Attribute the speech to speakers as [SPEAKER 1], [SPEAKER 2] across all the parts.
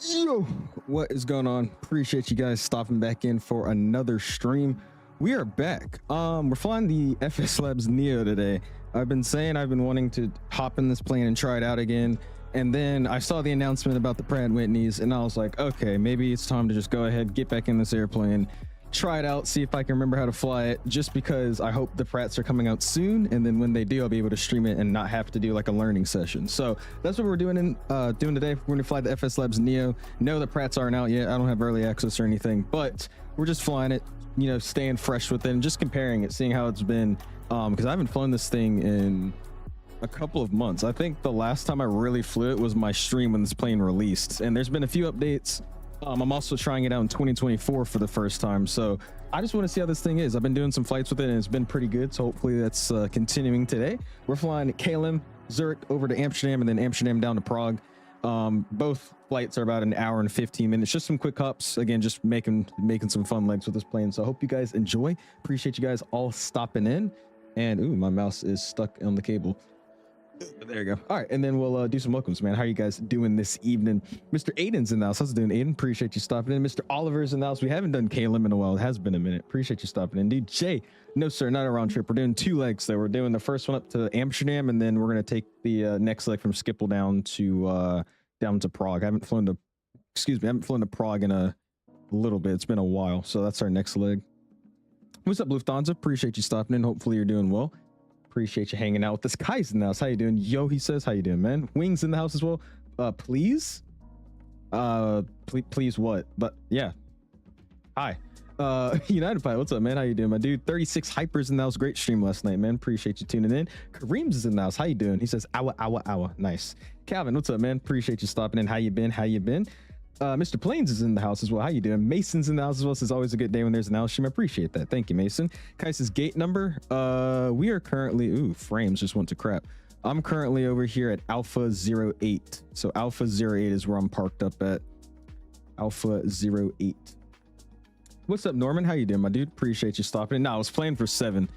[SPEAKER 1] Yo, what is going on? Appreciate you guys stopping back in for another stream. We are back. We're flying the FSlabs NEO today. I've been wanting to hop in this plane and try it out again, and then I saw the announcement about the Pratt & Whitneys, and I was like, okay, maybe it's time to just go ahead, get back in this airplane, try it out, see if I can remember how to fly it, just because I hope the Pratts are coming out soon, and then when they do, I'll be able to stream it and not have to do like a learning session. So that's what we're doing today. We're gonna fly the FSlabs NEO. No, the Pratts aren't out yet. I don't have early access or anything, but we're just flying it, you know, staying fresh with it and just comparing it, seeing how it's been, because I haven't flown this thing in a couple of months. I think the last time I really flew it was my stream when this plane released, and there's been a few updates. I'm also trying it out in 2024 for the first time, so I just want to see how this thing is. I've been doing some flights with it and it's been pretty good, so hopefully that's continuing today. We're flying KLM Zurich over to Amsterdam and then Amsterdam down to Prague. Both flights are about an hour and 15 minutes, just some quick hops, again, just making some fun legs with this plane. So I hope you guys enjoy. Appreciate you guys all stopping in. And ooh, my mouse is stuck on the cable. There you go. All right, and then we'll do some welcomes, man. How are you guys doing this evening? Mr. Aiden's in the house. How's it doing, Aiden? Appreciate you stopping in. Mr. Oliver's in the house. We haven't done KLM in a while. It has been a minute. Appreciate you stopping in. Dude, Jay, no sir, not a round trip. We're doing 2 legs though. We're doing the first one up to Amsterdam, and then we're gonna take the next leg from Schiphol down to Prague. I haven't flown to Prague in a little bit. It's been a while, so that's our next leg. What's up, Lufthansa? Appreciate you stopping in. Hopefully you're doing well. Appreciate you hanging out with us. Kai's in the house. How you doing? Yo, he says, how you doing, man? Wings in the house as well. Please what? But yeah, hi. United Pilot, what's up, man? How you doing, my dude? 36 Hypers in the house. Great stream last night, man. Appreciate you tuning in. Kareem's is in the house. How you doing? He says, hour. Nice. Calvin, what's up, man? Appreciate you stopping in. How you been? Mr. Plains is in the house as well. How you doing? Mason's in the house as well. It's always a good day when there's an house stream. I appreciate that. Thank you, Mason. Kai's gate number. We are currently, frames just went to crap. I'm currently over here at Alpha 08. So Alpha 08 is where I'm parked up at. Alpha 08. What's up, Norman? How you doing, my dude? Appreciate you stopping in. No, I was playing for 7.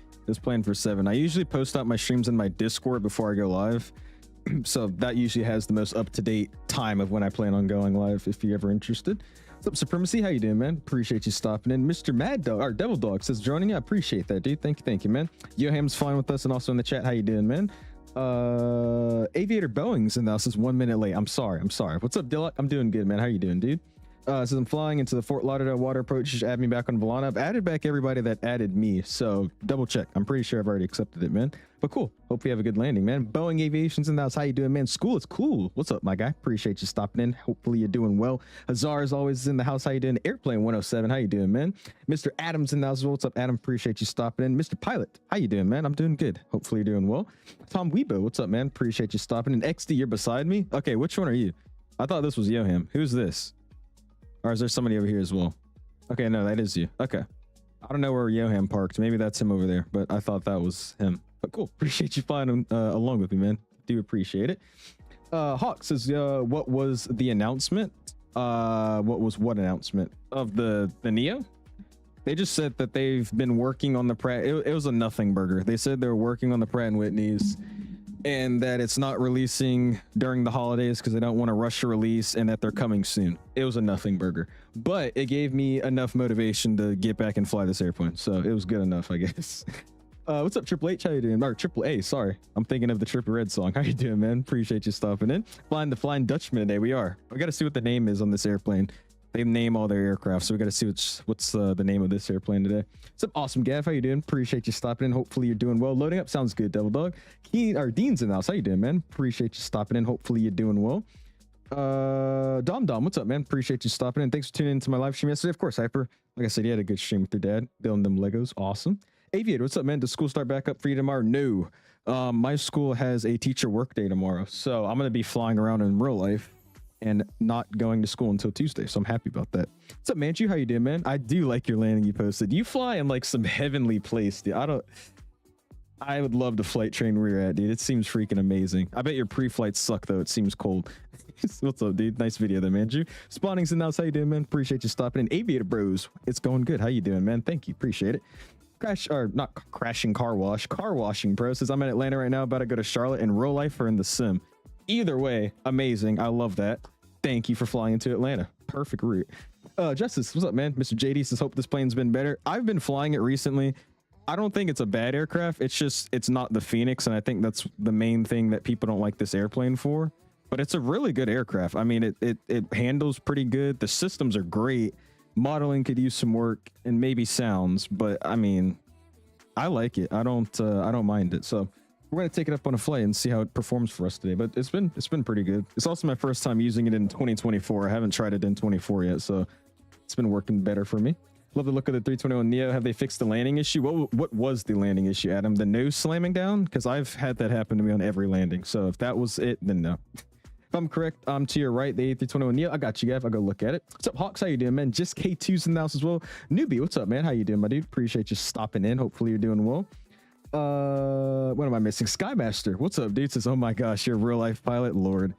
[SPEAKER 1] I usually post out my streams in my Discord before I go live. So that usually has the most up-to-date time of when I plan on going live, if you're ever interested. What's up, Supremacy? How you doing, man? Appreciate you stopping in. Mr. Mad Dog, or Devil Dog, says joining you. I appreciate that, dude. Thank you, man. Yoham's flying with us and also in the chat. How you doing, man? Aviator Boeing's in the house. Is 1 minute late. I'm sorry. What's up, Dilla? I'm doing good, man. How you doing, dude? Says I'm flying into the Fort Lauderdale water approach. Just add me back on Volana. I've added back everybody that added me, so double check. I'm pretty sure I've already accepted it, man. But cool. Hope you have a good landing, man. Boeing Aviation's in the house. How you doing, man? School is cool. What's up, my guy? Appreciate you stopping in. Hopefully you're doing well. Hazar is always in the house. How you doing? Airplane 107. How you doing, man? Mr. Adams in the house as well. What's up, Adam? Appreciate you stopping in. Mr. Pilot, how you doing, man? I'm doing good. Hopefully you're doing well. Tom Weibo, what's up, man? Appreciate you stopping in. XD, you're beside me. Okay, which one are you? I thought this was Yoham. Who's this? Or is there somebody over here as well? Okay, no, that is you. Okay. I don't know where Yoham parked. Maybe that's him over there, but I thought that was him. But cool. Appreciate you flying along with me, man. Do appreciate it. Hawk says, what was the announcement? What announcement? Of the NEO? They just said that they've been working on the Pratt. It was a nothing burger. They said they're working on the Pratt & Whitneys, and that it's not releasing during the holidays because they don't want to rush a release, and that they're coming soon. It was a nothing burger, but it gave me enough motivation to get back and fly this airplane, so it was good enough, I guess. What's up, Triple H? How you doing? Or Triple A, sorry. I'm thinking of the Triple Red song. How you doing, man? Appreciate you stopping in. Flying the Flying Dutchman today. We are. We got to see what the name is on this airplane. They name all their aircraft, so we got to see what's the name of this airplane today. What's up, Awesome Gav? How you doing? Appreciate you stopping in. Hopefully you're doing well. Loading up sounds good, Devil Dog. Dean's in the house. How you doing, man? Appreciate you stopping in. Hopefully you're doing well. Dom, what's up, man? Appreciate you stopping in. Thanks for tuning into my live stream yesterday. Of course, Hyper. Like I said, you had a good stream with your dad building them Legos. Awesome. Aviator, what's up, man? Does school start back up for you tomorrow? No. My school has a teacher work day tomorrow, so I'm going to be flying around in real life and not going to school until Tuesday, so I'm happy about that. What's up, Manchu? How you doing, man? I do like your landing you posted. You fly in like some heavenly place, dude. I would love to flight train where you're at, dude. It seems freaking amazing. I bet your pre-flights suck though. It seems cold. What's up, dude? Nice video there, Manchu. Spawning's in the house. How you doing, man? Appreciate you stopping in. Aviator Bros, it's going good. How you doing, man? Thank you. Appreciate it. Crash, or not crashing car wash. Car washing bro says I'm in Atlanta right now, about to go to Charlotte in real life or in the sim. Either way, amazing. I love that. Thank you for flying into Atlanta. Perfect route. Justice, what's up, man? Mr. JD says, hope this plane's been better. I've been flying it recently. I don't think it's a bad aircraft. It's just, it's not the Phoenix. And I think that's the main thing that people don't like this airplane for. But it's a really good aircraft. I mean, it handles pretty good. The systems are great. Modeling could use some work and maybe sounds, but I mean, I like it. I don't mind it. So we're gonna take it up on a flight and see how it performs for us today. But it's been pretty good. It's also my first time using it in 2024. I haven't tried it in 24 yet, so it's been working better for me. Love the look of the 321neo. Have they fixed the landing issue? What was the landing issue, Adam? The nose slamming down? Because I've had that happen to me on every landing. So if that was it, then no. If I'm correct, I'm to your right, the A321neo. I got you, Gav. I'll go look at it. What's up, Hawks? How you doing, man? Just K2's in the house as well. Newbie, what's up, man? How you doing, my dude? Appreciate you stopping in. Hopefully you're doing well. What am I missing? Skymaster, what's up, dude? Says, oh my gosh, you're a real life pilot, Lord.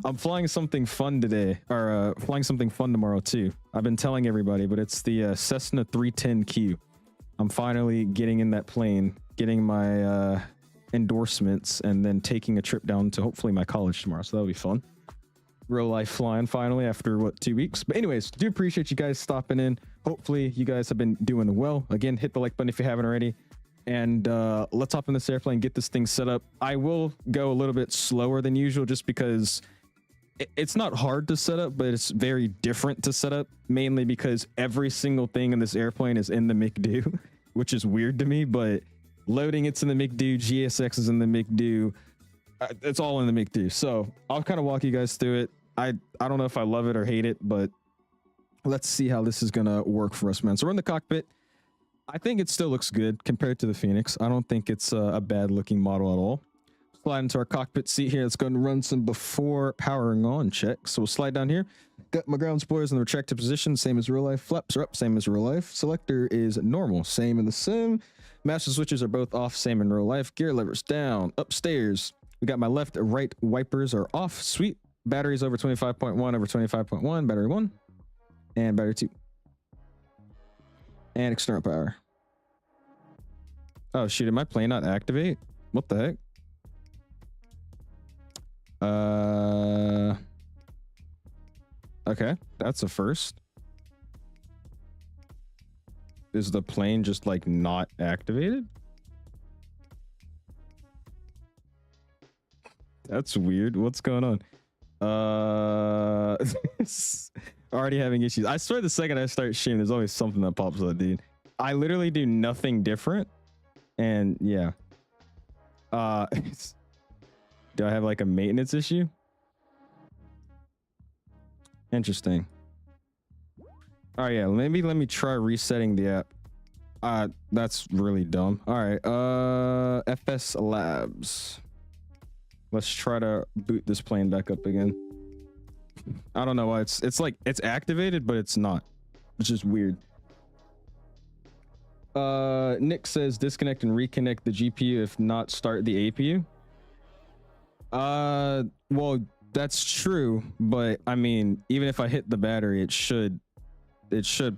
[SPEAKER 1] I'm flying something fun today, or flying something fun tomorrow too. I've been telling everybody, but it's the Cessna 310Q. I'm finally getting in that plane, getting my endorsements, and then taking a trip down to hopefully my college tomorrow, so that'll be fun. Real life flying finally after what, 2 weeks. But anyways, do appreciate you guys stopping in. Hopefully you guys have been doing well. Again, hit the like button if you haven't already, and let's hop in this airplane, get this thing set up. I will go a little bit slower than usual just because it's not hard to set up, but it's very different to set up, mainly because every single thing in this airplane is in the McDo, which is weird to me, but loading it's in the McDo, GSX is in the McDo, it's all in the McDo. So I'll kind of walk you guys through it. I don't know if I love it or hate it, but let's see how this is gonna work for us, man. So we're in the cockpit. I think it still looks good compared to the Phoenix. I don't think it's a bad looking model at all. Slide into our cockpit seat here. Let's go and run some before powering on check. So we'll slide down here. Got my ground spoilers in the retracted position, same as real life. Flaps are up, same as real life. Selector is normal, same in the sim. Master switches are both off, same in real life. Gear levers down, upstairs. We got my left, right wipers are off. Sweet. Batteries over 25.1 over 25.1. Battery 1 and battery 2. And external power. Oh shoot, did my plane not activate? What the heck? Okay, that's a first. Is the plane just like not activated? That's weird. What's going on? Already having issues. I swear the second I start streaming, there's always something that pops up, dude. I literally do nothing different. And yeah. Do I have like a maintenance issue? Interesting. All right, yeah, maybe let me try resetting the app. That's really dumb. All right, FSlabs. Let's try to boot this plane back up again. I don't know why it's like it's activated, but it's not, which is weird. Nick says disconnect and reconnect the GPU, if not start the APU. Well, that's true, but I mean, even if I hit the battery, it should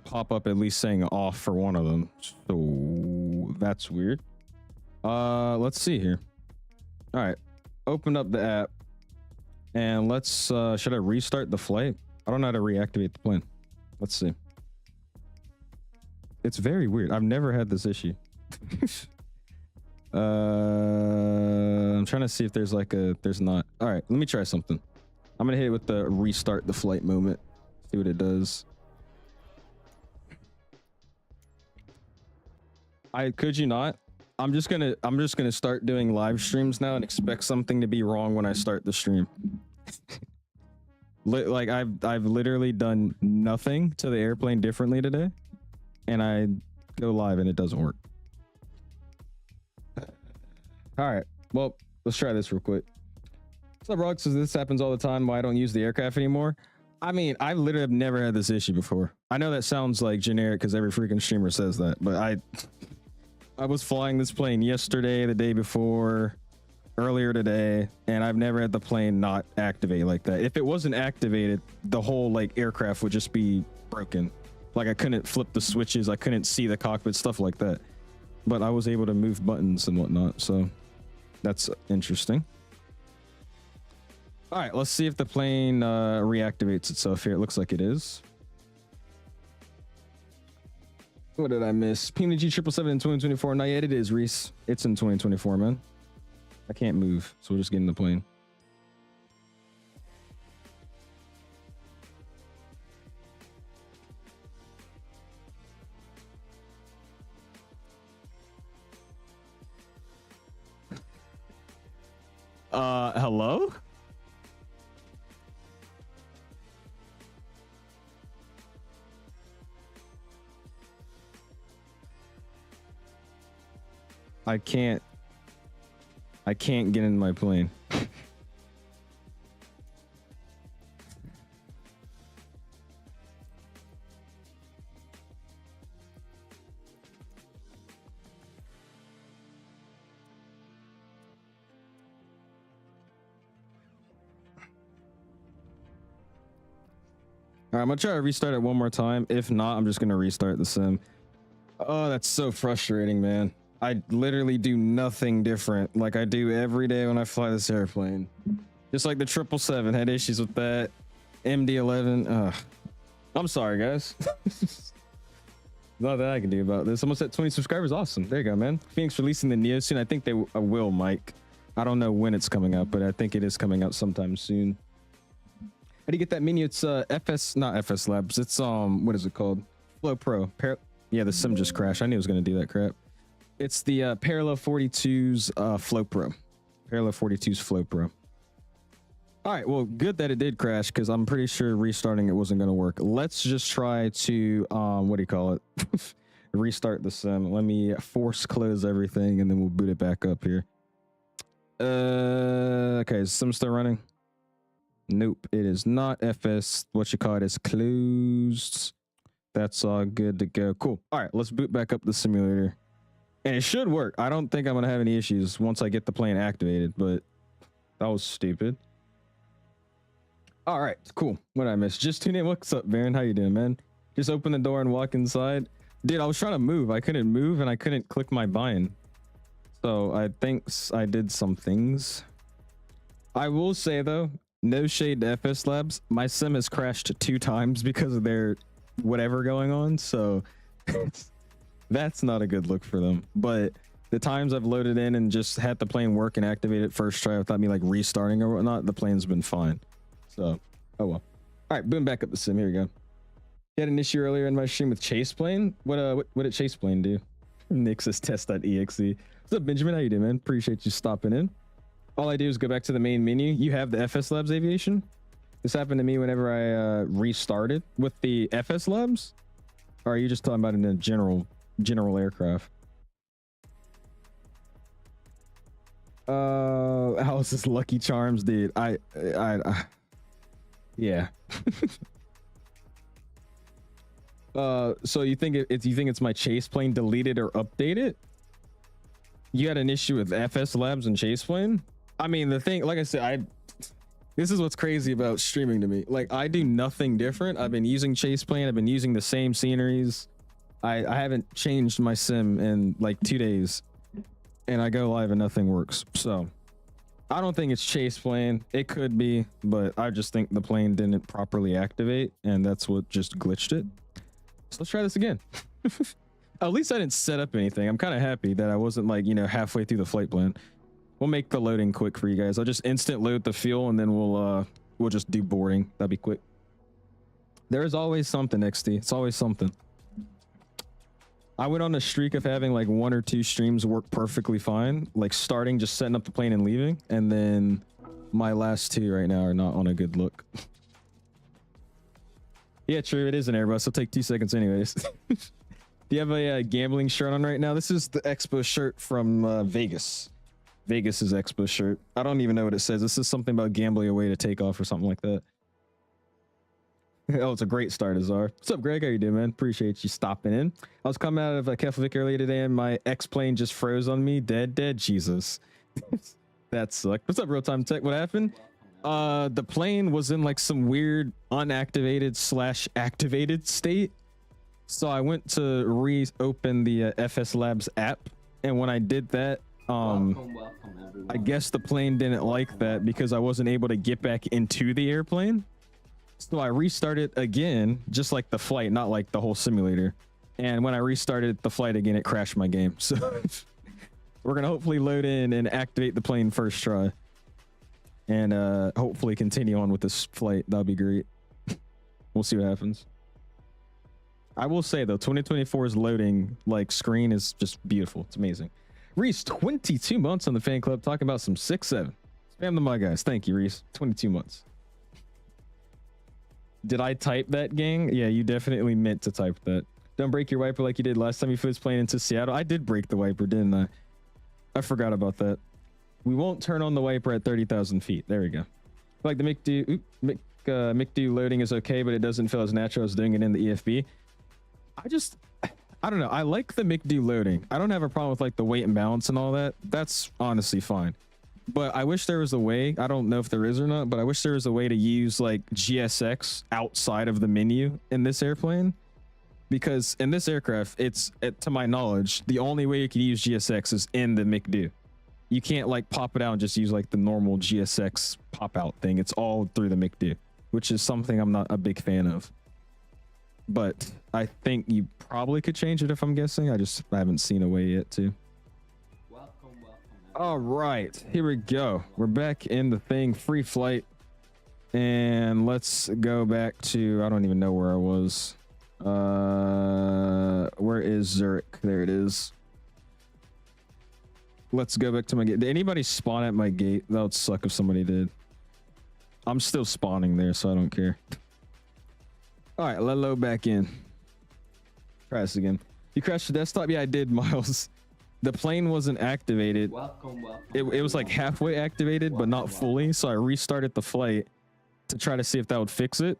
[SPEAKER 1] pop up at least saying off for one of them. So that's weird. Let's see here. All right, open up the app and let's should I restart the flight? I don't know how to reactivate the plane. Let's see. It's very weird. I've never had this issue. I'm trying to see if there's like there's not. All right, let me try something. I'm gonna hit it with the restart the flight moment. See what it does. Could you not? I'm just gonna start doing live streams now and expect something to be wrong when I start the stream. Like I've literally done nothing to the airplane differently today, and I go live and it doesn't work. All right. Well, let's try this real quick. So Rock says this happens all the time. Why I don't use the aircraft anymore? I mean, I literally have never had this issue before. I know that sounds like generic because every freaking streamer says that, but I was flying this plane yesterday, the day before, earlier today, and I've never had the plane not activate like that. If it wasn't activated, the whole like aircraft would just be broken. Like I couldn't flip the switches, I couldn't see the cockpit, stuff like that. But I was able to move buttons and whatnot, so that's interesting. All right, let's see if the plane reactivates itself here. It looks like it is. What did I miss? PNG 777 in 2024. Not yet. It is, Reese. It's in 2024, man. I can't move, so we'll just get in the plane. Hello? I can't get in my plane. All right, I'm gonna try to restart it one more time. If not, I'm just gonna restart the sim. Oh, that's so frustrating, man. I literally do nothing different like I do every day when I fly this airplane. Just like the 777 had issues with that. MD-11. I'm sorry, guys. Not that I can do about this. Almost at 20 subscribers. Awesome. There you go, man. Phoenix releasing the Neo soon. I think they will, Mike. I don't know when it's coming out, but I think it is coming out sometime soon. How do you get that menu? It's not FSlabs. It's what is it called? Flow Pro. Yeah, the sim just crashed. I knew it was gonna do that crap. It's the Parallel 42's Flow Pro. Parallel 42's Flow Pro. All right, well, good that it did crash because I'm pretty sure restarting it wasn't going to work. Let's just try to, what do you call it? Restart the sim. Let me force close everything and then we'll boot it back up here. Okay, is sim still running? Nope, it is not. What you call it is closed. That's all good to go. Cool. All right, let's boot back up the simulator. And it should work. I don't think I'm going to have any issues once I get the plane activated, but that was stupid. All right, cool. What did I miss? Just tune in. What's up, Baron? How you doing, man? Just open the door and walk inside. Dude, I was trying to move. I couldn't move and I couldn't click my bind. So I think I did some things. I will say though, no shade to FSlabs. My sim has crashed 2 times because of their whatever going on. So that's not a good look for them. But the times I've loaded in and just had the plane work and activate it first try without me like restarting or whatnot, the plane's been fine. So, oh well. All right, boom, back up the sim. Here we go. You had an issue earlier in my stream with Chase Plane. What did Chase Plane do? Nick says test.exe. What's up, Benjamin? How you doing, man? Appreciate you stopping in. All I do is go back to the main menu. You have the FSlabs aviation. This happened to me whenever I restarted with the FSlabs. Or are you just talking about in a general aircraft? How is this Lucky Charms, dude? Yeah. So you think it's my Chase Plane deleted or updated? You had an issue with FSlabs and Chase Plane? I mean, the thing, like I said, this is what's crazy about streaming to me. Like, I do nothing different. I've been using Chase Plane. I've been using the same sceneries. I haven't changed my sim in like 2 days, and I go live and nothing works. So I don't think it's Chase Plane. It could be, but I just think the plane didn't properly activate, and that's what just glitched it. So let's try this again. At least I didn't set up anything. I'm kind of happy that I wasn't like, you know, halfway through the flight plan. We'll make the loading quick for you guys. I'll just instant load the fuel and then we'll just do boarding. That'd be quick. There is always something, XD. It's always something. I went on a streak of having like 1 or 2 streams work perfectly fine, like starting, just setting up the plane and leaving, and then my last 2 right now are not on a good look. Yeah, true, it is an Airbus. It'll take 2 seconds anyways. Do you have a gambling shirt on right now? This is the Expo shirt from Vegas. Vegas's Expo shirt. I don't even know what it says. This is something about gambling away to take off or something like that. Oh, it's a great start, Azar. What's up, Greg? How you doing, man? Appreciate you stopping in. I was coming out of Keflavik earlier today and my X-plane just froze on me. Dead. Jesus. That sucked. What's up, Real Time Tech? What happened? The plane was in like some weird unactivated / activated state. So I went to reopen the FSlabs app. And when I did that,
[SPEAKER 2] welcome,
[SPEAKER 1] I guess the plane didn't like that because I wasn't able to get back into the airplane. So I restarted again, just like the flight, not like the whole simulator. And when I restarted the flight again, it crashed my game. So we're going to hopefully load in and activate the plane first try. And hopefully continue on with this flight. That'll be great. We'll see what happens. I will say though, 2024's loading like screen is just beautiful. It's amazing. Reese, 22 months on the fan club, talking about some 6-7. Spam the my guys. Thank you, Reese. 22 months. Did I type that, gang? Yeah, you definitely meant to type that. Don't break your wiper like you did last time you flew this plane into Seattle. I did break the wiper, didn't I? I forgot about that. We won't turn on the wiper at 30,000 feet. There we go. Like the McDo loading is okay, but it doesn't feel as natural as doing it in the EFB. I don't know. I like the McDo loading. I don't have a problem with like the weight and balance and all that. That's honestly fine. But I wish there was a way, I don't know if there is or not, but I wish there was a way to use like GSX outside of the menu in this airplane. Because in this aircraft, to my knowledge, the only way you can use GSX is in the McDo. You can't like pop it out and just use like the normal GSX pop out thing. It's all through the McDo, which is something I'm not a big fan of. But I think you probably could change it if I'm guessing. I haven't seen a way yet to. All right, here we go. We're back in the thing, free flight. And let's go back to, I don't even know where I was. Where is Zurich? There it is. Let's go back to my gate. Did anybody spawn at my gate? That would suck if somebody did. I'm still spawning there, so I don't care. All right, let load back in. Try this again. You crashed the desktop? Yeah, I did, Miles. The plane wasn't activated. It was like halfway activated, but not fully. So I restarted the flight to try to see if that would fix it.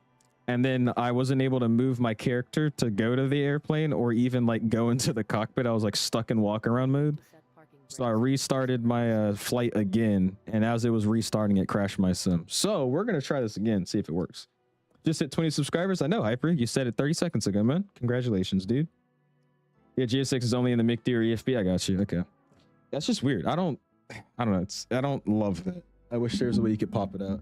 [SPEAKER 1] And then I wasn't able to move my character to go to the airplane or even like go into the cockpit. I was like stuck in walk around mode. So I restarted my flight again. And as it was restarting, it crashed my sim. So we're going to try this again, see if it works. Just hit 20 subscribers. I know, Hyper. You said it 30 seconds ago, man. Congratulations, dude. Yeah, GSX is only in the McD or EFB. I got you. Okay. That's just weird. I don't know. I don't love that. I wish there was a way you could pop it out.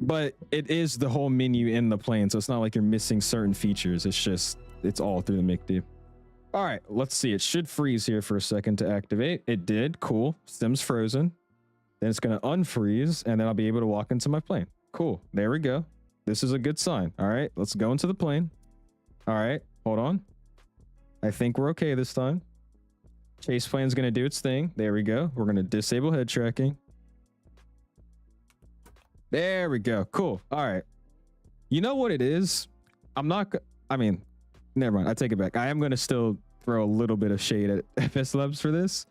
[SPEAKER 1] But it is the whole menu in the plane, so it's not like you're missing certain features. It's all through the McD. All right, let's see. It should freeze here for a second to activate. It did. Cool. Sim's frozen. Then it's going to unfreeze, and then I'll be able to walk into my plane. Cool. There we go. This is a good sign. All right, let's go into the plane. All right, hold on. I think we're okay this time. Chase plane's going to do its thing. There we go. We're going to disable head tracking. There we go. Cool. All right. You know what it is? I mean, never mind. I take it back. I am going to still throw a little bit of shade at FSlabs for this.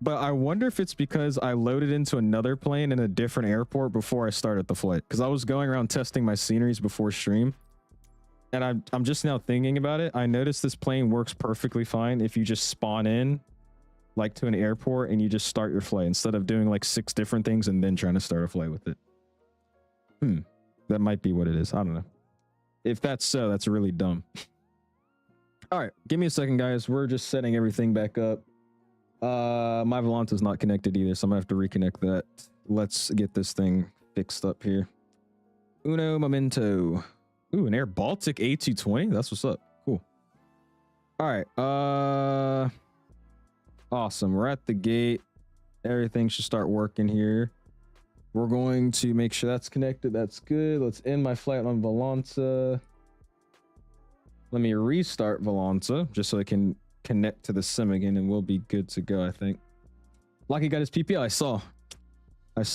[SPEAKER 1] But I wonder if it's because I loaded into another plane in a different airport before I started the flight. Because I was going around testing my sceneries before stream. And I'm just now thinking about it. I noticed this plane works perfectly fine if you just spawn in like to an airport and you just start your flight instead of doing like 6 different things and then trying to start a flight with it. That might be what it is. I don't know. If that's so, that's really dumb. All right, give me a second, guys. We're just setting everything back up. My Volanta's not connected either, so I'm gonna have to reconnect that. Let's get this thing fixed up here. Uno momento. Ooh, an Air Baltic A220. That's what's up. Cool. All right. Awesome. We're at the gate. Everything should start working here. We're going to make sure that's connected. That's good. Let's end my flight on Volanta. Let me restart Volanta just so I can connect to the sim again and we'll be good to go, I think. Lucky got his PPL. I saw.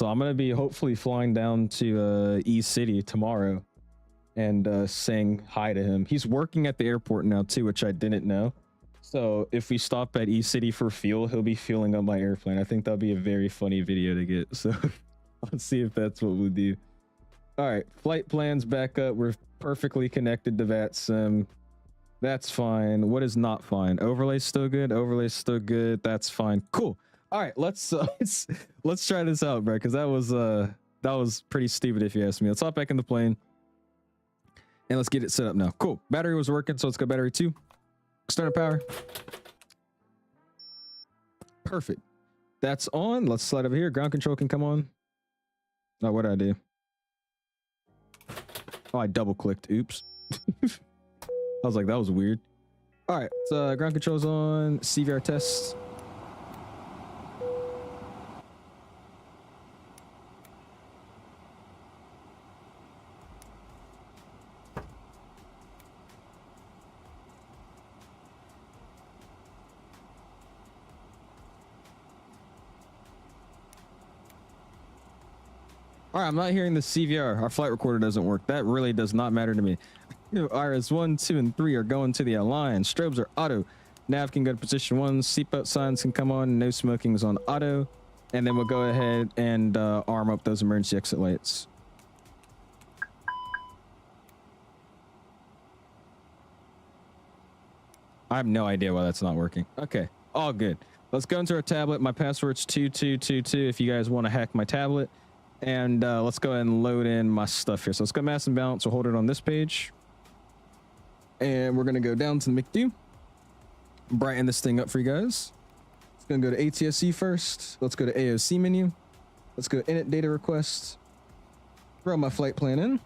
[SPEAKER 1] I'm going to be hopefully flying down to East City tomorrow and saying hi to him. He's working at the airport now too, which I didn't know. So if we stop at E-City for fuel, he'll be fueling up my airplane. I think that'll be a very funny video to get. So let's see if that's what we'll do. All right, flight plans back up. We're perfectly connected to VATSIM. That's fine. What is not fine? Overlay's still good. Overlay's still good. That's fine. Cool. All right, let's try this out, bro. Because that was pretty stupid if you ask me. Let's hop back in the plane and let's get it set up now. Cool. Battery was working, so let's go battery 2. External power. Perfect. That's on. Let's slide over here. Ground control can come on. Oh, what did I do? Oh, I double clicked. Oops. I was like, that was weird. All right, so ground control's on. CVR test. All right, I'm not hearing the CVR. Our flight recorder doesn't work. That really does not matter to me. Iris 1, 2, and 3 are going to the Airline. Strobes are auto. Nav can go to position 1. Seatbelt signs can come on. No smoking is on auto. And then we'll go ahead and arm up those emergency exit lights. I have no idea why that's not working. Okay, all good. Let's go into our tablet. My password's 2222 if you guys want to hack my tablet. And let's go ahead and load in my stuff here. So let's go mass and balance. We'll hold it on this page. And we're going to go down to the MCD. Brighten this thing up for you guys. It's going to go to ATSC first. Let's go to AOC menu. Let's go init data request. Throw my flight plan in.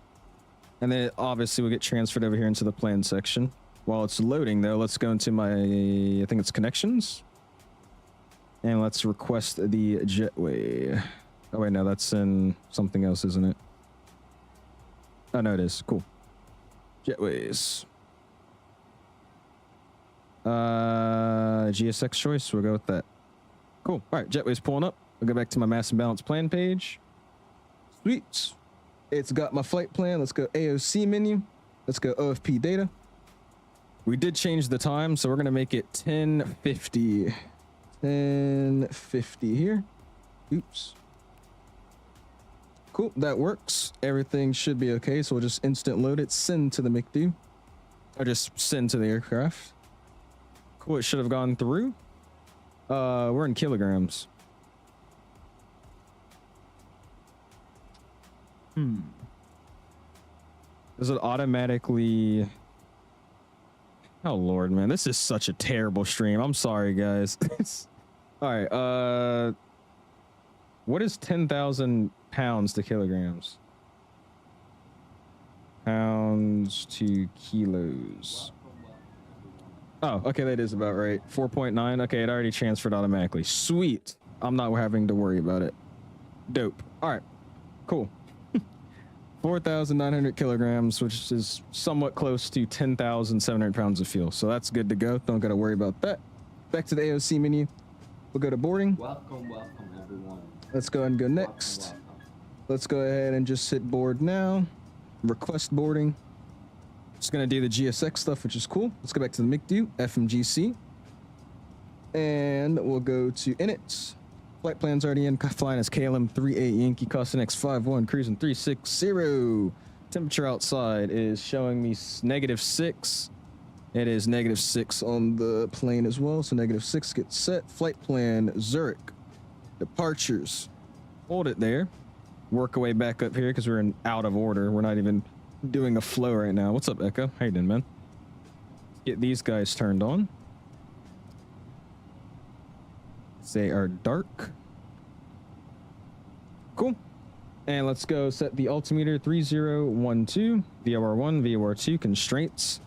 [SPEAKER 1] And then obviously we'll get transferred over here into the plan section. While it's loading though, let's go into my, I think it's connections. And let's request the jetway. Oh wait, no, that's in something else, isn't it? Oh no, it is. Cool. Jetways. GSX choice. We'll go with that. Cool. All right, jetway's pulling up. I'll go back to my mass and balance plan page. Sweet. It's got my flight plan. Let's go AOC menu. Let's go OFP data. We did change the time, so we're gonna make it 10:50. 10:50 here. Oops. Cool, that works. Everything should be okay, so we'll just instant load it, send to the MCD. Or just send to the aircraft. Cool, it should have gone through. We're in kilograms. Does it automatically... Oh Lord, man, this is such a terrible stream. I'm sorry, guys. All right, what is 10,000 pounds to kilograms? Pounds to kilos. Oh, okay, that is about right. 4.9. Okay, it already transferred automatically. Sweet. I'm not having to worry about it. Dope. All right, cool. 4,900 kilograms, which is somewhat close to 10,700 pounds of fuel. So that's good to go. Don't got to worry about that. Back to the AOC menu. We'll go to boarding.
[SPEAKER 2] Welcome, everyone.
[SPEAKER 1] Let's go ahead and go next. Let's go ahead and just hit board now. Request boarding. Just going to do the GSX stuff, which is cool. Let's go back to the MCD, FMGC. And we'll go to init. Flight plan's already in. Flying as KLM 38 Yankee Costin X51, cruising 360. Temperature outside is showing me -6. It is -6 on the plane as well. So -6 gets set. Flight plan Zurich. Departures. Hold it there. Work our way back up here because we're in out of order. We're not even doing a flow right now. What's up, Echo? How you doing, man? Get these guys turned on. They are dark. Cool. And let's go set the altimeter 3012, VOR1, VOR2 constraints.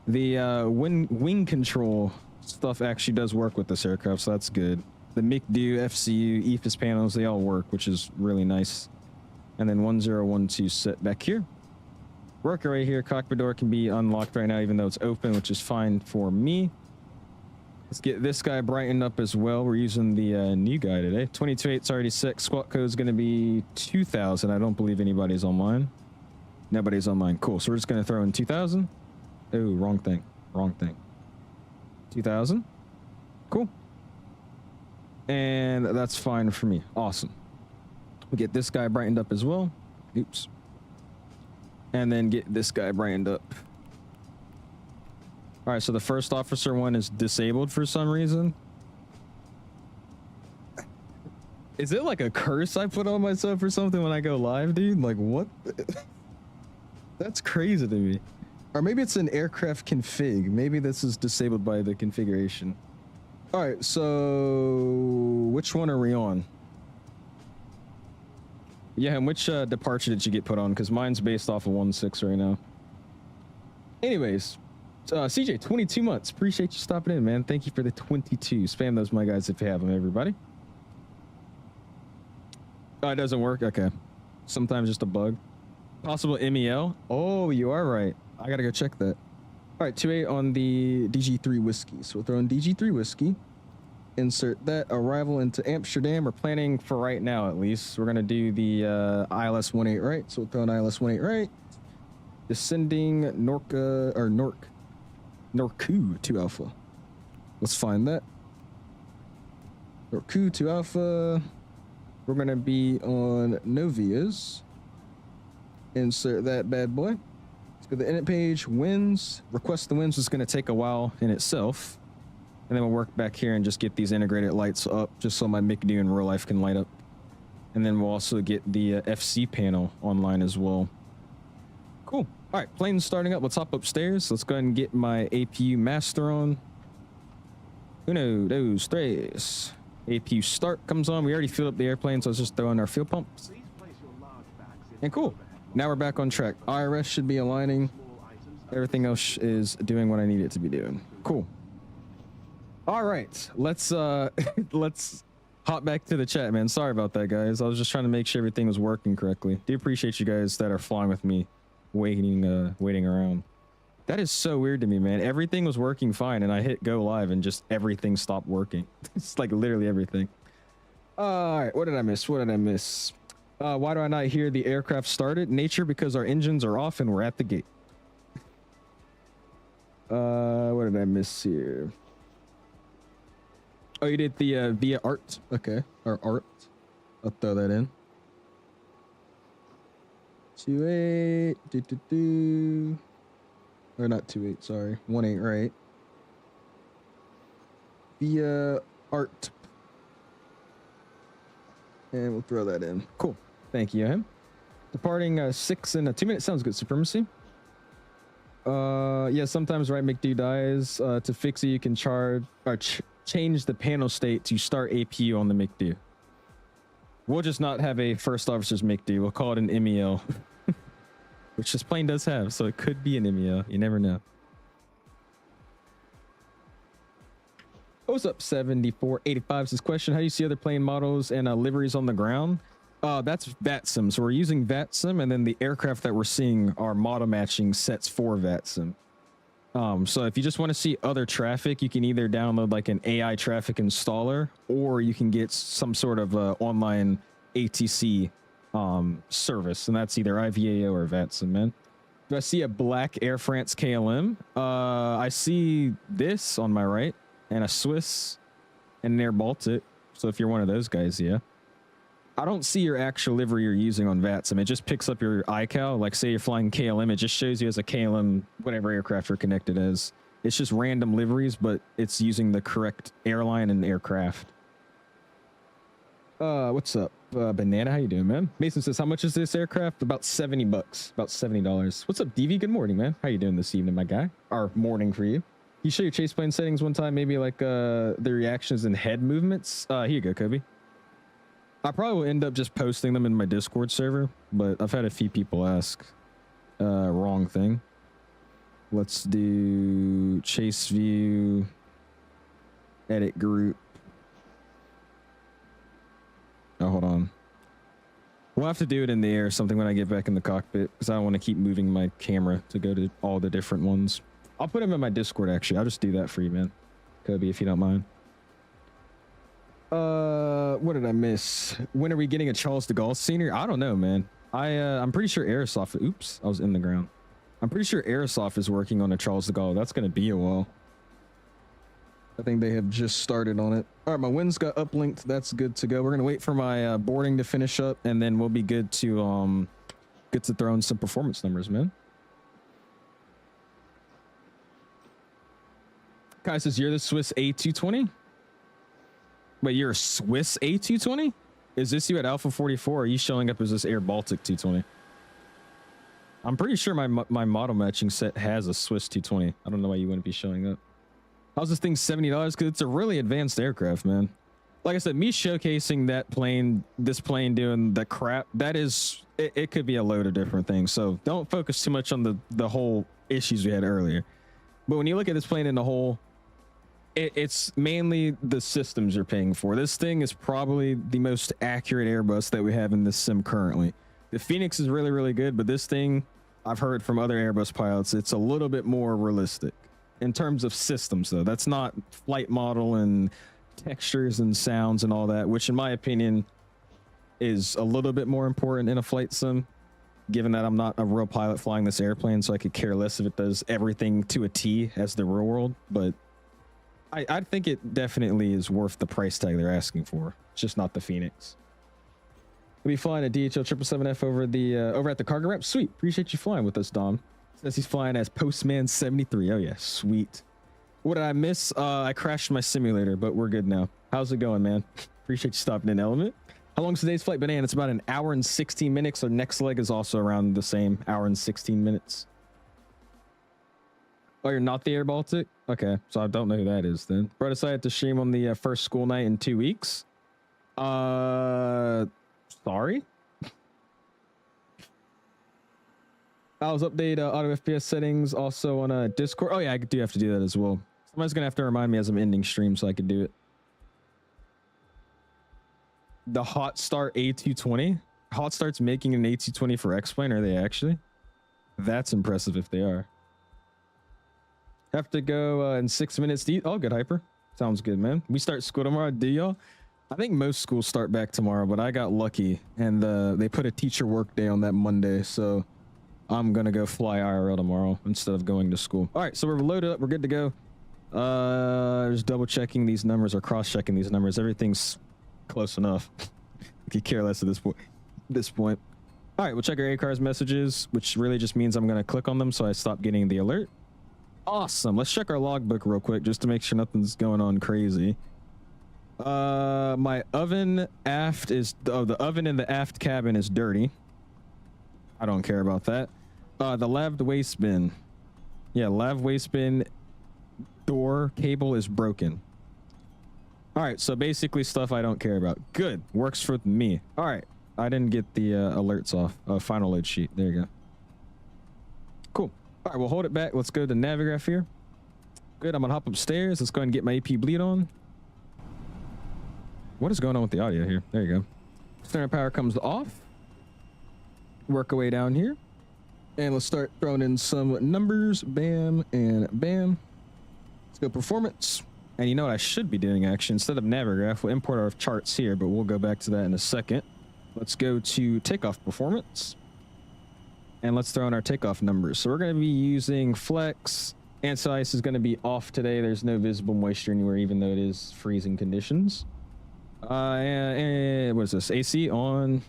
[SPEAKER 1] The wing control stuff actually does work with this aircraft, so that's good. The MCD, FCU, EFIS panels, they all work, which is really nice. And then 1012 set back here. Worker right here, cockpit door can be unlocked right now, even though it's open, which is fine for me. Let's get this guy brightened up as well. We're using the new guy today. 228's already set. Squawk code is going to be 2000. I don't believe anybody's online. Nobody's online. Cool. So we're just going to throw in 2000. Oh, wrong thing. Wrong thing. 2000. Cool. And that's fine for me. Awesome. We get this guy brightened up as well. Oops. And then get this guy brightened up. All right, so the first officer one is disabled for some reason. Is it like a curse I put on myself or something when I go live, dude? Like, what? That's crazy to me. Or maybe it's an aircraft config. Maybe this is disabled by the configuration. All right, so which one are we on? Yeah, and which departure did you get put on? Because mine's based off of 1-6 right now. Anyways, CJ, 22 months. Appreciate you stopping in, man. Thank you for the 22. Spam those, my guys, if you have them, everybody. Oh, it doesn't work? Okay. Sometimes just a bug. Possible MEL? Oh, you are right. I gotta go check that. All right, 2-8 on the DG3 whiskey. So we'll throw in DG3 whiskey. Insert that. Arrival into Amsterdam. We're planning for right now, at least. We're gonna do the ILS 18 right. So we'll throw in ILS 18 right. Descending Norku to Alpha. Let's find that. Norku to Alpha. We're gonna be on Novias. Insert that bad boy. Let's go to the edit page. Winds. Request the winds is gonna take a while in itself. And then we'll work back here and just get these integrated lights up just so my MICD in real life can light up. And then we'll also get the FC panel online as well. Cool. All right, plane's starting up. Let's hop upstairs. Let's go ahead and get my APU master on. Uno, dos, tres. APU start comes on. We already filled up the airplane, so let's just throw in our fuel pumps. And cool. Now we're back on track. IRS should be aligning. Everything else is doing what I need it to be doing. Cool. All right, let's let's hop back to the chat, man. Sorry about that, guys. I was just trying to make sure everything was working correctly. Do appreciate you guys that are flying with me, waiting around. That is so weird to me, man. Everything was working fine, and I hit go live, and just everything stopped working. It's like literally everything. All right, what did I miss? What did I miss? Why do I not hear the aircraft started? Nature, because our engines are off and we're at the gate. What did I miss here? Oh, you did the via art. Okay, or art. I'll throw that in. 28. Or not 28. Sorry, 18 right. Via art. And we'll throw that in. Cool. Thank you, him. Departing 6 in 2 minutes. Sounds good. Supremacy. Yeah, sometimes right McD dies. To fix it, you can charge or change the panel state to start APU on the McD. We'll just not have a first officer's McD. We'll call it an MEL. Which this plane does have, so it could be an MEL. You never know. What's up, 7485? Says question: how do you see other plane models and liveries on the ground? That's VATSIM. So we're using VATSIM, and then the aircraft that we're seeing are model matching sets for VATSIM. So if you just want to see other traffic, you can either download like an AI traffic installer, or you can get some sort of online ATC service, and that's either IVAO or VATSIM, man. Do I see a black Air France KLM? I see this on my right, and a Swiss, and an Air Baltic. So if you're one of those guys, yeah. I don't see your actual livery you're using on VATSIM. It just picks up your iCal. Like say you're flying KLM, it just shows you as a KLM, whatever aircraft you're connected as. It's just random liveries, but it's using the correct airline and aircraft. What's up? Banana, how you doing, man? Mason says, how much is this aircraft? About 70 bucks. About $70. What's up, DV? Good morning, man. How you doing this evening, my guy? Or morning for you. You show your chase plane settings one time, maybe like the reactions and head movements. Here you go, Kobe. I probably will end up just posting them in my Discord server, but I've had a few people ask. Wrong thing. Let's do chase view, edit group. Oh, hold on. We'll have to do it in the air or something when I get back in the cockpit, because I don't want to keep moving my camera to go to all the different ones. I'll put them in my Discord, actually. I'll just do that for you, man. Kobe, if you don't mind. What did I miss? When are we getting a Charles de Gaulle scenery? I don't know, man. I'm pretty sure Aerosoft. Oops, I was in the ground. I'm pretty sure Aerosoft is working on a Charles de Gaulle. That's gonna be a while. I think they have just started on it. All right, my winds got uplinked. That's good to go. We're gonna wait for my boarding to finish up, and then we'll be good to throw in some performance numbers, man. Kai says you're the Swiss A220. Wait, you're a Swiss A220? Is this you at Alpha 44? Or are you showing up as this Air Baltic 220? I'm pretty sure my model matching set has a Swiss 220. I don't know why you wouldn't be showing up. How's this thing $70? Because it's a really advanced aircraft, man. Like I said, me showcasing that plane, this plane doing the crap, that is, it could be a load of different things. So don't focus too much on the whole issues we had earlier. But when you look at this plane in the whole, it's mainly the systems you're paying for. This thing is probably the most accurate Airbus that we have in this sim currently. The Phoenix is really, really good, but this thing, I've heard from other Airbus pilots, it's a little bit more realistic in terms of systems, though. That's not flight model and textures and sounds and all that, which in my opinion is a little bit more important in a flight sim, given that I'm not a real pilot flying this airplane, so I could care less if it does everything to a T as the real world. But I think it definitely is worth the price tag they're asking for. It's just not the Phoenix. We'll be flying a DHL 777F over at the cargo ramp. Sweet. Appreciate you flying with us, Dom. Says he's flying as Postman 73. Oh yeah, sweet. What did I miss? I crashed my simulator, but we're good now. How's it going, man? Appreciate you stopping in, Element. How long's today's flight been? It's about an hour and 16 minutes. Our next leg is also around the same hour and 16 minutes. Oh, you're not the Air Baltic? Okay, so I don't know who that is then. Bro decided to stream on the first school night in 2 weeks. Sorry? I was update auto FPS settings also on Discord. Oh yeah, I do have to do that as well. Somebody's gonna have to remind me as I'm ending stream so I can do it. The Hot Start A220. Hot Start's making an A220 for X-Plane, are they actually? That's impressive if they are. Have to go in 6 minutes to eat. Oh, good, Hyper. Sounds good, man. We start school tomorrow, do y'all? I think most schools start back tomorrow, but I got lucky and they put a teacher work day on that Monday, so I'm gonna go fly IRL tomorrow instead of going to school. All right, so we're loaded up. We're good to go. Just double checking these numbers or cross checking these numbers. Everything's close enough. You could care less at this point. All right, we'll check our ACARS messages, which really just means I'm gonna click on them so I stop getting the alert. Awesome. Let's check our logbook real quick just to make sure nothing's going on crazy. My oven aft is the oven in the aft cabin is dirty. I don't care about that. The laved waste bin. Yeah, lav waste bin door cable is broken. All right, so basically stuff I don't care about. Good, works for me. All right, I didn't get the alerts off. Final load sheet. There you go. Cool. All right, we'll hold it back. Let's go to Navigraph here. Good, I'm gonna hop upstairs. Let's go ahead and get my AP bleed on. What is going on with the audio here? There you go. Center power comes off. Work our way down here. And let's start throwing in some numbers. Bam and bam. Let's go performance. And you know what I should be doing, actually? Instead of Navigraph, we'll import our charts here, but we'll go back to that in a second. Let's go to takeoff performance. And let's throw in our takeoff numbers. So we're going to be using flex. Anti-ice is going to be off today. There's no visible moisture anywhere, even though it is freezing conditions. And what is this? AC on.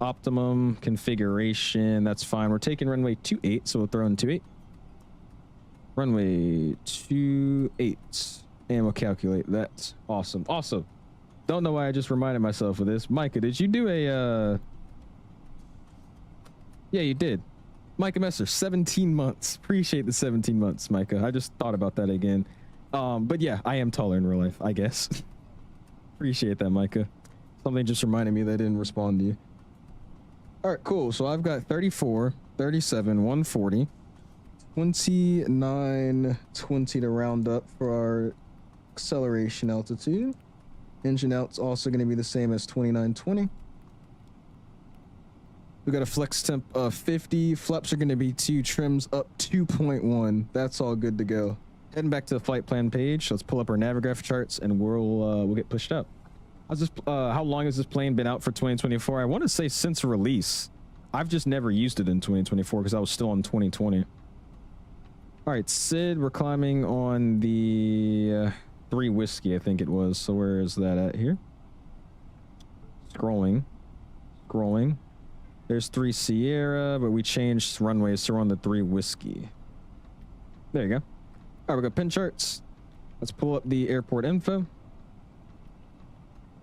[SPEAKER 1] Optimum configuration. That's fine. We're taking runway 28, so we'll throw in 28. Runway 28. And we'll calculate that. Awesome. Also, don't know why I just reminded myself of this. Micah, did you do a... Yeah, you did. Micah Messer, 17 months. Appreciate the 17 months, Micah. I just thought about that again. But yeah, I am taller in real life, I guess. Appreciate that, Micah. Something just reminded me that I didn't respond to you. All right, cool. So I've got 34, 37, 140, 29, 20 to round up for our acceleration altitude. Engine out's also going to be the same as 2920. We got a flex temp of 50. Flaps are going to be 2, trims up 2.1. That's all good to go. Heading back to the flight plan page. Let's pull up our Navigraph charts and we'll get pushed out. How long has this plane been out for 2024? I want to say since release. I've just never used it in 2024 because I was still on 2020. All right, Sid, we're climbing on the 3 whiskey, I think it was. So where is that at here? Scrolling. There's 3 Sierra, but we changed runways, so we're on the 3 whiskey. There you go. All right, we got pin charts. Let's pull up the airport info.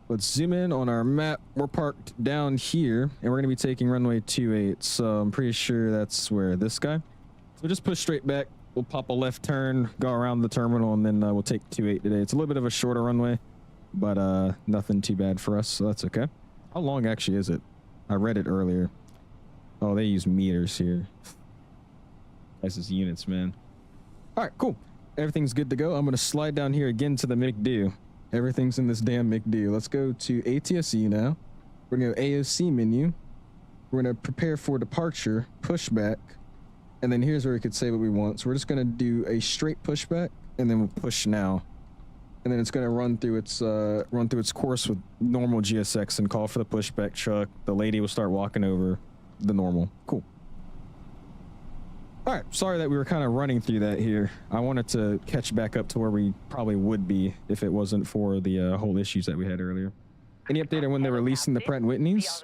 [SPEAKER 1] Let's zoom in on our map. We're parked down here, and we're going to be taking runway 28. So I'm pretty sure that's where this guy. So just push straight back. We'll pop a left turn, go around the terminal, and then we'll take 28 today. It's a little bit of a shorter runway, but nothing too bad for us, so that's okay. How long actually is it? I read it earlier. Oh, they use meters here. This is units, man. All right, cool. Everything's good to go. I'm going to slide down here again to the McDo. Everything's in this damn McDo. Let's go to ATSE now. We're going to go AOC menu. We're going to prepare for departure, pushback, and then here's where we could say what we want. So we're just going to do a straight pushback, and then we'll push now. And then it's going to run through its course with normal GSX and call for the pushback truck. The lady will start walking over the normal. Cool. All right, sorry that we were kind of running through that here. I wanted to catch back up to where we probably would be if it wasn't for the whole issues that we had earlier. Any update on when they're releasing the Pratt & Whitneys?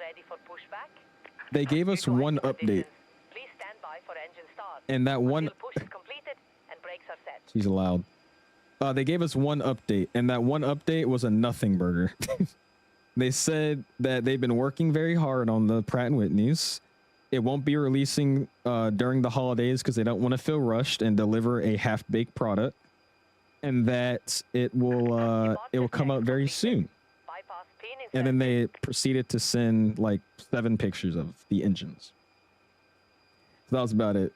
[SPEAKER 1] They gave us one update. And that one... She's loud. They gave us one update, and that one update was a nothing burger. They said that they've been working very hard on the Pratt & Whitneys. It won't be releasing during the holidays because they don't want to feel rushed and deliver a half-baked product, and that it will come out very soon. And then they proceeded to send like 7 pictures of the engines. So that was about it.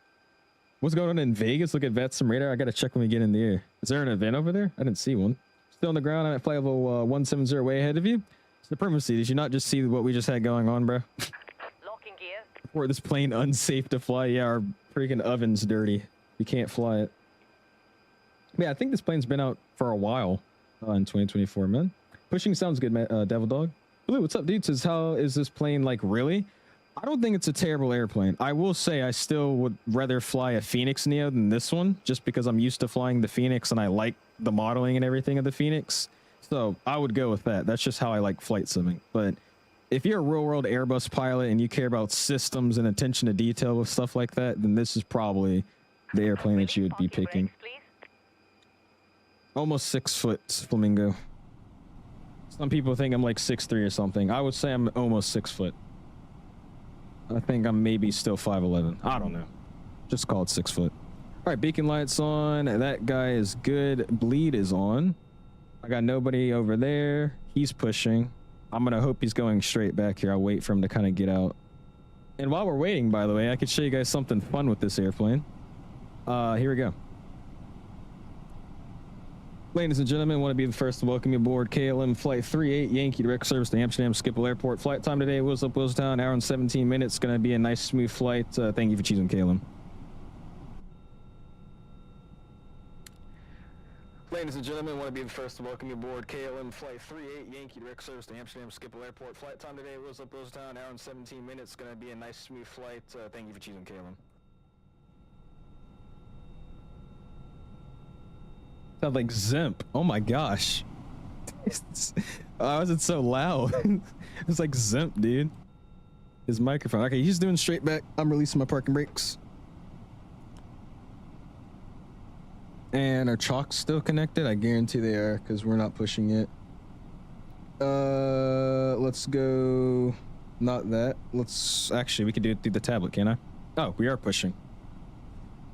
[SPEAKER 1] What's going on in Vegas? Look at VATSIM radar. I got to check when we get in the air. Is there an event over there? I didn't see one. Still on the ground. I'm at flight level 170 way ahead of you. Supremacy, did you not just see what we just had going on, bro?
[SPEAKER 2] Locking gear.
[SPEAKER 1] Or this plane unsafe to fly. Yeah, our freaking oven's dirty. We can't fly it. Yeah, I think this plane's been out for a while in 2024, man. Pushing sounds good, man. Devil Dog. Blue, what's up, dude? Says, how is this plane like, really? I don't think it's a terrible airplane. I will say I still would rather fly a Phoenix Neo than this one, just because I'm used to flying the Phoenix and I like the modeling and everything of the Phoenix. So I would go with that. That's just how I like flight simming. But if you're a real world Airbus pilot and you care about systems and attention to detail with stuff like that, then this is probably the airplane that you would be picking. Almost 6 foot, Flamingo. Some people think I'm like 6'3" or something. I would say I'm almost 6 foot. I think I'm maybe still 5'11". I don't know. Just call it 6 foot. All right, beacon lights on. That guy is good. Bleed is on. I got nobody over there. He's pushing. I'm gonna hope he's going straight back here. I'll wait for him to kind of get out. And while we're waiting, by the way, I could show you guys something fun with this airplane. Here we go. Ladies and gentlemen, want to be the first to welcome you aboard KLM Flight 38 Yankee direct service to Amsterdam Schiphol Airport. Flight time today, wheels up, wheels down, hour and 17 minutes. Going to be a nice, smooth flight. Thank you for choosing KLM. Ladies and gentlemen, want to be the first to welcome you aboard KLM Flight 38 Yankee direct service to Amsterdam Schiphol Airport. Flight time today, wheels up, wheels down, hour and 17 minutes. Going to be a nice, smooth flight. Thank you for choosing KLM. Sounds like Zemp. Oh my gosh. Why was it so loud? It's like Zemp, dude. His microphone. Okay, he's doing straight back. I'm releasing my parking brakes. And our chalk's still connected. I guarantee they are because we're not pushing it. Let's go. Not that. Let's actually, we could do it through the tablet, can't I? Oh, we are pushing.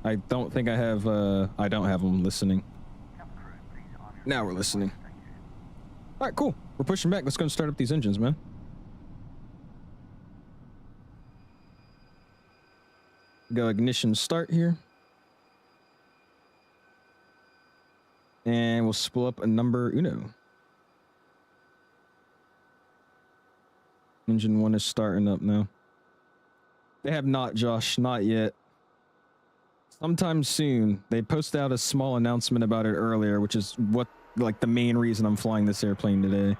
[SPEAKER 1] I don't think I have, I don't have them listening. Now we're listening. All right, cool. We're pushing back. Let's go and start up these engines, man. Go ignition start here. And we'll spool up a number uno. Engine 1 is starting up now. They have not, Josh. Not yet. Sometime soon. They posted out a small announcement about it earlier, which is what, like, the main reason I'm flying this airplane today.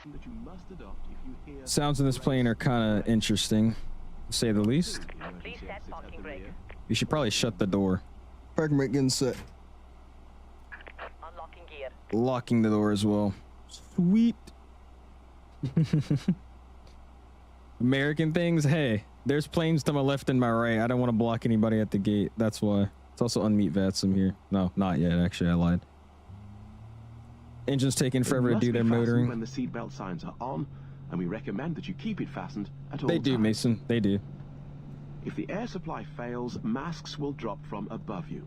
[SPEAKER 2] that you must adopt if you hear
[SPEAKER 1] Sounds in this plane are kind of interesting, to say the least.
[SPEAKER 3] Please set parking brake.
[SPEAKER 1] You should probably shut the door. Parking brake getting set.
[SPEAKER 3] Unlocking gear.
[SPEAKER 1] Locking the door as well. Sweet. American things. Hey, there's planes to my left and my right. I don't want to block anybody at the gate. That's why. It's also unmute VATSIM here. No, not yet. Actually, I lied. Engine's taking forever to do their motoring.
[SPEAKER 2] When the seatbelt signs are on, and we recommend that you keep it fastened at all
[SPEAKER 1] They do,
[SPEAKER 2] times.
[SPEAKER 1] Mason. They do.
[SPEAKER 2] If the air supply fails, masks will drop from above you.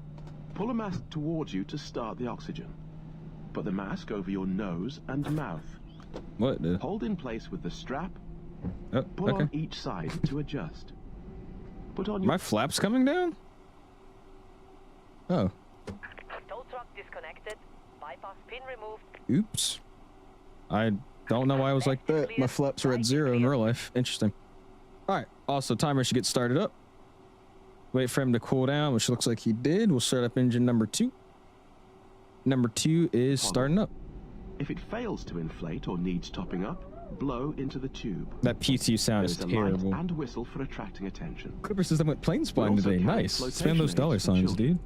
[SPEAKER 2] Pull a mask towards you to start the oxygen. Put the mask over your nose and mouth.
[SPEAKER 1] What?
[SPEAKER 2] Hold in place with the strap.
[SPEAKER 1] Oh,
[SPEAKER 2] Pull
[SPEAKER 1] okay.
[SPEAKER 2] on each side to adjust. Put on your...
[SPEAKER 1] My flaps coming down? Oh.
[SPEAKER 3] Tow truck disconnected. Bypass pin removed.
[SPEAKER 1] Oops. I don't know why I was like that. My flaps are at 0 in real life. Interesting. All right. Also, timer should get started up. Wait for him to cool down, which looks like he did. We'll start up engine number 2. Number 2 is starting up.
[SPEAKER 2] If it fails to inflate or needs topping up, blow into the tube.
[SPEAKER 1] That PTU sound is
[SPEAKER 2] There's a
[SPEAKER 1] terrible.
[SPEAKER 2] light and whistle for attracting attention.
[SPEAKER 1] Clipper system went plane spine
[SPEAKER 2] also
[SPEAKER 1] today.
[SPEAKER 2] carry
[SPEAKER 1] Nice.
[SPEAKER 2] flotation
[SPEAKER 1] Spam those
[SPEAKER 2] aids
[SPEAKER 1] dollar
[SPEAKER 2] for
[SPEAKER 1] signs,
[SPEAKER 2] children.
[SPEAKER 1] dude.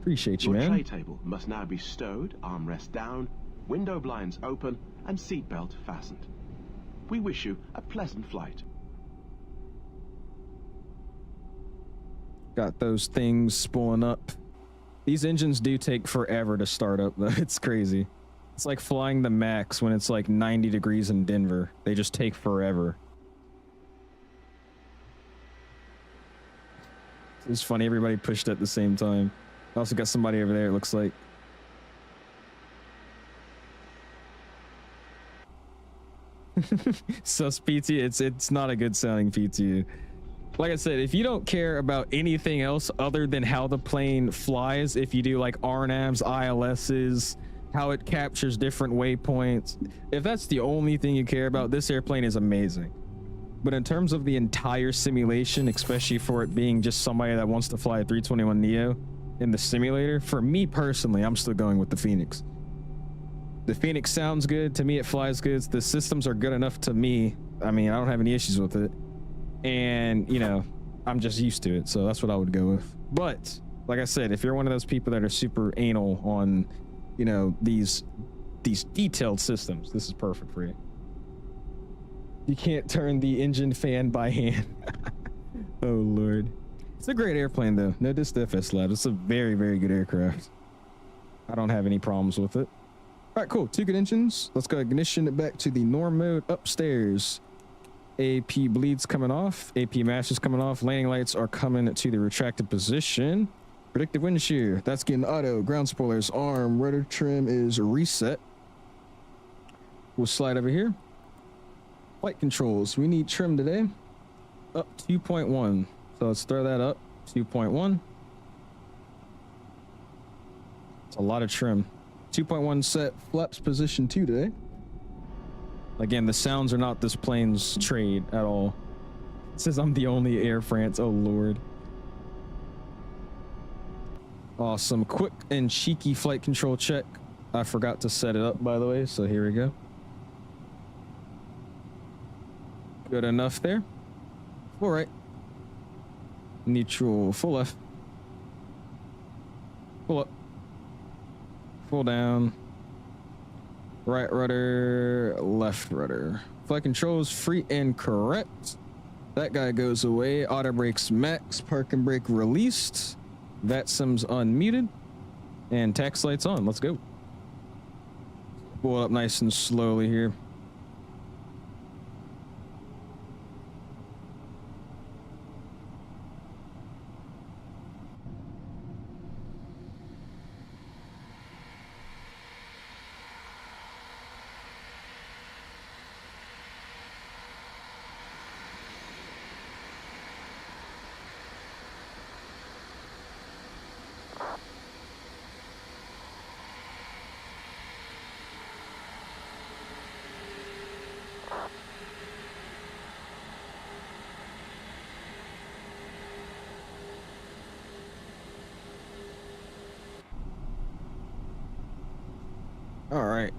[SPEAKER 1] Appreciate you,
[SPEAKER 2] Your
[SPEAKER 1] man.
[SPEAKER 2] tray table must now be stowed, armrest down, window blinds open, and seatbelt fastened. We wish you a pleasant flight.
[SPEAKER 1] Got those things spooling up. These engines do take forever to start up, though. It's crazy. It's like flying the Max when it's like 90 degrees in Denver. They just take forever. It's funny, everybody pushed at the same time. I also got somebody over there, it looks like. Sus PTU, it's not a good sounding PTU. Like I said, if you don't care about anything else other than how the plane flies, if you do like RNAVs, ILSs, how it captures different waypoints, if that's the only thing you care about, this airplane is amazing. But in terms of the entire simulation, especially for it being just somebody that wants to fly a 321neo in the simulator, for me personally, I'm still going with the Phoenix. The Phoenix sounds good. To me, it flies good. The systems are good enough to me. I mean, I don't have any issues with it. And, you know, I'm just used to it. So that's what I would go with. But, like I said, if you're one of those people that are super anal on, you know, these detailed systems, this is perfect for you. You can't turn the engine fan by hand. Oh, Lord. It's a great airplane, though. No diss to FSlabs. It's a very, very good aircraft. I don't have any problems with it. All right, cool. 2 good engines. Let's go ignition it back to the norm mode upstairs. AP bleeds coming off. AP mash is coming off. Landing lights are coming to the retracted position. Predictive wind shear. That's getting auto. Ground spoilers. Arm. Rudder trim is reset. We'll slide over here. Flight controls. We need trim today. Up 2.1. So let's throw that up. 2.1. It's a lot of trim. 2.1 set. Flaps position 2 today. Again, the sounds are not this plane's trade at all. It says I'm the only Air France. Oh, Lord. Awesome. Quick and cheeky flight control check. I forgot to set it up, by the way, so here we go. Good enough there. All right. Neutral. Full left. Full up. Full down. Right rudder, left rudder. Flight controls free and correct. That guy goes away. Auto brakes max. Parking brake released. VATSIM's unmuted. And tax lights on. Let's go. Pull up nice and slowly here. All right.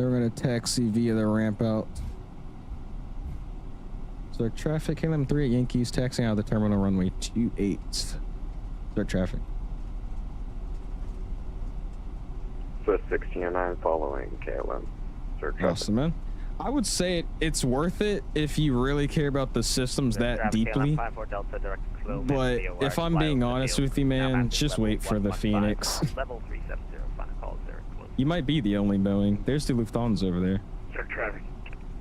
[SPEAKER 1] Then we're gonna taxi via the ramp out. So traffic, KLM 3 at Yankees, taxiing out of the terminal runway 28. Start traffic.
[SPEAKER 4] Swift 1609 following KLM. Start traffic.
[SPEAKER 1] Awesome, man. I would say it's worth it if you really care about the systems that deeply. But if I'm being honest with you, man, just wait for the Phoenix. You might be the only Boeing. There's the Lufthansa over there.
[SPEAKER 5] Start traffic.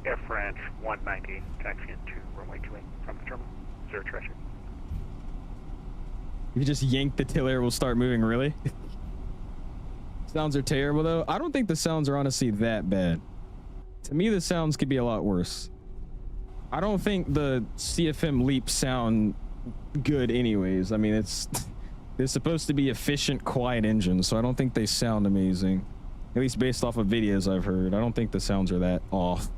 [SPEAKER 5] Air France 190, taxiing to runway 28 from the terminal. Zurich traffic.
[SPEAKER 1] If you just yank the tiller, it will start moving, really? Sounds are terrible, though. I don't think the sounds are honestly that bad. To me, the sounds could be a lot worse. I don't think the CFM LEAP sound good anyways. I mean, they're supposed to be efficient, quiet engines, so I don't think they sound amazing. At least based off of videos I've heard. I don't think the sounds are that off.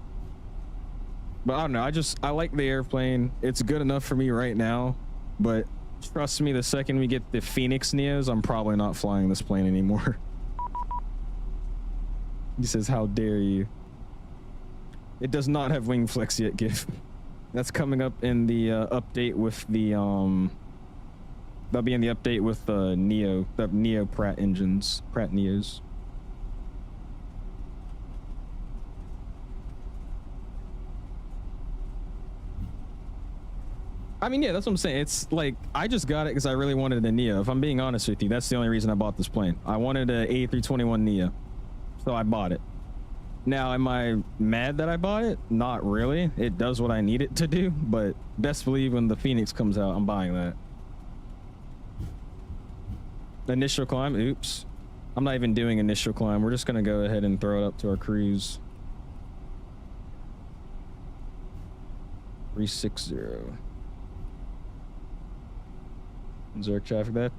[SPEAKER 1] But I don't know. I like the airplane. It's good enough for me right now. But trust me, the second we get the Phoenix Neos, I'm probably not flying this plane anymore. He says, how dare you? It does not have wing flex yet, GIF. That's coming up in the update with the that'll be in the update with the Neo Pratt engines, Pratt Neos. I mean, yeah, that's what I'm saying. It's like, I just got it because I really wanted a Neo. If I'm being honest with you, that's the only reason I bought this plane. I wanted a A321NEO, so I bought it. Now, am I mad that I bought it? Not really. It does what I need it to do, but best believe when the Phoenix comes out, I'm buying that. Initial climb, oops. I'm not even doing initial climb. We're just gonna go ahead and throw it up to our cruise. 360. Zurich traffic. That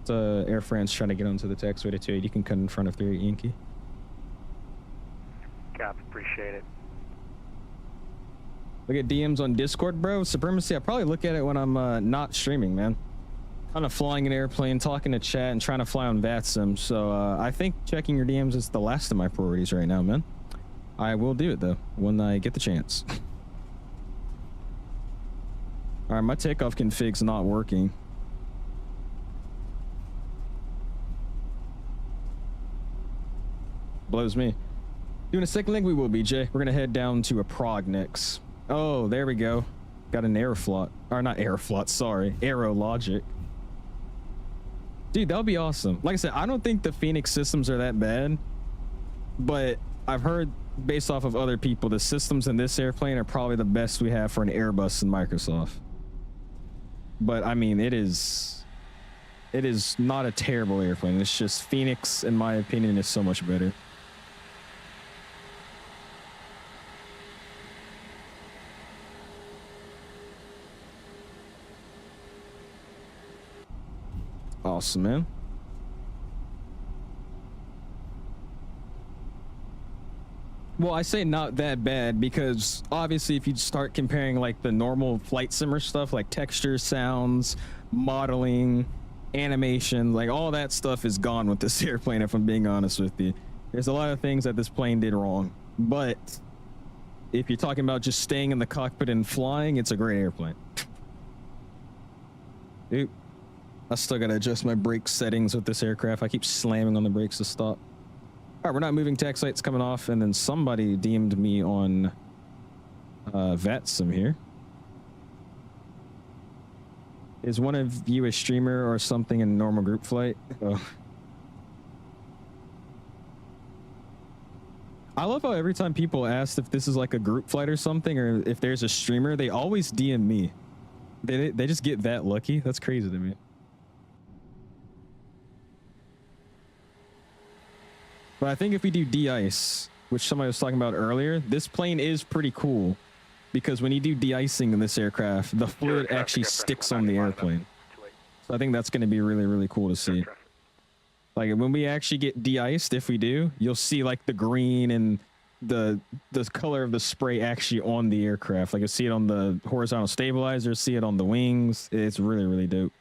[SPEAKER 1] Air France trying to get onto the taxiway to 28. You can cut in front of 38 Yankee.
[SPEAKER 5] Cap, appreciate it.
[SPEAKER 1] Look at DMs on Discord, bro. Supremacy. I probably look at it when I'm not streaming, man. Kind of flying an airplane, talking to chat, and trying to fly on VATSIM. So I think checking your DMs is the last of my priorities right now, man. I will do it though when I get the chance. All right, my takeoff config's not working. Blows me. Doing a second leg, we will, BJ. We're gonna head down to a Prague next. Oh, there we go. Got an Aeroflot, or not Aeroflot, sorry, Aerologic. Dude, that would be awesome. Like I said, I don't think the Phoenix systems are that bad, but I've heard based off of other people, the systems in this airplane are probably the best we have for an Airbus and Microsoft. But I mean, it is not a terrible airplane. It's just Phoenix, in my opinion, is so much better. Awesome, man. Well, I say not that bad because obviously if you start comparing like the normal flight simmer stuff like texture, sounds, modeling, animation, like all that stuff is gone with this airplane, if I'm being honest with you. There's a lot of things that this plane did wrong, but if you're talking about just staying in the cockpit and flying, it's a great airplane. Oop. I still gotta adjust my brake settings with this aircraft. I keep slamming on the brakes to stop. All right, we're not moving. Tax light's coming off, and then somebody DM'd me on VATSIM here. Is one of you a streamer or something in normal group flight? Oh. I love how every time people ask if this is like a group flight or something, or if there's a streamer, they always DM me. They just get that lucky. That's crazy to me. But I think if we do de-ice, which somebody was talking about earlier, this plane is pretty cool because when you do de-icing in this aircraft, the fluid actually sticks on the airplane. So I think that's going to be really, really cool to see. Like when we actually get de-iced, if we do, you'll see like the green and the color of the spray actually on the aircraft. Like you'll see it on the horizontal stabilizer, see it on the wings. It's really, really dope.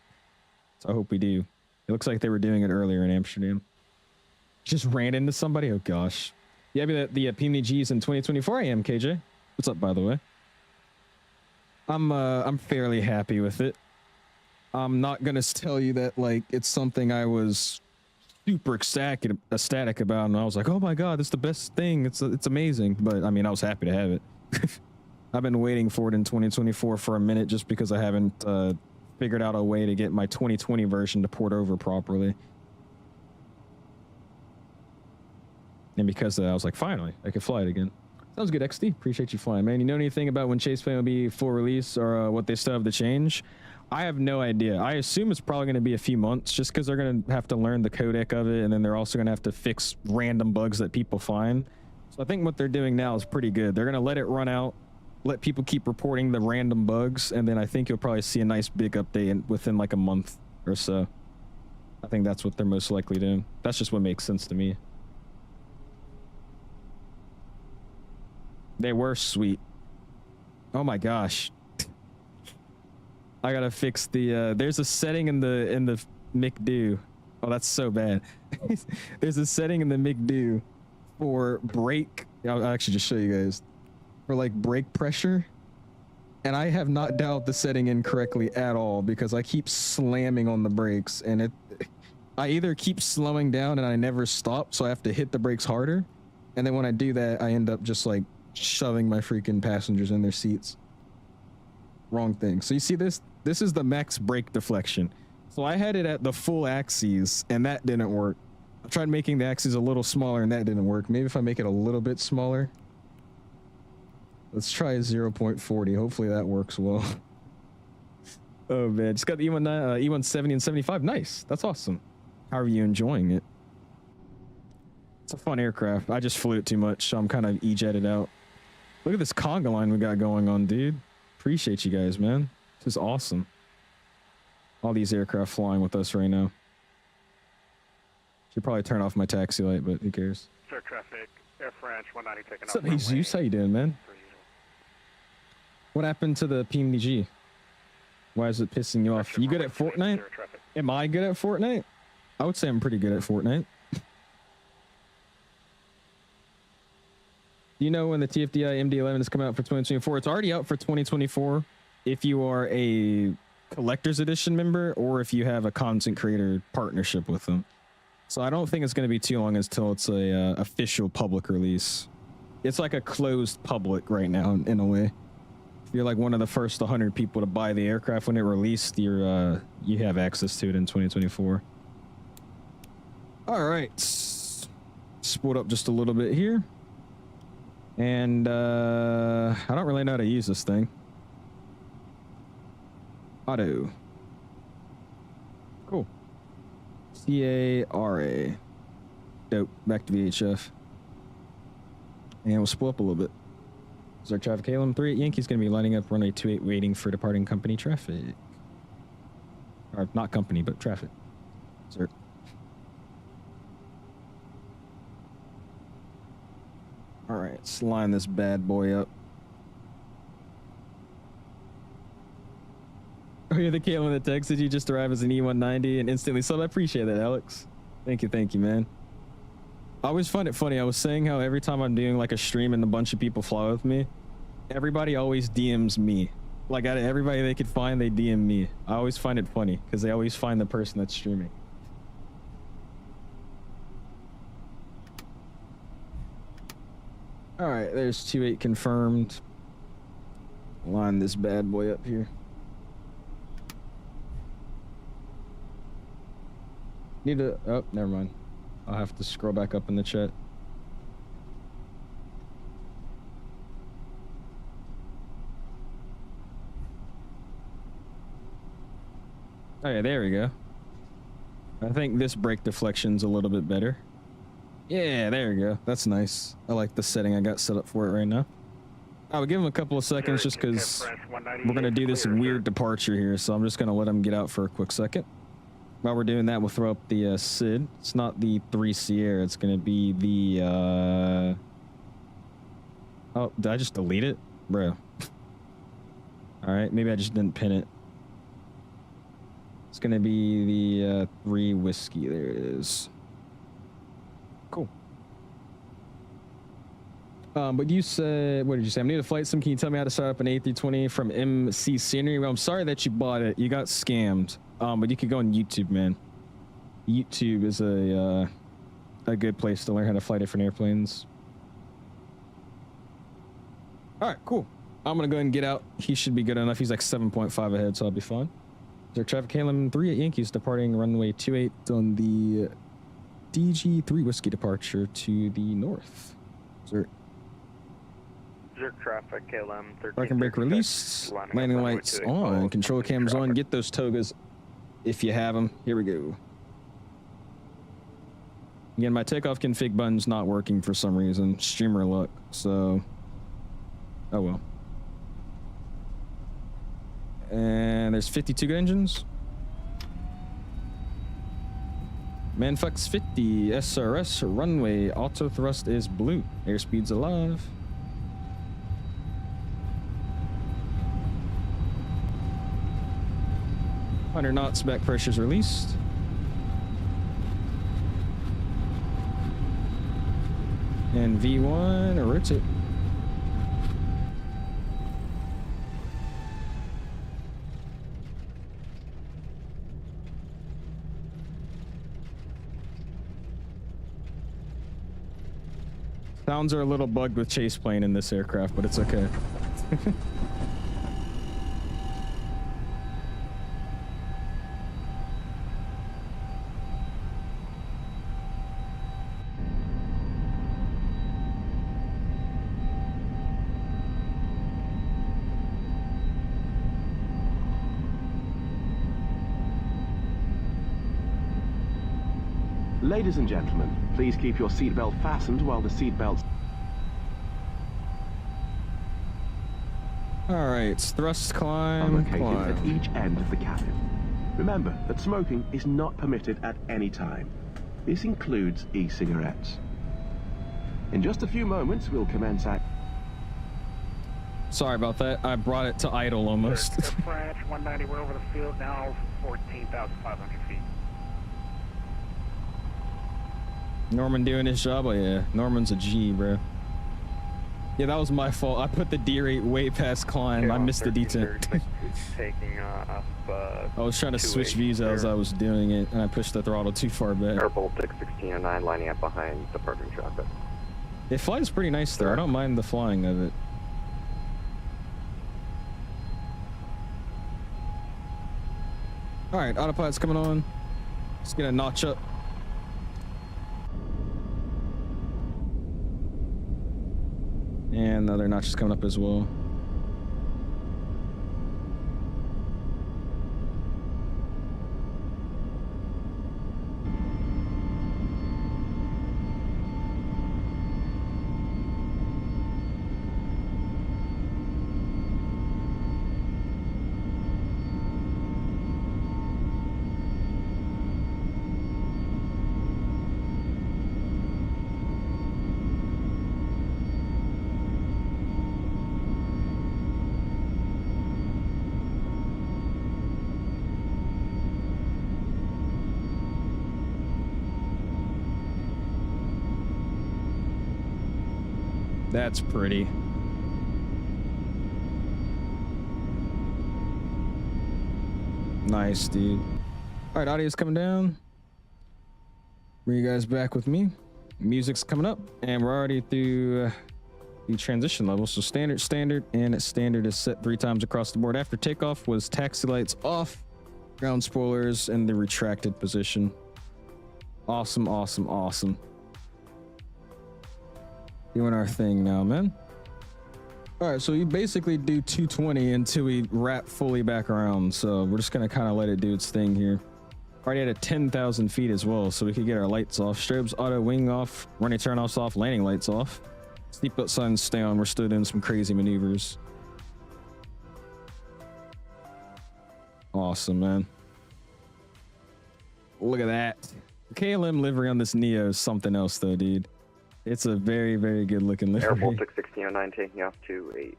[SPEAKER 1] So I hope we do. It looks like they were doing it earlier in Amsterdam. Just ran into somebody. Oh gosh. Yeah, the PMDGs in 2024. I am KJ. What's up, by the way? I'm fairly happy with it. I'm not gonna tell you that like it's something I was super ecstatic about, and I was like, oh my god, it's the best thing. It's amazing. But I mean, I was happy to have it. I've been waiting for it in 2024 for a minute just because I haven't figured out a way to get my 2020 version to port over properly. And because of that, I was like, finally, I could fly it again. Sounds good, XD. Appreciate you flying, man. You know anything about when Chase Plane will be full release or what they still have to change? I have no idea. I assume it's probably going to be a few months just because they're going to have to learn the codec of it, and then they're also going to have to fix random bugs that people find. So I think what they're doing now is pretty good. They're going to let it run out, let people keep reporting the random bugs, and then I think you'll probably see a nice big update within like a month or so. I think that's what they're most likely doing. That's just what makes sense to me. They were sweet. Oh my gosh. I gotta fix the there's a setting in the McDo. Oh, that's so bad. There's a setting in the McDo for brake. I'll actually just show you guys. For like brake pressure. And I have not dialed the setting in correctly at all because I keep slamming on the brakes, and I either keep slowing down and I never stop, so I have to hit the brakes harder. And then when I do that, I end up just like shoving my freaking passengers in their seats. Wrong thing. So you see this? This is the max brake deflection. So I had it at the full axes and that didn't work. I tried making the axes a little smaller and that didn't work. Maybe if I make it a little bit smaller. Let's try 0.40. Hopefully that works well. Oh man, just got the E170 and 75. Nice. That's awesome. How are you enjoying it? It's a fun aircraft. I just flew it too much, so I'm kind of jetted out. Look at this conga line we got going on, dude. Appreciate you guys, man. This is awesome. All these aircraft flying with us right now. Should probably turn off my taxi light, but who cares?
[SPEAKER 5] Sir, traffic, Air France 190 taking
[SPEAKER 1] off. What's up, 𝐲𝐳? How you doing, man? What happened to the PMDG? Why is it pissing you off? You good at Fortnite? Am I good at Fortnite? I would say I'm pretty good at Fortnite. Do you know when the TFDI MD-11 is coming out for 2024? It's already out for 2024 if you are a collector's edition member or if you have a content creator partnership with them. So I don't think it's going to be too long until it's a official public release. It's like a closed public right now in a way. If you're like one of the first 100 people to buy the aircraft when it released, you have access to it in 2024. All right, split up just a little bit here. And I don't really know how to use this thing. Auto. Cool. CARA. Dope. Back to VHF. And we'll split up a little bit. Zurich traffic KLM3 at Yankee's going to be lining up runway 28 waiting for departing company traffic. Or not company, but traffic. Zurich. All right, let's line this bad boy up. Oh, you're the KLM that texted you just arrived as an E190 and instantly subbed. I appreciate that, Alex. Thank you, man. I always find it funny. I was saying how every time I'm doing like a stream and a bunch of people fly with me, everybody always DMs me. Like everybody they could find, they DM me. I always find it funny because they always find the person that's streaming. All right, there's 28 confirmed. Line this bad boy up here. Need to, oh, never mind. I'll have to scroll back up in the chat. Oh yeah, there we go. I think this brake deflection's a little bit better. Yeah, there we go. That's nice. I like the setting I got set up for it right now. I would give him a couple of seconds just because we're going to do this weird departure here. So I'm just going to let him get out for a quick second. While we're doing that, we'll throw up the SID. It's not the 3 Sierra. It's going to be the... Oh, did I just delete it? Bro. All right, maybe I just didn't pin it. It's going to be the 3 Whiskey. There it is. Cool. But you said, what did you say? I'm new to flight sim. Can you tell me how to start up an A320 from MC Scenery? Well, I'm sorry that you bought it. You got scammed. But you could go on YouTube, man. YouTube is a good place to learn how to fly different airplanes. All right, cool. I'm gonna go ahead and get out. He should be good enough. He's like 7.5 ahead, so I'll be fine. Zurich traffic, KLM 3 at Yankees departing runway 28 on the DG3 Whiskey departure to the north. Zurich.
[SPEAKER 5] Zurich traffic, KLM 13.
[SPEAKER 1] Parking brake released. Landing lights on. Control cams on. Get those togas if you have them. Here we go. Again, my takeoff config button's not working for some reason. Streamer luck, so... Oh well. And there's 52 good engines. Manflex 50 SRS runway. Auto thrust is blue. Airspeed's alive. Under knots, back pressure's released. And V1, rotate. Sounds are a little bugged with chase plane in this aircraft, but it's okay.
[SPEAKER 2] Ladies and gentlemen, please keep your seatbelt fastened while the seatbelts...
[SPEAKER 1] All right, thrust
[SPEAKER 2] are
[SPEAKER 1] climb,
[SPEAKER 2] located
[SPEAKER 1] climb.
[SPEAKER 2] at each end of the cabin. Remember that smoking is not permitted at any time. This includes e-cigarettes. In just a few moments, we'll commence our...
[SPEAKER 1] Sorry about that. I brought it to idle almost.
[SPEAKER 5] French 190, we're over the field now, 14,500 feet.
[SPEAKER 1] Norman doing his job? Oh yeah, Norman's a G, bro. Yeah, that was my fault. I put the D rate way past climb. I missed the detent.
[SPEAKER 4] Taking off,
[SPEAKER 1] I was trying to switch views as I was doing it, and I pushed the throttle too far back.
[SPEAKER 4] Air Baltic 1609 lining up behind departing traffic.
[SPEAKER 1] It flies pretty nice though. I don't mind the flying of it. All right, autopilot's coming on. Just gonna notch up. And the other notch is coming up as well. That's pretty. Nice, dude. All right, audio's coming down. Bring you guys back with me. Music's coming up, and we're already through the transition level. So standard, and standard is set 3 times across the board. After takeoff was taxi lights off, ground spoilers in the retracted position. Awesome, awesome, awesome. Doing our thing now, man. All right, so you basically do 220 until we wrap fully back around. So we're just gonna kind of let it do its thing here. Already at 10,000 feet as well, so we could get our lights off. Strobes auto wing off, running turn-offs off, landing lights off. Seatbelt signs stay on. We're still doing some crazy maneuvers. Awesome, man. Look at that. KLM livery on this Neo is something else, though, dude. It's a very, very good looking livery.
[SPEAKER 4] Air Baltic 1609 taking off to 80.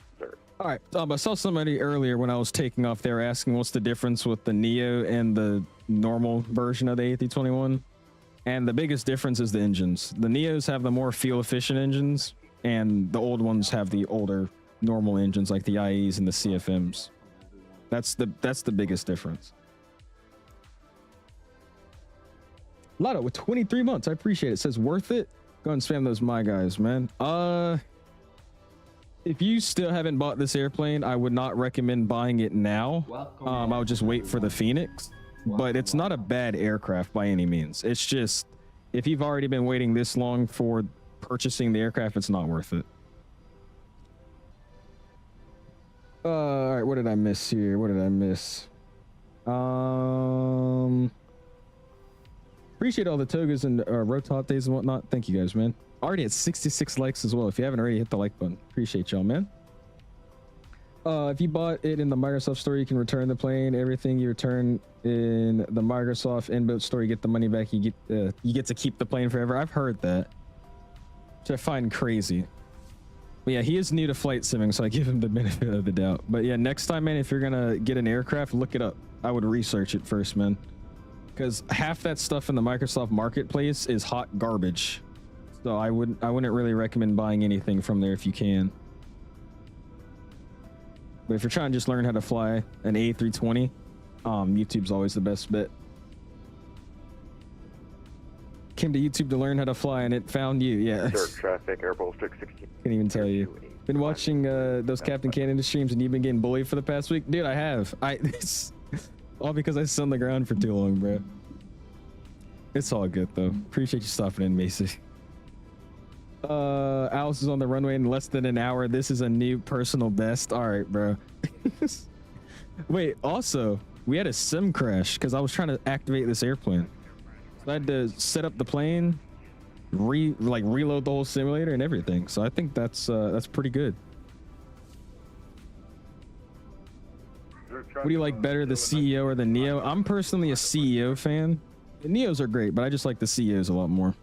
[SPEAKER 1] All right, I saw somebody earlier when I was taking off. They were asking what's the difference with the Neo and the normal version of the A321. And the biggest difference is the engines. The Neos have the more fuel efficient engines, and the old ones have the older normal engines like the IEs and the CFMs. That's the biggest difference. Lotto with 23 months. I appreciate it. It says worth it. Go ahead and spam those my guys, man. If you still haven't bought this airplane, I would not recommend buying it now. I would just wait for the Phoenix. But it's not a bad aircraft by any means. It's just, if you've already been waiting this long for purchasing the aircraft, it's not worth it. All right, what did I miss here? What did I miss? Appreciate all the togas and rotot days and whatnot. Thank you guys, man. Already at 66 likes as well. If you haven't already, hit the like button. Appreciate y'all, man. If you bought it in the Microsoft store, you can return the plane. Everything you return in the Microsoft inboat store, you get the money back. You get to keep the plane forever. I've heard that, which I find crazy. But yeah, he is new to flight simming, so I give him the benefit of the doubt. But yeah, next time, man, if you're gonna get an aircraft, look it up. I would research it first, man, because half that stuff in the Microsoft marketplace is hot garbage. So I wouldn't really recommend buying anything from there if you can. But if you're trying to just learn how to fly an A320, YouTube's always the best bet. Came to YouTube to learn how to fly and it found you. Yeah.
[SPEAKER 4] Zurich traffic, Airbus 16.
[SPEAKER 1] Can't even tell you. Been watching those Captain Canada streams and you've been getting bullied for the past week? Dude, I have. It's all because I sit on the ground for too long, bro. It's all good though. Appreciate you stopping in, Macy. Alice is on the runway in less than an hour. This is a new personal best. All right, bro. Wait, also, we had a sim crash because I was trying to activate this airplane. So I had to set up the plane, reload the whole simulator and everything. So I think that's pretty good. What do you like better, the CEO or the Neo? I'm personally a CEO fan. The Neos are great, but I just like the CEOs a lot more.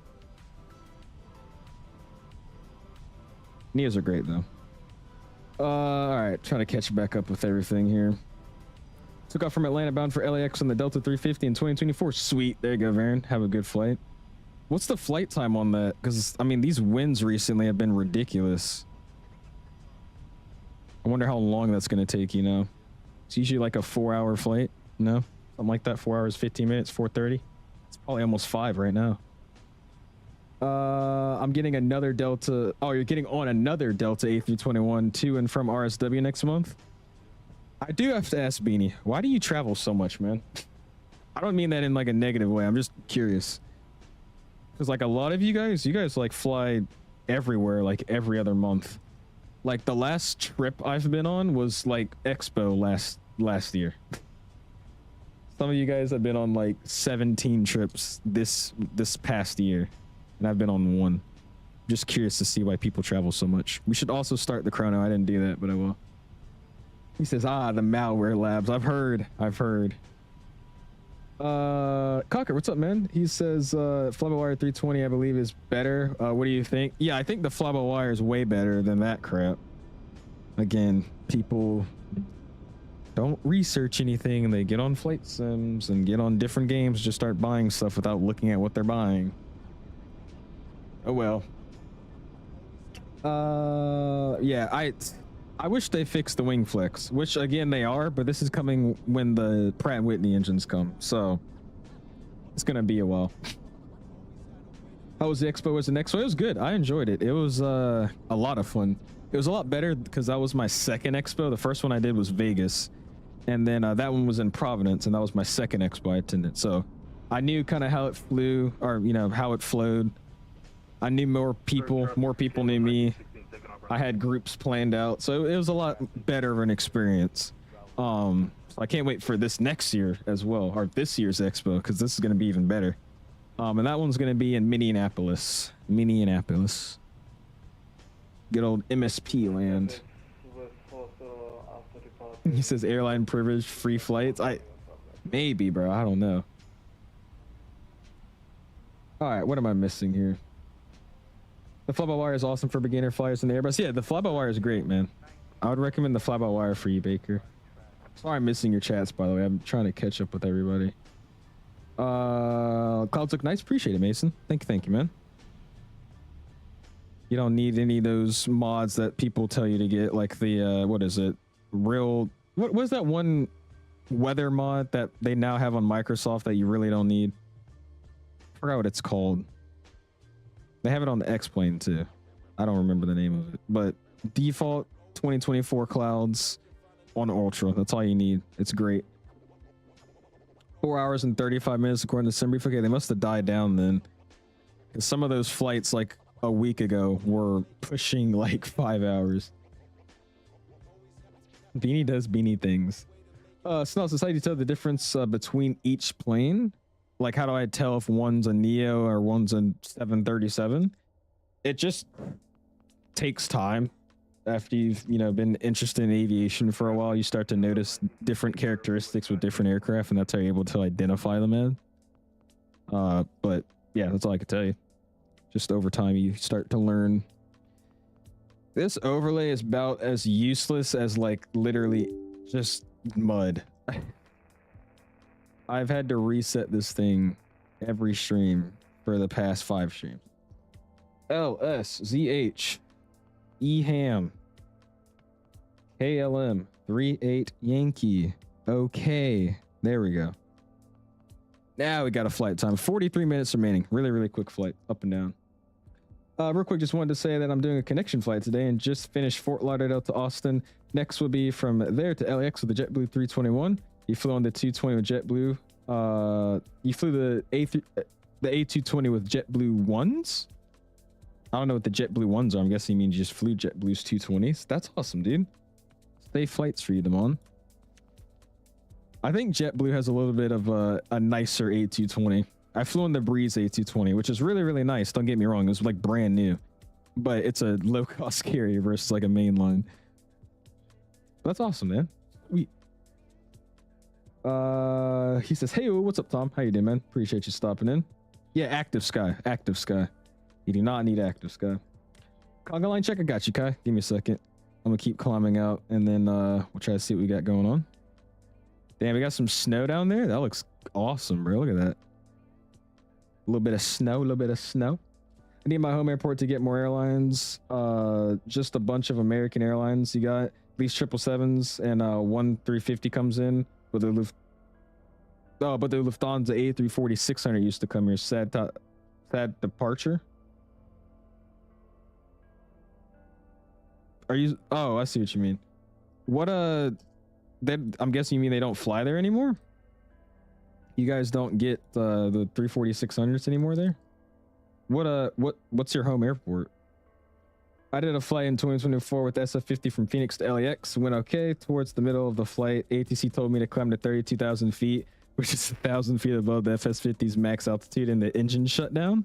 [SPEAKER 1] Neos are great though. All right, trying to catch back up with everything here. Took off from Atlanta bound for LAX on the Delta 350 in 2024. Sweet, there you go, Varen. Have a good flight. What's the flight time on that? Because I mean, these winds recently have been ridiculous. I wonder how long that's gonna take. You know, it's usually like a 4-hour flight. No, something like that. 4 hours 15 minutes. 4:30. It's probably almost 5 right now. I'm getting another Delta. Oh, you're getting on another Delta A321 to and from RSW next month. I do have to ask Beanie, why do you travel so much, man? I don't mean that in like a negative way. I'm just curious. Because like a lot of you guys like fly everywhere, like every other month. Like the last trip I've been on was like Expo last year. Some of you guys have been on like 17 trips this past year. And I've been on 1. Just curious to see why people travel so much. We should also start the chrono. I didn't do that, but I will. He says, the malware labs. I've heard. Cocker, what's up, man? He says, Flybowire 320, I believe, is better. What do you think? Yeah, I think the Flybowire is way better than that crap. Again, people don't research anything and they get on flight sims and get on different games, just start buying stuff without looking at what they're buying. Oh well. Yeah, I wish they fixed the wing flex, which again they are, but this is coming when the Pratt & Whitney engines come, so it's gonna be a while. How was the expo? Was the next one? It was good. I enjoyed it. It was a lot of fun. It was a lot better because that was my second expo. The first one I did was Vegas, and then that one was in Providence, and that was my second expo I attended. So I knew kind of how it flew, or you know how it flowed. I knew more people knew me. I had groups planned out, so it was a lot better of an experience. So I can't wait for this next year as well, or this year's expo, because this is going to be even better. And that one's going to be in Minneapolis. Good old MSP land. He says airline privilege, free flights. Maybe, bro. I don't know. All right, what am I missing here? The fly-by-wire is awesome for beginner flyers in the Airbus. Yeah, the fly-by-wire is great, man. I would recommend the fly-by-wire for you, Baker. Sorry I'm missing your chats, by the way. I'm trying to catch up with everybody. Clouds look nice. Appreciate it, Mason. Thank you, man. You don't need any of those mods that people tell you to get, like the what is it? What was that one weather mod that they now have on Microsoft that you really don't need? I forgot what it's called. They have it on the X-Plane too. I don't remember the name of it, but default 2024 clouds on Ultra. That's all you need. It's great. 4 hours and 35 minutes according to Simbrief. Okay, they must have died down then. Because some of those flights like a week ago were pushing like 5 hours. Beanie does beanie things. Snell says, how do you tell the difference between each plane? Like, how do I tell if one's a Neo or one's a 737? It just takes time. After you've, you know, been interested in aviation for a while, you start to notice different characteristics with different aircraft, and that's how you're able to identify them as. But yeah, that's all I can tell you. Just over time, you start to learn. This overlay is about as useless as like literally just mud. I've had to reset this thing every stream for the past 5 streams. LSZH EHAM KLM 38 Yankee. Okay, there we go. Now we got a flight time. 43 minutes remaining. Really quick flight up and down. Real quick, just wanted to say that I'm doing a connection flight today and just finished Fort Lauderdale to Austin. Next will be from there to LAX with the JetBlue 321. You flew on the 220 with JetBlue. You flew the A220 with JetBlue ones. I don't know what the JetBlue ones are. I'm guessing you mean you just flew JetBlue's 220s. That's awesome, dude. Safe flights for you, Damon. I think JetBlue has a little bit of a nicer A220. I flew in the Breeze A220, which is really nice. Don't get me wrong. It was like brand new, but it's a low-cost carrier versus like a mainline. That's awesome, man. Sweet. He says, hey, what's up, Tom? How you doing, man? Appreciate you stopping in. Yeah, active sky. You do not need active sky. Conga line check. I got you, Kai. Give me a second. I'm gonna keep climbing out, and then we'll try to see what we got going on. Damn, we got some snow down there. That looks awesome, bro. Look at that. A little bit of snow. I need my home airport to get more airlines. Just a bunch of American airlines. You got at least 777s, and one 350 comes in with the but the Lufthansa A340-600 used to come here. Sad departure. Are you? Oh, I see what you mean. What I'm guessing you mean they don't fly there anymore? You guys don't get the 340-600s anymore there? What's your home airport? I did a flight in 2024 with SF50 from Phoenix to LAX. Went okay. Towards the middle of the flight, ATC told me to climb to 32,000 feet, which is 1,000 feet above the FS50's max altitude, and the engine shut down.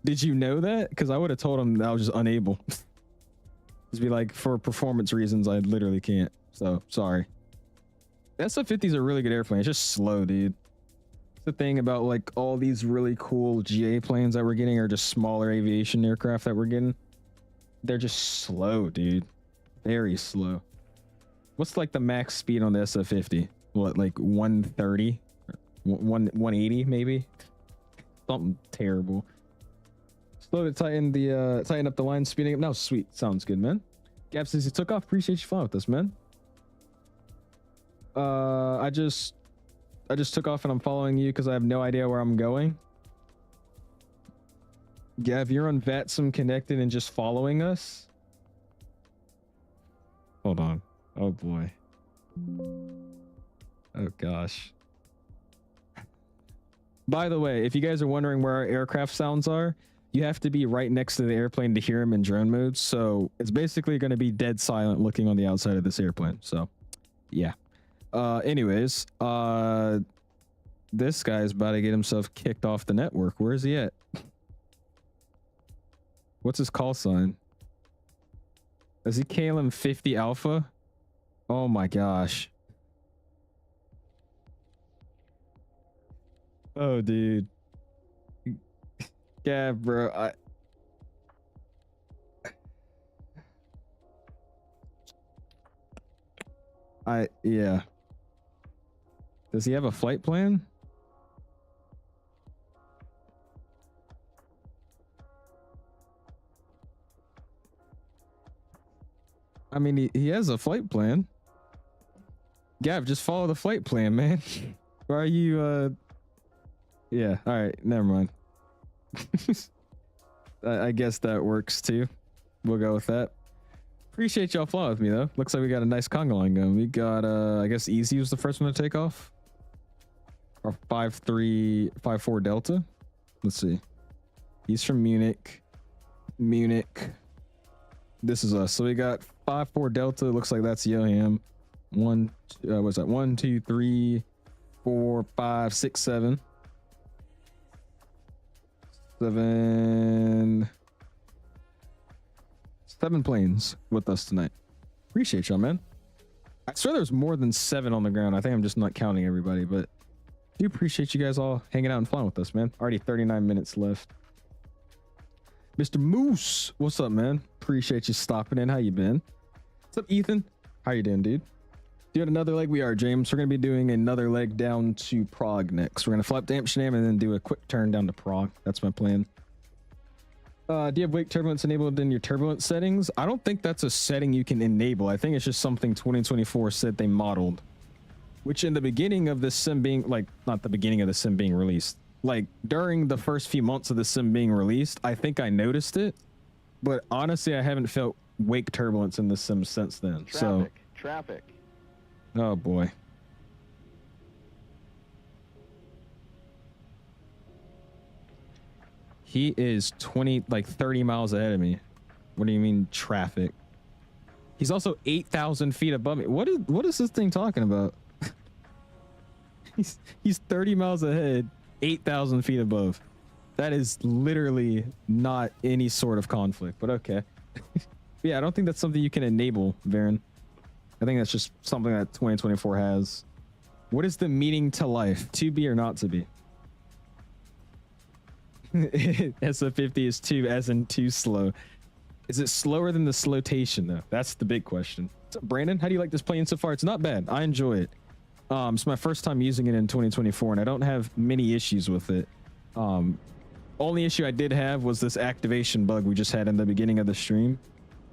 [SPEAKER 1] Did you know that? Because I would have told him that I was just unable. Just be like, for performance reasons, I literally can't. So, sorry. The SF50 is a really good airplane. It's just slow, dude. The thing about like all these really cool GA planes that we're getting are just smaller aviation aircraft that we're getting. They're just slow, dude. Very slow. What's like the max speed on the SF50? What, like 130? 180 maybe? Something terrible. Slow to tighten up the line, speeding up now. Sweet. Sounds good, man. Gap says he took off. Appreciate you flying with us, man. I just took off and I'm following you because I have no idea where I'm going. Gav, you're on VATSIM connected and just following us? Hold on. Oh boy. Oh gosh. By the way, if you guys are wondering where our aircraft sounds are, you have to be right next to the airplane to hear them in drone mode. So it's basically going to be dead silent looking on the outside of this airplane. So yeah. Anyways, this guy's about to get himself kicked off the network. Where is he at? What's his call sign? Is he KLM 50 Alpha? Oh my gosh. Oh, dude. Yeah, bro. Yeah. Does he have a flight plan? I mean, he has a flight plan. Gav, just follow the flight plan, man. Why are you, yeah, all right, never mind. I guess that works too. We'll go with that. Appreciate y'all flying with me though. Looks like we got a nice conga line going. We got, I guess Easy was the first one to take off. Our 5354 Delta. Let's see. He's from Munich. This is us. So we got 54 Delta. Looks like that's EHAM. What's that? 1, 2, 3, 4, 5, 6, 7. 7 planes with us tonight. Appreciate y'all, man. I swear there's more than 7 on the ground. I think I'm just not counting everybody, but do appreciate you guys all hanging out and flying with us, man. Already 39 minutes left. Mr. Moose, what's up, man? Appreciate you stopping in. How you been? What's up, Ethan? How you doing, dude? Doing another leg? We are, James. We're gonna be doing another leg down to Prague next. We're gonna fly up to Amsterdam and then do a quick turn down to Prague. That's my plan. Do you have wake turbulence enabled in your turbulence settings? I don't think that's a setting you can enable. I think it's just something 2024 said they modeled, which in the beginning of the sim being, like, not the beginning of the sim being released, like during the first few months of the sim being released, I think I noticed it, but honestly I haven't felt wake turbulence in the sim since then.
[SPEAKER 6] Traffic.
[SPEAKER 1] Oh boy. He is 30 miles ahead of me. What do you mean traffic? He's also 8,000 feet above me. What is this thing talking about? He's 30 miles ahead, 8,000 feet above. That is literally not any sort of conflict, but okay. Yeah, I don't think that's something you can enable, Varen. I think that's just something that 2024 has. What is the meaning to life? To be or not to be? SF50 is too, as in too slow. Is it slower than the slotation though? That's the big question. So, Brandon, how do you like this plane so far? It's not bad. I enjoy it. It's my first time using it in 2024 and I don't have many issues with it. Only issue I did have was this activation bug we just had in the beginning of the stream.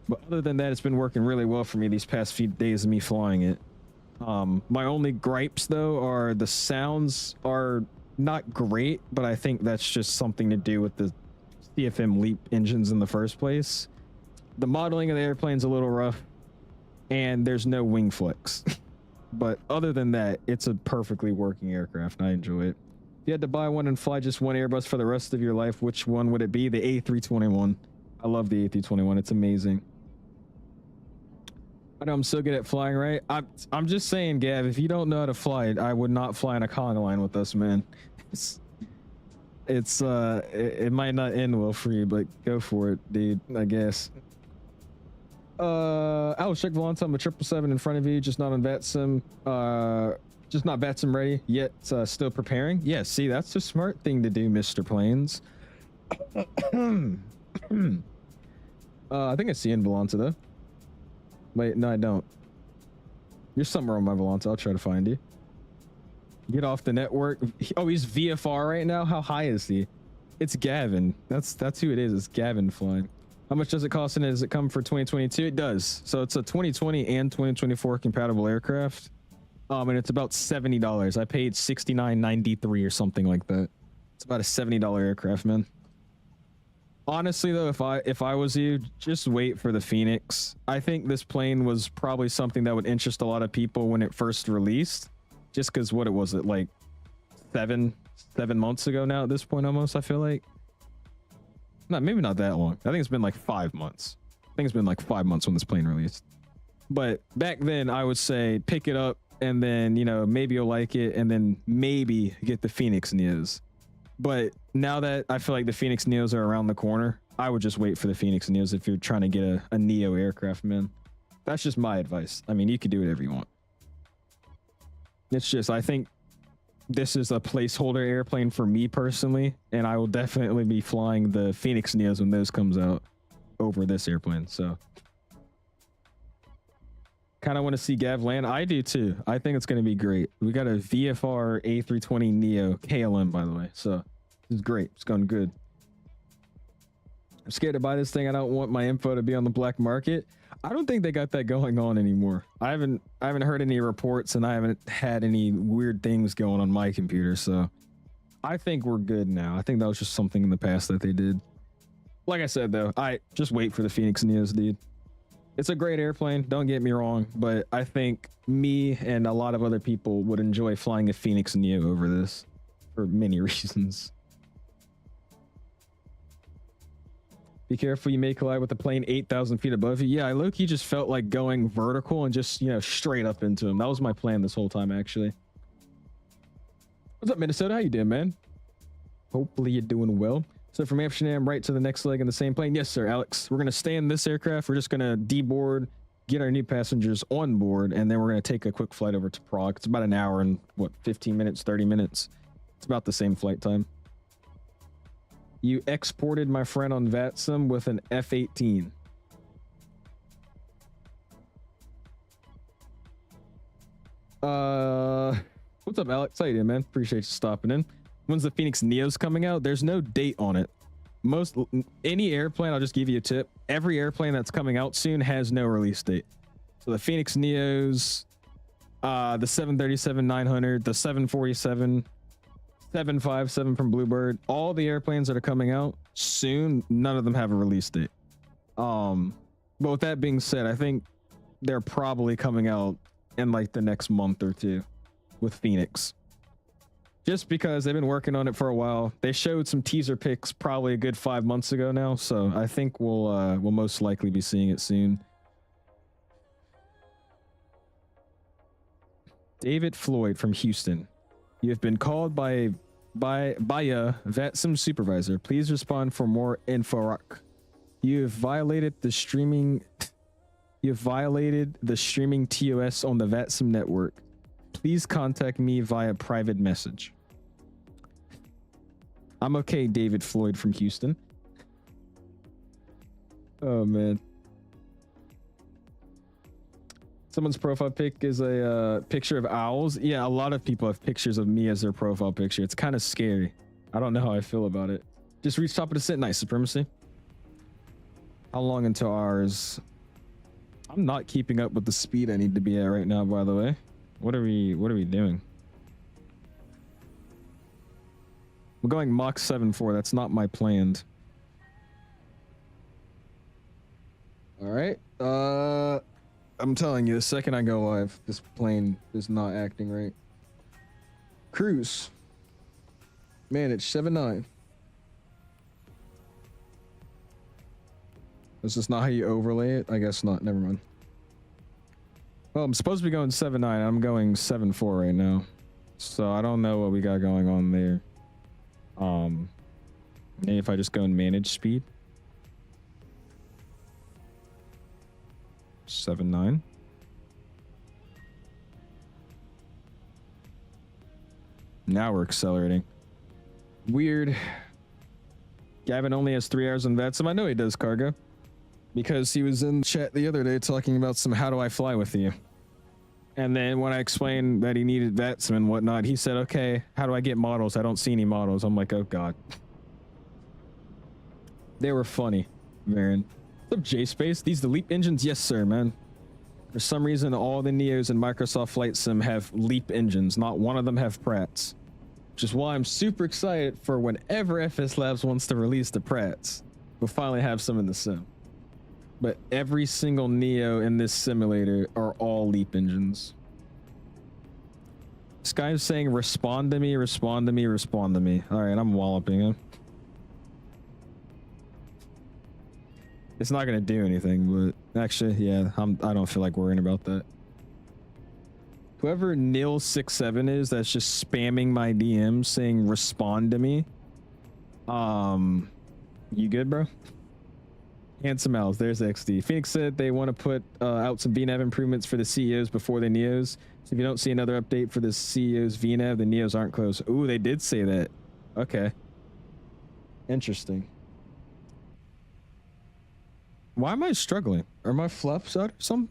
[SPEAKER 1] But other than that, it's been working really well for me these past few days of me flying it. My only gripes though are the sounds are not great, but I think that's just something to do with the CFM LEAP engines in the first place. The modeling of the airplane's a little rough and there's no wing flex. But other than that, it's a perfectly working aircraft and I enjoy it. If you had to buy one and fly just one Airbus for the rest of your life, which one would it be? The A321. I love the A321. It's amazing. I know I'm so good at flying, right? I'm just saying, Gav, if you don't know how to fly it, I would not fly in a conga line with us, man. It might not end well for you, but go for it, dude, I guess. I'll check Volanta. I'm a 777 in front of you, just not on VATSIM. Just not VATSIM ready yet. Still preparing. Yeah, see, that's a smart thing to do, Mr. Planes. I think I see in Volanta though. Wait, no, I don't. You're somewhere on my Volanta. I'll try to find you. Get off the network. Oh, he's VFR right now. How high is he? It's Gavin. That's who it is. It's Gavin flying. How much does it cost and does it come for 2022? It does. So it's a 2020 and 2024 compatible aircraft. And it's about $70. I paid $69.93 or something like that. It's about a $70 aircraft, man. Honestly though, if I was you, just wait for the Phoenix. I think this plane was probably something that would interest a lot of people when it first released, just because what it was, it like seven months ago now at this point almost. I feel like maybe not that long. I think it's been like 5 months. I think it's been like 5 months when this plane released. But back then I would say pick it up and then, you know, maybe you'll like it and then maybe get the Phoenix Neos. But now that I feel like the Phoenix Neos are around the corner, I would just wait for the Phoenix Neos if you're trying to get a Neo aircraft, man. That's just my advice. I mean, you could do whatever you want. It's just, I think this is a placeholder airplane for me personally, and I will definitely be flying the Phoenix Neos when those comes out over this airplane. So kind of want to see Gav land. I do too. I think it's going to be great. We got a VFR A320NEO KLM, by the way. So this is great. It's going good. I'm scared to buy this thing. I don't want my info to be on the black market. I don't think they got that going on anymore. I haven't heard any reports, and I haven't had any weird things going on my computer, so I think we're good now. I think that was just something in the past that they did. Like I said, though, I just wait for the Phoenix Neos, dude. It's a great airplane, don't get me wrong, but I think me and a lot of other people would enjoy flying a Phoenix Neo over this for many reasons. Be careful, you may collide with the plane 8,000 feet above you. Yeah, I low-key just felt like going vertical and just, you know, straight up into him. That was my plan this whole time, actually. What's up, Minnesota? How you doing, man? Hopefully you're doing well. So from Amsterdam right to the next leg in the same plane. Yes, sir, Alex. We're going to stay in this aircraft. We're just going to deboard, get our new passengers on board, and then we're going to take a quick flight over to Prague. It's about an hour and, what, 15 minutes, 30 minutes. It's about the same flight time. You exported my friend on VATSIM with an F-18. What's up, Alex? How you doing, man? Appreciate you stopping in. When's the Phoenix Neos coming out? There's no date on it. Any airplane, I'll just give you a tip. Every airplane that's coming out soon has no release date. So the Phoenix Neos, the 737-900, the 747, 757 from Bluebird, all the airplanes that are coming out soon, none of them have a release date. But with that being said, I think they're probably coming out in like the next month or two with Phoenix. Just because they've been working on it for a while. They showed some teaser pics probably a good 5 months ago now, so I think we'll most likely be seeing it soon. David Floyd from Houston. You have been called by a VATSIM supervisor. Please respond for more info. You have violated the streaming TOS on the VATSIM network. Please contact me via private message. I'm okay, David Floyd from Houston. Oh, man. Someone's profile pic is a picture of owls. Yeah, a lot of people have pictures of me as their profile picture. It's kind of scary. I don't know how I feel about it. Just reached top of the descent. Nice, Supremacy. How long until ours? I'm not keeping up with the speed I need to be at right now, by the way. What are we doing? We're going Mach 7.4. That's not my planned. All right. I'm telling you, the second I go live, this plane is not acting right. Cruise. Manage 79. Is this not how you overlay it? I guess not. Never mind. Well, I'm supposed to be going 7.9. I'm going 7.4 right now. So I don't know what we got going on there. Maybe if I just go and manage speed. 7.9. Now we're accelerating. Weird. Gavin only has 3 hours on VATSIM. I know he does, Cargo. Because he was in chat the other day talking about some how do I fly with you. And then when I explained that he needed VATSIM and whatnot, he said, okay, how do I get models? I don't see any models. I'm like, oh God. They were funny, Marin. What's up, J-Space? These the LEAP engines? Yes, sir, man. For some reason, all the Neos in Microsoft Flight Sim have LEAP engines. Not one of them have Pratts. Which is why I'm super excited for whenever FSlabs wants to release the Pratts. We'll finally have some in the sim. But every single Neo in this simulator are all LEAP engines. This guy's saying, respond to me, respond to me, respond to me. All right, I'm walloping him. It's not going to do anything, but actually, yeah, I don't feel like worrying about that. Whoever Nil67 is that's just spamming my DMs saying, respond to me. You good, bro? Handsome Owls, there's XD. Phoenix said they want to put out some VNAV improvements for the CEOs before the Neos. So if you don't see another update for the CEOs VNAV, the Neos aren't close. Ooh, they did say that. Okay. Interesting. Why am I struggling? Are my fluffs out or something?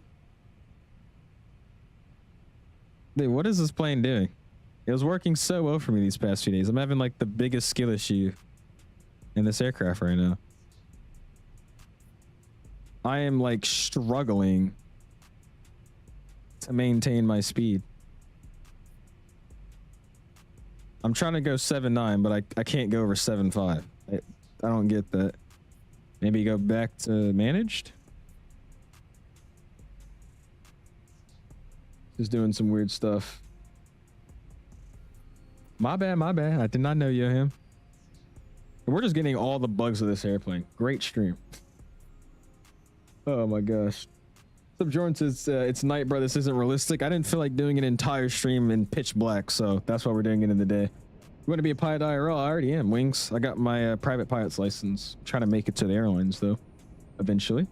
[SPEAKER 1] Dude, what is this plane doing? It was working so well for me these past few days. I'm having like the biggest skill issue in this aircraft right now. I am like struggling to maintain my speed. I'm trying to go 7.9, but I can't go over 7.5. I don't get that. Maybe go back to managed. Just doing some weird stuff. My bad, my bad. I did not know you him. We're just getting all the bugs of this airplane. Great stream. Oh my gosh. What's up, Jordan says it's night, bro. This isn't realistic. I didn't feel like doing an entire stream in pitch black, so that's why we're doing it in the day. You want to be a pilot IRL? I already am, Wings. I got my private pilot's license. I'm trying to make it to the airlines though, eventually.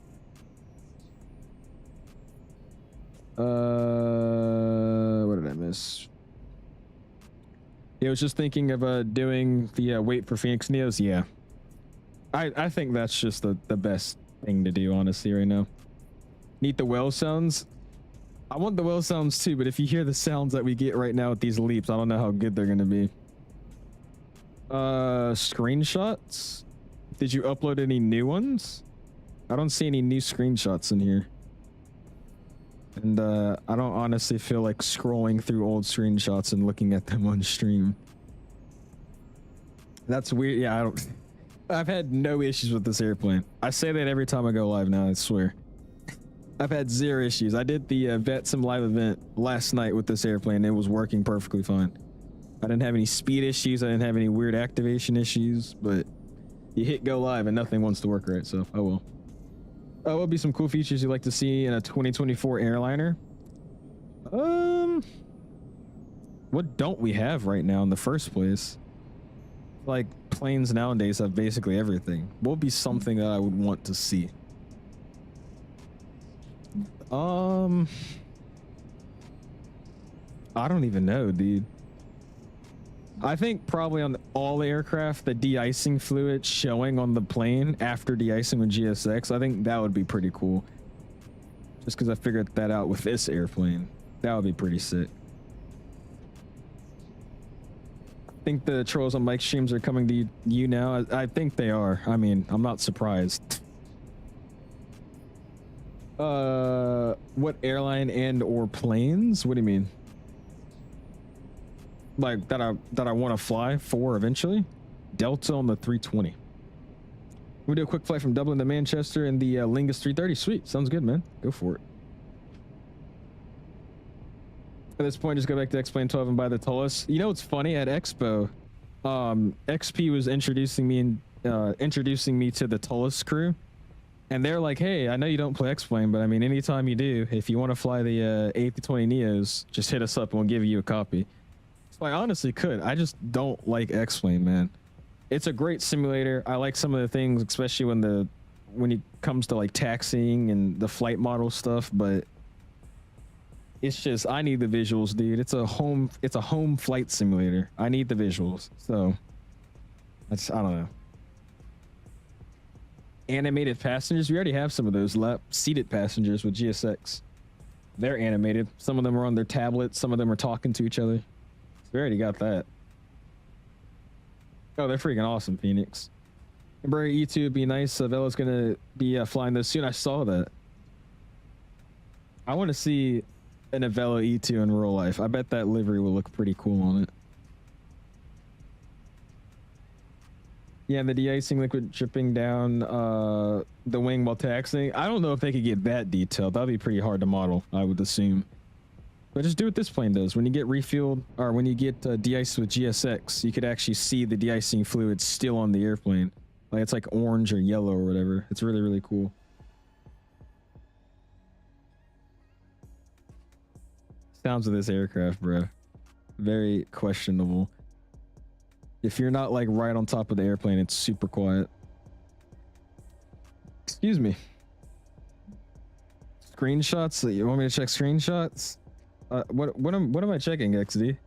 [SPEAKER 1] What did I miss? Yeah, I was just thinking of doing the wait for Phoenix Neos. Yeah, I think that's just the best thing to do, honestly, right now. Need the well sounds. I want the well sounds too, but if you hear the sounds that we get right now with these leaps, I don't know how good they're gonna be. Screenshots. Did you upload any new ones? I don't see any new screenshots in here. And I don't honestly feel like scrolling through old screenshots and looking at them on stream. That's weird. Yeah, I've had no issues with this airplane. I say that every time I go live now, I swear. I've had 0 issues. I did the VATSIM live event last night with this airplane. It was working perfectly fine. I didn't have any speed issues. I didn't have any weird activation issues, but you hit go live and nothing wants to work right, so I will. What would be some cool features you'd like to see in a 2024 airliner? What don't we have right now in the first place? Like, planes nowadays have basically everything. What would be something that I would want to see? I don't even know, dude. I think probably on all aircraft, the de-icing fluid showing on the plane after de-icing with GSX, I think that would be pretty cool. Just because I figured that out with this airplane. That would be pretty sick. I think the trolls on Mike streams are coming to you now. I think they are. I mean, I'm not surprised. What airline and or planes? What do you mean? Like that I want to fly for eventually? Delta on the 320. We do a quick flight from Dublin to Manchester in the Lingus 330. Sweet, sounds good, man. Go for it. At this point, just go back to X-Plane 12 and buy the Tullus. You know what's funny? At Expo, XP was introducing me to the Tullus crew, and they're like, "Hey, I know you don't play X-Plane, but I mean, anytime you do, if you want to fly the A321NEOs, just hit us up and we'll give you a copy." So I honestly could. I just don't like X-Plane, man. It's a great simulator. I like some of the things, especially when it comes to like taxiing and the flight model stuff, but it's just, I need the visuals, dude. It's a home flight simulator. I need the visuals. So I don't know. Animated passengers. We already have some of those seated passengers with GSX. They're animated. Some of them are on their tablets. Some of them are talking to each other. We already got that. Oh, they're freaking awesome, Phoenix. Embraer E2 would be nice. Vella's gonna be flying those soon. I saw that. I want to see an Avella E2 in real life. I bet that livery will look pretty cool on it. Yeah, the de-icing liquid dripping down the wing while taxiing. I don't know if they could get that detailed. That'd be pretty hard to model, I would assume. But just do what this plane does. When you get refueled, or when you get de-iced with GSX, you could actually see the de-icing fluid still on the airplane. Like it's like orange or yellow or whatever. It's really, really cool. Sounds of this aircraft, bro. Very questionable. If you're not like right on top of the airplane, it's super quiet. Excuse me. Screenshots? You want me to check screenshots? What am I checking, XD?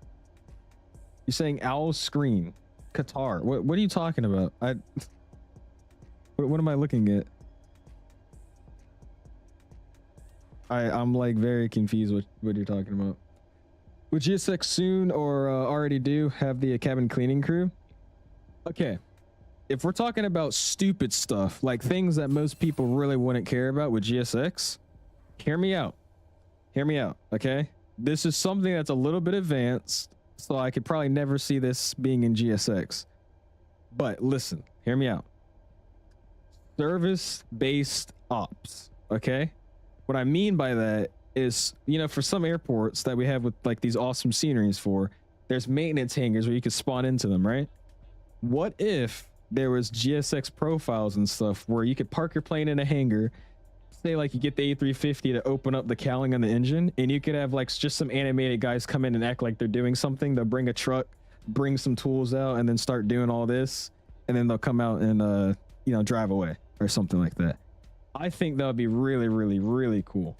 [SPEAKER 1] You're saying owl screen, Qatar. What are you talking about? What am I looking at? I'm like very confused what you're talking about. Would GSX soon or already do have the cabin cleaning crew? Okay, if we're talking about stupid stuff, like things that most people really wouldn't care about with GSX, hear me out. Hear me out, okay? This is something that's a little bit advanced, so I could probably never see this being in GSX. But listen, hear me out. Service-based ops, okay? What I mean by that is, you know, for some airports that we have with like these awesome sceneries for, there's maintenance hangars where you could spawn into them, right? What if there was GSX profiles and stuff where you could park your plane in a hangar, say like you get the A350 to open up the cowling on the engine, and you could have like just some animated guys come in and act like they're doing something. They'll bring a truck, bring some tools out, and then start doing all this, and then they'll come out and you know, drive away or something like that. I think that would be really, really, really cool.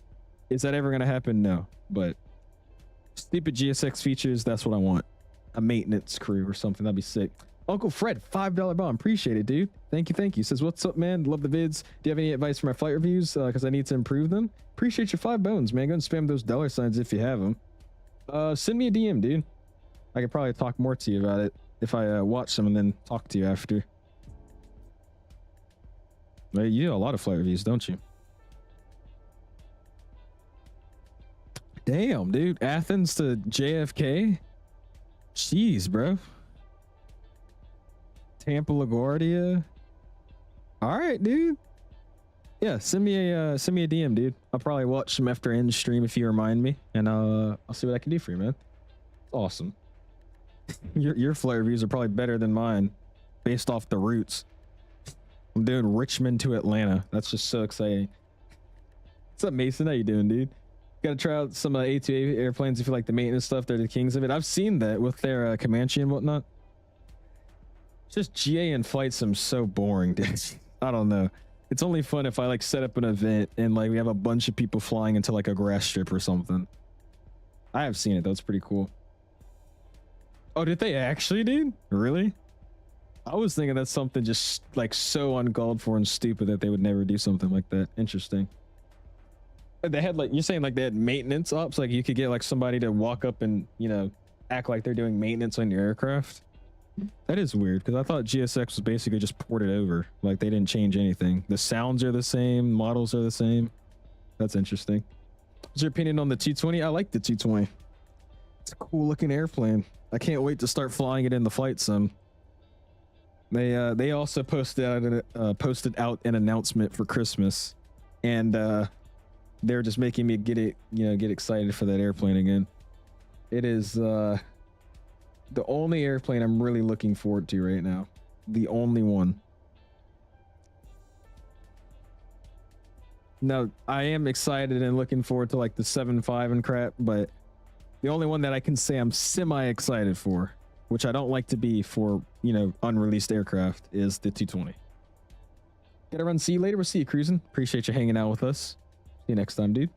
[SPEAKER 1] Is that ever going to happen? No, but stupid GSX features, that's what I want. A maintenance crew or something, that'd be sick. Uncle Fred, $5 bomb, appreciate it, dude. Thank you, thank you. Says, what's up, man? Love the vids. Do you have any advice for my flight reviews? Because I need to improve them. Appreciate your 5 bones, man. Go and spam those dollar signs if you have them. Send me a DM, dude. I could probably talk more to you about it if I watch them and then talk to you after. Well, you do a lot of flight reviews, don't you? Damn, dude. Athens to JFK? Jeez, bro. Tampa LaGuardia. All right, dude. Yeah, send me a DM, dude. I'll probably watch them after end stream if you remind me, and I'll see what I can do for you, man. Awesome. Your flight reviews are probably better than mine, based off the routes. I'm doing Richmond to Atlanta. That's just so exciting. What's up, Mason? How you doing, dude? Gotta try out some A2A airplanes if you like the maintenance stuff. They're the kings of it. I've seen that with their Comanche and whatnot. Just GA and flight sim so boring, dude. I don't know. It's only fun if I like set up an event and like we have a bunch of people flying into like a grass strip or something. I have seen it though. It's pretty cool. Oh, did they actually, dude? Really? I was thinking that's something just like so uncalled for and stupid that they would never do something like that. Interesting. They had like, you're saying like they had maintenance ops, like you could get like somebody to walk up and, you know, act like they're doing maintenance on your aircraft. That is weird because I thought GSX was basically just ported over. Like they didn't change anything. The sounds are the same, models are the same. That's interesting. What's your opinion on the 220? I like the 220. It's a cool looking airplane. I can't wait to start flying it in the flight sim. They also posted out an announcement for Christmas, and they're just making me get excited for that airplane again. It is the only airplane I'm really looking forward to right now. The only one. Now, I am excited and looking forward to like the 7.5 and crap, but the only one that I can say I'm semi-excited for, which I don't like to be for, you know, unreleased aircraft, is the 220. Gotta run. See you later. We'll see you cruising. Appreciate you hanging out with us. See you next time, dude.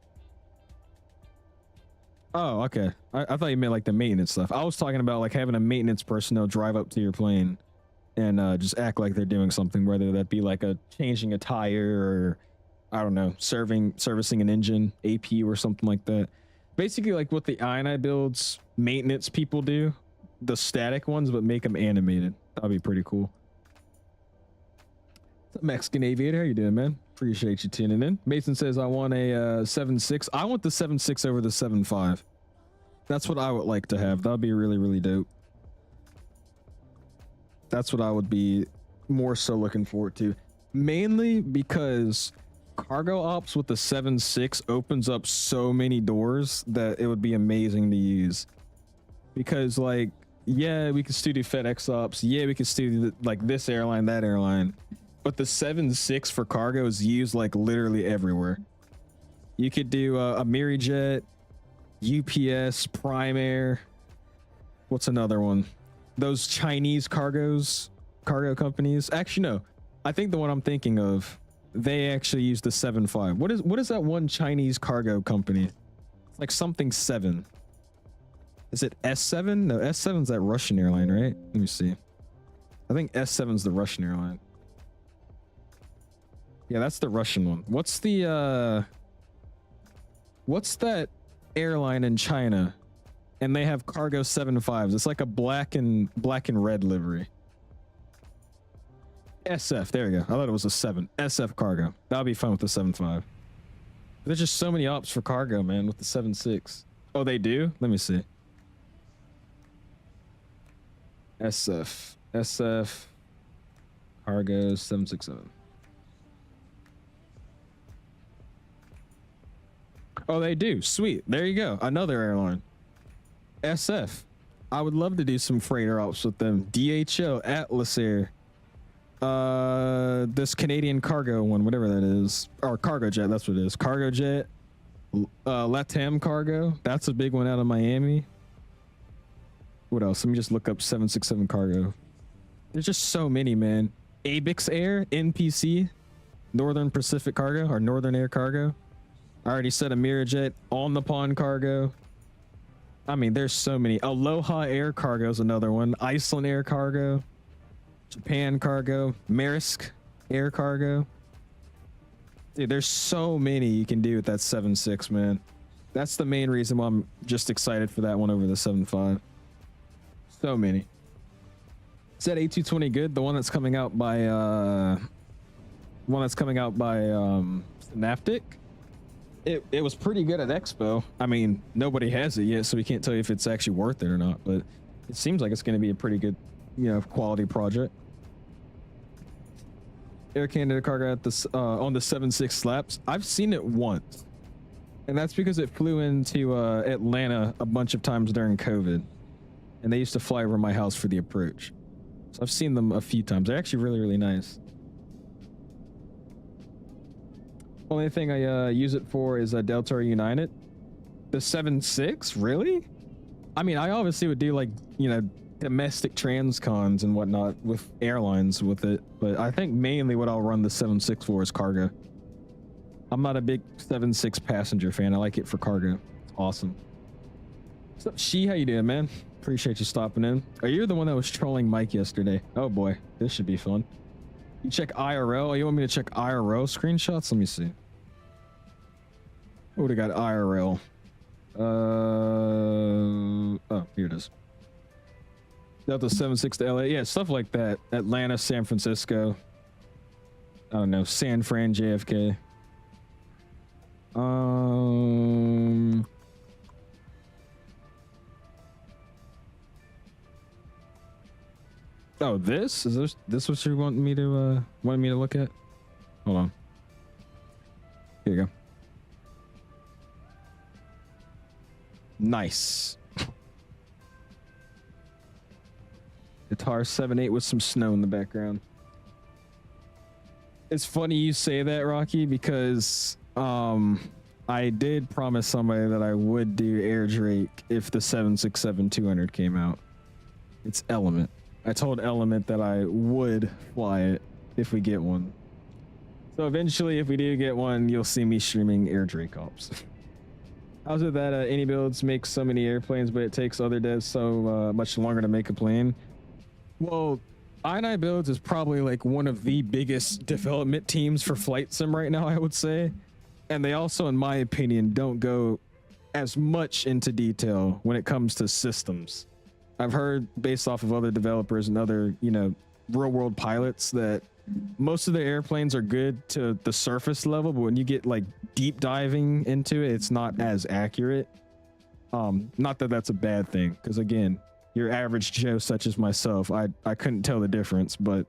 [SPEAKER 1] Oh, okay. I thought you meant like the maintenance stuff. I was talking about like having a maintenance personnel drive up to your plane and just act like they're doing something, whether that be like changing a tire or I don't know, servicing an engine, AP or something like that. Basically like what the 𝐸𝐈 builds maintenance people do, the static ones, but make them animated. That'd be pretty cool. What's up, Mexican Aviator? How you doing, man? Appreciate you tuning in. Mason says I want a 7.6. I want the 7.6 over the 7.5. That's what I would like to have. That'd be really, really dope. That's what I would be more so looking forward to. Mainly because cargo ops with the 7.6 opens up so many doors that it would be amazing to use. Because like, yeah, we could still do FedEx ops. Yeah, we could still do like this airline, that airline. But the 7.6 for cargo is used like literally everywhere. You could do a Mirijet, UPS, Prime Air. What's another one? Those Chinese cargo companies. Actually, no. I think the one I'm thinking of, they actually use the 7.5. What is that one Chinese cargo company? It's like something 7. Is it S7? No, S7's that Russian airline, right? Let me see. I think S7's the Russian airline. Yeah, that's the Russian one. What's that airline in China? And they have cargo 7.5s. It's like a black and red livery. SF. There you go. I thought it was a 7. SF cargo. That'll be fun with the 7.5. There's just so many ops for cargo, man, with the 7.6. Oh, they do? Let me see. SF cargo 767. Oh, they do. Sweet. There you go. Another airline. SF. I would love to do some freighter ops with them. DHL, Atlas Air. This Canadian cargo one, whatever that is. Or cargo jet, that's what it is. Cargo jet. Latam cargo. That's a big one out of Miami. What else? Let me just look up 767 cargo. There's just so many, man. ABIX Air, NPC, Northern Pacific Cargo, or Northern Air Cargo. I already said Amirajet, On the Pond Cargo. I mean, there's so many. Aloha Air Cargo is another one. Iceland Air Cargo. Japan Cargo. Maersk Air Cargo. Dude, there's so many you can do with that 7.6, man. That's the main reason why I'm just excited for that one over the 7.5. So many. Is that A320 good? The one that's coming out by Synaptic? It was pretty good at Expo. I mean, nobody has it yet, so we can't tell you if it's actually worth it or not, but it seems like it's going to be a pretty good, you know, quality project. Air Canada cargo at this on the 7.6 slaps. I've seen it once, and that's because it flew into Atlanta a bunch of times during COVID, and they used to fly over my house for the approach. So I've seen them a few times. They're actually really, really nice. Only thing I use it for is Delta United. The 7.6, really? I mean, I obviously would do, like, you know, domestic transcons and whatnot with airlines with it, but I think mainly what I'll run the 7.6 for is cargo. I'm not a big 7.6 passenger fan. I like it for cargo. It's awesome. What's up, She? How you doing, man? Appreciate you stopping in. Are you the one that was trolling Mike yesterday? Oh boy, this should be fun. You check IRL? Oh, you want me to check IRL screenshots? Let me see. What do we got? IRL. Oh, here it is. Delta 7.6 to LA. Yeah, stuff like that. Atlanta, San Francisco. I don't know. San Fran, JFK. Oh, this is this what you want me to look at? Hold on. Here you go. Nice. Guitar 7.8 with some snow in the background. It's funny you say that, Rocky, because I did promise somebody that I would do Air Drake if the 767-200 came out. It's Element. I told Element that I would fly it if we get one. So eventually, if we do get one, you'll see me streaming Air Drake ops. How's it that Any Builds makes so many airplanes, but it takes other devs so much longer to make a plane? Well, I9 Builds is probably like one of the biggest development teams for flight sim right now, I would say. And they also, in my opinion, don't go as much into detail when it comes to systems. I've heard based off of other developers and other, you know, real world pilots that most of the airplanes are good to the surface level, but when you get like deep diving into it, it's not as accurate. Not that that's a bad thing, because again, your average Joe such as myself, I couldn't tell the difference, but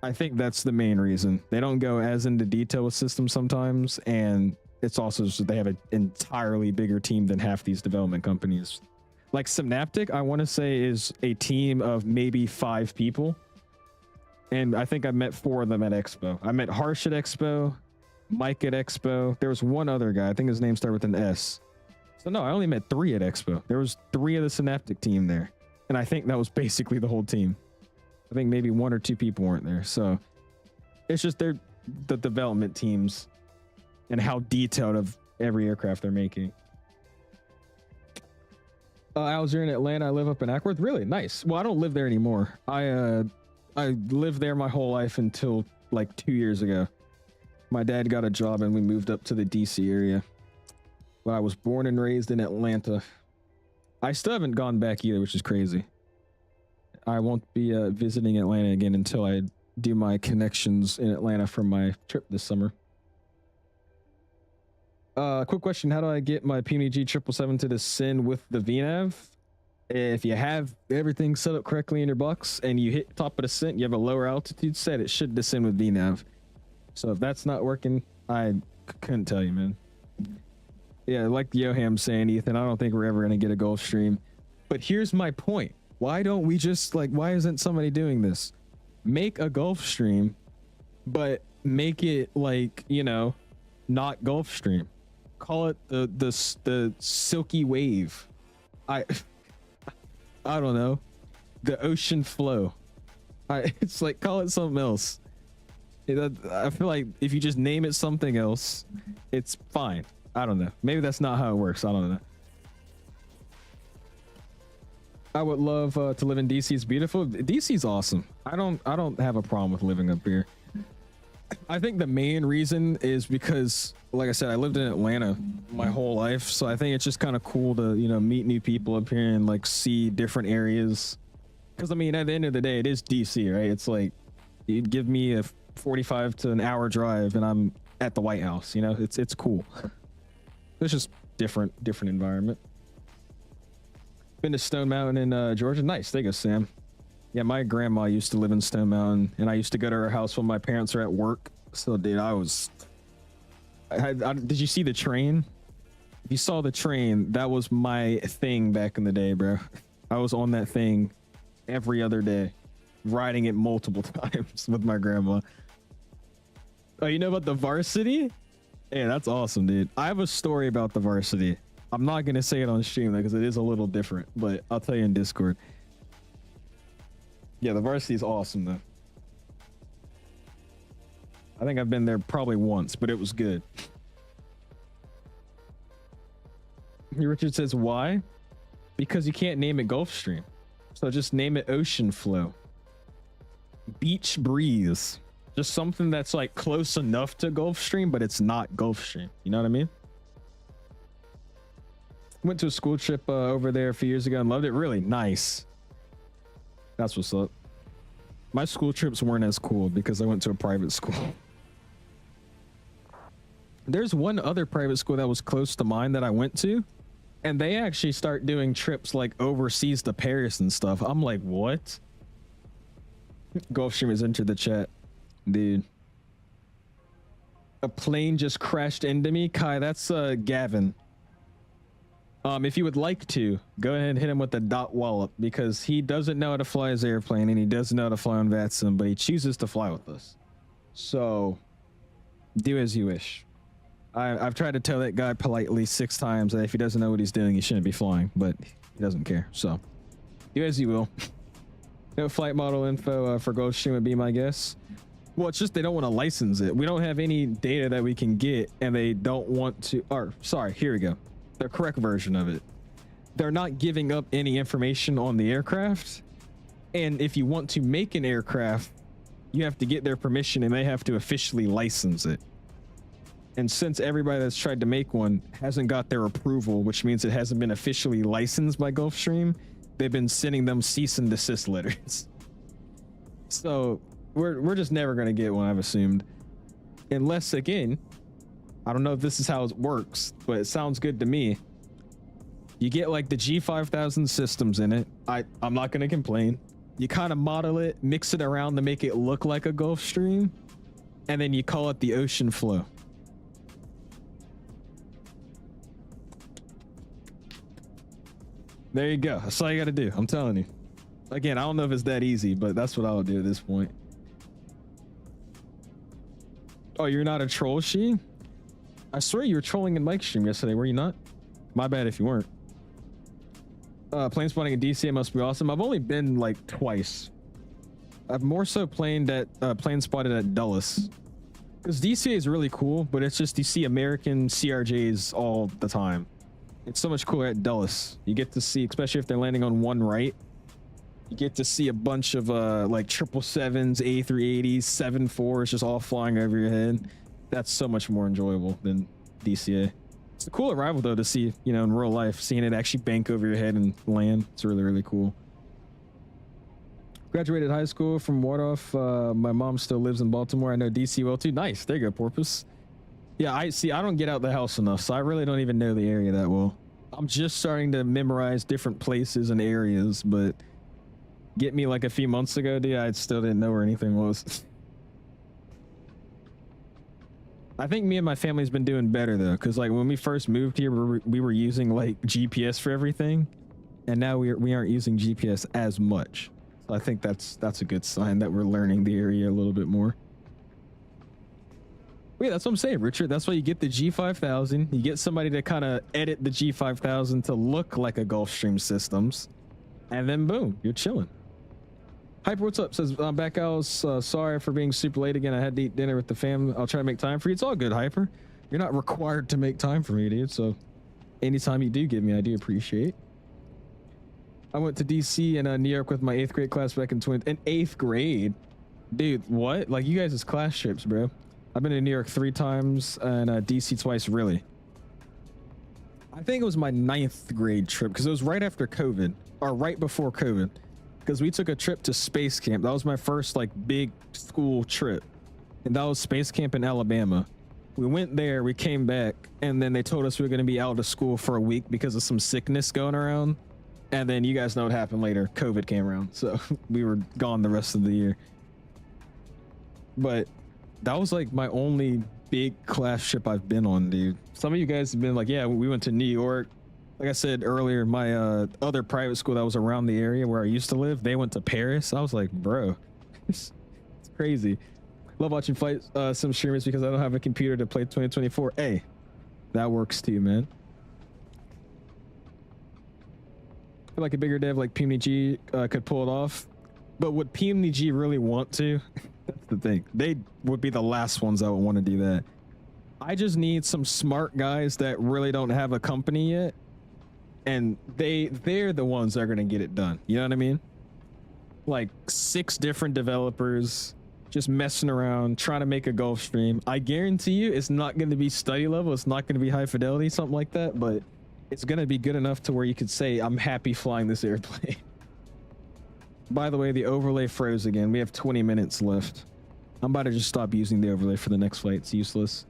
[SPEAKER 1] I think that's the main reason. They don't go as into detail with systems sometimes, and it's also just that they have an entirely bigger team than half these development companies. Like Synaptic, I want to say, is a team of maybe 5 people. And I think I met 4 of them at Expo. I met Harsh at Expo, Mike at Expo. There was one other guy. I think his name started with an S. So no, I only met 3 at Expo. There was 3 of the Synaptic team there. And I think that was basically the whole team. I think maybe 1 or 2 people weren't there. So it's just they're the development teams and how detailed of every aircraft they're making. I was here in Atlanta. I live up in Ackworth. Really nice. Well, I don't live there anymore. I lived there my whole life until like 2 years ago. My dad got a job and we moved up to the DC area. But I was born and raised in Atlanta. I still haven't gone back either, which is crazy. I won't be visiting Atlanta again until I do my connections in Atlanta for my trip this summer. Quick question: how do I get my PMG 777 to descend with the VNAV? If you have everything set up correctly in your box and you hit top of descent, you have a lower altitude set, it should descend with VNAV. So if that's not working, I couldn't tell you, man. Yeah, like Yoham saying, Ethan, I don't think we're ever gonna get a Gulfstream. But here's my point: why don't we just, like, why isn't somebody doing this? Make a Gulfstream, but make it, like, you know, not Gulfstream. Call it the Silky Wave. I don't know, the Ocean Flow. It's like, call it something else. I feel like if you just name it something else, it's fine. I don't know. Maybe that's not how it works. I don't know. I would love to live in DC. It's beautiful. DC's awesome. I don't have a problem with living up here. I think the main reason is because, like I said, I lived in Atlanta my whole life, so I think it's just kind of cool to, you know, meet new people up here and like see different areas. Because I mean, at the end of the day, it is DC, right? It's like you'd give me a 45 to an hour drive and I'm at the White House. You know, it's cool. It's just different environment. Been to Stone Mountain in Georgia. Nice. There you go, Sam. Yeah, my grandma used to live in Stone Mountain, and I used to go to her house when my parents were at work. So, dude, did you see the train? If you saw the train, that was my thing back in the day, bro. I was on that thing every other day, riding it multiple times with my grandma. Oh, you know about the Varsity? Yeah, that's awesome, dude. I have a story about the Varsity. I'm not going to say it on stream because it is a little different, but I'll tell you in Discord. Yeah, the Varsity is awesome, though. I think I've been there probably once, but it was good. Richard says, why? Because you can't name it Gulfstream. So just name it Ocean Flow. Beach Breeze. Just something that's like close enough to Gulfstream, but it's not Gulfstream. You know what I mean? Went to a school trip over there a few years ago and loved it. Really nice. That's what's up. My school trips weren't as cool because I went to a private school. There's one other private school that was close to mine that I went to, and they actually start doing trips like overseas to Paris and stuff. I'm like, what? Gulfstream has entered the chat. Dude. A plane just crashed into me. Kai, that's Gavin. If you would like to, go ahead and hit him with the dot wallop, because he doesn't know how to fly his airplane and he doesn't know how to fly on VATSIM, but he chooses to fly with us. So, do as you wish. I've tried to tell that guy politely 6 times that if he doesn't know what he's doing, he shouldn't be flying, but he doesn't care. So, do as you will. No flight model info for Gulfstream would be my guess. Well, it's just they don't want to license it. We don't have any data that we can get, and they don't want to. Or, sorry, here we go. The correct version of it. They're not giving up any information on the aircraft, and if you want to make an aircraft, you have to get their permission and they have to officially license it. And since everybody that's tried to make one hasn't got their approval, which means it hasn't been officially licensed by Gulfstream, they've been sending them cease and desist letters. So we're just never going to get one, I've assumed, unless, again, I don't know if this is how it works, but it sounds good to me. You get like the G5000 systems in it. I'm not going to complain. You kind of model it, mix it around to make it look like a Gulfstream, and then you call it the Ocean Flow. There you go. That's all you got to do. I'm telling you. Again, I don't know if it's that easy, but that's what I'll do at this point. Oh, you're not a troll, she? I swear you were trolling in Mike's stream yesterday, were you not? My bad if you weren't. Plane spotting in DC must be awesome. I've only been like twice. I've more so plane spotted at Dulles. Because DCA is really cool, but it's just you see American CRJs all the time. It's so much cooler at Dulles. You get to see, especially if they're landing on one right, you get to see a bunch of like 777s, A380s, 74s just all flying over your head. That's so much more enjoyable than DCA. It's a cool arrival though to see, you know, in real life, seeing it actually bank over your head and land. It's really, really cool. Graduated high school from Wardolph. My mom still lives in Baltimore. I know DC well too. Nice. There you go, Porpoise. Yeah, I see. I don't get out the house enough, so I really don't even know the area that well. I'm just starting to memorize different places and areas, but get me like a few months ago, dude, I still didn't know where anything was. I think me and my family's been doing better though, because like when we first moved here, we were using like GPS for everything, and now we aren't using GPS as much. So I think that's a good sign that we're learning the area a little bit more. Yeah, that's what I'm saying, Richard. That's why you get the G5000. You get somebody to kind of edit the G5000 to look like a Gulfstream Systems, and then boom, you're chilling. Hyper, what's up? Says, I'm back. I was sorry for being super late again. I had to eat dinner with the fam. I'll try to make time for you. It's all good, Hyper. You're not required to make time for me, dude. So anytime you do give me, I do appreciate. I went to DC and New York with my 8th grade class back in 8th grade. Dude, what? Like, you guys is class trips, bro. I've been to New York 3 times and DC twice, really. I think it was my 9th grade trip because it was right after COVID, or right before COVID, because we took a trip to space camp. That was my first like big school trip, and that was space camp in Alabama. We went there, we came back, and then they told us we were going to be out of school for a week because of some sickness going around. And then you guys know what happened later. COVID came around, so we were gone the rest of the year. But that was like my only big class trip I've been on, dude. Some of you guys have been like, yeah, we went to New York. Like I said earlier, my other private school that was around the area where I used to live, they went to Paris. I was like, bro, it's crazy. Love watching flight sim streamers because I don't have a computer to play 2024. Hey, that works too, man. I feel like a bigger dev like PMG could pull it off. But would PMG really want to? That's the thing. They would be the last ones that would want to do that. I just need some smart guys that really don't have a company yet, and they're the ones that are going to get it done. You know what I mean? Like 6 different developers just messing around trying to make a Gulfstream. I guarantee you it's not going to be study level. It's not going to be high fidelity, something like that, but it's going to be good enough to where you could say, I'm happy flying this airplane. By the way, the overlay froze again. We have 20 minutes left. I'm about to just stop using the overlay for the next flight. It's useless.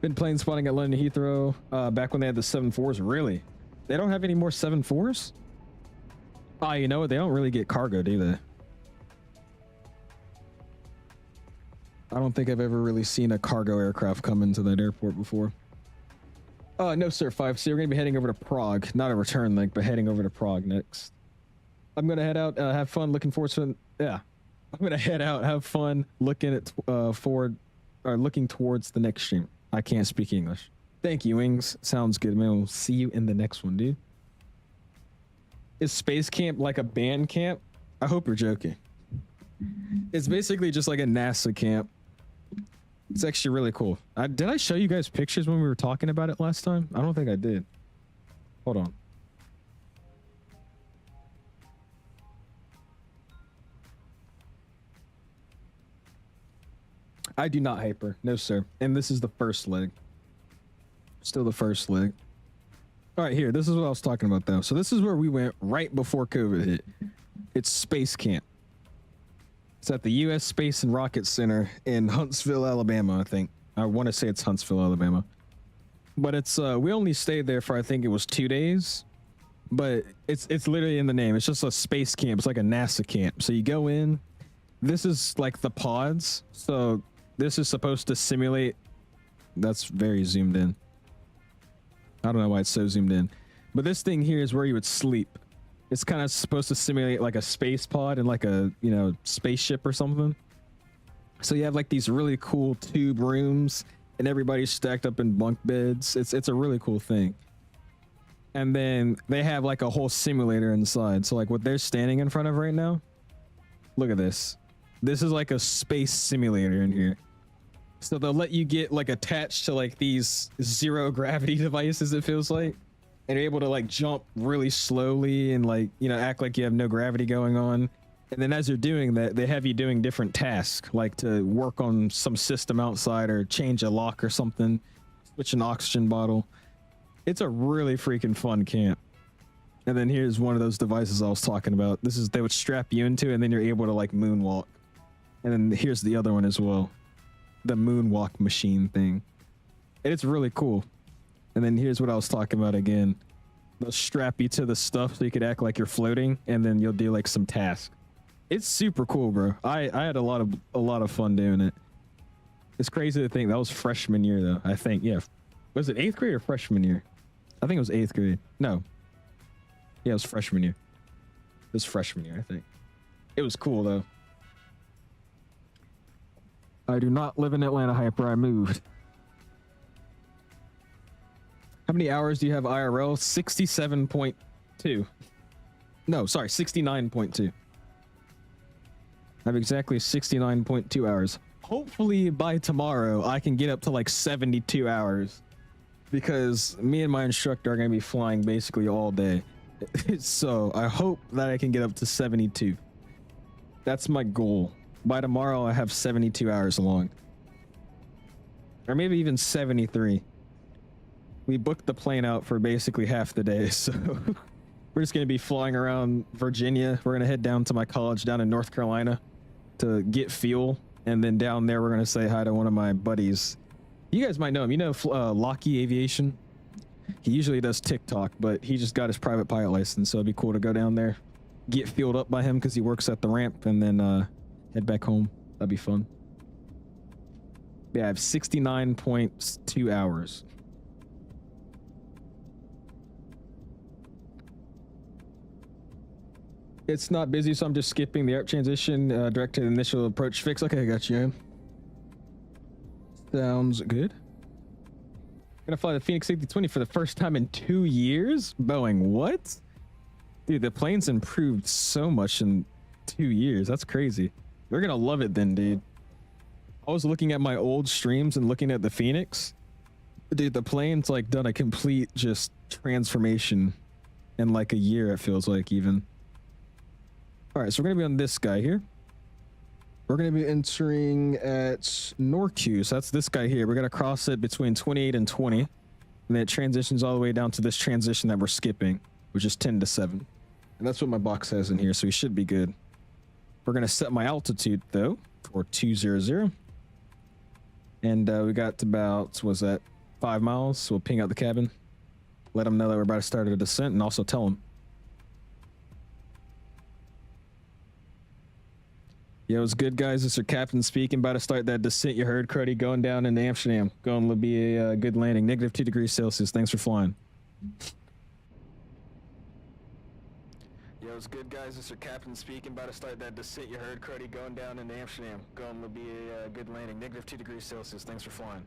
[SPEAKER 1] Been plane spotting at London Heathrow back when they had the 747s. Really? They don't have any more 747s? Ah, you know what? They don't really get cargo, do they? I don't think I've ever really seen a cargo aircraft come into that airport before. No, sir, 5C. We're going to be heading over to Prague. Not a return leg, but heading over to Prague next. I'm going to head out, have fun, looking forward to... Yeah. I'm going to head out, have fun, looking at looking towards the next stream. I can't speak English. Thank you, Wings. Sounds good, man. We'll see you in the next one, dude. Is Space Camp like a band camp? I hope you're joking. It's basically just like a NASA camp. It's actually really cool. Did I show you guys pictures when we were talking about it last time? I don't think I did. Hold on. I do not hyper. No, sir. And this is the first leg. Still the first leg. All right, here. This is what I was talking about, though. So this is where we went right before COVID hit. It's Space Camp. It's at the U.S. Space and Rocket Center in Huntsville, Alabama, I think. I want to say it's Huntsville, Alabama. But it's we only stayed there for, I think it was 2 days. But it's literally in the name. It's just a space camp. It's like a NASA camp. So you go in. This is like the pods. So this is supposed to simulate. That's very zoomed in. I don't know why it's so zoomed in. But this thing here is where you would sleep. It's kind of supposed to simulate like a space pod and like a, you know, spaceship or something. So you have like these really cool tube rooms and everybody's stacked up in bunk beds. It's a really cool thing. And then they have like a whole simulator inside. So like what they're standing in front of right now, look at this. This is like a space simulator in here. So they'll let you get like attached to like these zero gravity devices, it feels like. And you're able to like jump really slowly and like, you know, act like you have no gravity going on. And then as you're doing that, they have you doing different tasks, like to work on some system outside or change a lock or something, switch an oxygen bottle. It's a really freaking fun camp. And then here's one of those devices I was talking about. This is, they would strap you into, and then you're able to like moonwalk. And then here's the other one as well, the moonwalk machine thing. And it's really cool. And then here's what I was talking about again. They'll strap you to the stuff so you could act like you're floating, and then you'll do like some task. It's super cool, bro. I had a lot of fun doing it. It's crazy to think that was freshman year though. I think, yeah. Was it 8th grade or freshman year? I think it was 8th grade. No. Yeah, it was freshman year. It was freshman year, I think. It was cool though. I do not live in Atlanta, Hyper. I moved. How many hours do you have IRL? 67.2. No, sorry, 69.2. I have exactly 69.2 hours. Hopefully by tomorrow, I can get up to like 72 hours. Because me and my instructor are going to be flying basically all day. So I hope that I can get up to 72. That's my goal. By tomorrow, I have 72 hours long. Or maybe even 73. We booked the plane out for basically half the day, so we're just going to be flying around Virginia. We're going to head down to my college down in North Carolina to get fuel. And then down there, we're going to say hi to one of my buddies. You guys might know him. You know 𝐓𝐿KPR Aviation? He usually does TikTok, but he just got his private pilot license, so it'd be cool to go down there, get fueled up by him because he works at the ramp, and then head back home. That'd be fun. Yeah, I have 69.2 hours. It's not busy, so I'm just skipping the ARP transition direct to the initial approach fix. Okay, I got you. Sounds good. Gonna fly the Phoenix A320 for the first time in 2 years? Boeing, what? Dude, the plane's improved so much in 2 years. That's crazy. We're gonna love it then, dude. I was looking at my old streams and looking at the Phoenix. Dude, the plane's like done a complete just transformation in like a year, it feels like even. All right, so we're going to be on this guy here. We're going to be entering at NORQ. So that's this guy here. We're going to cross it between 28 and 20. And then it transitions all the way down to this transition that we're skipping, which is 10 to 7. And that's what my box has in here, so we should be good. We're going to set my altitude, though, for 200. And we got about, what was that, 5 miles. So we'll ping out the cabin. Let them know that we're about to start a descent, and also tell them. Yo, it's good, guys. It's your captain speaking. About to start that descent. You heard, Cruddy, going down into Amsterdam. Going to be a good landing. -2 degrees Celsius. Thanks for flying. Yo, it's good, guys. It's your captain speaking. About to start that descent. You heard, Cruddy, going down into Amsterdam. Going to be a good landing. -2 degrees Celsius. Thanks for flying.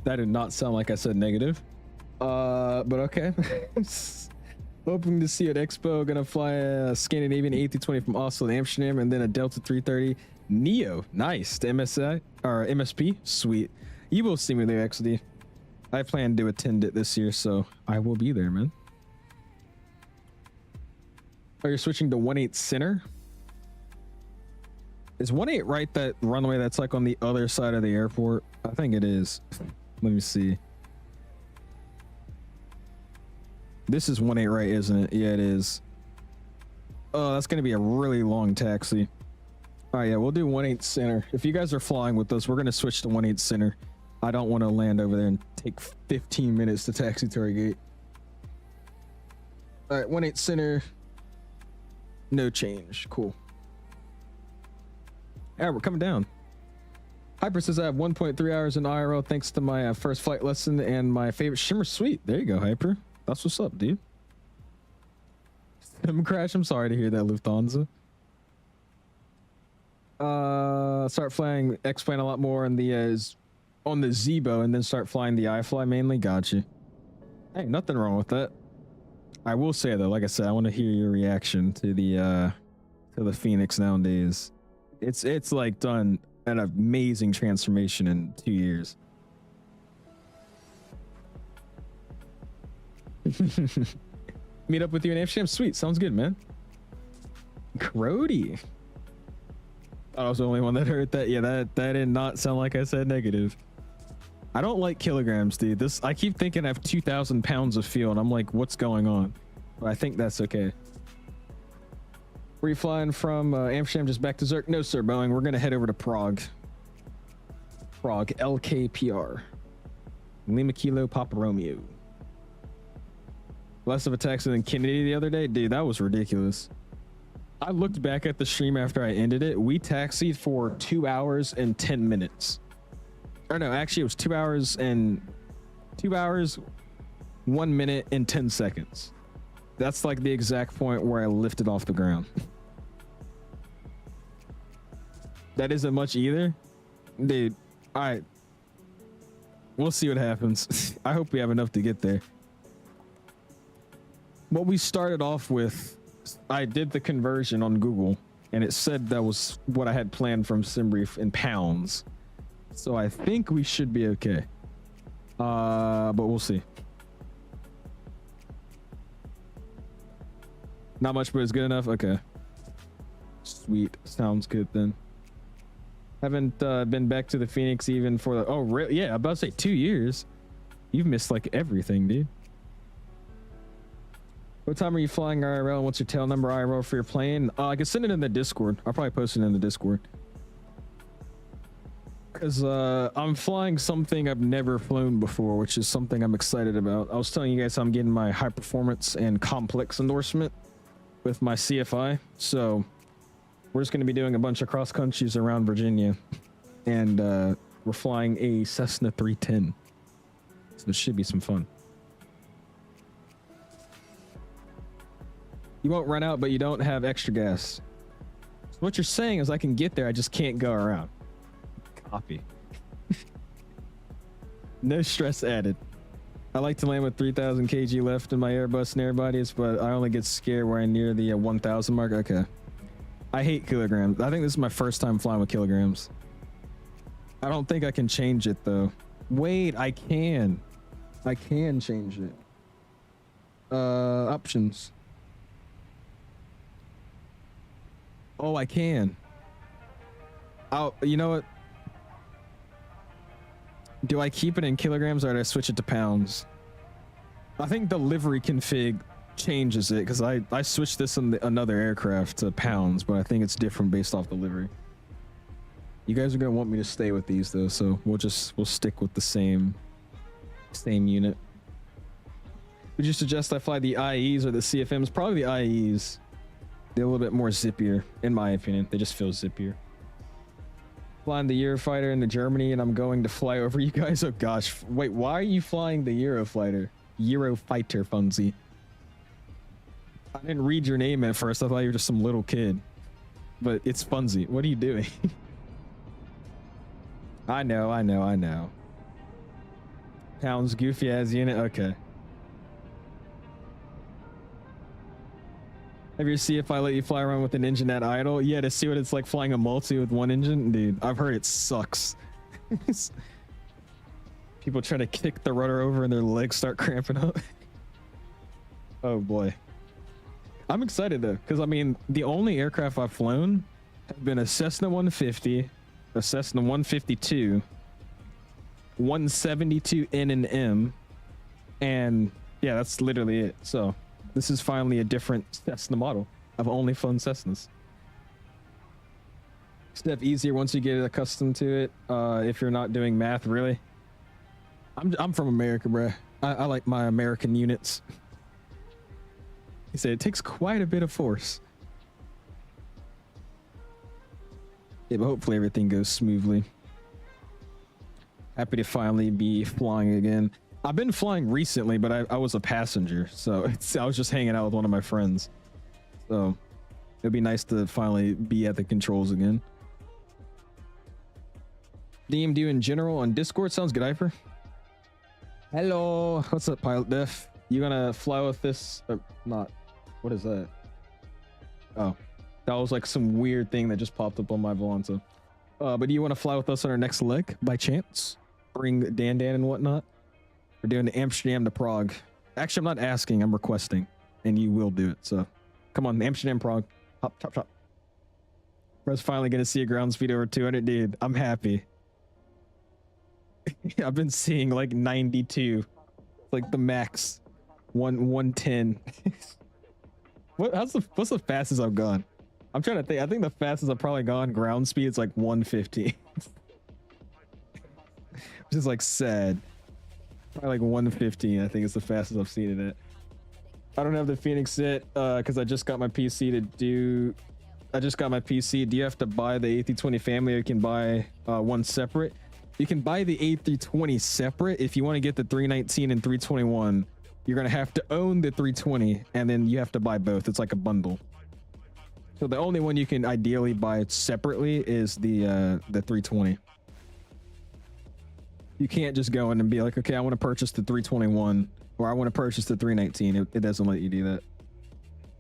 [SPEAKER 1] That did not sound like I said negative. But okay. Hoping to see you at Expo. Gonna fly a Scandinavian A320 from Oslo to Amsterdam, and then a Delta 330NEO. Nice. To MSI or MSP. Sweet. You will see me there, XD. I plan to attend it this year, so I will be there, man. Oh, you're switching to 18 center? Is 18 right, that runway that's like on the other side of the airport? I think it is. Let me see. This is 18 right, isn't it? Yeah, it is. Oh, that's going to be a really long taxi. All right, yeah, we'll do 18 center. If you guys are flying with us, we're going to switch to 18 center. I don't want to land over there and take 15 minutes to taxi to our gate. All right, 18 center. No change. Cool. Yeah, we're coming down. Hyper says I have 1.3 hours in IRL thanks to my first flight lesson and my favorite shimmer suite. There you go, Hyper. That's what's up, dude. Sim crash. I'm sorry to hear that, Lufthansa. Start flying X-plane a lot more on the ZBO, and then start flying the iFly mainly. Gotcha. Hey, nothing wrong with that. I will say though, like I said, I want to hear your reaction to the Phoenix nowadays. It's like done an amazing transformation in 2 years. Meet up with you in Amsterdam. Sweet, sounds good, man. Grody. I was the only one that heard that. Yeah, that did not sound like I said negative. I don't like kilograms, dude. This, I keep thinking I have 2,000 pounds of fuel, and I'm like, what's going on? But I think that's okay. Were you flying from Amsterdam just back to Zurich? No, sir, Boeing. We're going to head over to Prague. Prague, LKPR. Lima Kilo Papa Romeo. Less of a taxi than Kennedy the other day? Dude, that was ridiculous. I looked back at the stream after I ended it. We taxied for 2 hours and 10 minutes. Or no, actually it was 2 hours, 1 minute and 10 seconds. That's like the exact point where I lifted off the ground. That isn't much either. Dude, all right. We'll see what happens. I hope we have enough to get there. What we started off with, I did the conversion on Google, and it said that was what I had planned from SimBrief in pounds. So I think we should be okay. But we'll see. Not much, but it's good enough. Okay. Sweet. Sounds good then. Haven't been back to the Phoenix even for the... Oh, really? Yeah, I'm about to say 2 years. You've missed like everything, dude. What time are you flying IRL? And what's your tail number IRL for your plane? I can send it in the Discord. I'll probably post it in the Discord. Because I'm flying something I've never flown before, which is something I'm excited about. I was telling you guys I'm getting my high performance and complex endorsement with my CFI. So we're just going to be doing a bunch of cross countries around Virginia. And we're flying a Cessna 310. So it should be some fun. You won't run out, but you don't have extra gas. So what you're saying is I can get there, I just can't go around. Copy. No stress added. I like to land with 3,000 kg left in my Airbus and airbodies, but I only get scared where I'm near the 1,000 mark. Okay. I hate kilograms. I think this is my first time flying with kilograms. I don't think I can change it though. Wait, I can. I can change it. Options. Oh, I can. Oh, you know what? Do I keep it in kilograms or do I switch it to pounds? I think the livery config changes it because I switched this in another aircraft to pounds, but I think it's different based off the livery. You guys are gonna want me to stay with these though, so we'll stick with the same unit. Would you suggest I fly the IEs or the CFMs? Probably the IEs. They're a little bit more zippier, in my opinion. They just feel zippier. Flying the Eurofighter into Germany, and I'm going to fly over you guys. Oh gosh, wait, why are you flying the Eurofighter? Eurofighter, Funzy. I didn't read your name at first. I thought you were just some little kid. But it's Funzy. What are you doing? I know. Pounds goofy ass unit. Okay. Have you see if I let you fly around with an engine at idle? Yeah, to see what it's like flying a multi with one engine? Dude, I've heard it sucks. People try to kick the rudder over and their legs start cramping up. Oh boy. I'm excited though, because I mean, the only aircraft I've flown have been a Cessna 150, a Cessna 152, 172 N and M, and yeah, that's literally it. So this is finally a different Cessna model. I've only flown Cessnas. Step easier once you get accustomed to it. If you're not doing math, really. I'm from America, bruh. I like my American units. He said it takes quite a bit of force. Yeah, but hopefully everything goes smoothly. Happy to finally be flying again. I've been flying recently, but I was a passenger, so I was just hanging out with one of my friends. So it'd be nice to finally be at the controls again. DMD in general on Discord sounds good, Iper. Hello, what's up, Pilot Def? You gonna fly with this or not? What is that? Oh, that was like some weird thing that just popped up on my Volanta. But do you want to fly with us on our next leg by chance? Bring Dan and whatnot? We're doing Amsterdam to Prague. Actually, I'm not asking, I'm requesting, and you will do it. So come on, Amsterdam, Prague. Hop, chop, chop. Bro's finally gonna see a ground speed over 200. Dude, I'm happy. Yeah, I've been seeing like 92, like the max, 110. What's the fastest I've gone? I'm trying to think. I think the fastest I've probably gone ground speed is like 150, which is like sad. Probably like 115. I think is the fastest I've seen it at. I don't have the Phoenix yet because I just got my PC to do. I just got my PC. Do you have to buy the A320 family, or you can buy one separate? You can buy the A320 separate. If you want to get the 319 and 321, you're gonna have to own the 320, and then you have to buy both. It's like a bundle. So the only one you can ideally buy separately is the 320. You can't just go in and be like, okay, I want to purchase the 321, or I want to purchase the 319. It doesn't let you do that.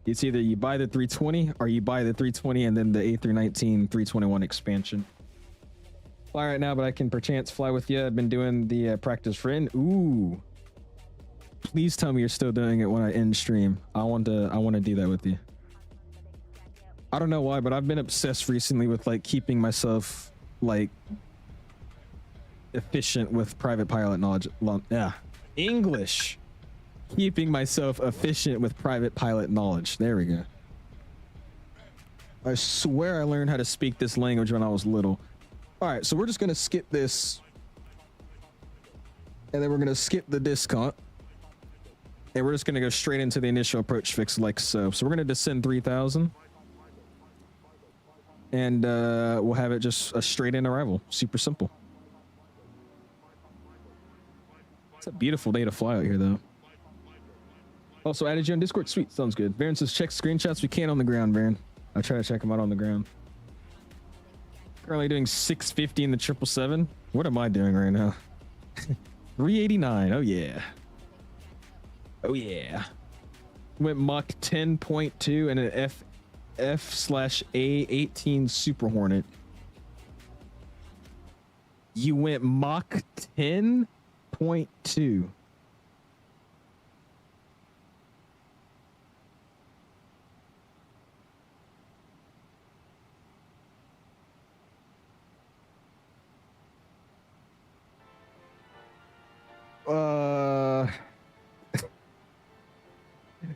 [SPEAKER 1] It's either you buy the 320 or you buy the 320 and then the A319 321 expansion. Fly right now, but I can perchance fly with you. I've been doing the practice for in. Ooh. Please tell me you're still doing it when I end stream. I want to do that with you. I don't know why, but I've been obsessed recently with like keeping myself like efficient with private pilot knowledge. Yeah, English. Keeping myself efficient with private pilot knowledge. There we go. I swear I learned how to speak this language when I was little. All right, so we're just gonna skip this, and then we're gonna skip the discount, and we're just gonna go straight into the initial approach fix like so. So we're gonna descend 3,000, and we'll have it just a straight in arrival. Super simple. It's a beautiful day to fly out here, though. Also added you on Discord. Sweet, sounds good. Varen says check screenshots. We can't on the ground, Varen. I try to check them out on the ground. Currently doing 650 in the 777. What am I doing right now? 389. Oh yeah. Oh yeah. Went Mach 10.2 and an F/A18 Super Hornet. You went Mach 10.2.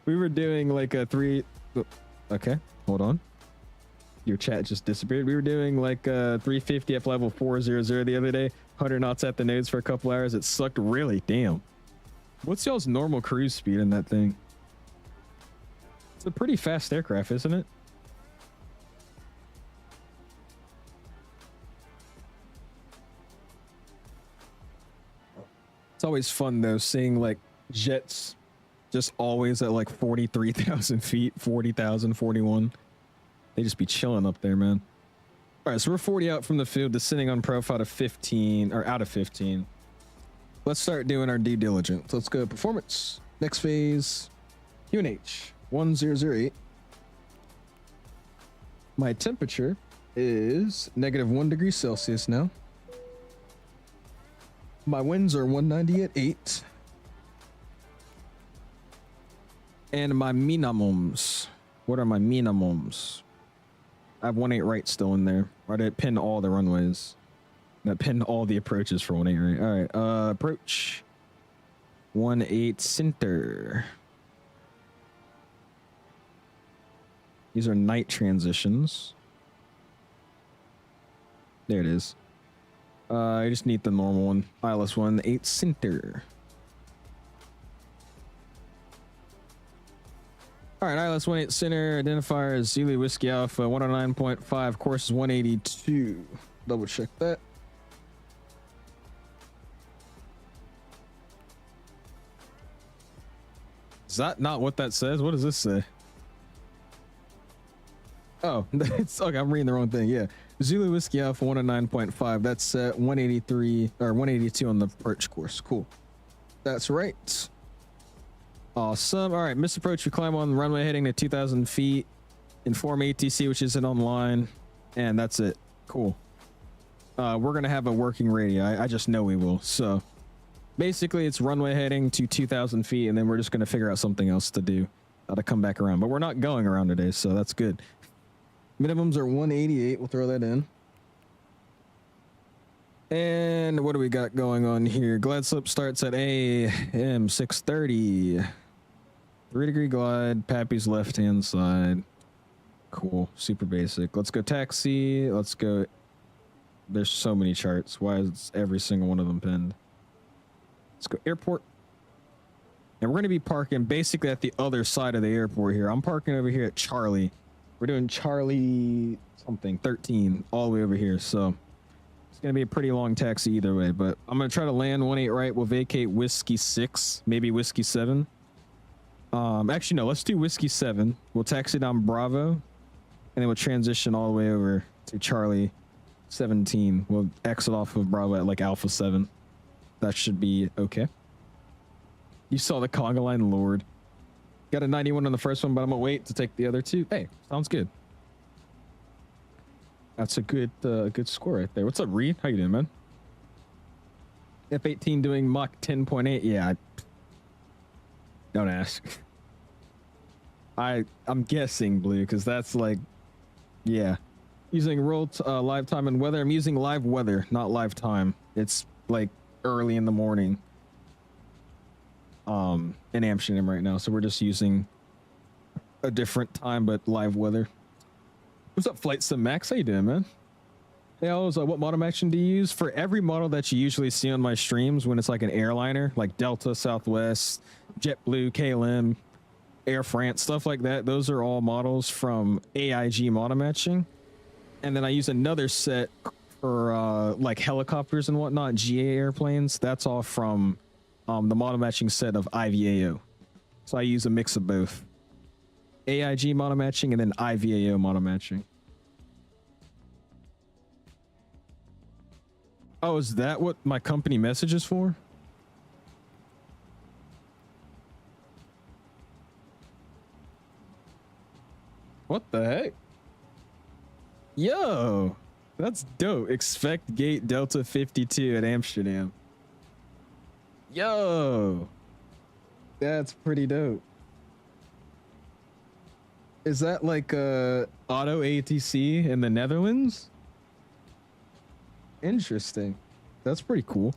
[SPEAKER 1] We were doing like a okay, hold on, your chat just disappeared. We were doing like 350 F level 400 the other day, 100 knots at the nose for a couple hours. It sucked really. Damn. What's y'all's normal cruise speed in that thing? It's a pretty fast aircraft, isn't it? It's always fun though, seeing like jets just always at like 43,000 feet, 40,000, 41. They just be chilling up there, man. All right, so we're 40 out from the field, descending on profile to 15, or out of 15. Let's start doing our due diligence. Let's go performance. Next phase, UNH 1008. My temperature is -1 degree Celsius now. My winds are 190 at 8. And my minimums. What are my minimums? I have 18 right still in there. I did pin all the runways. That pinned all the approaches for 18 right. All right. Approach 18 center. These are night transitions. There it is. I just need the normal one. ILS 18 center. All right, ILS 18 center. Identifier is Zulu Whiskey Alpha 109.5. Course is 182. Double check that. Is that not what that says? What does this say? Oh, it's okay. I'm reading the wrong thing. Yeah, Zulu Whiskey Alpha 109.5. That's 183 or 182 on the perch course. Cool. That's right. Awesome. All right, misapproach. We climb on the runway heading to 2,000 feet. Inform ATC, which isn't online, and that's it. Cool. We're gonna have a working radio. I just know we will. So basically, it's runway heading to 2,000 feet, and then we're just gonna figure out something else to do to come back around. But we're not going around today, so that's good. Minimums are 188. We'll throw that in. And what do we got going on here? Glide slip starts at AM 6:30. 3-degree glide, Pappy's left-hand side. Cool, super basic. Let's go taxi. Let's go. There's so many charts. Why is every single one of them pinned? Let's go airport. And we're going to be parking basically at the other side of the airport here. I'm parking over here at Charlie. We're doing Charlie something, 13, all the way over here. So it's going to be a pretty long taxi either way. But I'm going to try to land 18 right. We'll vacate Whiskey 6, maybe Whiskey 7. Actually, no, let's do Whiskey 7. We'll taxi down Bravo. And then we'll transition all the way over to Charlie 17. We'll exit off of Bravo at like Alpha 7. That should be okay. You saw the conga line, Lord. Got a 91 on the first one, but I'm gonna wait to take the other two. Hey, sounds good. That's a good good score right there. What's up, Reed? How you doing, man? F-18 doing Mach 10.8. Yeah. Don't ask. I'm guessing blue because that's like, yeah. Using roll live time and weather. I'm using live weather, not live time. It's like early in the morning. In Amsterdam right now, so we're just using a different time but live weather. What's up, Flight Sim Max? How you doing, man? Hey, I was what model action do you use? For every model that you usually see on my streams when it's like an airliner, like Delta, Southwest, JetBlue, KLM, Air France, stuff like that, those are all models from AIG model matching. And then I use another set for like helicopters and whatnot, GA airplanes. That's all from the model matching set of IVAO. So I use a mix of both AIG model matching and then IVAO model matching. Oh, is that what my company message is for? What the heck? Yo, that's dope. Expect gate Delta 52 at Amsterdam. Yo, that's pretty dope. Is that like a auto ATC in the Netherlands? Interesting. That's pretty cool.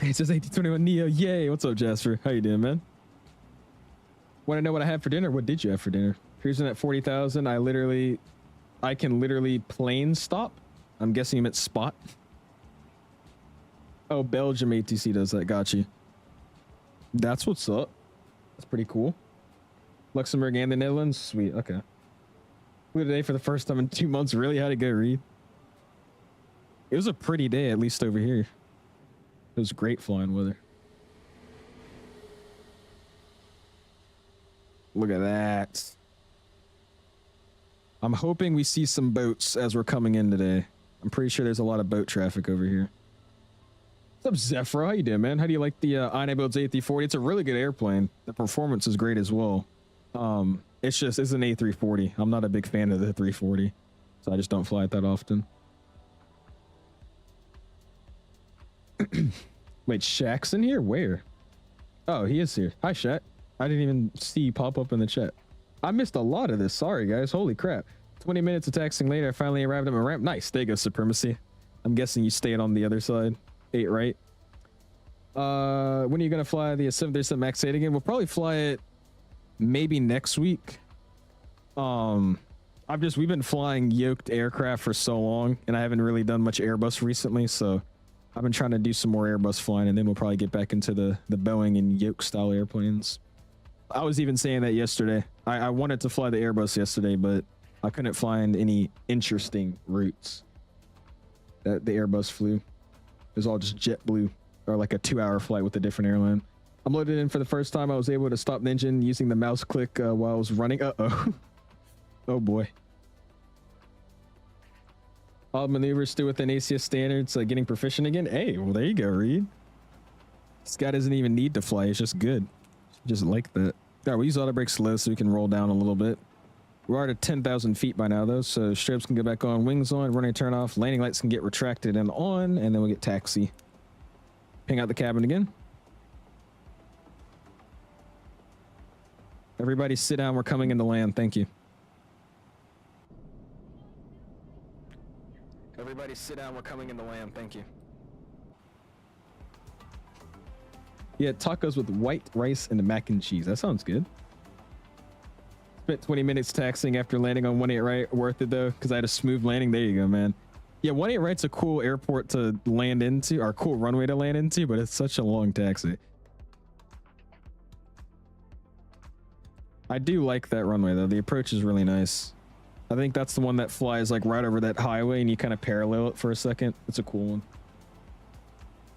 [SPEAKER 1] It says A321NEO. Yay. What's up, Jasper? How you doing, man? Want to know what I had for dinner? What did you have for dinner? Cruising at 40,000. I can literally plane stop. I'm guessing you meant spot. Oh, Belgium ATC does that. Got you. That's what's up. That's pretty cool. Luxembourg and the Netherlands. Sweet. Okay. Flew today for the first time in 2 months. Really? How'd it go, Reed? It was a pretty day, at least over here. It was great flying weather. Look at that. I'm hoping we see some boats as we're coming in today. I'm pretty sure there's a lot of boat traffic over here. What's up, 𝐓𝐸? How you doing, man? How do you like the 𝐈 A340? It's a really good airplane. The performance is great as well. It's an A340. I'm not a big fan of the 340, so I just don't fly it that often. Wait, Shaq's in here? Where? Oh, he is here. Hi, Shaq. I didn't even see you pop up in the chat. I missed a lot of this. Sorry, guys. Holy crap. 20 minutes of taxiing later, I finally arrived at my ramp. Nice. There goes Supremacy. I'm guessing you stayed on the other side. 8, right? When are you gonna fly the 737 MAX 8 again? We'll probably fly it maybe next week. We've been flying yoked aircraft for so long, and I haven't really done much Airbus recently, so I've been trying to do some more Airbus flying, and then we'll probably get back into the Boeing and yoke style airplanes. I was even saying that yesterday. I wanted to fly the Airbus yesterday, but I couldn't find any interesting routes that the Airbus flew. It was all just JetBlue, or like a 2-hour flight with a different airline. I'm loaded in for the first time. I was able to stop the engine using the mouse click while I was running. Uh-oh. Oh boy. All maneuvers still within ACS standards, getting proficient again. Hey, well, there you go, Reed. This guy doesn't even need to fly. It's just good. Just like that. All right, we use auto brake slow so we can roll down a little bit. We're already at 10,000 feet by now, though, so strobes can go back on, wings on, running turn off, landing lights can get retracted and on, and then we'll get taxi. Ping out the cabin again. Everybody sit down. We're coming into land. Thank you. everybody sit down. We're coming in to land. Thank you. Yeah, tacos with white rice and mac and cheese. That sounds good. Spent 20 minutes taxiing after landing on 18 right. Worth it though, because I had a smooth landing. There you go, man. Yeah, 18 right's a cool airport to land into, or a cool runway to land into, but it's such a long taxi. I do like that runway though. The approach is really nice. I think that's the one that flies like right over that highway and you kind of parallel it for a second. It's a cool one.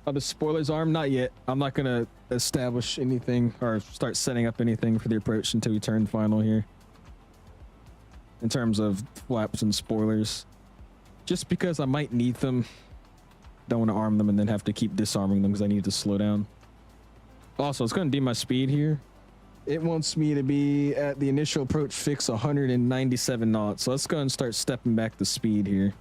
[SPEAKER 1] Oh, the spoilers arm? Not yet. I'm not gonna establish anything or start setting up anything for the approach until we turn final here. In terms of flaps and spoilers. Just because I might need them. Don't want to arm them and then have to keep disarming them because I need to slow down. Also, it's going to do my speed here. It wants me to be at the initial approach fix 197 knots. So let's go and start stepping back the speed here.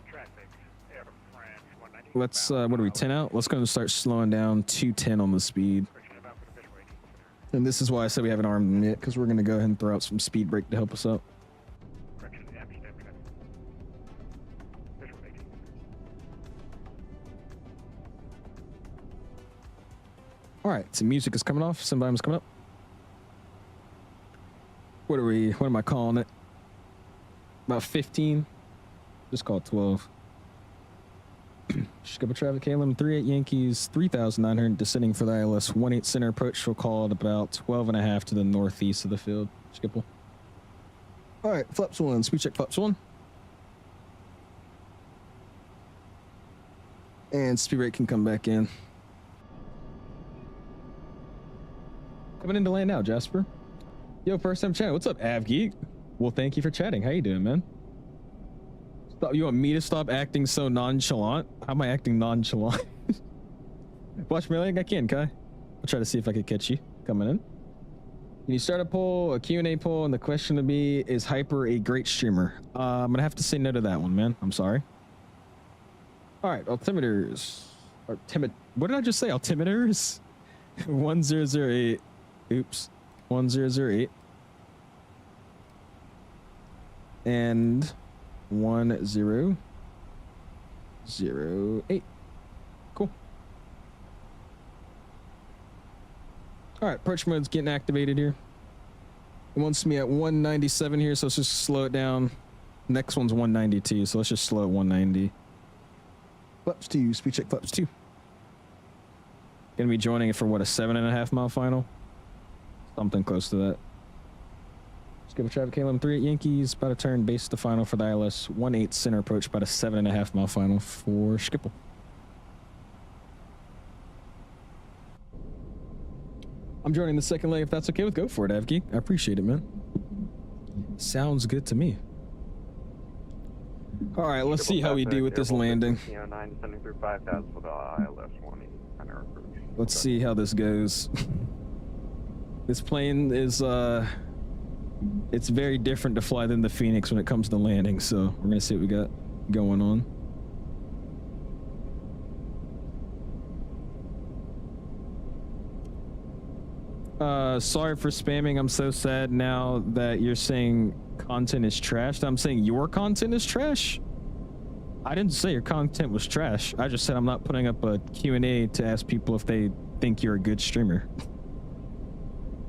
[SPEAKER 5] Traffic, Air France 190.
[SPEAKER 1] Let's, what are we, 10 out? Let's go and start slowing down 210 on the speed. And this is why I said we haven't armed them yet, because we're going to go ahead and throw out some speed brake to help us out. All right, so music is coming off. Some volume's coming up. What am I calling it? About 15. Just call it 12. Skipper traffic, KLM 38 Yankees 3,900 descending for the ILS 18 center approach. We'll call it about 12.5 to the northeast of the field. Skipper. All right, flaps 1. Speed check flaps 1. And speed brake can come back in. Coming into land now, Jasper. Yo, first time chatting. What's up, AvGeek? Well, thank you for chatting. How you doing, man? You want me to stop acting so nonchalant? How am I acting nonchalant? Watch me like I can, Kai. I'll try to see if I can catch you coming in. Can you start a poll, a Q&A poll, and the question to be, is Hyper a great streamer? I'm gonna have to say no to that one, man. I'm sorry. All right, altimeters. What did I just say? Altimeters? 1008. Oops. 1008. And 1008. Cool. All right, approach mode's getting activated here. It wants me at 197 here, so let's just slow it down. Next one's 192, so let's just slow it 190. Flaps 2, speed check flaps 2. Gonna be joining it for what, a 7.5 mile final? Something close to that. Skipper traffic, KLM 38 Yankees, about to turn base to final for the ILS 18 center approach, about a 7.5 mile final for Schiphol. I'm joining the second leg. If that's okay with, go for it, Avgeek. I appreciate it, man. Sounds good to me. All right, let's see how we do with this landing. Let's see how this goes. This plane is, it's very different to fly than the Phoenix when it comes to landing, so we're gonna see what we got going on. Sorry for spamming. I'm so sad now that you're saying content is trash. I'm saying your content is trash. I didn't say your content was trash. I just said I'm not putting up a Q&A to ask people if they think you're a good streamer.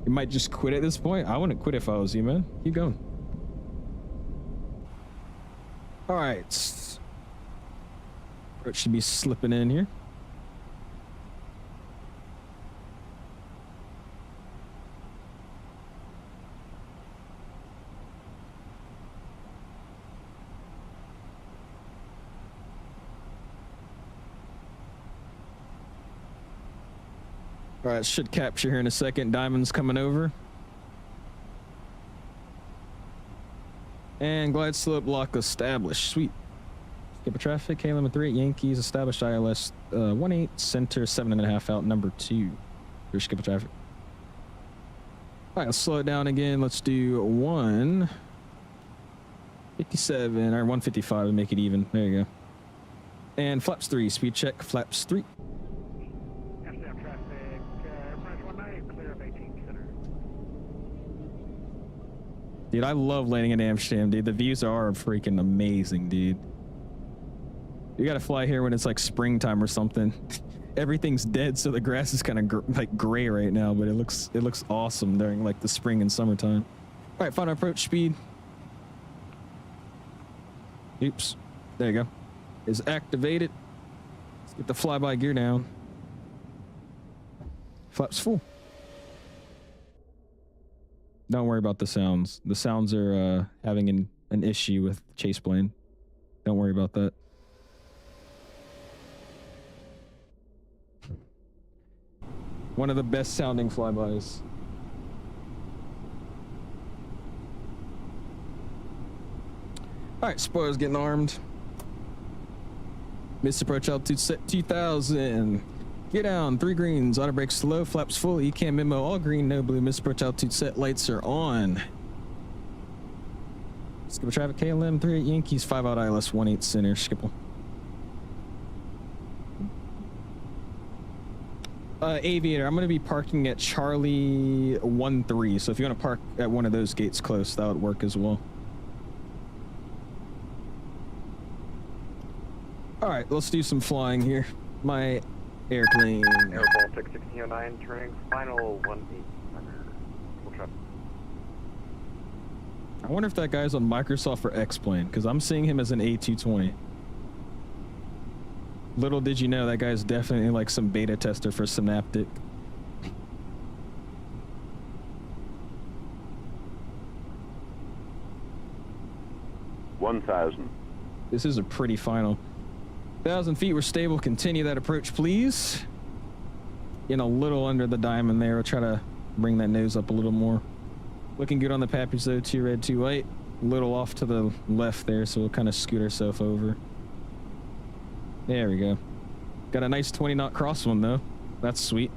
[SPEAKER 1] You might just quit at this point. I wouldn't quit if I was you, man. Keep going. All right. Approach should be slipping in here. All right, should capture here in a second. Diamond's coming over. And glide slope lock established. Sweet. Skipper traffic, KLM 38 Yankees, established ILS 18, center 7.5 out, number 2. Here's skipper traffic. All right, let's slow it down again. Let's do 157 or 155 and make it even. There you go. And flaps 3, speed check, flaps 3.
[SPEAKER 5] Amsterdam traffic, French 19, clear of 18 center.
[SPEAKER 1] Dude, I love landing in Amsterdam, dude. The views are freaking amazing, dude. You gotta fly here when it's like springtime or something. Everything's dead, so the grass is kind of like gray right now, but it looks awesome during like the spring and summertime. All right, final approach speed. Oops, there you go. Is activated. Let's get the flyby gear down. Flaps full. Don't worry about the sounds. The sounds are having an issue with chase plane. Don't worry about that. One of the best sounding flybys. All right, spoilers getting armed. Missed approach altitude set 2000. Gear down, 3 greens, auto brake slow, flaps full, EHAM memo, all green, no blue, missed approach altitude set, lights are on. Skipper traffic, KLM, 38 Yankees, 5 out ILS, 18 center, Skipper. Aviator, I'm going to be parking at Charlie 13, so if you want to park at one of those gates close, that would work as well. All right, let's do some flying here. My airplane.
[SPEAKER 4] Air Baltic 1609, turning final 1800. We'll try.
[SPEAKER 1] I wonder if that guy's on Microsoft or X-Plane, because I'm seeing him as an A220. Little did you know that guy's definitely like some beta tester for Synaptic. This is a pretty final. 1,000 feet, we're stable. Continue that approach, please. In a little under the diamond there. We'll try to bring that nose up a little more. Looking good on the package though. 2 red, 2 white. A little off to the left there, so we'll kind of scoot ourselves over. There we go. Got a nice 20 knot cross one though. That's sweet.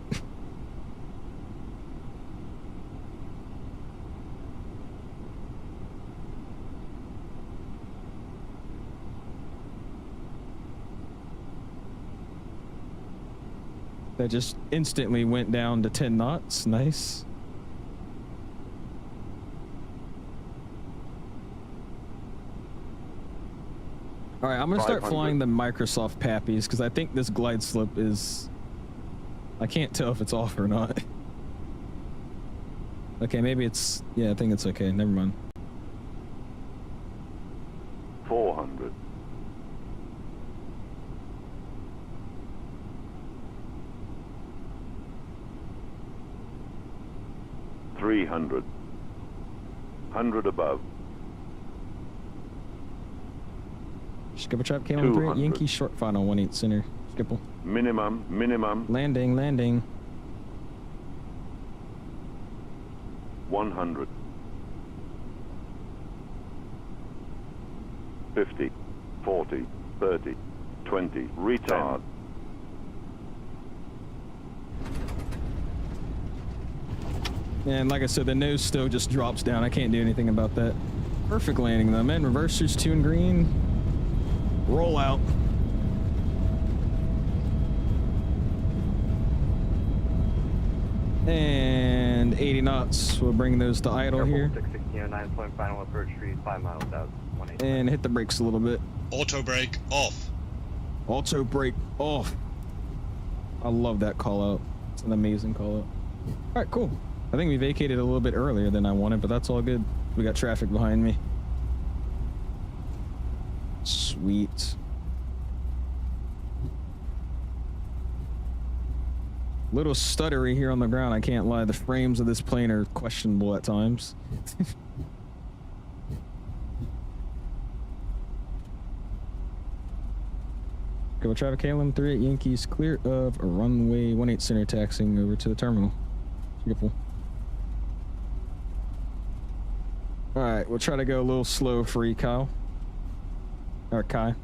[SPEAKER 1] That just instantly went down to 10 knots. Nice. All right, I'm gonna start flying the Microsoft Pappies because I think this glide slope is, I can't tell if it's off or not. Okay, maybe it's, yeah, I think it's okay. Never mind.
[SPEAKER 6] 400. 300. 100 above.
[SPEAKER 1] Skipper trap came on 3 Yankee short final 18 center. Skipper.
[SPEAKER 6] Minimum.
[SPEAKER 1] Landing.
[SPEAKER 6] 100. 50. 40. 30. 20. Retard.
[SPEAKER 1] And like I said, the nose still just drops down. I can't do anything about that. Perfect landing though, man. Reversers 2 and green. Roll out. And 80 knots. We'll bring those to idle here.
[SPEAKER 4] 1609, point final approach speed 5 miles out. 18.
[SPEAKER 1] And hit the brakes a little bit.
[SPEAKER 7] Auto brake off.
[SPEAKER 1] Auto brake off. I love that call out. It's an amazing call out. All right, cool. I think we vacated a little bit earlier than I wanted, but that's all good. We got traffic behind me. Sweet. Little stuttery here on the ground, I can't lie. The frames of this plane are questionable at times. Go traffic KLM 38 Yankees clear of runway 18 center, taxiing over to the terminal. Beautiful. Alright, we'll try to go a little slow for you, Kyle. Or Kai.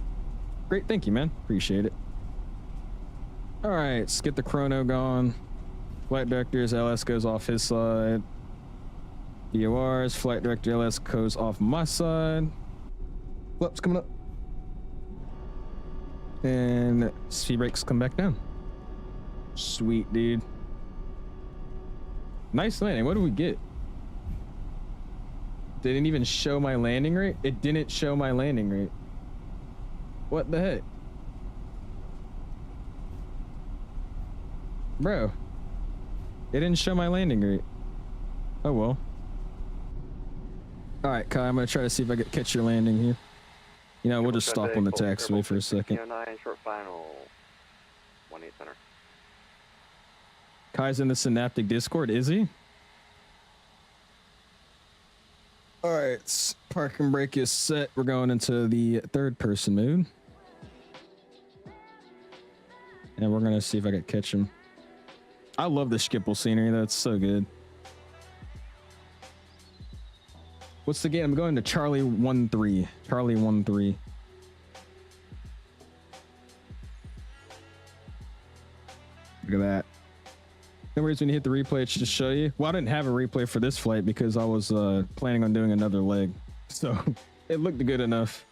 [SPEAKER 1] Great, thank you, man. Appreciate it. Alright, let's get the chrono going. Flight director's LS goes off his side. DOR's flight director LS goes off my side. Flaps coming up. And speed brakes come back down. Sweet, dude. Nice landing. What did we get? Didn't even show my landing rate? It didn't show my landing rate. What the heck? Bro, it didn't show my landing rate. Oh well. All right, Kai, I'm gonna try to see if I can catch your landing here. You know, we'll just stop on the taxiway for a second.
[SPEAKER 4] 9 short final 18 center.
[SPEAKER 1] Kai's in the Synaptic Discord, is he? All right, parking brake is set. We're going into the third person mode. And we're gonna see if I can catch him. I love the Schiphol scenery, that's so good. What's the game? I'm going to Charlie 13. Charlie 13. Look at that. No worries, when you hit the replay, it should just show you. Well, I didn't have a replay for this flight because I was planning on doing another leg. So it looked good enough.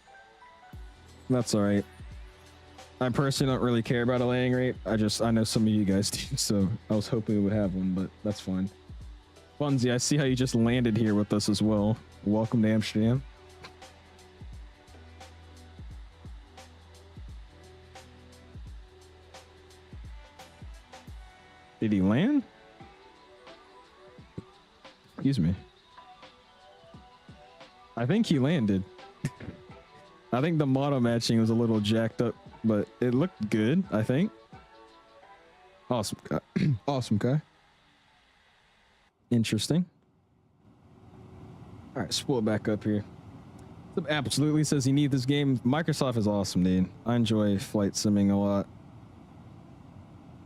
[SPEAKER 1] That's all right. I personally don't really care about a landing rate. I know some of you guys do, so I was hoping we would have one, but that's fine. Funzy, I see how you just landed here with us as well. Welcome to Amsterdam. Did he land? Excuse me. I think he landed. I think the model matching was a little jacked up, but it looked good, I think. Awesome guy. Awesome guy. Interesting. All right, spool it back up here. Absolutely says you need this game. Microsoft is awesome, dude. I enjoy flight simming a lot.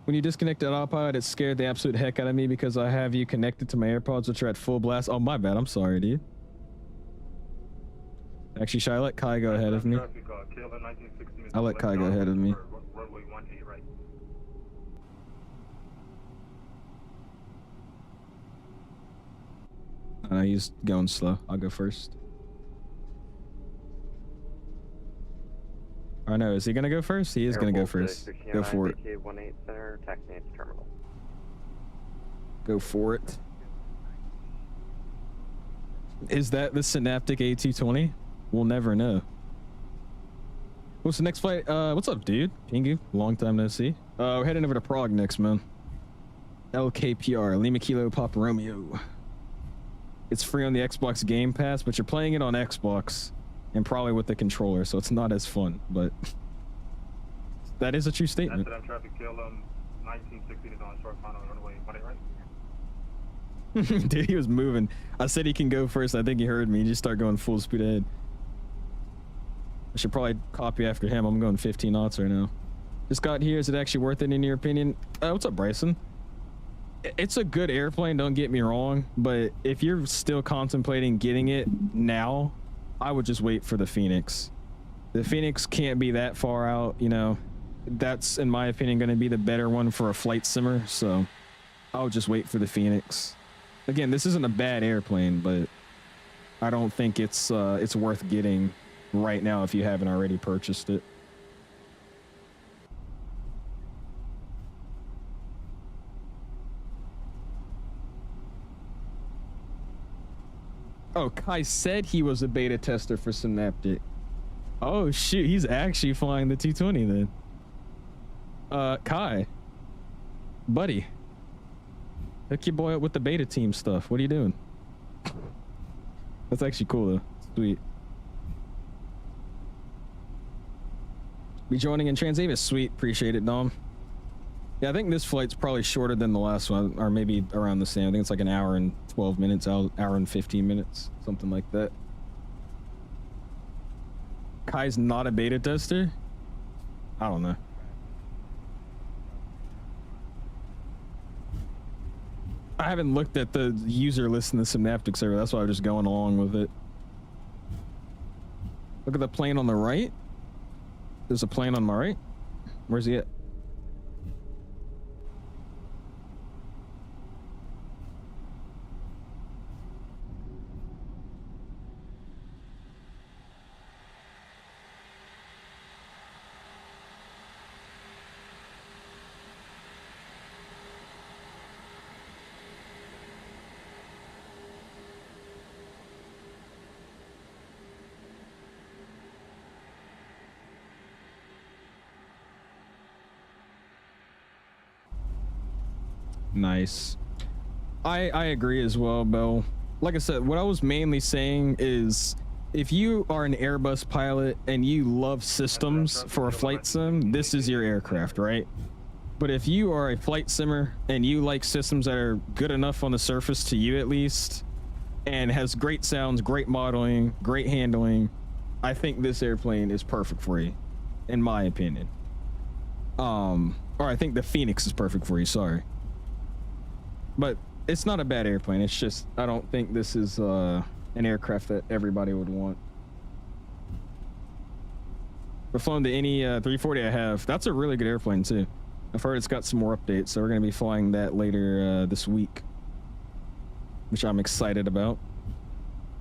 [SPEAKER 1] When you disconnected autopilot, it scared the absolute heck out of me because I have you connected to my AirPods, which are at full blast. Oh, my bad. I'm sorry, dude. Actually, should I let Kai go ahead of me? I'll let Kai go ahead of me. He's going slow. I'll go first. I know. Is he gonna go first? He is gonna go first. Go for it.
[SPEAKER 4] Center, taxiing to terminal.
[SPEAKER 1] Go for it. Is that the Synaptic A220? We'll never know. What's the next flight? What's up, dude? Pingu, long time no see. We're heading over to Prague next, man. LKPR, Lima Kilo Papa Romeo. It's free on the Xbox Game Pass, but you're playing it on Xbox and probably with the controller, so it's not as fun, but that is a true statement.
[SPEAKER 5] Amsterdam traffic kill 1916 is on short final runway 18, right?
[SPEAKER 1] Dude, he was moving. I said he can go first. I think he heard me. He just started going full speed ahead. I should probably copy after him. I'm going 15 knots right now. Just got here. Is it actually worth it in your opinion? What's up, Bryson? It's a good airplane, don't get me wrong, but if you're still contemplating getting it now, I would just wait for the Phoenix. The Phoenix can't be that far out, you know. That's, in my opinion, going to be the better one for a flight simmer, so I would just wait for the Phoenix. Again, this isn't a bad airplane, but I don't think it's worth getting right now if you haven't already purchased it. Oh, Kai said he was a beta tester for Synaptic. Oh shoot, he's actually flying the 220 then. Kai, buddy, hook your boy up with the beta team stuff. What are you doing? That's actually cool though. Sweet. Be joining in Transavis. Sweet, appreciate it, Dom. Yeah, I think this flight's probably shorter than the last one, or maybe around the same. I think it's like an hour and 12 minutes, hour and 15 minutes, something like that. Kai's not a beta tester? I don't know. I haven't looked at the user list in the Synaptic server. That's why I'm just going along with it. Look at the plane on the right. There's a plane on my right. Where's he at? Nice. I agree as well, Bill. Like I said, what I was mainly saying is if you are an Airbus pilot and you love systems for a flight sim, this is your aircraft, right? But if you are a flight simmer and you like systems that are good enough on the surface to you at least, and has great sounds, great modeling, great handling, I think this airplane is perfect for you, in my opinion. Or I think the Phoenix is perfect for you, sorry. But it's not a bad airplane. It's just, I don't think this is an aircraft that everybody would want. I've flown the any 340 I have. That's a really good airplane too. I've heard it's got some more updates, so we're going to be flying that later this week, which I'm excited about.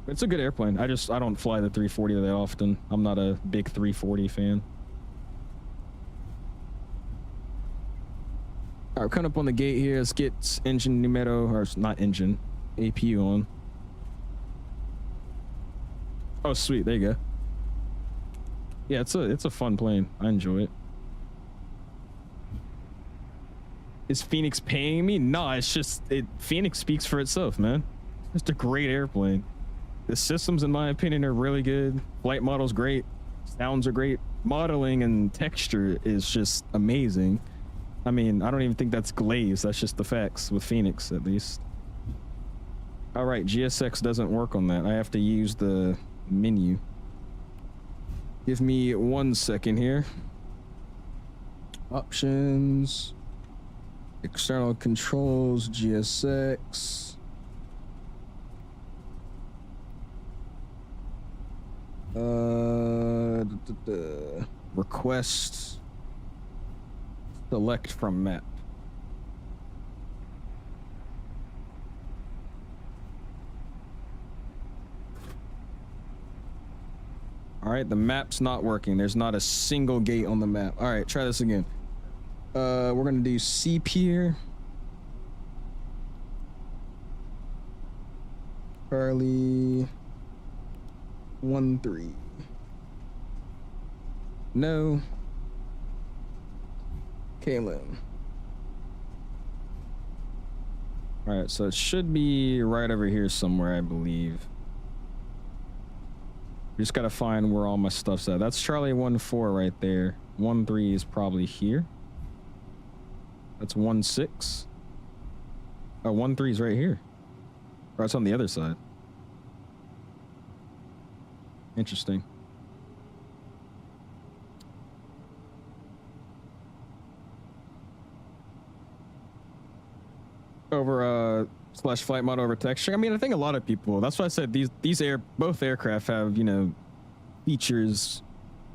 [SPEAKER 1] It's a good airplane. I don't fly the 340 that often. I'm not a big 340 fan. All right, coming up on the gate here. Let's get engine numero, or not engine, APU on. Oh, sweet. There you go. Yeah, it's a fun plane. I enjoy it. Is Phoenix paying me? No, it's just Phoenix speaks for itself, man. It's just a great airplane. The systems, in my opinion, are really good. Flight model's great. Sounds are great. Modeling and texture is just amazing. I mean, I don't even think that's glaze. That's just the facts with Phoenix, at least. All right, GSX doesn't work on that. I have to use the menu. Give me 1 second here. Options. External controls, GSX. Request. Select from map. All right, the map's not working. There's not a single gate on the map. All right, try this again. We're gonna do C pier. Charlie 13. No. Kaylin. All right, so it should be right over here somewhere, I believe. Just gotta find where all my stuff's at. That's Charlie 14 right there. 13 is probably here. That's 16. Oh, 13 is right here. Or it's on the other side. Interesting. Over slash flight model over texture. I mean, I think a lot of people, that's why I said both aircraft have, you know, features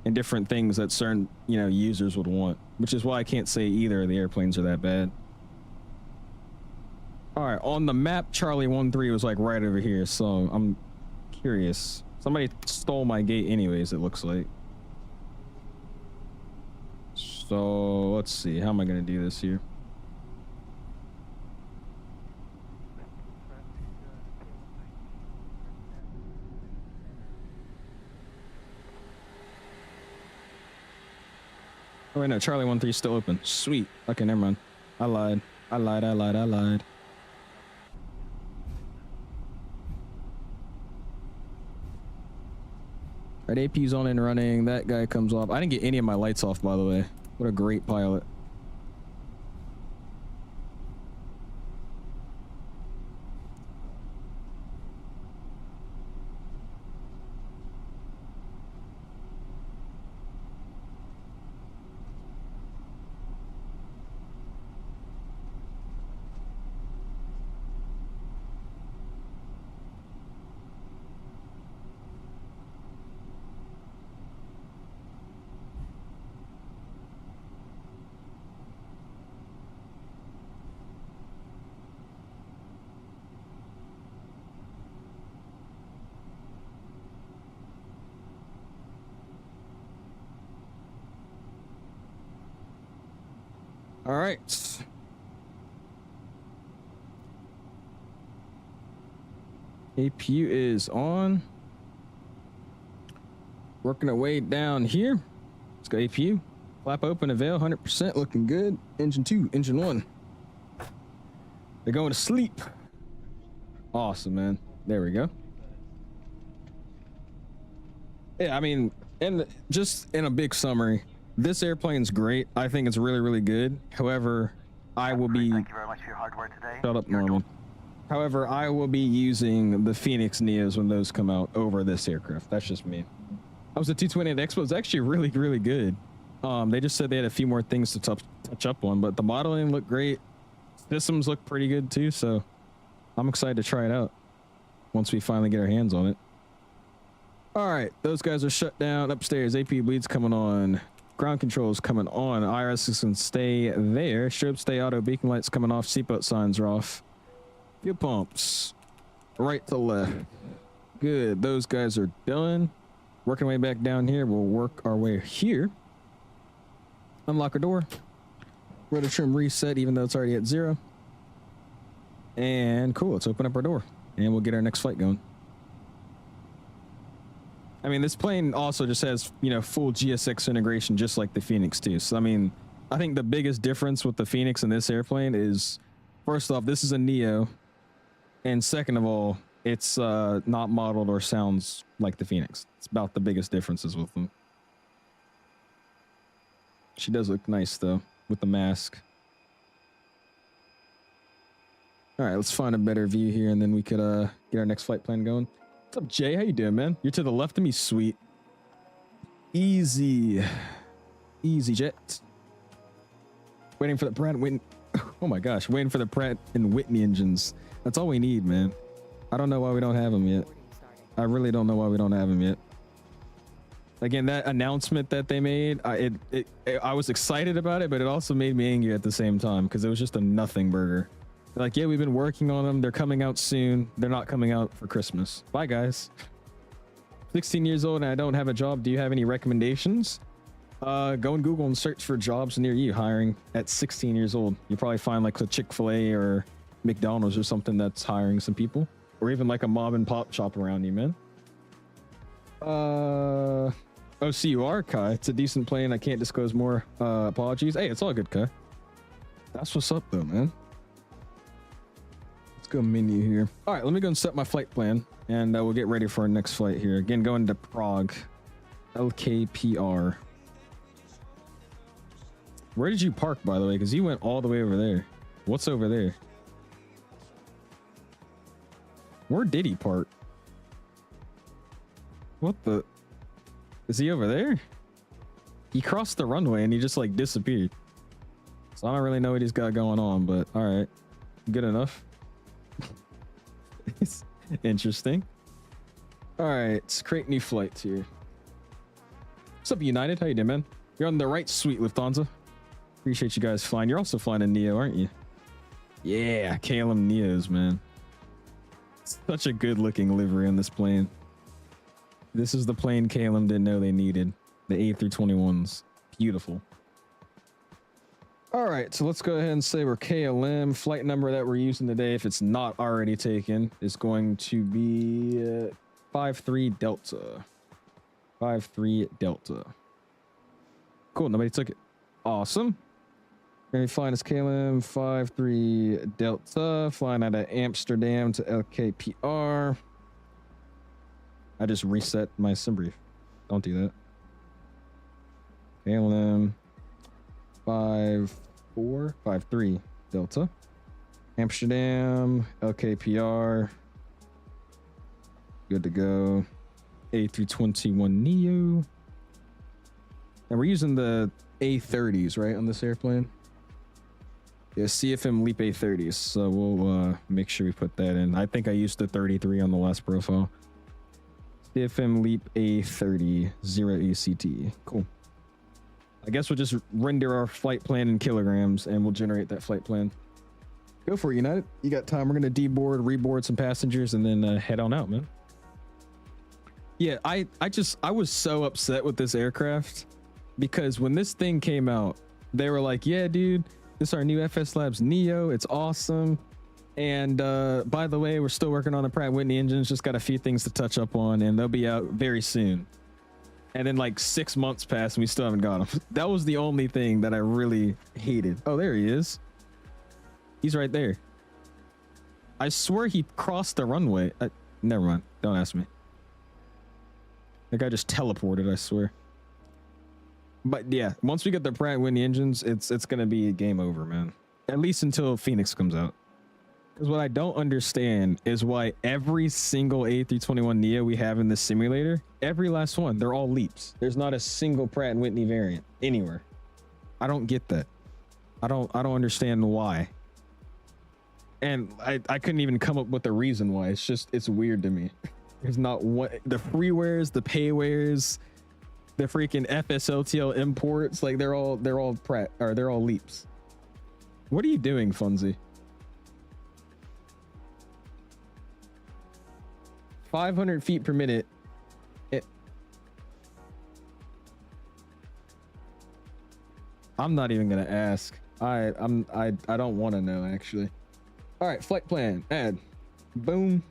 [SPEAKER 1] and different things that certain, you know, users would want, which is why I can't say either of the airplanes are that bad. All right, on the map, Charlie 13 was like right over here, so I'm curious. Somebody stole my gate anyways, it looks like. So let's see, how am I gonna do this here? Oh wait, no, Charlie 13 is still open. Sweet. Okay, never mind. I lied. I lied. All right, AP's on and running. That guy comes off. I didn't get any of my lights off, by the way. What a great pilot. All right. APU is on. Working our way down here. Let's go APU. Flap open, avail, 100%, looking good. Engine 2, engine 1. They're going to sleep. Awesome, man. There we go. Yeah, I mean, and just in a big summary, this airplane's great. I think it's really, really good. However, I will be...
[SPEAKER 7] Thank you very much for your hard work today.
[SPEAKER 1] Shut up, Norman. However, I will be using the Phoenix Neos when those come out over this aircraft. That's just me. I was at 220 at Expo. It's actually really, really good. They just said they had a few more things to touch up on, but the modeling looked great. Systems look pretty good too, so I'm excited to try it out once we finally get our hands on it. All right, those guys are shut down upstairs. AP bleeds coming on. Ground controls coming on. IRS can stay there. Strobe stay auto. Beacon lights coming off. Seatbelt signs are off. Fuel pumps. Right to left. Good. Those guys are done. Working way back down here. We'll work our way here. Unlock our door. Rotor trim reset, even though it's already at 0. And cool. Let's open up our door, and we'll get our next flight going. I mean, this plane also just has, you know, full GSX integration, just like the Phoenix too. So, I mean, I think the biggest difference with the Phoenix and this airplane is, first off, this is a Neo. And second of all, it's not modeled or sounds like the Phoenix. It's about the biggest differences with them. She does look nice, though, with the mask. All right, let's find a better view here, and then we could get our next flight plan going. What's up, Jay? How you doing, man? You're to the left of me, sweet. Easy. Easy jet. Waiting for the Pratt and Whitney. Oh my gosh, waiting for the Pratt and Whitney engines. That's all we need, man. I don't know why we don't have them yet. I really don't know why we don't have them yet. Again, that announcement that they made, I was excited about it, but it also made me angry at the same time because it was just a nothing burger. They're like, yeah, we've been working on them. They're coming out soon. They're not coming out for Christmas. Bye, guys. 16 years old and I don't have a job. Do you have any recommendations? Go on Google and search for jobs near you hiring at 16 years old. You'll probably find like a Chick-fil-A or McDonald's or something that's hiring some people, or even like a mom and pop shop around you, man. OCUR, Kai. It's a decent plane. I can't disclose more. Apologies. Hey, it's all good, Kai. That's what's up though, man. Let's go menu here. All right, let me go and set my flight plan, and we'll get ready for our next flight here. Again, going to Prague, LKPR. Where did you park, by the way? Because you went all the way over there. What's over there? Where did he park? What the? Is he over there? He crossed the runway and he just like disappeared. So I don't really know what he's got going on, but all right, good enough. It's interesting. All right, let's create new flights here. What's up, United? How you doing, man? You're on the right, sweet Lufthansa. Appreciate you guys flying. You're also flying a Neo, aren't you? Yeah, KLM Neos, man. Such a good looking livery on this plane. This is the plane KLM didn't know they needed. The A321s. Beautiful. All right, so let's go ahead and say we're KLM. Flight number that we're using today, if it's not already taken, is going to be 53 Delta. 53 Delta. Cool, nobody took it. Awesome. We're going to be flying as KLM 53 Delta, flying out of Amsterdam to LKPR. I just reset my sim brief. Don't do that. KLM 53 Delta. Amsterdam, LKPR. Good to go. A321NEO. And we're using the A30s, right, on this airplane? Yeah, CFM LEAP A30s. So we'll make sure we put that in. I think I used the 33 on the last profile. CFM LEAP A30 0ACT. Cool. I guess we'll just render our flight plan in kilograms and we'll generate that flight plan. Go for it, United. You got time. We're going to deboard, reboard some passengers, and then head on out, man. Yeah, I was so upset with this aircraft because when this thing came out, they were like, yeah, dude, this is our new FSlabs Neo. It's awesome. And by the way, we're still working on the Pratt & Whitney engines. Just got a few things to touch up on, and they'll be out very soon. And then like 6 months passed, and we still haven't got them. That was the only thing that I really hated. Oh, there he is. He's right there. I swear he crossed the runway. Never mind. Don't ask me. The guy just teleported, I swear. But yeah, once we get the Pratt & Whitney engines, it's gonna be game over, man. At least until Phoenix comes out. Because what I don't understand is why every single A321neo we have in this simulator, every last one, they're all leaps. There's not a single Pratt & Whitney variant anywhere. I don't get that. I don't understand why. And I couldn't even come up with a reason why. It's weird to me. There's not one. The freewares, the paywares, the freaking FSLTL imports, like they're all Pratt, or they're all leaps. What are you doing, Funzy? 500 feet per minute. I'm not even gonna ask. I don't want to know, actually. All right, flight plan. Add. Boom.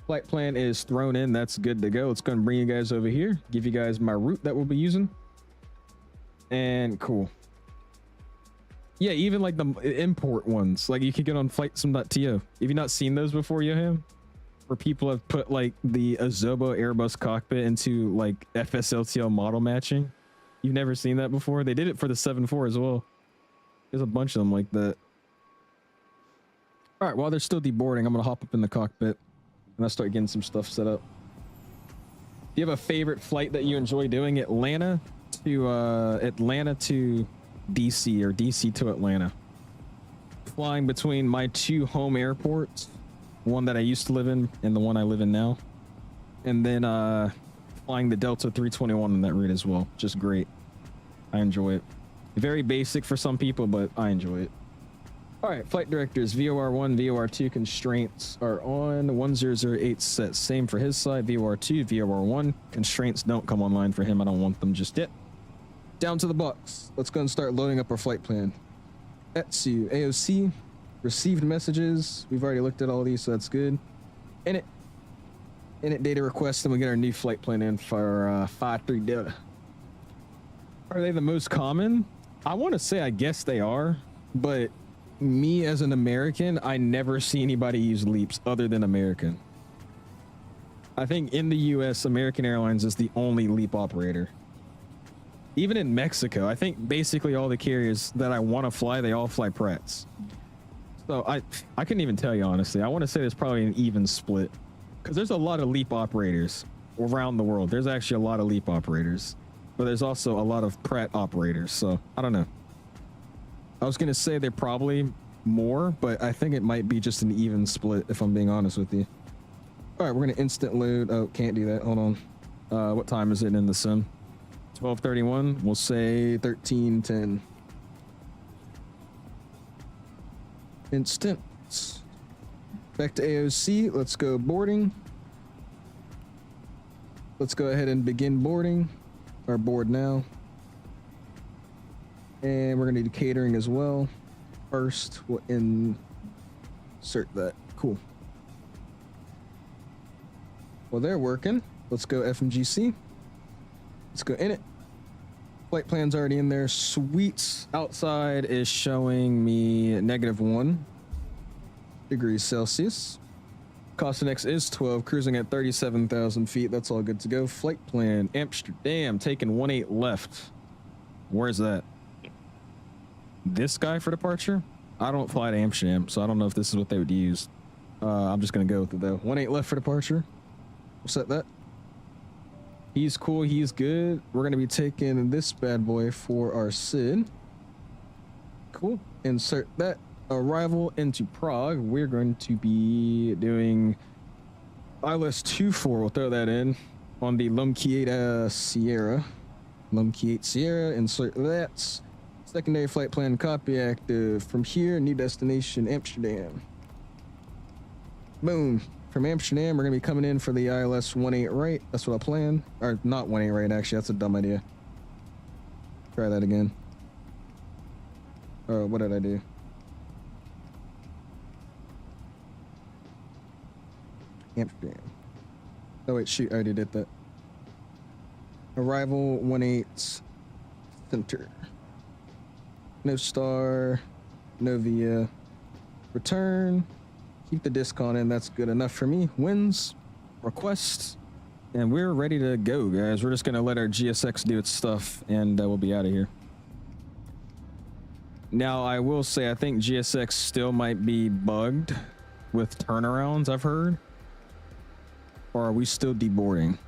[SPEAKER 1] Flight plan is thrown in. That's good to go. It's going to bring you guys over here, give you guys my route that we'll be using. And cool. Yeah, even like the import ones, like you could get on FlightSim.to. Have you not seen those before, Yoham? Where people have put like the Azobo Airbus cockpit into like FSLTL model matching. You've never seen that before? They did it for the 7.4 as well. There's a bunch of them like that. All right, while they're still deboarding, I'm gonna hop up in the cockpit and I'll start getting some stuff set up. Do you have a favorite flight that you enjoy doing? Atlanta to DC or DC to Atlanta. Flying between my two home airports, one that I used to live in and the one I live in now. And then flying the Delta 321 on that route as well. Just great. I enjoy it. Very basic for some people, but I enjoy it. All right, flight directors, VOR1, VOR2 constraints are on. 1008 set, same for his side. VOR2, VOR1 constraints don't come online for him. I don't want them just yet. Down to the box. Let's go and start loading up our flight plan. ETSU, AOC, received messages. We've already looked at all these, so that's good. Init data request, and we get our new flight plan in for 53 Delta. Are they the most common? I want to say I guess they are, but me as an American, I never see anybody use leaps other than American. I think in the US, American Airlines is the only leap operator. Even in Mexico, I think basically all the carriers that I want to fly, they all fly Pratts. So I couldn't even tell you, honestly. I want to say there's probably an even split because there's a lot of leap operators around the world. There's actually a lot of leap operators, but there's also a lot of Pratt operators. So I don't know. I was going to say they're probably more, but I think it might be just an even split if I'm being honest with you. All right, we're going to instant load. Oh, can't do that. Hold on. What time is it in the sim? 12:31. We'll say 13:10. Instant. Back to AOC. Let's go boarding. Let's go ahead and begin boarding. Our board now. And we're going to do catering as well. First, we'll insert that. Cool. Well, they're working. Let's go FMGC. Let's go in it. Flight plan's already in there. Sweet. Outside is showing me -1 degrees Celsius. Cost X is 12, cruising at 37,000 feet. That's all good to go. Flight plan, Amsterdam, taking 18 left. Where's that? This guy for departure? I don't fly to Amsterdam, so I don't know if this is what they would use. I'm just going to go with it, though. 18 left for departure. We'll set that. He's cool. He's good. We're going to be taking this bad boy for our SID. Cool. Insert that. Arrival into Prague. We're going to be doing ILS 24. We'll throw that in on the 𝐓𝐸 Sierra. 𝐓𝐸 Sierra. Insert that. Secondary flight plan copy active. From here, new destination Amsterdam. Boom. From Amsterdam, we're going to be coming in for the ILS 18 right. That's what I planned. Or not 18 right, actually. That's a dumb idea. Try that again. Oh, what did I do? Amsterdam. Oh, wait, shoot. I already did that. Arrival 18 center. No star. No via. Return. Keep the discon in. That's good enough for me. Wins, requests, and we're ready to go, guys. We're just going to let our GSX do its stuff, and we'll be out of here. Now, I will say, I think GSX still might be bugged with turnarounds, I've heard. Or are we still deboarding?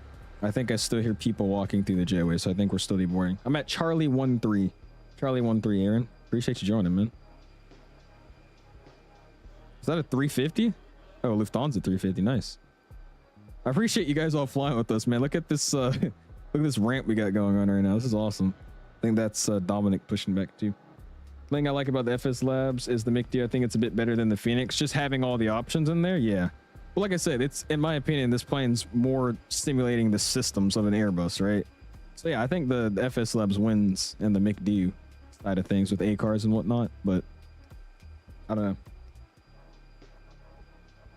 [SPEAKER 1] I think I still hear people walking through the J-way, so I think we're still deboarding. I'm at Charlie 13. Charlie 13, Aaron. Appreciate you joining, man. Is that a 350? Oh, Lufthansa 350. Nice. I appreciate you guys all flying with us, man. Look at this look at this ramp we got going on right now. This is awesome. I think that's Dominic pushing back too. The thing I like about the FSlabs is the MICD. I think it's a bit better than the Phoenix. Just having all the options in there, yeah. But like I said, it's, in my opinion, this plane's more simulating the systems of an Airbus, right? So yeah, I think the FSlabs wins in the MICD side of things with ACARs and whatnot, but I don't know.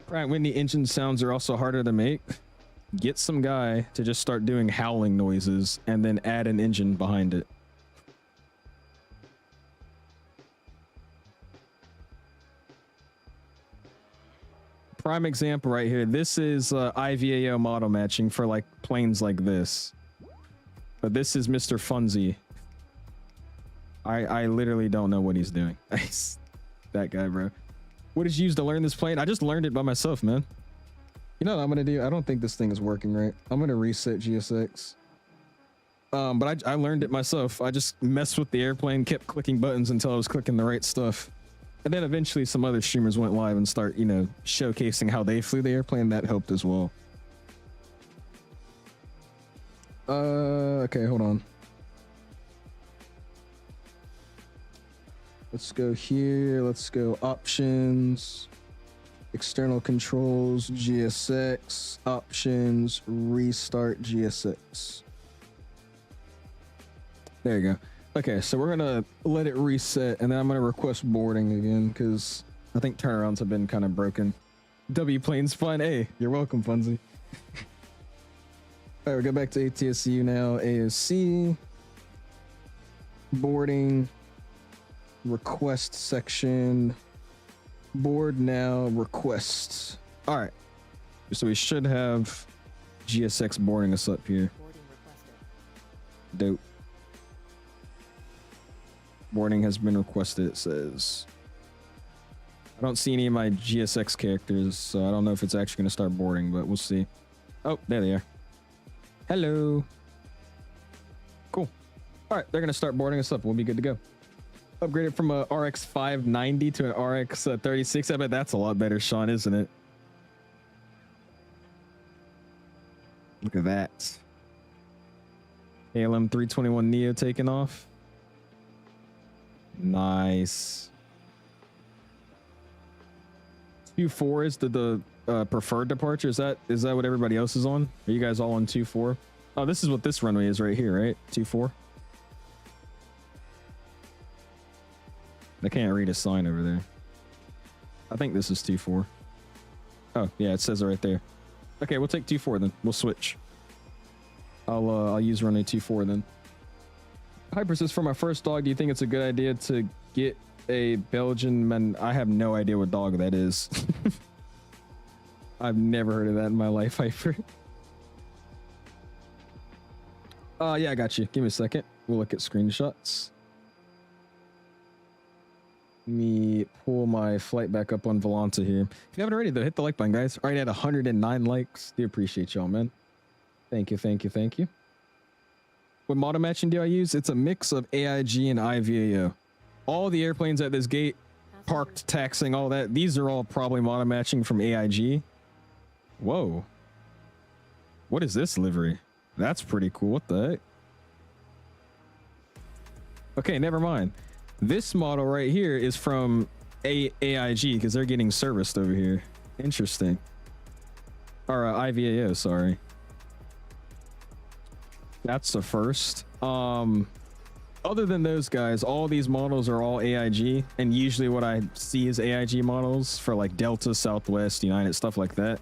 [SPEAKER 1] Pratt & Whitney engine sounds are also harder to make. Get some guy to just start doing howling noises and then add an engine behind it. Prime example right here. This is 𝐕𝐈 model matching for like planes like this. But this is Mr. Funzy. I literally don't know what he's doing. That guy, bro. What did you use to learn this plane? I just learned it by myself, man. You know what I'm gonna do? I don't think this thing is working right. I'm gonna reset GSX. But I learned it myself. I just messed with the airplane, kept clicking buttons until I was clicking the right stuff. And then eventually some other streamers went live and start, you know, showcasing how they flew the airplane. That helped as well. Okay, hold on. Let's go here. Let's go options, external controls, GSX, options, restart GSX. There you go. Okay, so we're gonna let it reset, and then I'm gonna request boarding again because I think turnarounds have been kind of broken. W plane's fun. Hey, you're welcome, Funzy. All right, we'll go back to ATSU now. AOC, boarding, request section, board now, requests. All right, so we should have GSX boarding us up here. Dope. Boarding has been requested, it says. I don't see any of my GSX characters, so I don't know if it's actually going to start boarding, but we'll see. Oh, there they are. Hello. Cool. All right, they're going to start boarding us up. We'll be good to go. Upgraded from a RX 590 to an RX 36. I bet that's a lot better, Sean, isn't it? Look at that. ALM 321NEO taking off. Nice. 2-4 is the preferred departure. Is that what everybody else is on? Are you guys all on 2-4? Oh, this is what this runway is right here, right? 2-4. I can't read a sign over there. I think this is 2-4. Oh yeah, it says it right there. Okay, we'll take 2-4 then. We'll switch. I'll use runway 2-4 then. Hyper says, for my first dog, do you think it's a good idea to get a Belgian man? I have no idea what dog that is. I've never heard of that in my life, Hyper. Yeah, I got you. Give me a second. We'll look at screenshots. Let me pull my flight back up on Volanta here. If you haven't already, though, hit the like button, guys. Already at 109 likes. Do appreciate y'all, man. Thank you, thank you, thank you. What model matching do I use? It's a mix of AIG and 𝐕𝐈. All the airplanes at this gate, parked, taxing, all that, these are all probably model matching from AIG. Whoa. What is this livery? That's pretty cool. What the heck? Okay, never mind. This model right here is from AIG because they're getting serviced over here. Interesting. Or 𝐕𝐈, sorry. That's the first. Other than those guys, all these models are all AIG, and usually what I see is AIG models for like Delta, Southwest, United, stuff like that.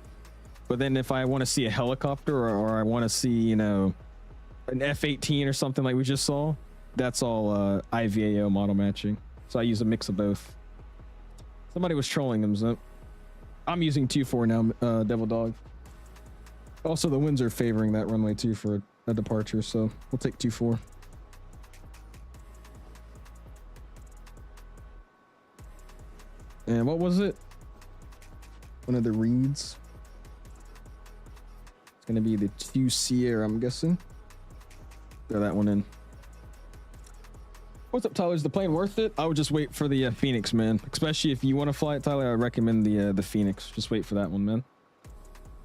[SPEAKER 1] But then if I want to see a helicopter or I want to see, you know, an F-18 or something like we just saw, that's all 𝐕𝐈 model matching. So I use a mix of both. Somebody was trolling them, so I'm using 2-4 now, Devil Dog. Also, the winds are favoring that runway too for a departure, so we'll take 2-4. And what was it? One of the reads. It's gonna be the 2 Sierra, I'm guessing. Throw that one in. What's up, Tyler? Is the plane worth it? I would just wait for the Phoenix, man. Especially if you want to fly it, Tyler, I recommend the Phoenix. Just wait for that one, man.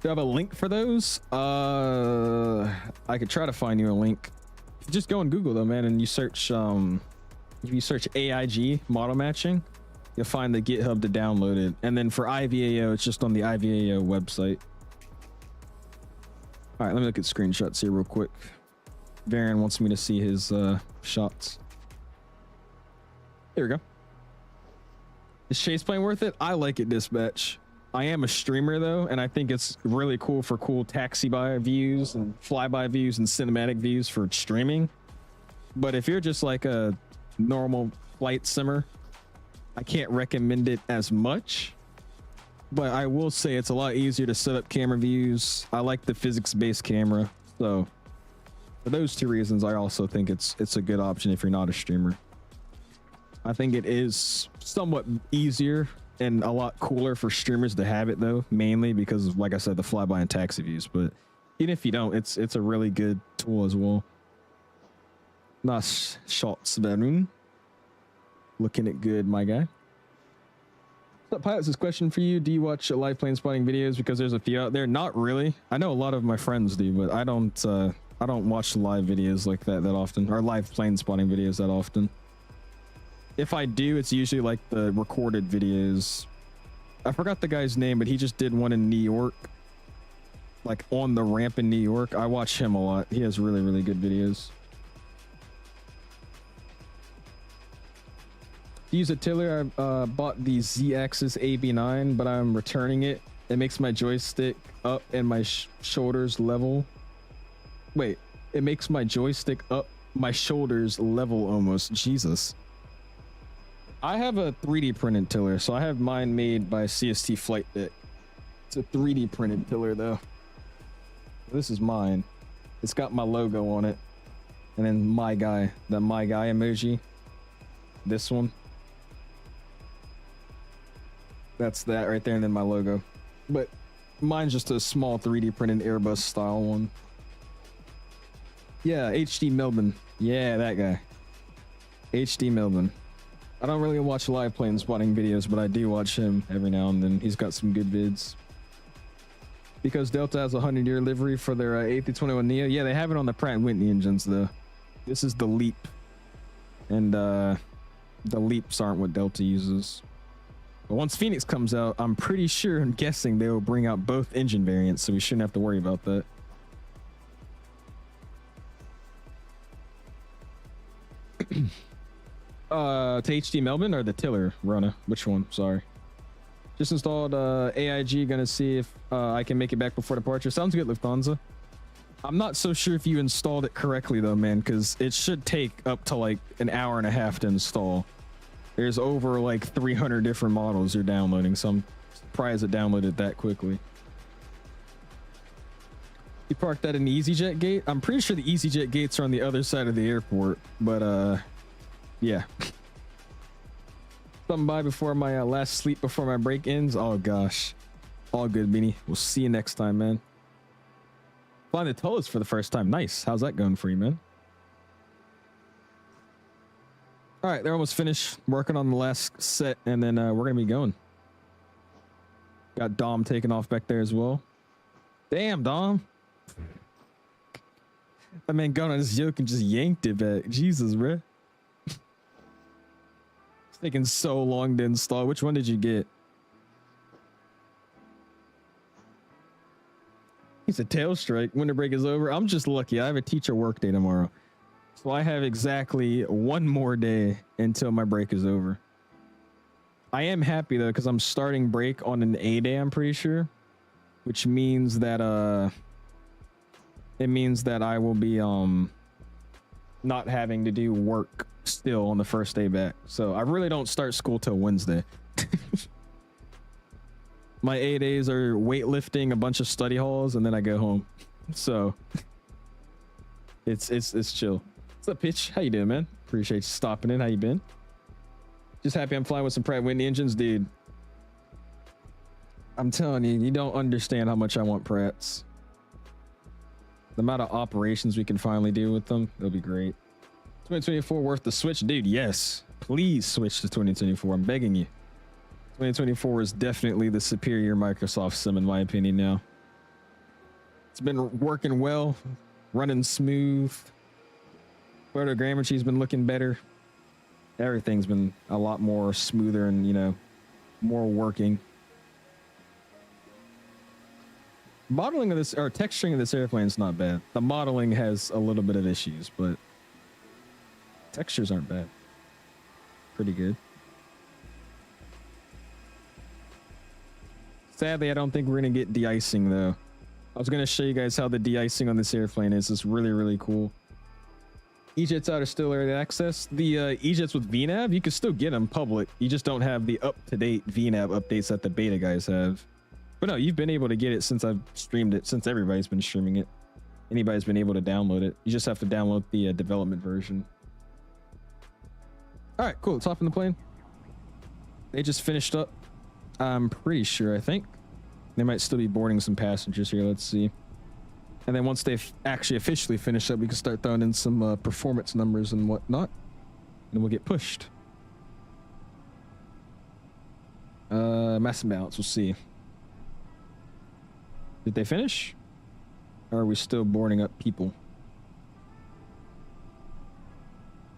[SPEAKER 1] Do I have a link for those? I could try to find you a link. Just go on Google though, man, and you search if you search AIG model matching, you'll find the GitHub to download it. And then for IVAO, it's just on the IVAO website. All right, let me look at screenshots here real quick. Varian wants me to see his shots. Here we go. Is Chase plane worth it? I like it, Dispatch. I am a streamer though, and I think it's really cool for cool taxi by views and flyby views and cinematic views for streaming. But if you're just like a normal flight simmer, I can't recommend it as much. But I will say it's a lot easier to set up camera views. I like the physics-based camera, so for those 2 reasons, I also think it's a good option if you're not a streamer. I think it is somewhat easier and a lot cooler for streamers to have it though, mainly because of, like I said, the flyby and taxi views. But even if you don't, it's a really good tool as well. Nice shots, Varun. Looking it good, my guy. So, Pilots, this question for you: do you watch live plane spotting videos? Because there's a few out there. Not really. I know a lot of my friends do, but I don't watch live videos like that often, or live plane spotting videos that often. If I do, it's usually like the recorded videos. I forgot the guy's name, but he just did one in New York, like on the ramp in New York. I watch him a lot. He has really, really good videos. Use a tiller. I bought the Z-Axis AB9, but I'm returning it. It makes my joystick up and my shoulders level. Wait, it makes my joystick up, my shoulders level almost. Jesus. I have a 3D printed tiller, so I have mine made by CST Flight Deck. It's a 3D printed tiller though. This is mine. It's got my logo on it. And then my guy, the my guy emoji. This one. That's that right there, and then my logo. But mine's just a small 3D printed Airbus style one. Yeah, HD Melbourne. Yeah, that guy. HD Melbourne. I don't really watch live plane spotting videos, but I do watch him every now and then. He's got some good vids. Because Delta has a 100-year livery for their A321NEO. Yeah, they have it on the Pratt & Whitney engines, though. This is the LEAP. And the LEAPs aren't what Delta uses. But once Phoenix comes out, I'm pretty sure, I'm guessing they will bring out both engine variants, so we shouldn't have to worry about that. To HD Melbourne or the tiller, Rona? Which one? Sorry. Just installed AIG. Gonna see if I can make it back before departure. Sounds good, Lufthansa. I'm not so sure if you installed it correctly though, man, because it should take up to like an hour and a half to install. There's over like 300 different models you're downloading, so I'm surprised it downloaded that quickly. You parked that in the EasyJet gate? I'm pretty sure the EasyJet gates are on the other side of the airport, but yeah. Something by before my last sleep before my break ends. Oh gosh. All good, Beanie. We'll see you next time, man. Flying the Tolas for the first time. Nice. How's that going for you, man? All right, they're almost finished working on the last set, and then we're gonna be going. Got Dom taking off back there as well. Damn, Dom. That man got on his yoke and just yanked it back. Jesus, bro. It's taking so long to install. Which one did you get? He said tail strike. Winter break is over. I'm just lucky. I have a teacher work day tomorrow. So I have exactly one more day until my break is over. I am happy though, because I'm starting break on an A day, I'm pretty sure. Which means that it means that I will be not having to do work still on the first day back. So I really don't start school till Wednesday. My 8 days are weightlifting, a bunch of study halls, and then I go home. So it's chill. What's up, Pitch? How you doing, man? Appreciate you stopping in. How you been? Just happy I'm flying with some Pratt Whitney engines, dude. I'm telling you, you don't understand how much I want Pratts. The amount of operations we can finally do with them, it'll be great. 2024 worth the switch, dude. Yes, please switch to 2024. I'm begging you. 2024 is definitely the superior Microsoft sim in my opinion now. It's been working well, running smooth. Photogrammetry's been looking better. Everything's been a lot more smoother and, you know, more working. Modeling of this, or texturing of this airplane is not bad. The modeling has a little bit of issues, but textures aren't bad. Pretty good. Sadly, I don't think we're going to get de-icing though. I was going to show you guys how the de-icing on this airplane is. It's really, really cool. E-jets out are still early access. The E-jets with VNAV, you can still get them public. You just don't have the up-to-date VNAV updates that the beta guys have. But no, you've been able to get it since I've streamed it, since everybody's been streaming it. Anybody's been able to download it. You just have to download the development version. All right, cool. Let's hop in the plane. They just finished up. I'm pretty sure, I think. They might still be boarding some passengers here. Let's see. And then once they've actually officially finished up, we can start throwing in some performance numbers and whatnot. And we'll get pushed. Mass imbalance, we'll see. Did they finish? Or are we still boarding up people?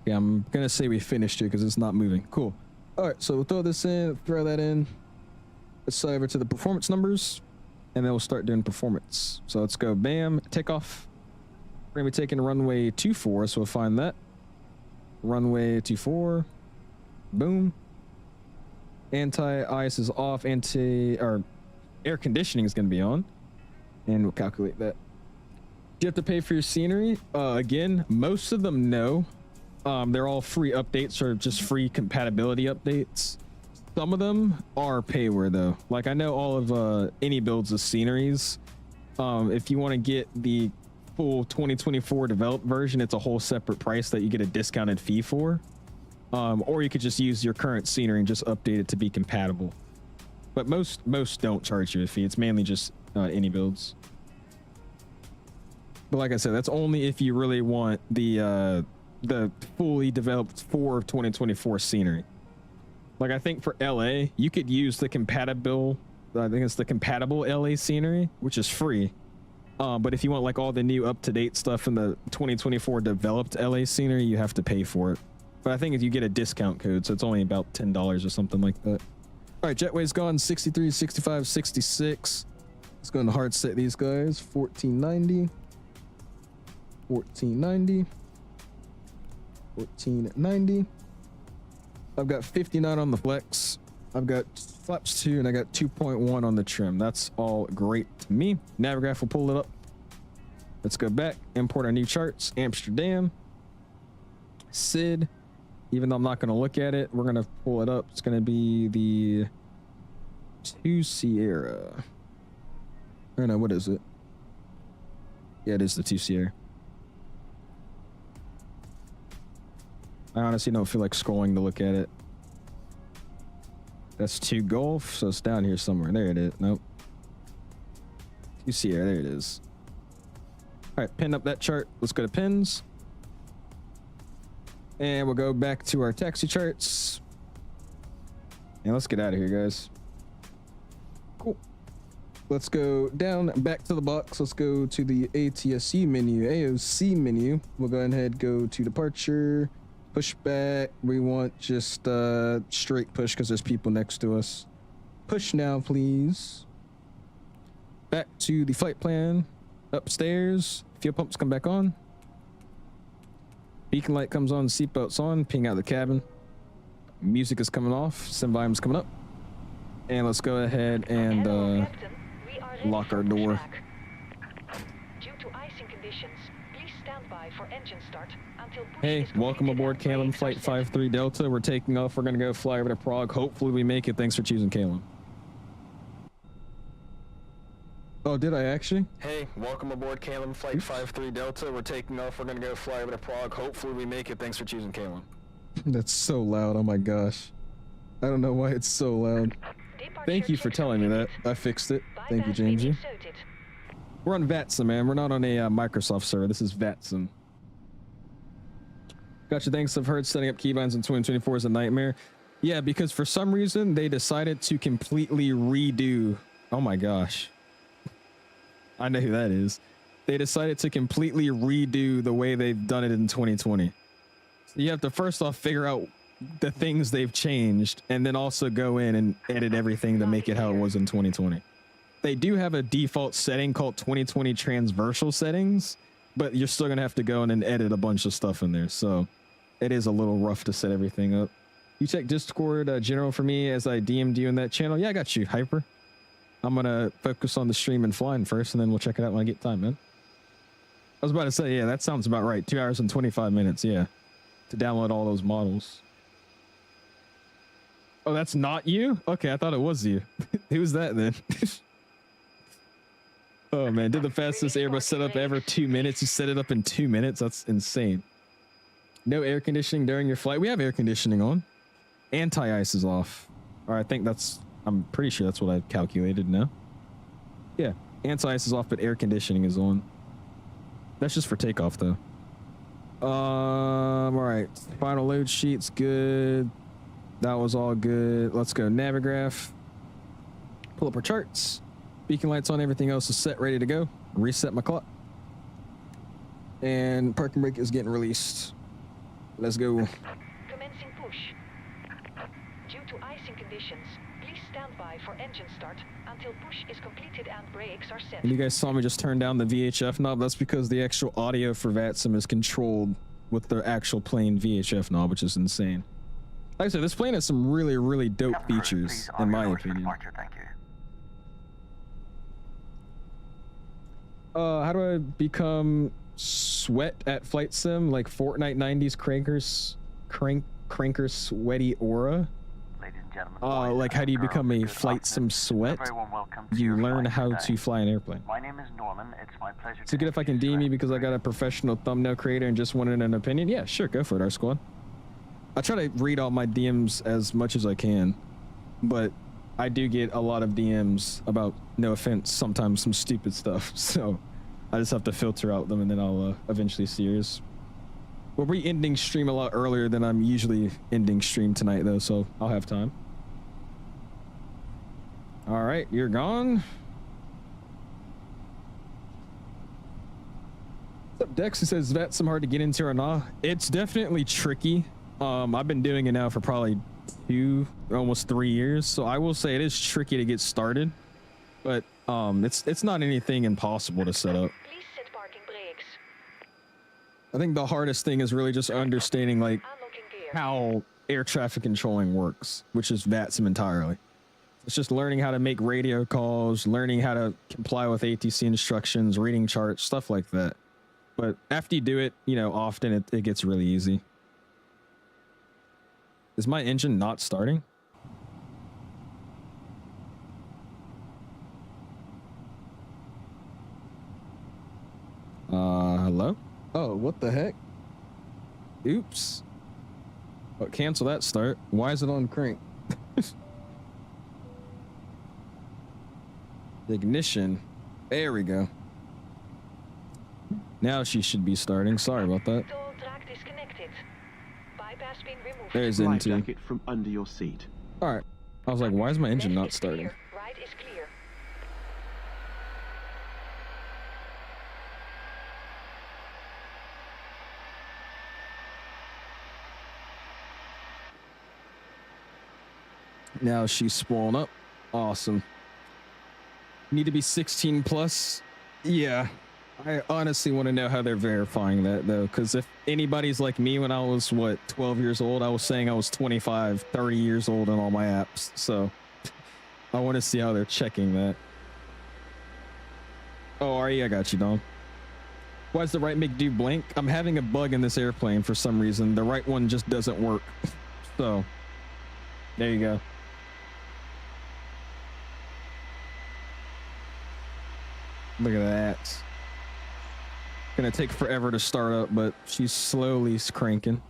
[SPEAKER 1] Yeah, I'm gonna say we finished it because it's not moving. Cool. All right, so we'll throw this in, throw that in. Let's slide over to the performance numbers, and then we'll start doing performance. So let's go, bam, takeoff. We're gonna be taking runway 24, so we'll find that. Runway 24, boom. Anti-ice is off, or air conditioning is gonna be on, and we'll calculate that. Do you have to pay for your scenery? Again, most of them no. They're all free updates or just free compatibility updates. Some of them are payware though. Like I know all of any builds of sceneries. If you want to get the full 2024 developed version, it's a whole separate price that you get a discounted fee for. Or you could just use your current scenery and just update it to be compatible. But most don't charge you a fee. It's mainly just any builds. But like I said, that's only if you really want the fully developed for 2024 scenery. Like I think for LA, you could use the compatible, I think it's the compatible LA scenery, which is free. But if you want like all the new up-to-date stuff in the 2024 developed LA scenery, you have to pay for it. But I think if you get a discount code, so it's only about $10 or something like that. All right, jetway's gone 63, 65, 66. Let's go and hard set these guys. 1490, 1490, 1490. I've got 59 on the flex. I've got flaps 2 and I got 2.1 on the trim. That's all great to me. Navigraph will pull it up. Let's go back, import our new charts. Amsterdam, SID. Even though I'm not going to look at it, we're going to pull it up. It's going to be the 2 Sierra. Or no, what is it? Yeah, it is the 2 Sierra. I honestly don't feel like scrolling to look at it. That's 2 Golf, so it's down here somewhere. There it is. Nope. 2 Sierra, there it is. All right, pin up that chart. Let's go to pins. And we'll go back to our taxi charts. And let's get out of here, guys. Cool. Let's go down, back to the box. Let's go to the ATSC menu, AOC menu. We'll go ahead, go to departure. Push back. We want just straight push because there's people next to us. Push now, please. Back to the flight plan. Upstairs. Fuel pumps come back on. Beacon light comes on. Seatbelts on. Ping out the cabin. Music is coming off. Sim volume's coming up. And let's go ahead and lock our door.
[SPEAKER 3] Due to icing conditions, please stand by for engine start until push
[SPEAKER 1] Hey,
[SPEAKER 3] is
[SPEAKER 1] welcome
[SPEAKER 3] completed
[SPEAKER 1] aboard
[SPEAKER 3] and
[SPEAKER 1] Calum
[SPEAKER 3] brakes are
[SPEAKER 1] Flight
[SPEAKER 3] set.
[SPEAKER 1] 53 Delta. We're taking off. We're going to go fly over to Prague. Hopefully we make it. Thanks for choosing Calum. Oh, did I actually?
[SPEAKER 7] Hey, welcome aboard KLM Flight 53 Delta. We're taking off. We're going to go fly over to Prague. Hopefully we make it. Thanks for choosing KLM.
[SPEAKER 1] That's so loud. Oh my gosh. I don't know why it's so loud. Thank you for telling me that. I fixed it. Thank you, Jamesy. We're on VATSIM, man. We're not on a Microsoft server. This is VATSIM. Gotcha. Thanks. I've heard setting up keybinds in 2024 is a nightmare. Yeah, because for some reason they decided to completely redo. Oh my gosh. I know who that is. They decided to completely redo the way they've done it in 2020. So you have to first off figure out the things they've changed and then also go in and edit everything to make it how it was in 2020. They do have a default setting called 2020 transversal settings, but you're still going to have to go in and edit a bunch of stuff in there. So it is a little rough to set everything up. You check Discord general for me as I DM'd you in that channel. Yeah, I got you, Hyper. I'm going to focus on the stream and flying first, and then we'll check it out when I get time, man. I was about to say, yeah, that sounds about right. 2 hours and 25 minutes, yeah, to download all those models. Oh, that's not you? Okay, I thought it was you. Who's that then? Oh man, did the fastest Airbus setup ever, 2 minutes. You set it up in 2 minutes. That's insane. No air conditioning during your flight. We have air conditioning on. Anti-ice is off. Or I think that's, I'm pretty sure that's what I calculated now. Yeah, anti-ice is off, but air conditioning is on. That's just for takeoff though. All right, final load sheet's good. That was all good. Let's go Navigraph. Pull up our charts. Beacon lights on, everything else is set, ready to go. Reset my clock. And parking brake is getting released. Let's go.
[SPEAKER 3] Commencing push. Due to icing conditions, please stand by for engine start until push is completed and brakes are set.
[SPEAKER 1] And you guys saw me just turn down the VHF knob. That's because the actual audio for VATSIM is controlled with the actual plain VHF knob, which is insane. Like I said, this plane has some really, really dope features, in my opinion.
[SPEAKER 8] Thank you.
[SPEAKER 1] How do I become sweat at Flight Sim? Like Fortnite 90s cranker sweaty aura?
[SPEAKER 8] Ladies and gentlemen,
[SPEAKER 1] like how do you become a Flight Sim sweat? You learn how to fly an airplane.
[SPEAKER 8] My name is Norman. It's my pleasure.
[SPEAKER 1] So good if I can DM you because I got a professional thumbnail creator and just wanted an opinion. Yeah, sure, go for it, our squad. I try to read all my DMs as much as I can, but I do get a lot of DMs about, no offense, sometimes some stupid stuff. So I just have to filter out them and then I'll eventually see yours. We'll be ending stream a lot earlier than I'm usually ending stream tonight though, so I'll have time. All right, you're gone. What's up, Dex? He says, VATSIM hard to get into or not? It's definitely tricky. I've been doing it now for probably 2, almost 3 years, so I will say it is tricky to get started, but it's not anything impossible to set up.
[SPEAKER 3] Please set parking brakes.
[SPEAKER 1] I think the hardest thing is really just understanding like how air traffic controlling works, which is VATSIM entirely. It's just learning how to make radio calls, learning how to comply with ATC instructions, reading charts, stuff like that. But after you do it, you know, often it gets really easy. Is my engine not starting? Hello? Oh, what the heck? Oops. Oh, cancel that start. Why is it on crank? Ignition. There we go. Now she should be starting. Sorry about that. There's
[SPEAKER 2] Life
[SPEAKER 1] into.
[SPEAKER 2] jacket from under your seat.
[SPEAKER 1] All right. I was like, why is my engine not starting?
[SPEAKER 3] Right is clear.
[SPEAKER 1] Now she's spooling up. Awesome. Need to be 16 plus. Yeah. I honestly want to know how they're verifying that though, because if anybody's like me when I was, what, 12 years old, I was saying I was 25, 30 years old in all my apps. So I want to see how they're checking that. Oh, I got you, Dom. Why does the right MIG do blank? I'm having a bug in this airplane for some reason. The right one just doesn't work. So there you go. Look at that. Gonna take forever to start up, but she's slowly cranking.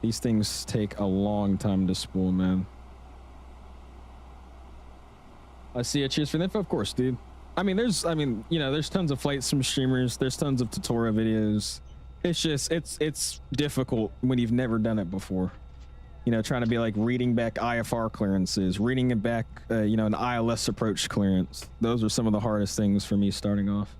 [SPEAKER 1] These things take a long time to spool, man. I see it. Cheers for the info, of course, dude. I mean, you know, there's tons of flight sim streamers. There's tons of tutorial videos. It's just, it's difficult when you've never done it before. You know, trying to be like reading back IFR clearances, reading it back, you know, an ILS approach clearance. Those are some of the hardest things for me starting off.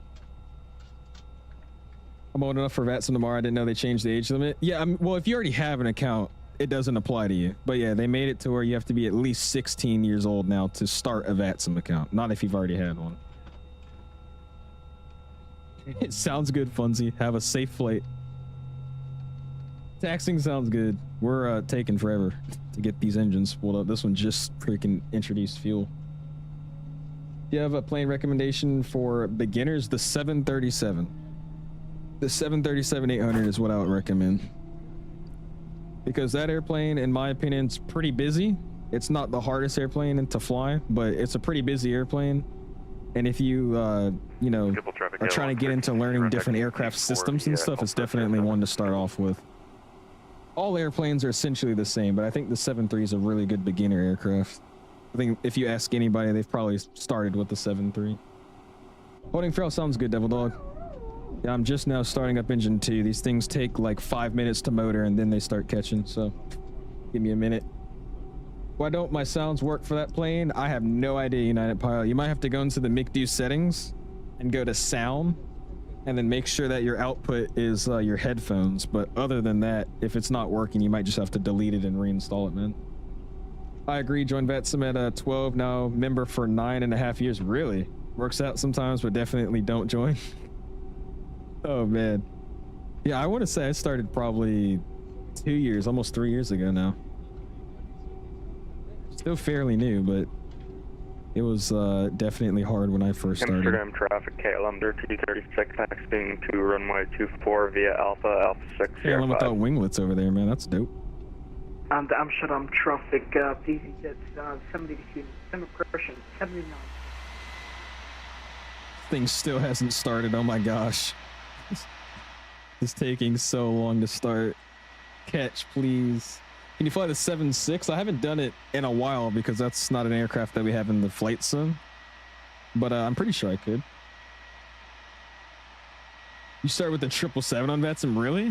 [SPEAKER 1] I'm old enough for VATSIM tomorrow. I didn't know they changed the age limit. Yeah, well, if you already have an account, it doesn't apply to you. But yeah, they made it to where you have to be at least 16 years old now to start a VATSIM account. Not if you've already had one. It sounds good, Funzy. Have a safe flight. Taxing sounds good. We're taking forever to get these engines spooled up. This one just freaking introduced fuel. Do you have a plane recommendation for beginners? The 737. The 737-800 is what I would recommend. Because that airplane, in my opinion, is pretty busy. It's not the hardest airplane to fly, but it's a pretty busy airplane. And if you, you know, are trying to get into learning different aircraft systems and stuff, it's definitely one to start off with. All airplanes are essentially the same, but I think the 7.3 is a really good beginner aircraft. I think if you ask anybody, they've probably started with the 7.3. Holding Feral sounds good, Devil Dog. Yeah, I'm just now starting up engine 2. These things take like 5 minutes to motor and then they start catching, so give me a minute. Why don't my sounds work for that plane? I have no idea, United Pilot. You might have to go into the MICDU settings and go to sound and then make sure that your output is your headphones. But other than that, if it's not working, you might just have to delete it and reinstall it, man. I agree. Joined VATSIM at 12 now, member for 9.5 years. Really? Works out sometimes, but definitely don't join. Oh, man. Yeah, I want to say I started probably 2 years, almost 3 years ago now. Still fairly new, but it was definitely hard when I first started.
[SPEAKER 4] Amsterdam traffic, KLM 236, taxiing to runway 24 via Alpha 6.
[SPEAKER 1] KLM without winglets over there, man. That's dope.
[SPEAKER 9] And Amsterdam traffic, please jet 70 between center correction 79.
[SPEAKER 1] Thing still hasn't started. Oh my gosh. It's taking so long to start. Catch, please. Can you fly the 7.6? I haven't done it in a while because that's not an aircraft that we have in the flight sim. But I'm pretty sure I could. You start with the 777 on VATSIM, really?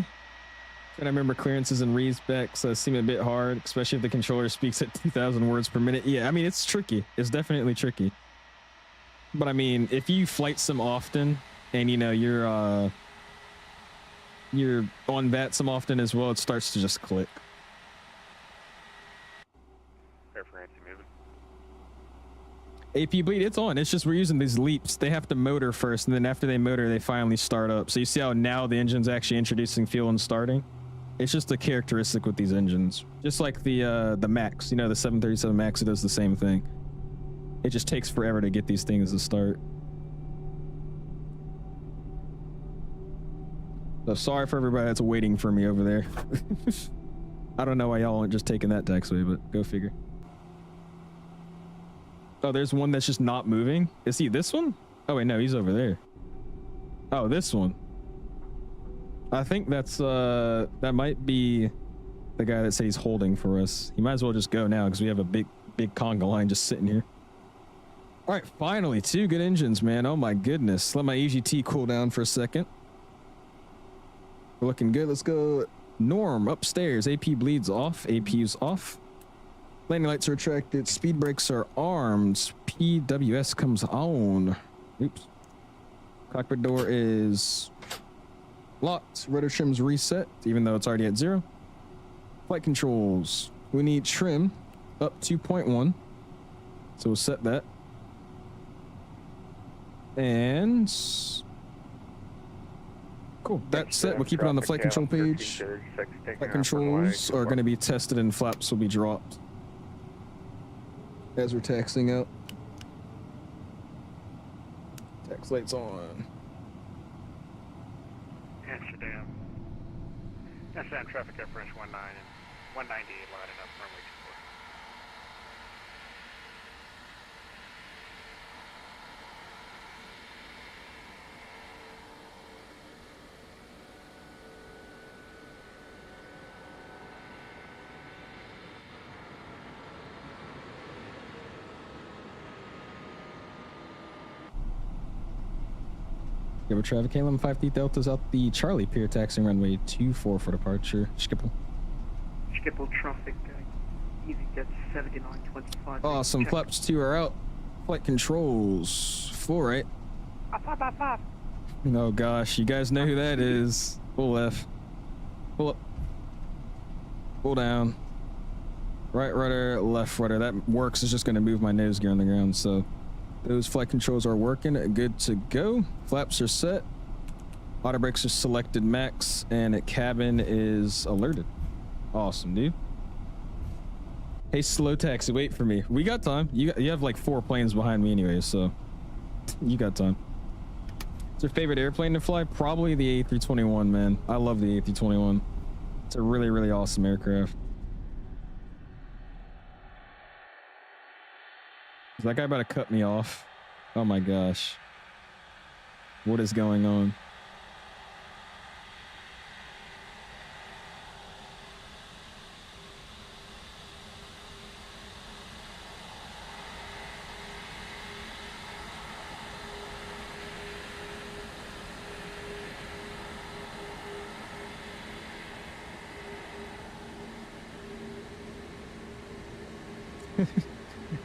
[SPEAKER 1] And I remember clearances and read specs seem a bit hard, especially if the controller speaks at 2,000 words per minute. Yeah, I mean, it's tricky. It's definitely tricky. But I mean, if you flight sim often and, you know, you're on VATSIM often as well, it starts to just click. AP bleed, it's on. It's just we're using these leaps. They have to motor first, and then after they motor, they finally start up. So you see how now the engine's actually introducing fuel and starting? It's just a characteristic with these engines. Just like the Max, you know, the 737 Max, it does the same thing. It just takes forever to get these things to start. So sorry for everybody that's waiting for me over there. I don't know why y'all aren't just taking that taxiway, but go figure. Oh, there's one that's just not moving. Is he this one? Oh wait, no, he's over there. Oh, this one. I think that's that might be the guy that said he's holding for us. He might as well just go now because we have a big conga line just sitting here. All right, finally 2 good engines, man. Oh my goodness. Let my EGT cool down for a second. We're looking good. Let's go. Norm upstairs. AP bleeds off. APU's off. Landing lights are retracted. Speed brakes are armed. PWS comes on. Oops. Cockpit door is locked. Rudder trim's reset, even though it's already at 0. Flight controls. We need trim up 2.1. So we'll set that. And cool. That's set. We'll keep it on the flight control page. Flight controls are going to be tested and flaps will be dropped as we're taxiing out. Tax lights on.
[SPEAKER 5] Amsterdam. Amsterdam traffic at French 19 and 198 lining up runway 24.
[SPEAKER 1] Give a traffic KLM 53 Delta's out the Charlie Pier, taxiing runway 24 for departure. Schiphol.
[SPEAKER 9] Schiphol traffic, EasyJet 7925.
[SPEAKER 1] Awesome. Flaps 2 are out. Flight controls 4, right?
[SPEAKER 9] Five.
[SPEAKER 1] Oh gosh, you guys know who that is. Pull left. Pull up. Pull down. Right rudder, left rudder. That works. It's just going to move my nose gear on the ground. So those flight controls are working. Good to go. Flaps are set. Auto brakes are selected max, and cabin is alerted. Awesome, dude. Hey, slow taxi, wait for me. We got time. You have like 4 planes behind me anyway, so you got time. What's your favorite airplane to fly? Probably the A321, man. I love the A321. It's a really, really awesome aircraft. Is that guy about to cut me off? Oh my gosh. What is going on?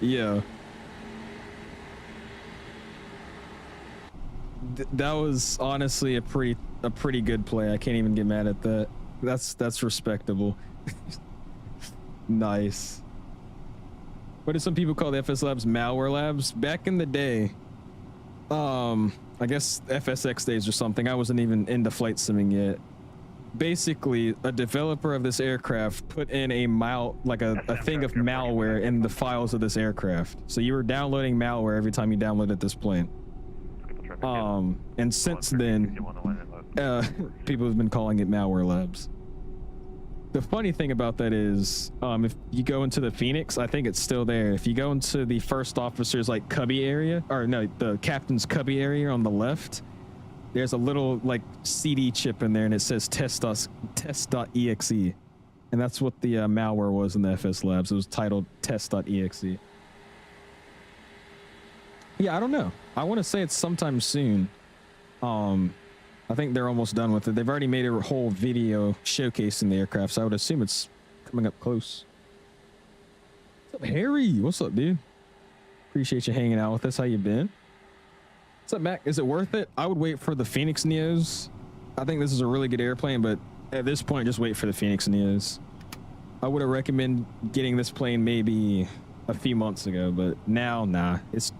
[SPEAKER 1] Yeah. That was honestly a pretty good play. I can't even get mad at that. That's respectable. Nice. What do some people call the FSlabs malware labs? Back in the day, I guess FSX days or something, I wasn't even into flight simming yet. Basically, a developer of this aircraft put in a thing of malware in the files of this aircraft. So you were downloading malware every time you downloaded this plane. And since then, people have been calling it malware labs. The funny thing about that is, if you go into the Phoenix, I think it's still there. If you go into the first officer's like cubby area, or no, the captain's cubby area on the left, there's a little like CD chip in there, and it says test.exe, and that's what the malware was in the FSlabs. It was titled test.exe. Yeah, I don't know. I want to say it's sometime soon. I think they're almost done with it. They've already made a whole video showcasing the aircraft, so I would assume it's coming up close. What's up, Harry? What's up, dude? Appreciate you hanging out with us. How you been? What's up, Mac? Is it worth it? I would wait for the Phoenix Neos. I think this is a really good airplane, but at this point, just wait for the Phoenix Neos. I would have recommended getting this plane maybe a few months ago, but now, nah. It's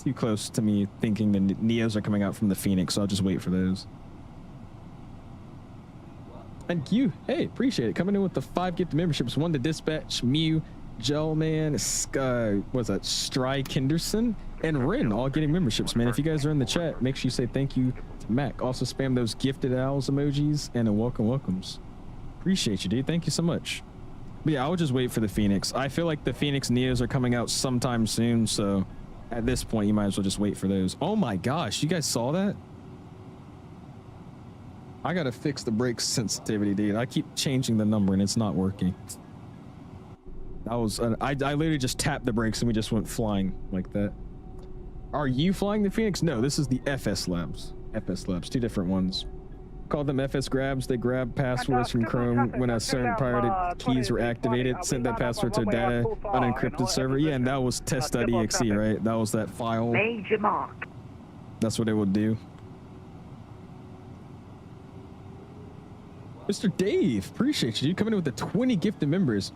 [SPEAKER 1] too close to me thinking the Neos are coming out from the Phoenix, so I'll just wait for those. Thank you. Hey, appreciate it. Coming in with the 5 gift memberships. 1 to Dispatch, Mew, Gelman, what's that? Stry Kinderson, and Rin, all getting memberships, man. If you guys are in the chat, make sure you say thank you to Mac. Also spam those gifted owls emojis and a welcomes. Appreciate you, dude. Thank you so much. But yeah, I would just wait for the Phoenix. I feel like the Phoenix Neos are coming out sometime soon, so at this point, you might as well just wait for those. Oh my gosh, you guys saw that? I gotta fix the brake sensitivity, dude. I keep changing the number and it's not working. That was, I literally just tapped the brakes and we just went flying like that. Are you flying the Phoenix? No, this is the FSlabs. FSlabs, 2 different ones. Called them FS grabs. They grab passwords from Chrome when a certain priority keys were activated, sent that password to a data unencrypted server. Yeah, and that was test.exe, right? That was that file.
[SPEAKER 9] Major mark.
[SPEAKER 1] That's what it would do. Mr. Dave, appreciate you coming in with the 20 gifted members.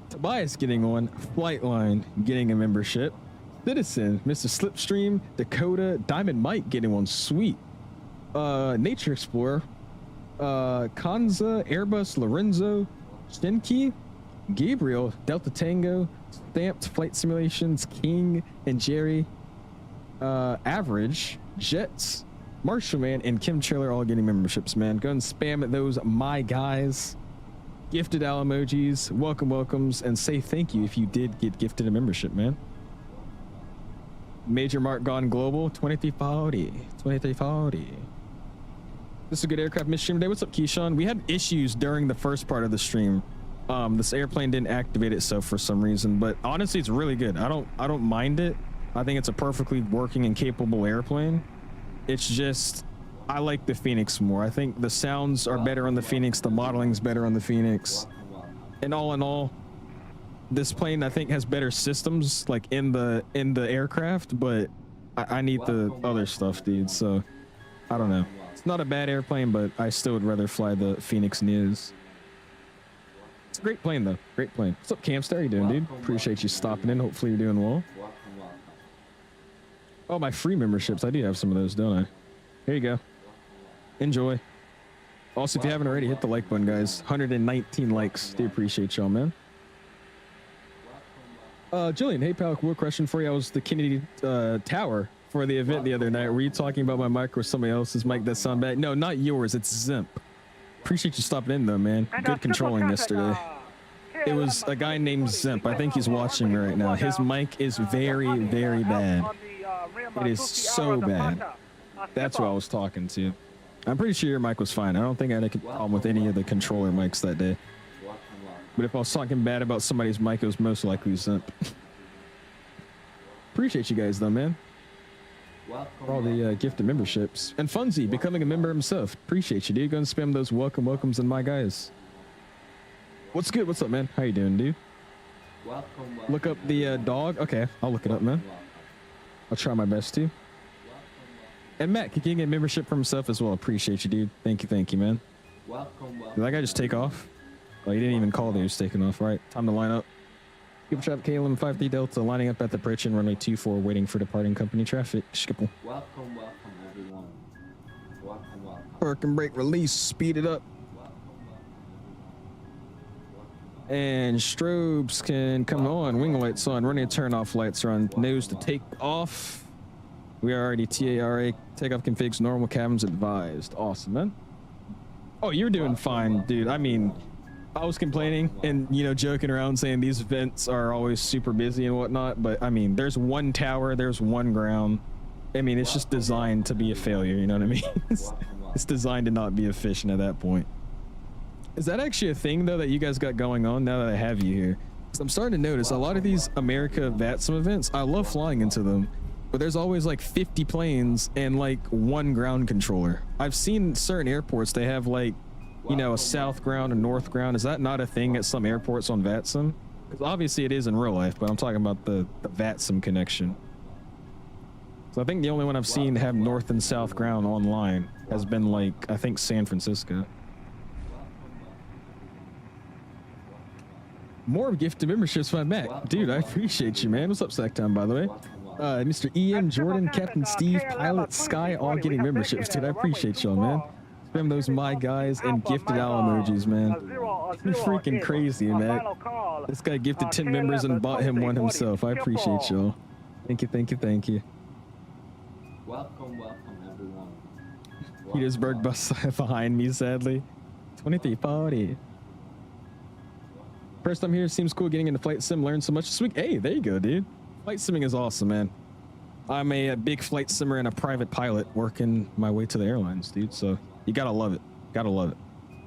[SPEAKER 1] Tobias getting one. Flightline getting a membership. Citizen, Mr. Slipstream, Dakota, Diamond Mike getting one. Sweet. Nature Explorer, Kanza, Airbus, Lorenzo, Shenki, Gabriel, Delta Tango, Stamped Flight Simulations, King and Jerry, Average, Jets, Marshall Man, and Kim Trailer all getting memberships, man. Go and spam those, my guys. Gifted owl emojis, welcomes, and say thank you if you did get gifted a membership, man. Major Mark gone global, 2340. 2340. This is a good aircraft miss stream today. What's up, Keyshawn? We had issues during the first part of the stream. This airplane didn't activate itself for some reason, but honestly, it's really good. I don't mind it. I think it's a perfectly working and capable airplane. It's just, I like the Phoenix more. I think the sounds are better on the Phoenix. The modeling's better on the Phoenix. And all in all, this plane I think has better systems like in the aircraft, but I need the other stuff, dude. So I don't know. It's not a bad airplane, but I still would rather fly the Phoenix Neos. It's a great plane though. Great plane. What's up, Camster? How you doing, dude? Appreciate you stopping in. Hopefully you're doing well. Oh, my free memberships. I do have some of those, don't I? Here you go. Enjoy. Also, if you haven't already, hit the like button, guys. 119 likes. Do appreciate y'all, man. Jillian, hey, pal, cool question for you. I was the Kennedy Tower for the event the other night. Were you talking about my mic or somebody else's mic that sound bad? No, not yours. It's Zimp. Appreciate you stopping in, though, man. Good controlling yesterday. It was a guy named Zimp. I think he's watching me right now. His mic is very, very bad. It is so bad. That's what I was talking to. I'm pretty sure your mic was fine. I don't think I had a problem with any of the controller mics that day. But if I was talking bad about somebody's mic, it was most likely Zimp. Appreciate you guys, though, man. For all the gifted memberships. And Funzy becoming a member himself. Appreciate you, dude. Go and spam those welcomes and my guys. What's good? What's up, man? How you doing, dude? Look up the dog. Okay, I'll look it up, man. I'll try my best to. And Matt, can you get membership for himself as well? Appreciate you, dude. Thank you, man. Did that guy just take off? Oh, he didn't even call that he was taking off. All right, time to line up. Skipple traffic KLM 53 Delta lining up at the Pritchin runway 24, waiting for departing company traffic. Skipple.
[SPEAKER 10] Welcome, everyone. Welcome.
[SPEAKER 1] Park and brake release, speed it up. And strobes can come on, wing lights on, running turn off lights are on, nose to take off. We are already TARA, takeoff configs, normal cabins advised. Awesome, man. Oh, you're doing fine, dude. I mean, I was complaining and, you know, joking around saying these events are always super busy and whatnot, but I mean, there's one tower, there's one ground. I mean, it's just designed to be a failure, you know what I mean? It's designed to not be efficient at that point. Is that actually a thing, though, that you guys got going on now that I have you here? Because I'm starting to notice a lot of these America VATSIM events, I love flying into them, but there's always like 50 planes and like one ground controller. I've seen certain airports, they have like, you know, a south ground, a north ground. Is that not a thing at some airports on VATSIM? Because obviously it is in real life, but I'm talking about the VATSIM connection. So I think the only one I've seen have north and south ground online has been like, I think San Francisco. More gifted memberships by Mac. Dude, I appreciate you, man. What's up, Sacktown, by the way? Mr. Ian, Jordan, Captain Steve, Pilot, Sky, all getting memberships. Dude, I appreciate y'all, man. Spam those my guys and gifted owl emojis, man. You're freaking crazy, man. This guy gifted 10 members and bought him one himself. I appreciate y'all. Thank you.
[SPEAKER 10] Welcome, everyone.
[SPEAKER 1] Petersburg bus behind me, sadly. 2340. First time here, seems cool getting into flight sim, learned so much this week. Hey, there you go, dude. Flight simming is awesome, man. I'm a big flight simmer and a private pilot working my way to the airlines, dude. So you gotta love it.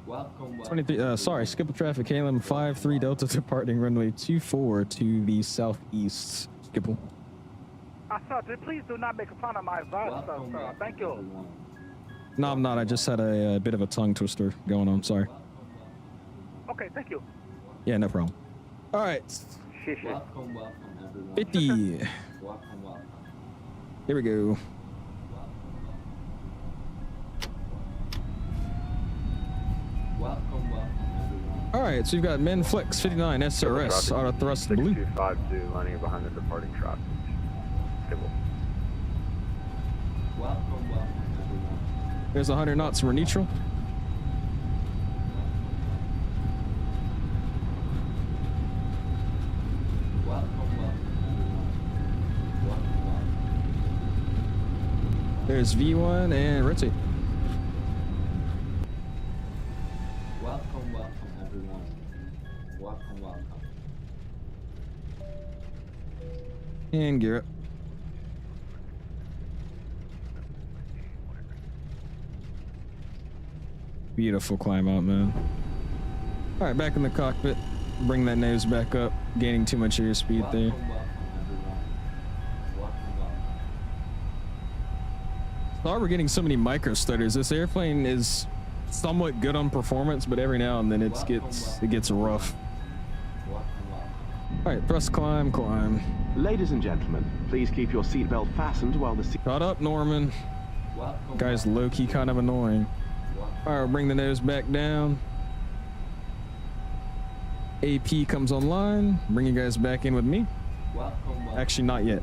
[SPEAKER 10] Welcome.
[SPEAKER 1] 23, sorry, skip the traffic. KLM 53 Delta departing runway 24 to the southeast. Skipple.
[SPEAKER 5] Sir, please do not make fun of my voice, sir. Thank you.
[SPEAKER 1] No, I'm not. I just had a bit of a tongue twister going on. Sorry.
[SPEAKER 5] Okay, thank you.
[SPEAKER 1] Yeah, no problem. All right.
[SPEAKER 10] Welcome, everyone.
[SPEAKER 1] 50.
[SPEAKER 10] Welcome.
[SPEAKER 1] Here we go.
[SPEAKER 10] Welcome, everyone.
[SPEAKER 1] All right, so you've got Men Flex 59 SRS auto thrust blue.
[SPEAKER 11] 6252 lining behind the departing traffic.
[SPEAKER 10] Welcome, everyone.
[SPEAKER 1] There's 100 knots. We're neutral. There's V1 and rotate.
[SPEAKER 10] Welcome, everyone. Welcome.
[SPEAKER 1] And gear up. Beautiful climb out, man. All right, back in the cockpit. Bring that nose back up. Gaining too much airspeed there. Sorry we're getting so many micro stutters. This airplane is somewhat good on performance, but every now and then it gets rough. All right, thrust climb.
[SPEAKER 2] Ladies and gentlemen, please keep your seatbelt fastened while the seat...
[SPEAKER 1] Shut up, Norman. Guy's low-key kind of annoying. All right, we'll bring the nose back down. AP comes online. Bring you guys back in with me. Actually, not yet.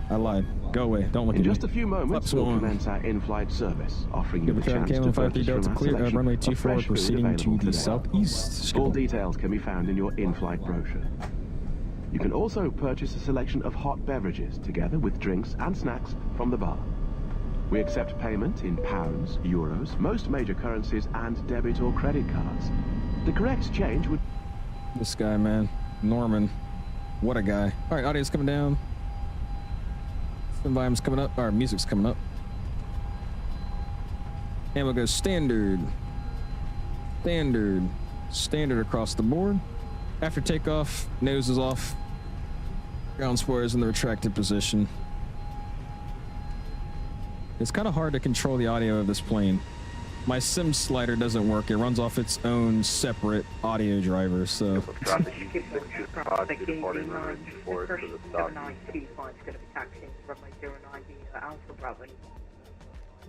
[SPEAKER 1] I lied. Go away. Don't look at me.
[SPEAKER 2] In just a few moments, we'll commence our in-flight service, offering you the chance to purchase from our selection
[SPEAKER 1] runway
[SPEAKER 2] of
[SPEAKER 1] 24
[SPEAKER 2] fresh food
[SPEAKER 1] proceeding to
[SPEAKER 2] available
[SPEAKER 1] the
[SPEAKER 2] today.
[SPEAKER 1] southeast.
[SPEAKER 2] Full details can be found in your in-flight brochure. You can also purchase a selection of hot beverages together with drinks and snacks from the bar. We accept payment in pounds, euros, most major currencies, and debit or credit cards. The correct change would...
[SPEAKER 1] This guy, man. Norman. What a guy. All right, audio's coming down. Spin volume's coming up. Our music's coming up. And we'll go standard. Standard across the board. After takeoff, nose is off. Ground spoilers in the retracted position. It's kind of hard to control the audio of this plane. My sim slider doesn't work. It runs off its own separate audio driver, so...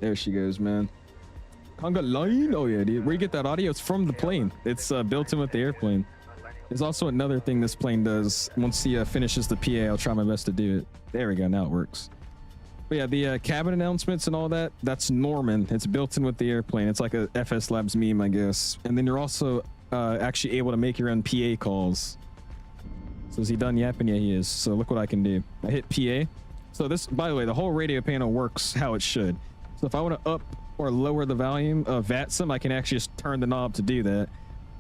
[SPEAKER 1] There she goes, man. Conga line? Oh yeah, dude. Where you get that audio? It's from the plane. It's built in with the airplane. There's also another thing this plane does. Once he finishes the PA, I'll try my best to do it. There we go, now it works. But yeah, the cabin announcements and all that, that's Norman. It's built in with the airplane. It's like a FSlabs meme, I guess. And then you're also actually able to make your own PA calls. So is he done yapping? Yeah, he is. So look what I can do. I hit PA. So this, by the way, the whole radio panel works how it should. So if I want to up or lower the volume of VATSIM, I can actually just turn the knob to do that.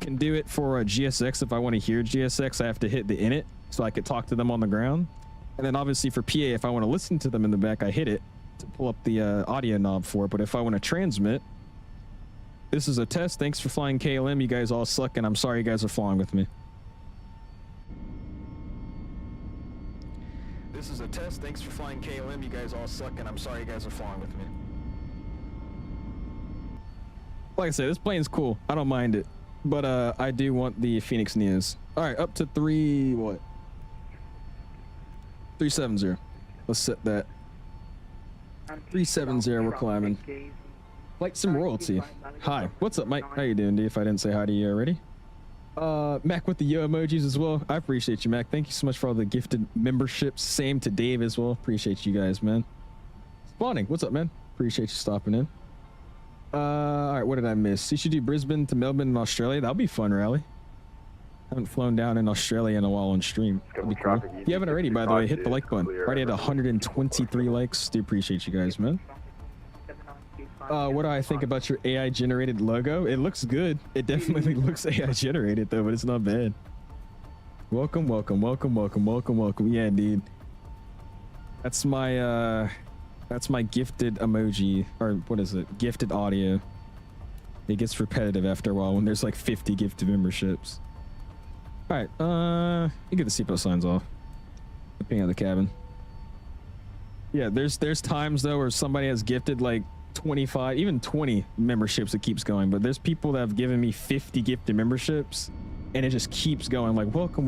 [SPEAKER 1] Can do it for a GSX. If I want to hear GSX, I have to hit the init so I could talk to them on the ground. And then obviously for PA, if I want to listen to them in the back, I hit it to pull up the audio knob for it. But if I want to transmit, this is a test. Thanks for flying KLM. You guys all suck, and I'm sorry you guys are flying with me. This is a test. Thanks for flying KLM. You guys all suck, and I'm sorry you guys are flying with me. Like I said, this plane's cool. I don't mind it. But I do want the Phoenix Neos. All right, up to 370. Let's set that. 370, we're climbing. Flight Sim Royalty. Hi, what's up, Mike? How you doing, dude? If I didn't say hi to you already. Mac with the yo emojis as well. I appreciate you, Mac. Thank you so much for all the gifted memberships. Same to Dave as well. Appreciate you guys, man. Spawning, what's up, man? Appreciate you stopping in. All right, what did I miss? You should do Brisbane to Melbourne in Australia. That'll be fun, Rally. Haven't flown down in Australia in a while on stream. That'd be cool. If you haven't already, by the way, hit the like button. Already had 123 likes. Do appreciate you guys, man. What do I think about your AI generated logo? It looks good. It definitely looks AI generated though, but it's not bad. Welcome. Yeah, dude. That's my gifted emoji, or what is it? Gifted audio. It gets repetitive after a while when there's like 50 gifted memberships. All right, you get the seatbelt signs off. Looking at the cabin. Yeah, there's times though where somebody has gifted like 25, even 20 memberships. It keeps going, but there's people that have given me 50 gifted memberships, and it just keeps going. Like welcome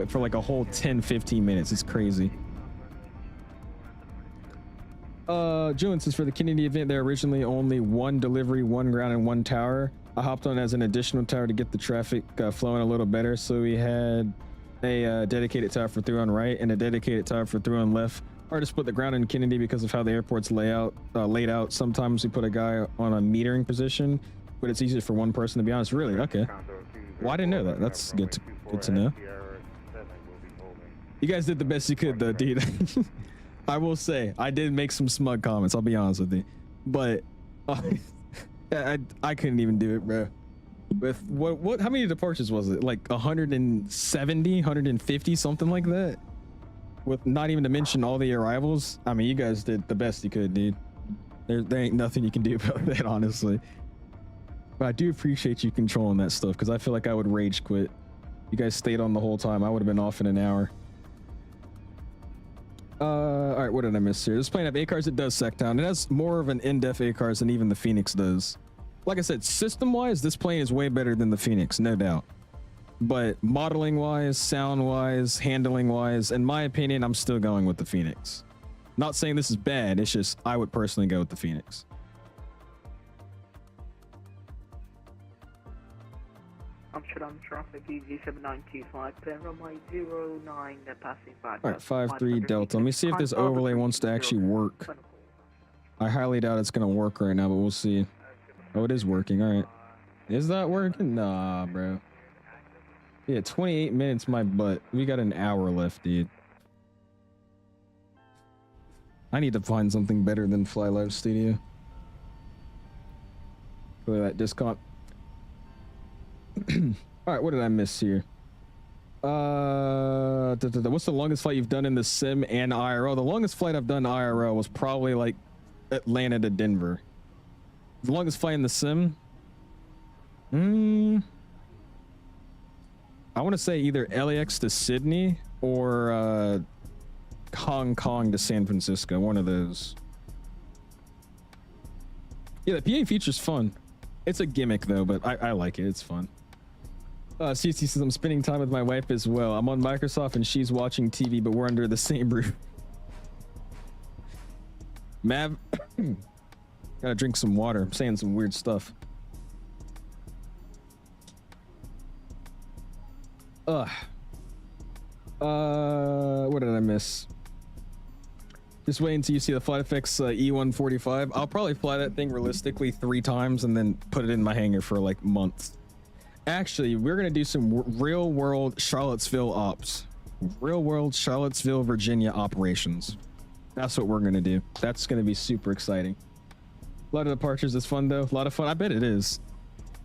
[SPEAKER 1] for like a whole 10-15 minutes. It's crazy. Julian says for the Kennedy event, there originally only one delivery, one ground, and one tower. I hopped on as an additional tower to get the traffic flowing a little better. So we had a dedicated tower for through on right and a dedicated tower for through on left. Hard to split the ground in Kennedy because of how the airport's laid out. Sometimes we put a guy on a metering position, but it's easier for one person to be honest. Really? Okay. Well, I didn't know that. That's good to know. You guys did the best you could though, dude. I will say I did make some smug comments. I'll be honest with you, but I couldn't even do it, bro. With what? How many departures was it? Like 170, 150, something like that. With not even to mention all the arrivals. I mean, you guys did the best you could, dude. There ain't nothing you can do about that, honestly. But I do appreciate you controlling that stuff because I feel like I would rage quit. You guys stayed on the whole time. I would have been off in an hour. All right, what did I miss here? This plane have ACARS. It does SecDown. It has more of an in-depth ACARS than even the Phoenix does. Like I said, system-wise, this plane is way better than the Phoenix, no doubt. But modeling-wise, sound-wise, handling-wise, in my opinion, I'm still going with the Phoenix. Not saying this is bad. It's just I would personally go with the Phoenix.
[SPEAKER 9] Amsterdam traffic EZ7925, runway 09, passing by.
[SPEAKER 1] All right, 53 Delta. Let me see if this overlay wants to actually work. I highly doubt it's going to work right now, but we'll see. Oh, it is working. All right. Is that working? Nah, bro. Yeah, 28 minutes, my butt. We got an hour left, dude. I need to find something better than Fly Live Studio. Clear that discount. All right, what did I miss here? What's the longest flight you've done in the sim and IRL? The longest flight I've done IRL was probably like Atlanta to Denver. The longest flight in the sim? I want to say either LAX to Sydney or Hong Kong to San Francisco. One of those. Yeah, the PA feature's fun. It's a gimmick though, but I like it. It's fun. CC says I'm spending time with my wife as well. I'm on Microsoft and she's watching TV, but we're under the same roof. Mav, gotta drink some water. I'm saying some weird stuff. What did I miss? Just wait until you see the Flight Effects E145. I'll probably fly that thing realistically 3 times and then put it in my hangar for like months. Actually, we're gonna do some real world Charlottesville ops. Real world Charlottesville, Virginia operations. That's what we're gonna do. That's gonna be super exciting. A lot of departures is fun though. A lot of fun. I bet it is.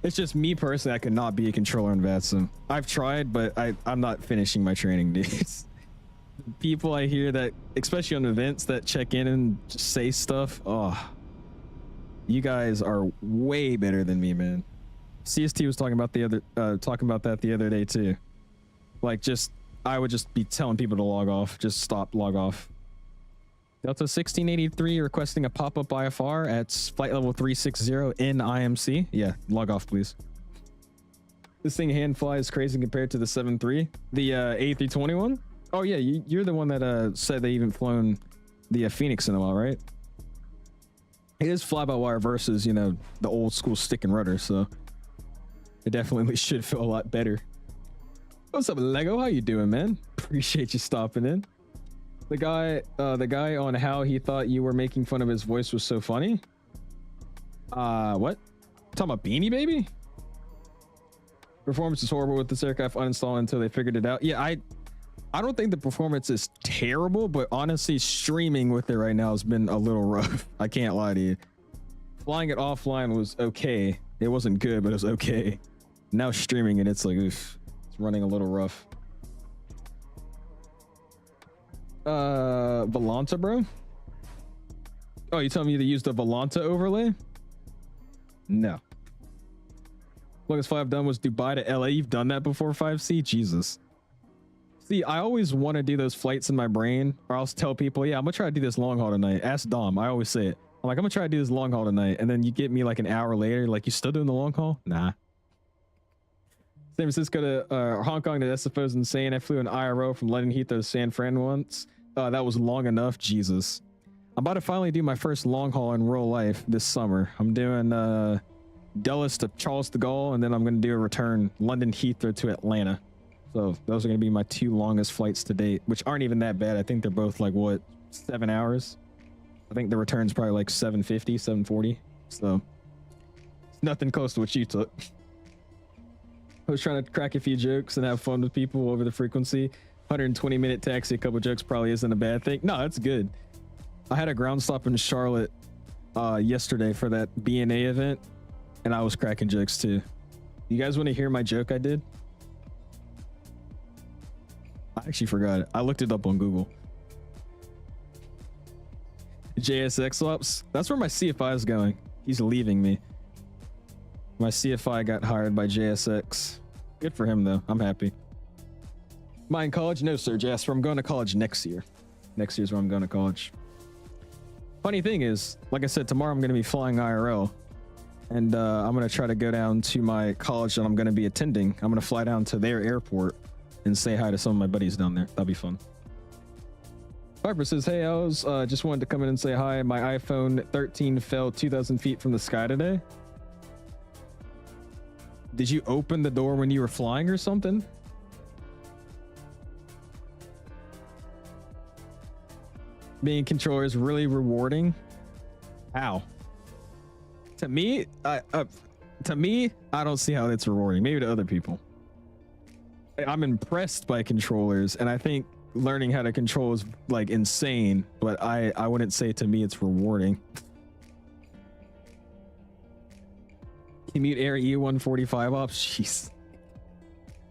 [SPEAKER 1] It's just me personally, I could not be a controller in VATSIM. I've tried, but I'm not finishing my training, dude. People I hear that, especially on events that check in and just say stuff, oh, you guys are way better than me, man. CST was talking about that the other day too. Like, I would just be telling people to log off. Just stop, log off. Delta 1683 requesting a pop-up IFR at flight level 360 in IMC. Yeah, log off, please. This thing hand flies crazy compared to the 7.3. The A321? Oh yeah, you're the one that said they even flown the Phoenix in a while, right? It is fly-by-wire versus, you know, the old school stick and rudder, so it definitely should feel a lot better. What's up, Lego? How you doing, man? Appreciate you stopping in. The guy on how he thought you were making fun of his voice was so funny. What? Talking about Beanie Baby? Performance is horrible with this aircraft. Uninstall until they figured it out. Yeah, I don't think the performance is terrible, but honestly, streaming with it right now has been a little rough. I can't lie to you. Flying it offline was okay. It wasn't good, but it was okay. Now streaming it, it's like, oof, it's running a little rough. Volanta, bro? Oh, you telling me to use the Volanta overlay? No. Longest flight I've done was Dubai to LA. You've done that before, 5C? Jesus. See, I always want to do those flights in my brain, or I'll tell people, yeah, I'm gonna try to do this long haul tonight. Ask Dom. I always say it. I'm like, I'm gonna try to do this long haul tonight, and then you get me like an hour later, like, you still doing the long haul? Nah. San Francisco to Hong Kong to SFO is insane. I flew an IRO from London Heathrow to San Fran once. That was long enough. Jesus. I'm about to finally do my first long haul in real life this summer. I'm doing Dulles to Charles de Gaulle, and then I'm going to do a return London Heathrow to Atlanta. So those are going to be my 2 longest flights to date, which aren't even that bad. I think they're both like, what, 7 hours? I think the return's probably like 750, 740. So it's nothing close to what you took. I was trying to crack a few jokes and have fun with people over the frequency. 120-minute taxi, a couple jokes probably isn't a bad thing. No, that's good. I had a ground stop in Charlotte yesterday for that BNA event, and I was cracking jokes too. You guys want to hear my joke I did? I actually forgot it. I looked it up on Google. JSX swaps. That's where my CFI is going. He's leaving me. My CFI got hired by JSX. Good for him though. I'm happy. Am I in college? No, sir, Jasper. I'm going to college next year. Next year's where I'm going to college. Funny thing is, like I said, tomorrow I'm going to be flying IRL. And I'm going to try to go down to my college that I'm going to be attending. I'm going to fly down to their airport and say hi to some of my buddies down there. That'll be fun. Piper says, hey, I was just wanted to come in and say hi. My iPhone 13 fell 2,000 feet from the sky today. Did you open the door when you were flying or something? Being a controller is really rewarding. How? To me, I don't see how it's rewarding. Maybe to other people. I'm impressed by controllers, and I think learning how to control is like insane, but I wouldn't say to me it's rewarding. Commute Air E145 ops. Jeez.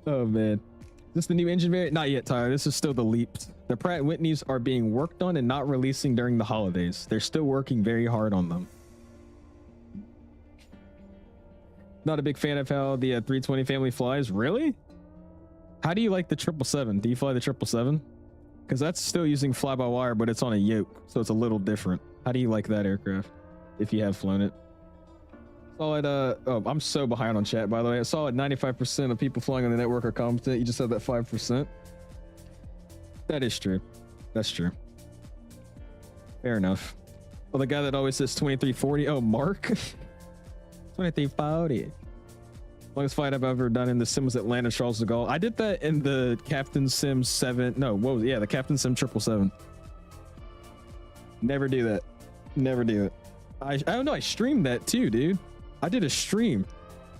[SPEAKER 1] Oh man. Is this the new engine variant? Not yet, Tyler. This is still the Leaped. The Pratt & Whitneys are being worked on and not releasing during the holidays. They're still working very hard on them. Not a big fan of how the 320 family flies. Really? How do you like the 777? Do you fly the 777? Because that's still using fly-by-wire, but it's on a yoke, so it's a little different. How do you like that aircraft, if you have flown it? Solid, oh, I'm so behind on chat, by the way. I saw 95% of people flying on the network are competent. You just said that 5%. That is true. That's true. Fair enough. Well, the guy that always says 2340. Oh, Mark? 2340. Longest flight I've ever done in the sim was Atlanta Charles de Gaulle. I did that in the Captain Sim 7. No, what was it? Yeah, the Captain Sim 777. Never do that. Never do it. I don't know. I streamed that too, dude. I did a stream.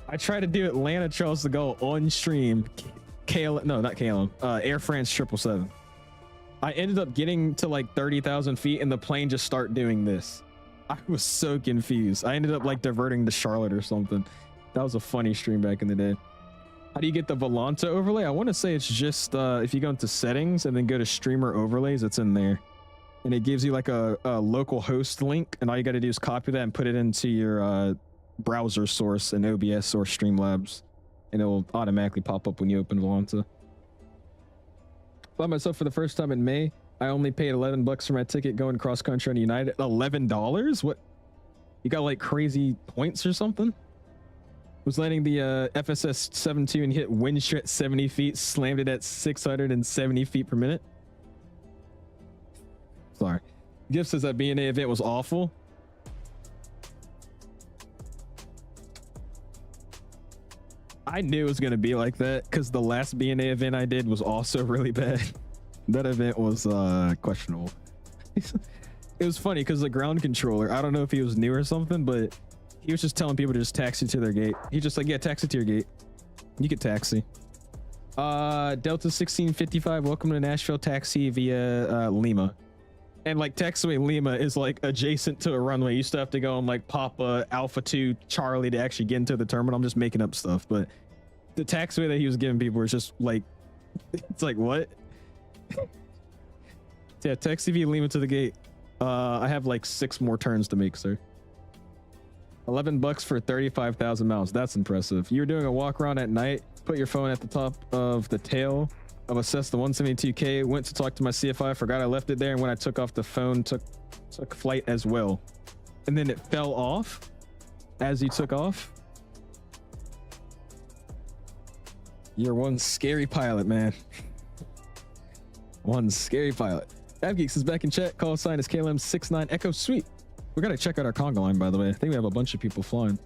[SPEAKER 1] I tried to do Atlanta Charles de Gaulle on stream. No, not KLM. Air France 777. I ended up getting to like 30,000 feet and the plane just started doing this. I was so confused. I ended up like diverting to Charlotte or something. That was a funny stream back in the day. How do you get the Volanta overlay? I want to say it's just if you go into settings and then go to streamer overlays, it's in there. And it gives you like a local host link, and all you got to do is copy that and put it into your browser source in OBS or Streamlabs, and it will automatically pop up when you open Volanta. Fly myself for the first time in May. I only paid $11 for my ticket going cross country on United. $11? What? You got like crazy points or something? Was landing the FSS 72 and hit wind shear at 70 feet, slammed it at 670 feet per minute. Sorry. Gift says that BNA event was awful. I knew it was going to be like that because the last BNA event I did was also really bad. That event was questionable. It was funny because the ground controller, I don't know if he was new or something, but he was just telling people to just taxi to their gate. He's just like, yeah, taxi to your gate. You could taxi. Delta 1655, welcome to Nashville, taxi via Lima. And like taxiway Lima is like adjacent to a runway. You used to have to go on like Papa Alpha 2 Charlie to actually get into the terminal. I'm just making up stuff, but the taxiway that he was giving people was just like, it's like, what? Yeah, taxi via Lima to the gate. I have like 6 more turns to make, sir. $11 for 35,000 miles. That's impressive. You're doing a walk around at night, put your phone at the top of the tail of a Cessna 172K, went to talk to my CFI, forgot I left it there, and when I took off the phone, took flight as well. And then it fell off as you took off. You're one scary pilot, man. One scary pilot. Avgeeks is back in chat. Call sign is KLM69 Echo Sweet. We gotta check out our Conga line, by the way. I think we have a bunch of people flying.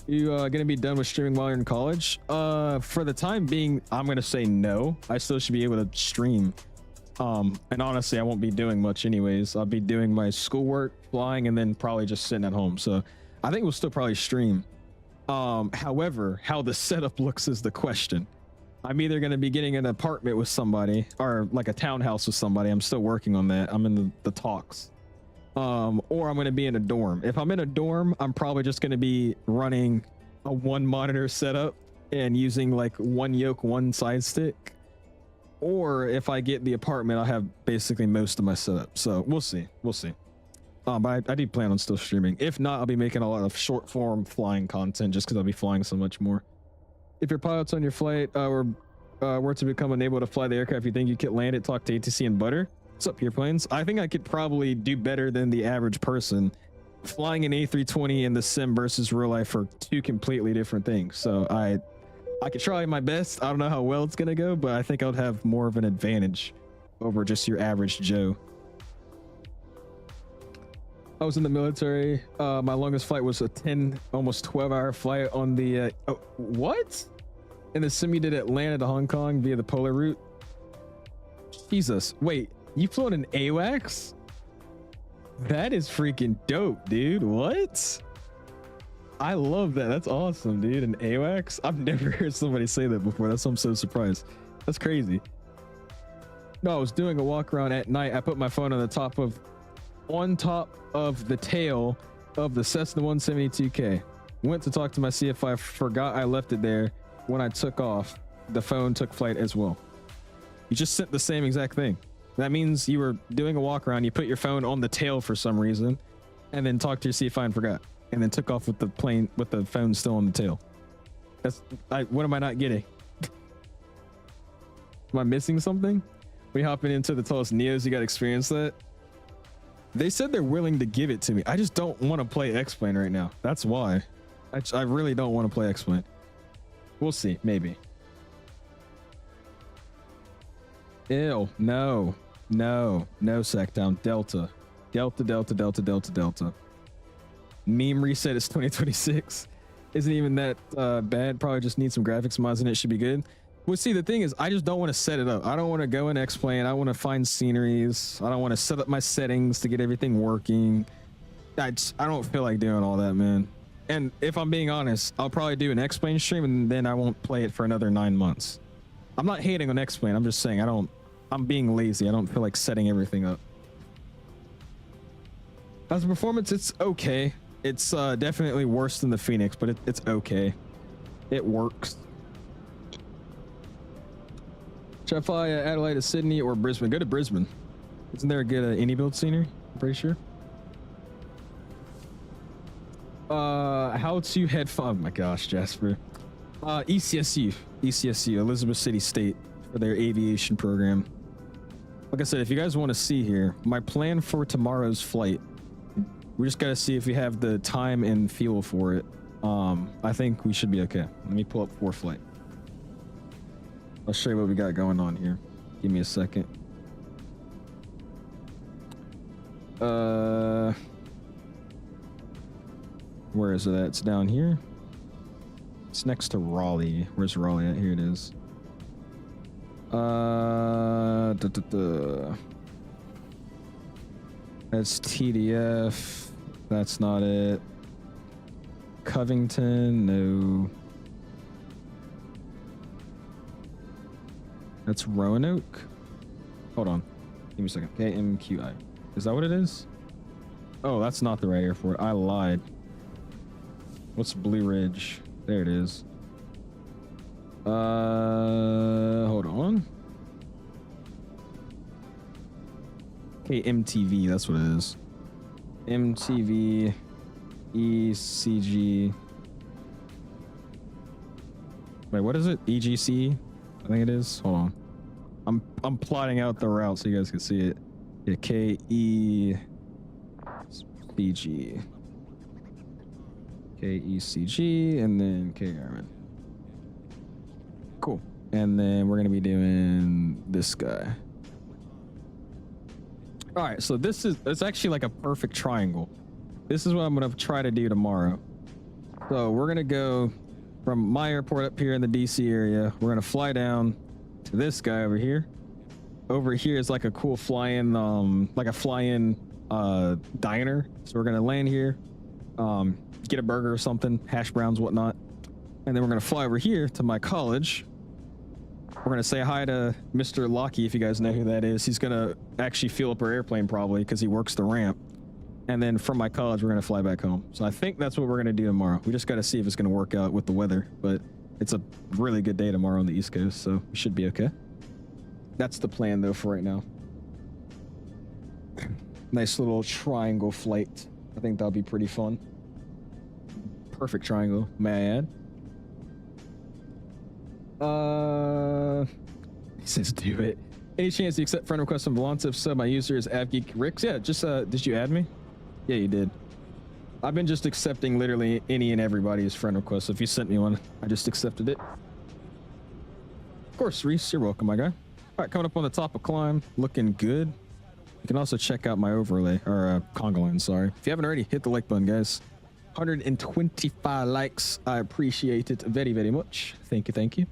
[SPEAKER 1] You gonna be done with streaming while you're in college? For the time being, I'm gonna say no. I still should be able to stream. And honestly, I won't be doing much anyways. I'll be doing my schoolwork, flying, and then probably just sitting at home. So I think we'll still probably stream. However, how the setup looks is the question. I'm either gonna be getting an apartment with somebody or like a townhouse with somebody. I'm still working on that. I'm in the talks. Or I'm going to be in a dorm. If I'm in a dorm, I'm probably just going to be running a 1 monitor setup and using like 1 yoke, 1 side stick. Or if I get the apartment, I'll have basically most of my setup. So we'll see. We'll see. But I do plan on still streaming. If not, I'll be making a lot of short form flying content just because I'll be flying so much more. If your pilots on your flight were to become unable to fly the aircraft, you think you could land it, talk to ATC and Butter? What's up, Pure Planes? I think I could probably do better than the average person. Flying an A320 in the sim versus real life are two completely different things. So I could try my best. I don't know how well it's gonna go, but I think I would have more of an advantage over just your average Joe. I was in the military. My longest flight was a 10, almost 12-hour flight on the what? In the sim you did Atlanta to Hong Kong via the polar route. Jesus, wait, you flew in an AWACS? That is freaking dope, dude. What? I love that. That's awesome, dude. An AWACS? I've never heard somebody say that before. That's why I'm so surprised. That's crazy. No, I was doing a walk around at night. I put my phone on top of the tail of the Cessna 172K. Went to talk to my CFI, forgot I left it there. When I took off, the phone took flight as well. You just sent the same exact thing. That means you were doing a walk around, you put your phone on the tail for some reason, and then talked to your CFI and forgot, and then took off with the plane with the phone still on the tail. What am I not getting? Am I missing something? We hopping into the tallest Neos, you got to experience that. They said they're willing to give it to me. I just don't want to play X-Plane right now. That's why. I really don't want to play X-Plane. We'll see, maybe. Ew, no, Sacktown. Delta. Meme reset is 2026. Isn't even that bad. Probably just need some graphics mods and it should be good. Well, see, the thing is, I just don't want to set it up. I don't want to go in X-Plane. I want to find sceneries. I don't want to set up my settings to get everything working. I don't feel like doing all that, man. And if I'm being honest, I'll probably do an X-Plane stream and then I won't play it for another 9 months. I'm not hating on X-Plane. I'm just saying I'm being lazy. I don't feel like setting everything up. As a performance, it's okay. It's definitely worse than the Phoenix, but it's okay. It works. Should I fly Adelaide to Sydney or Brisbane? Go to Brisbane. Isn't there a good indie build scenery? I'm pretty sure. How to head? Oh my gosh, Jasper. ECSU, Elizabeth City State, for their aviation program. Like I said, if you guys want to see here, my plan for tomorrow's flight, we just got to see if we have the time and fuel for it. I think we should be okay. Let me pull up for flight. I'll show you what we got going on here. Give me a second. Where is it at? It's down here. It's next to Raleigh. Where's Raleigh at? Here it is. That's TDF. That's not it. Covington, no. That's Roanoke. Hold on. Give me a second. KMQI. Is that what it is? Oh, that's not the right airport. I lied. What's Blue Ridge? There it is. Hold on. MTV, that's what it is. MTV ECG. Wait, what is it? EGC? I think it is. Hold on. I'm plotting out the route so you guys can see it. Yeah, KECG. KECG and then KRN. Cool. And then we're gonna be doing this guy. All right, so it's actually like a perfect triangle. This is what I'm gonna try to do tomorrow. So we're gonna go from my airport up here in the DC area. We're gonna fly down to this guy over here. Over here is like a cool fly-in, diner. So we're gonna land here, get a burger or something, hash browns, whatnot, and then we're gonna fly over here to my college. We're gonna say hi to Mr. Lockie, if you guys know who that is. He's gonna actually fuel up our airplane probably because he works the ramp. And then from my college, we're gonna fly back home. So I think that's what we're gonna do tomorrow. We just gotta see if it's gonna work out with the weather, but it's a really good day tomorrow on the East Coast, so we should be okay. That's the plan though for right now. Nice little triangle flight. I think that'll be pretty fun. Perfect triangle, may I add. He says do it. Any chance you accept friend request from Volante? If so, my user is 𝐓𝐺eekRix. Yeah, just did you add me? Yeah, you did. I've been just accepting literally any and everybody's friend request. So if you sent me one, I just accepted it. Of course, Reese, you're welcome, my guy. All right, coming up on the top of climb, looking good. You can also check out my overlay, or Conga line, sorry. If you haven't already, hit the like button, guys. 125 likes. I appreciate it very, very much. Thank you, thank you.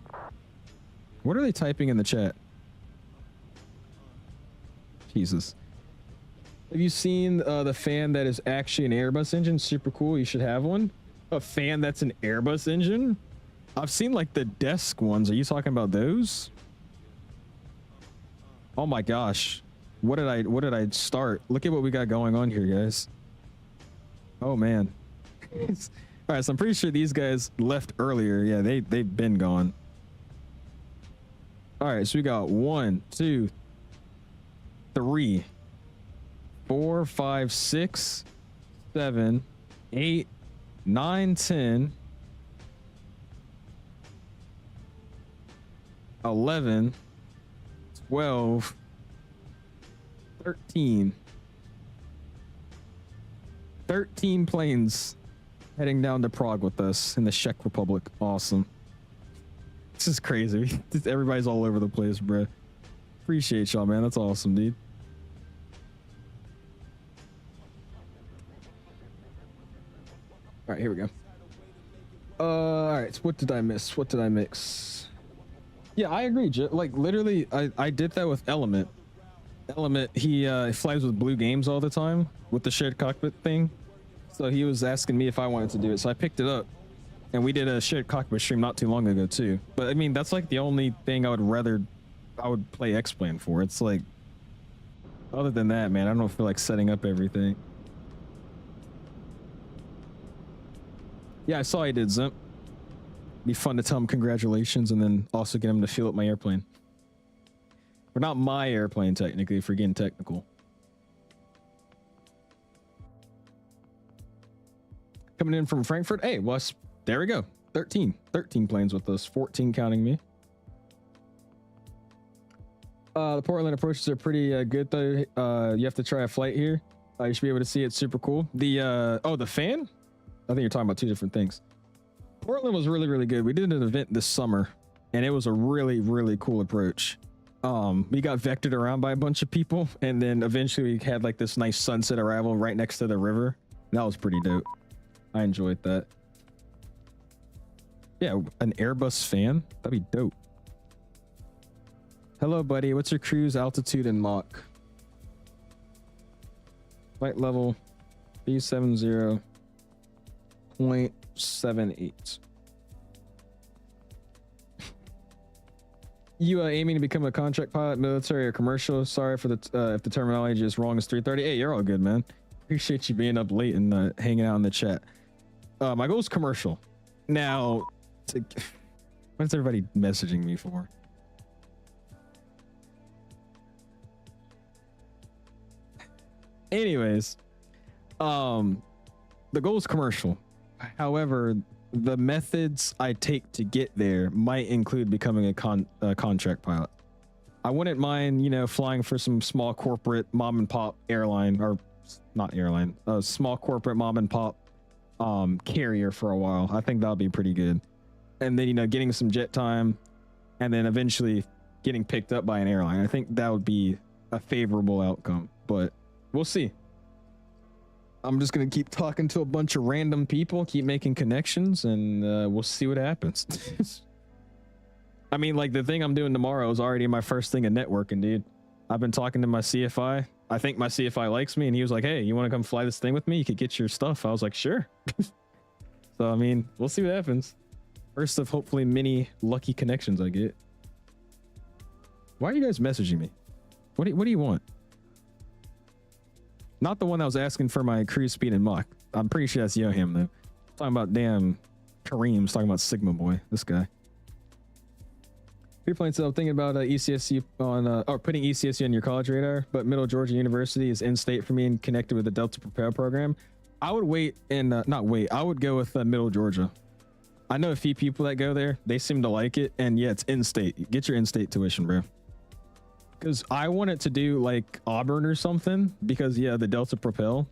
[SPEAKER 1] What are they typing in the chat? Jesus. Have you seen the fan that is actually an Airbus engine? Super cool. You should have one. A fan that's an Airbus engine? I've seen like the desk ones. Are you talking about those? Oh my gosh. What did I start? Look at what we got going on here, guys. Oh man. All right, so I'm pretty sure these guys left earlier. Yeah, they've been gone. All right, so we got 1, 2, 3, 4, 5, 6, 7, 8, 9, 10, 11, 12, 13. 13 planes heading down to Prague with us in the Czech Republic. Awesome. This is crazy. Everybody's all over the place, bro. Appreciate y'all, man. That's awesome, dude. All right, here we go. All right, so what did I miss? What did I mix? Yeah, I agree. Like literally, I did that with Element. Element, he flies with Blue Games all the time with the shared cockpit thing. So he was asking me if I wanted to do it. So I picked it up, and we did a shared cockpit stream not too long ago too. But I mean, that's like the only thing I would play X-Plane for. It's like, other than that, man, I don't feel like setting up everything. Yeah, I saw he did, Zimp. Be fun to tell him congratulations and then also get him to feel up my airplane. Or not my airplane, technically, for getting technical. Coming in from Frankfurt. Hey, Wes, there we go. 13 planes with us, 14 counting me. The Portland approaches are pretty good though. You have to try a flight here. You should be able to see it. Super cool. The the fan? I think you're talking about two different things. Portland was really, really good. We did an event this summer and it was a really, really cool approach. We got vectored around by a bunch of people, and then eventually we had like this nice sunset arrival right next to the river. That was pretty dope. I enjoyed that. Yeah, an Airbus fan. That'd be dope. Hello, buddy. What's your cruise altitude and Mach? Flight level B70.78. You aiming to become a contract pilot, military or commercial? Sorry for the if the terminology is wrong. It's 3:30. Hey, you're all good, man. Appreciate you being up late and hanging out in the chat. My goal is commercial. Now, what's everybody messaging me for? Anyways, the goal is commercial. However, the methods I take to get there might include becoming a contract pilot. I wouldn't mind, you know, flying for some small corporate mom and pop airline, or not airline, a small corporate mom and pop carrier for a while. I think that'll be pretty good. And then, you know, getting some jet time and then eventually getting picked up by an airline. I think that would be a favorable outcome, but we'll see. I'm just going to keep talking to a bunch of random people, keep making connections, and we'll see what happens. I mean, like, the thing I'm doing tomorrow is already my first thing in networking, dude. I've been talking to my CFI. I think my CFI likes me, and he was like, hey, you want to come fly this thing with me? You could get your stuff. I was like, sure. So, I mean, we'll see what happens. First of hopefully many lucky connections I get. Why are you guys messaging me? What do you want? Not the one that was asking for my cruise speed and Mach. I'm pretty sure that's Yoham, though. Talking about damn Kareem's talking about Sigma Boy. This guy. Your point, so I'm thinking about ECSU on or putting ECSU on your college radar, but Middle Georgia University is in state for me and connected with the Delta Prepare program. I would wait and not wait. I would go with Middle Georgia. I know a few people that go there. They seem to like it, and yeah, it's in state. Get your in-state tuition, bro. Because I wanted to do like Auburn or something because yeah, the Delta Propel,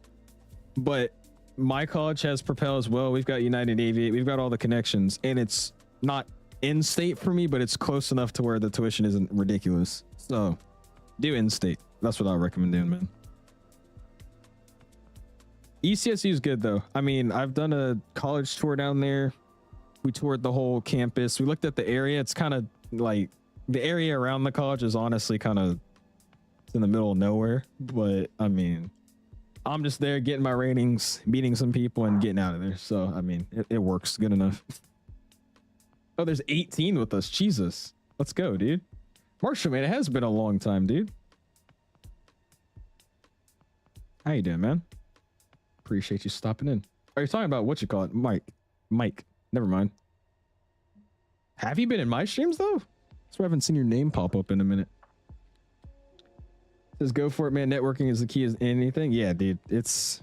[SPEAKER 1] but my college has Propel as well. We've got United Aviate. We've got all the connections, and it's not in-state for me, but it's close enough to where the tuition isn't ridiculous. So do in-state. That's what I recommend doing, man. ECSU is good though. I mean, I've done a college tour down there. We toured the whole campus. We looked at the area. It's kind of like the area around the college is honestly kind of in the middle of nowhere, but I mean, I'm just there getting my ratings, meeting some people, and getting out of there. So I mean, it works good enough. Oh, there's 18 with us. Jesus, let's go, dude. Marshall, man, it has been a long time, dude. How you doing, man? Appreciate you stopping in. Are you talking about what you call it, Mike? Never mind. Have you been in my streams though? So I haven't seen your name pop up in a minute. Says go for it, man. Networking is the key as anything. Yeah, dude. It's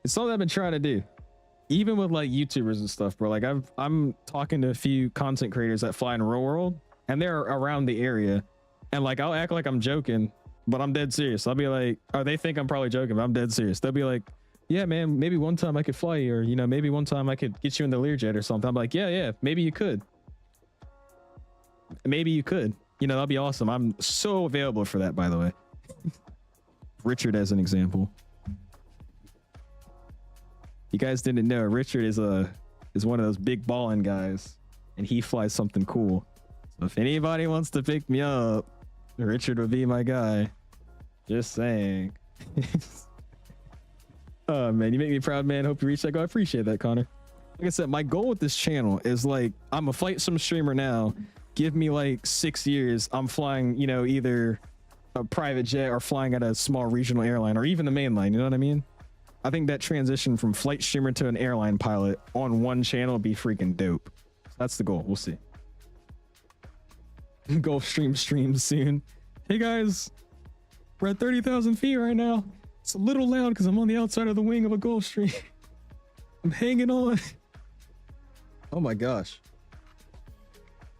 [SPEAKER 1] something I've been trying to do. Even with like YouTubers and stuff, bro. Like I'm talking to a few content creators that fly in real world and they're around the area. And like I'll act like I'm joking, but I'm dead serious. I'll be like, or they think I'm probably joking, but I'm dead serious. They'll be like, yeah, man, maybe one time I could fly you, or, you know, maybe one time I could get you in the Learjet or something. I'm like, yeah, maybe you could. Maybe you could. You know, that'll be awesome. I'm so available for that, by the way. Richard as an example. You guys didn't know, Richard is one of those big ballin' guys, and he flies something cool. So if anybody wants to pick me up, Richard would be my guy. Just saying. Oh man, you make me proud, man. Hope you reach that goal. I appreciate that, Connor. Like I said, my goal with this channel is like, I'm a flight sim streamer now. Give me like 6 years, I'm flying, you know, either a private jet or flying at a small regional airline or even the mainline. You know what I mean? I think that transition from flight streamer to an airline pilot on one channel would be freaking dope. That's the goal. We'll see. Gulfstream streams soon. Hey guys, we're at 30,000 feet right now. It's a little loud because I'm on the outside of the wing of a Gulfstream. I'm hanging on. Oh my gosh.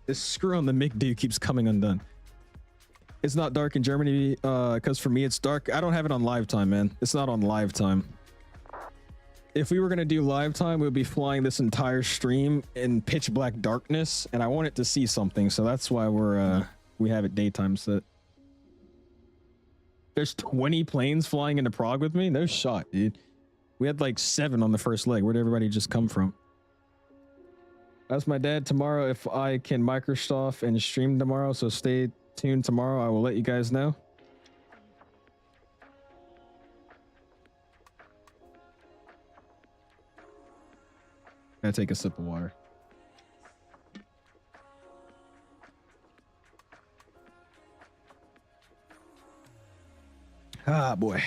[SPEAKER 1] This screw on the MiG dude keeps coming undone. It's not dark in Germany because for me it's dark. I don't have it on live time, man. It's not on live time. If we were going to do live time, we would be flying this entire stream in pitch black darkness, and I want it to see something, so that's why we have it daytime set. There's 20 planes flying into Prague with me? No shot, dude. We had like 7 on the first leg. Where'd everybody just come from? Ask my dad tomorrow if I can Microsoft and stream tomorrow, so stay tuned tomorrow. I will let you guys know. Gotta take a sip of water. Ah, boy.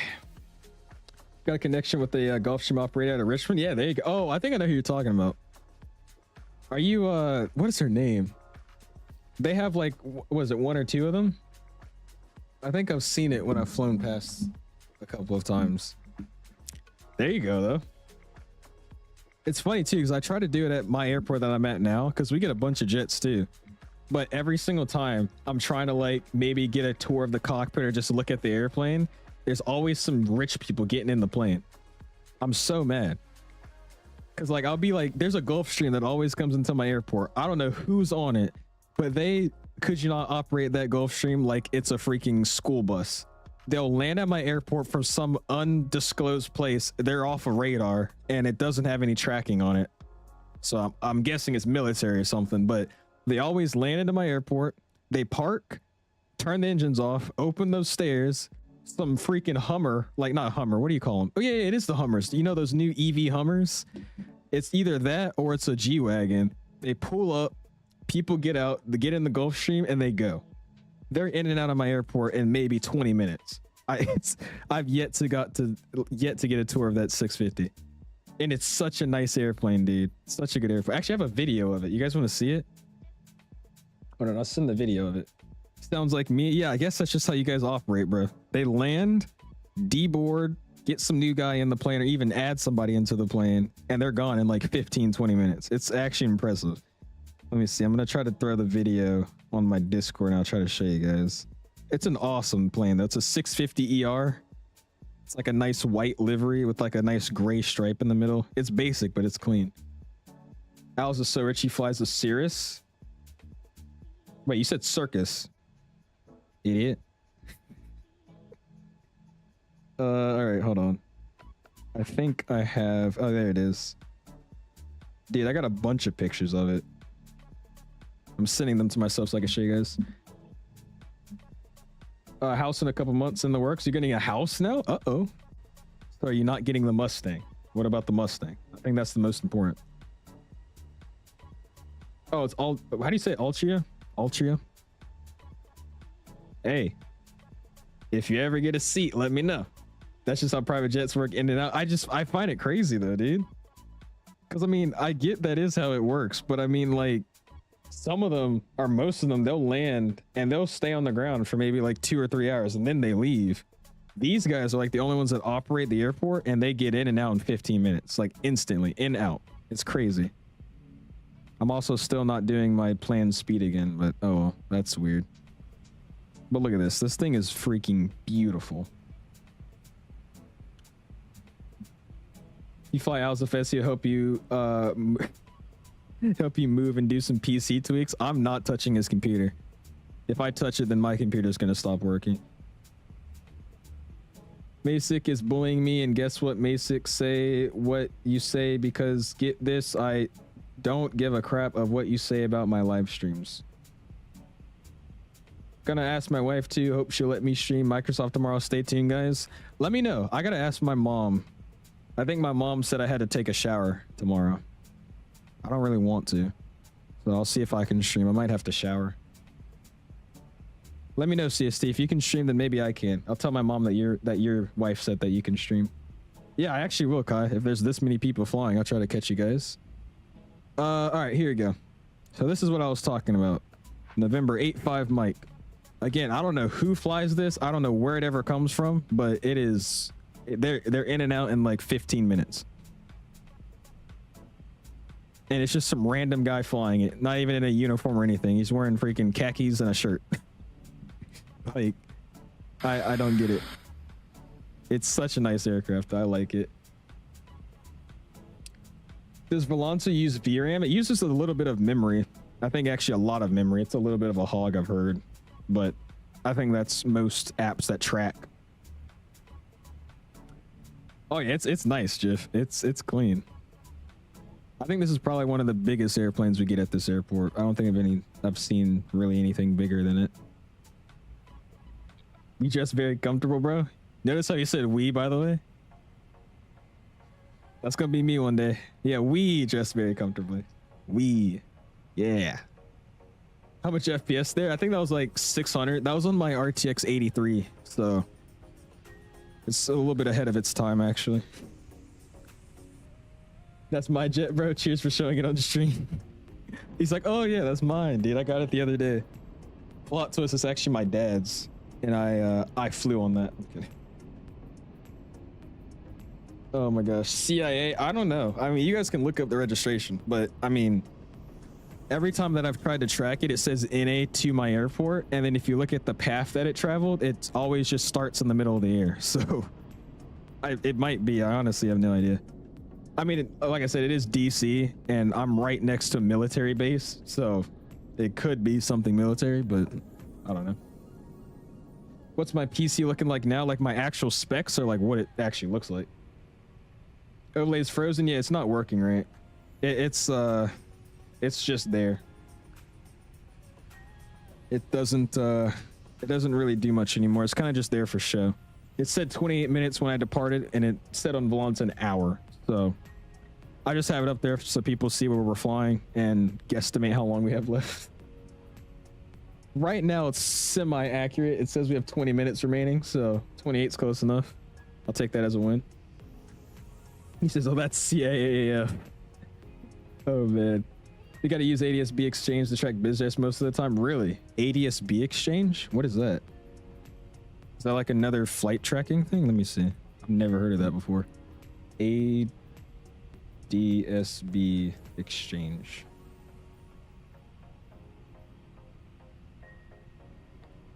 [SPEAKER 1] Got a connection with the Gulfstream operator out of Richmond. Yeah, there you go. Oh, I think I know who you're talking about. Are you, what is her name? They have like, was it 1 or 2 of them? I think I've seen it when I've flown past a couple of times. There you go, though. It's funny, too, because I try to do it at my airport that I'm at now, because we get a bunch of jets, too. But every single time, I'm trying to, like, maybe get a tour of the cockpit or just look at the airplane. There's always some rich people getting in the plane. I'm so mad. Because, like, I'll be like, there's a Gulfstream that always comes into my airport. I don't know who's on it, but they, could you not operate that Gulfstream like it's a freaking school bus? They'll land at my airport from some undisclosed place. They're off of radar, and it doesn't have any tracking on it. So I'm guessing it's military or something, but they always land into my airport. They park, turn the engines off, open those stairs. Some freaking Hummer, like not Hummer, what do you call them? Oh yeah, it is the Hummers. You know those new EV Hummers? It's either that or it's a G-Wagon. They pull up, people get out, they get in the Gulfstream, and they go. They're in and out of my airport in maybe 20 minutes. I've yet to get a tour of that 650. And it's such a nice airplane, dude. Such a good airplane. Actually, I have a video of it. You guys want to see it? Hold on, I'll send the video of it. Sounds like me. Yeah, I guess that's just how you guys operate, bro. They land, deboard, get some new guy in the plane, or even add somebody into the plane, and they're gone in like 15, 20 minutes. It's actually impressive. Let me see. I'm going to try to throw the video on my Discord, and I'll try to show you guys. It's an awesome plane. That's a 650 ER. It's like a nice white livery with like a nice gray stripe in the middle. It's basic, but it's clean. Al's is so rich he flies a Cirrus. Wait, you said Circus. Idiot. All right, hold on. I think I have... Oh, there it is. Dude, I got a bunch of pictures of it. I'm sending them to myself so I can show you guys. A house in a couple months in the works. You're getting a house now? Uh-oh. So are you not getting the Mustang? What about the Mustang? I think that's the most important. Oh, it's all... How do you say it? Altria? Altria? Hey, if you ever get a seat, let me know. That's just how private jets work in and out. I find it crazy though, dude. Because I mean, I get that is how it works, but I mean, like, some of them, or most of them, they'll land and they'll stay on the ground for maybe like 2 or 3 hours and then they leave. These guys are like the only ones that operate the airport, and they get in and out in 15 minutes, like instantly, in, out. It's crazy. I'm also still not doing my planned speed again, but oh, well, that's weird. But look at this. This thing is freaking beautiful. You fly MSFS, hope you help you move and do some PC tweaks. I'm not touching his computer. If I touch it, then my computer's gonna stop working. Masick is bullying me, and guess what? Masick, say what you say, because get this, I don't give a crap of what you say about my live streams. Gonna ask my wife too. Hope she'll let me stream Microsoft tomorrow. Stay tuned, guys. Let me know. I gotta ask my mom. I think my mom said I had to take a shower tomorrow. I don't really want to, so I'll see if I can stream. I might have to shower. Let me know, CST. If you can stream, then maybe I can. I'll tell my mom that your wife said that you can stream. Yeah, I actually will, Kai. If there's this many people flying, I'll try to catch you guys. All right, here we go. So this is what I was talking about. November 8-5 Mike. Again, I don't know who flies this. I don't know where it ever comes from, but it is... They're in and out in like 15 minutes. And it's just some random guy flying it. Not even in a uniform or anything. He's wearing freaking khakis and a shirt. Like, I don't get it. It's such a nice aircraft. I like it. Does Volanza use VRAM? It uses a little bit of memory. I think actually a lot of memory. It's a little bit of a hog, I've heard. But I think that's most apps that track. Oh yeah, it's nice, Jiff. It's clean. I think this is probably one of the biggest airplanes we get at this airport. I don't think I've seen really anything bigger than it. You just very comfortable, bro. Notice how you said we, by the way. That's gonna be me one day. Yeah, we dress very comfortably. We, yeah. How much FPS there? I think that was like 600. That was on my RTX 83, so it's a little bit ahead of its time, actually. That's my jet, bro. Cheers for showing it on the stream. He's like, oh yeah, that's mine, dude. I got it the other day. Plot twist, it's actually my dad's, and I flew on that. I'm kidding. Oh my gosh, CIA. I don't know. I mean, you guys can look up the registration, but I mean, every time that I've tried to track it, it says NA to my airport, and then if you look at the path that it traveled, it always just starts in the middle of the air. So it might be. I honestly have no idea. I mean, like I said, it is DC, and I'm right next to a military base, so it could be something military, but I don't know. What's my PC looking like now? Like my actual specs, or like what it actually looks like? Overlay's frozen. Yeah, it's not working right. It's just there. It doesn't really do much anymore. It's kind of just there for show. It said 28 minutes when I departed, and it said on Volant's an hour. So I just have it up there so people see where we're flying and guesstimate how long we have left. Right now it's semi-accurate. It says we have 20 minutes remaining, so 28's close enough. I'll take that as a win. He says, oh, that's CAAF. Oh man. You got to use ADS-B exchange to track business most of the time. Really? ADS-B exchange? What is that? Is that like another flight tracking thing? Let me see. I've never heard of that before. ADS-B exchange.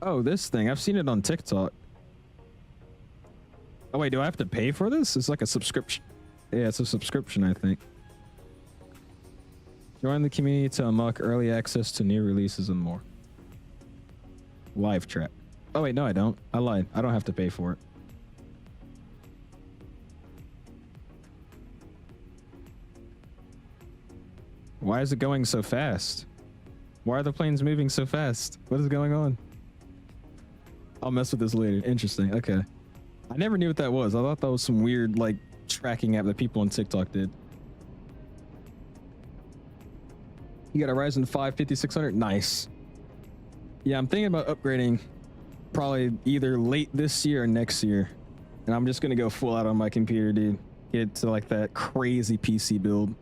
[SPEAKER 1] Oh, this thing. I've seen it on TikTok. Oh, wait. Do I have to pay for this? It's like a subscription. Yeah, it's a subscription, I think. Join the community to unlock early access to new releases and more. Live track. Oh, wait. No, I don't. I lied. I don't have to pay for it. Why is it going so fast? Why are the planes moving so fast? What is going on? I'll mess with this later. Interesting. Okay. I never knew what that was. I thought that was some weird, like, tracking app that people on TikTok did. You got a Ryzen 5 5600? Nice. Yeah, I'm thinking about upgrading probably either late this year or next year. And I'm just going to go full out on my computer, dude. Get to like that crazy PC build.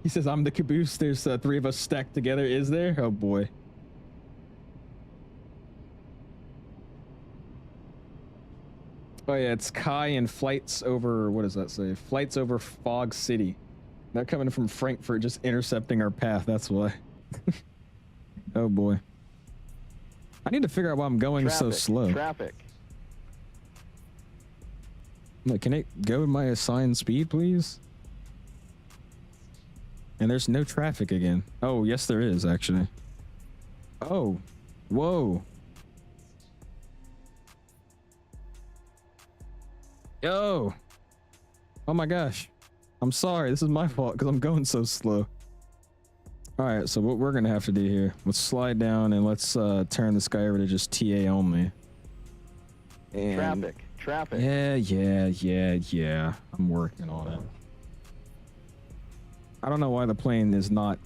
[SPEAKER 1] He says, I'm the caboose. There's 3 of us stacked together. Is there? Oh, boy. Oh, yeah, it's Kai and flights over... What does that say? Flights over Fog City. They're coming from Frankfurt, just intercepting our path. That's why. Oh, boy. I need to figure out why I'm going so slow.
[SPEAKER 12] Traffic.
[SPEAKER 1] Like, can it go at my assigned speed, please? And there's no traffic again. Oh, yes, there is, actually. Oh. Whoa. Yo. Oh, my gosh. I'm sorry. This is my fault because I'm going so slow. All right, so what we're going to have to do here, let's slide down and let's turn this guy over to just TA only. And
[SPEAKER 12] Traffic.
[SPEAKER 1] Yeah. I'm working on it. I don't know why the plane is not...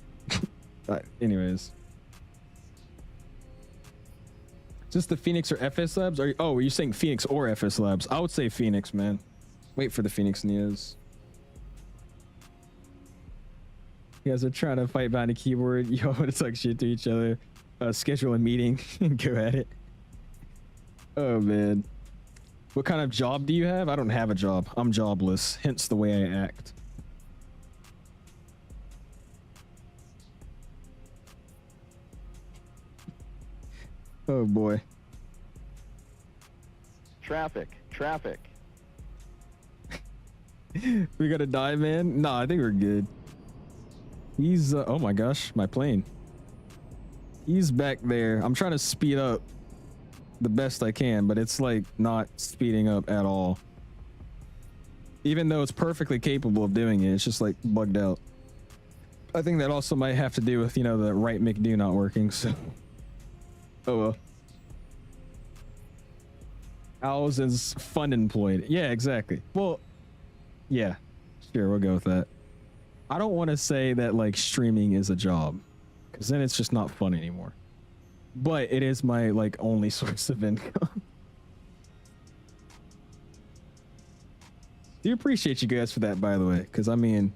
[SPEAKER 1] anyways. Is this the Phoenix or FSlabs? Are you saying Phoenix or FSlabs? I would say Phoenix, man. Wait for the Phoenix NEOs. You guys are trying to fight behind a keyboard. You all want to talk shit to each other. Schedule a meeting and go at it. Oh, man. What kind of job do you have? I don't have a job. I'm jobless. Hence the way I act. Oh, boy.
[SPEAKER 12] Traffic.
[SPEAKER 1] We gotta die, man? Nah, I think we're good. He's, oh my gosh, my plane. He's back there. I'm trying to speed up the best I can, but it's like not speeding up at all. Even though it's perfectly capable of doing it, it's just like bugged out. I think that also might have to do with, you know, the right McDo not working, so. Oh well. Owls is fun employed. Yeah, exactly. Well, yeah, sure, we'll go with that. I don't want to say that like streaming is a job, because then it's just not fun anymore. But it is my like only source of income. Do appreciate you guys for that, by the way, because I mean,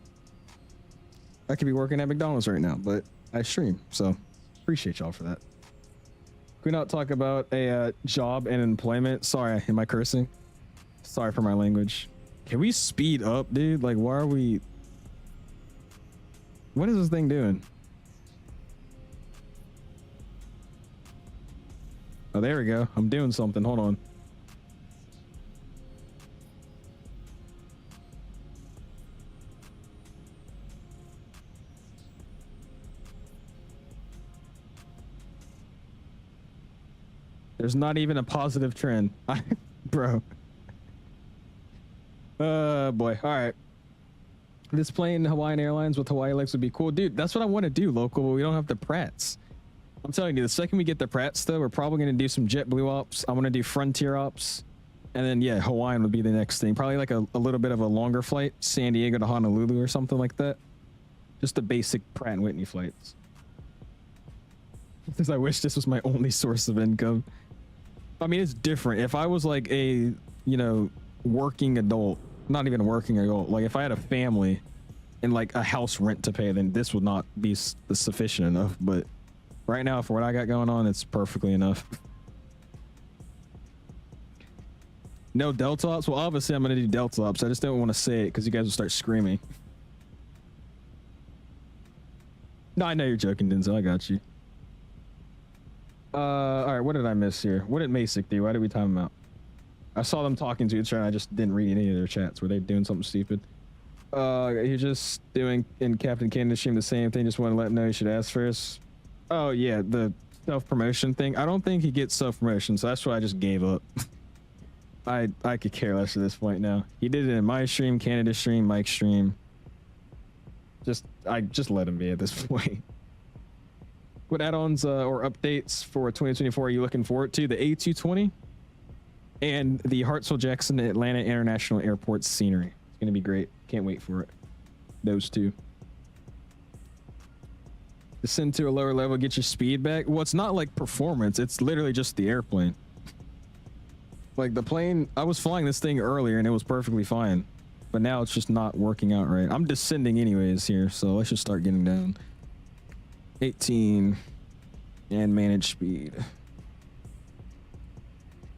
[SPEAKER 1] I could be working at McDonald's right now, but I stream, so appreciate y'all for that. Can we not talk about a job and employment? Sorry, am I cursing? Sorry for my language. Can we speed up, dude? Like, why are we... What is this thing doing? Oh, there we go. I'm doing something. Hold on. There's not even a positive trend. Bro. Boy. All right. This plane, Hawaiian Airlines with Hawaii legs would be cool. Dude, that's what I want to do, local, but we don't have the Pratts. I'm telling you, the second we get the Pratts, though, we're probably going to do some JetBlue ops. I want to do Frontier ops. And then, yeah, Hawaiian would be the next thing. Probably like a little bit of a longer flight, San Diego to Honolulu or something like that. Just the basic Pratt & Whitney flights. Because I wish this was my only source of income. I mean, it's different. If I was like a, you know, working adult, not even a working adult, like if I had a family and like a house rent to pay, then this would not be sufficient enough. But right now, for what I got going on, it's perfectly enough. No delta ops. Well, obviously I'm gonna do delta ops. I just don't want to say it because you guys will start screaming. No, I know you're joking, Denzel. I got you. All right, what did I miss here? What did Masick do? Why did we time him out? I saw them talking to each other and I just didn't read any of their chats. Were they doing something stupid? You're just doing in Captain Canada's stream the same thing. Just want to let him know you should ask first. Oh yeah, the self-promotion thing. I don't think he gets self-promotion, so that's why I just gave up. I could care less at this point now. He did it in my stream, Canada's stream, Mike's stream. I just let him be at this point. What add-ons or updates for 2024 are you looking forward to? The A220 and the Hartsfield-Jackson Atlanta International Airport scenery. It's going to be great. Can't wait for it. Those two. Descend to a lower level, get your speed back. Well, it's not like performance. It's literally just the airplane. Like the plane, I was flying this thing earlier and it was perfectly fine. But now it's just not working out right. I'm descending anyways here, so let's just start getting down. 18 and manage speed.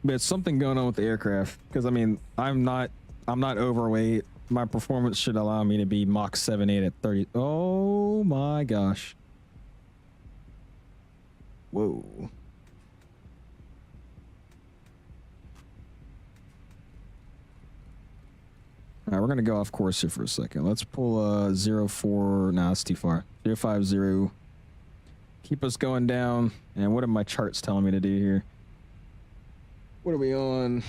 [SPEAKER 1] But it's something going on with the aircraft because I mean I'm not overweight. My performance should allow me to be Mach 7.8 at 30. Oh my gosh. Whoa. All right, we're gonna go off course here for a second. Let's pull 04. Nah, that's too far. 050. Keep us going down. And what are my charts telling me to do here? What are we on?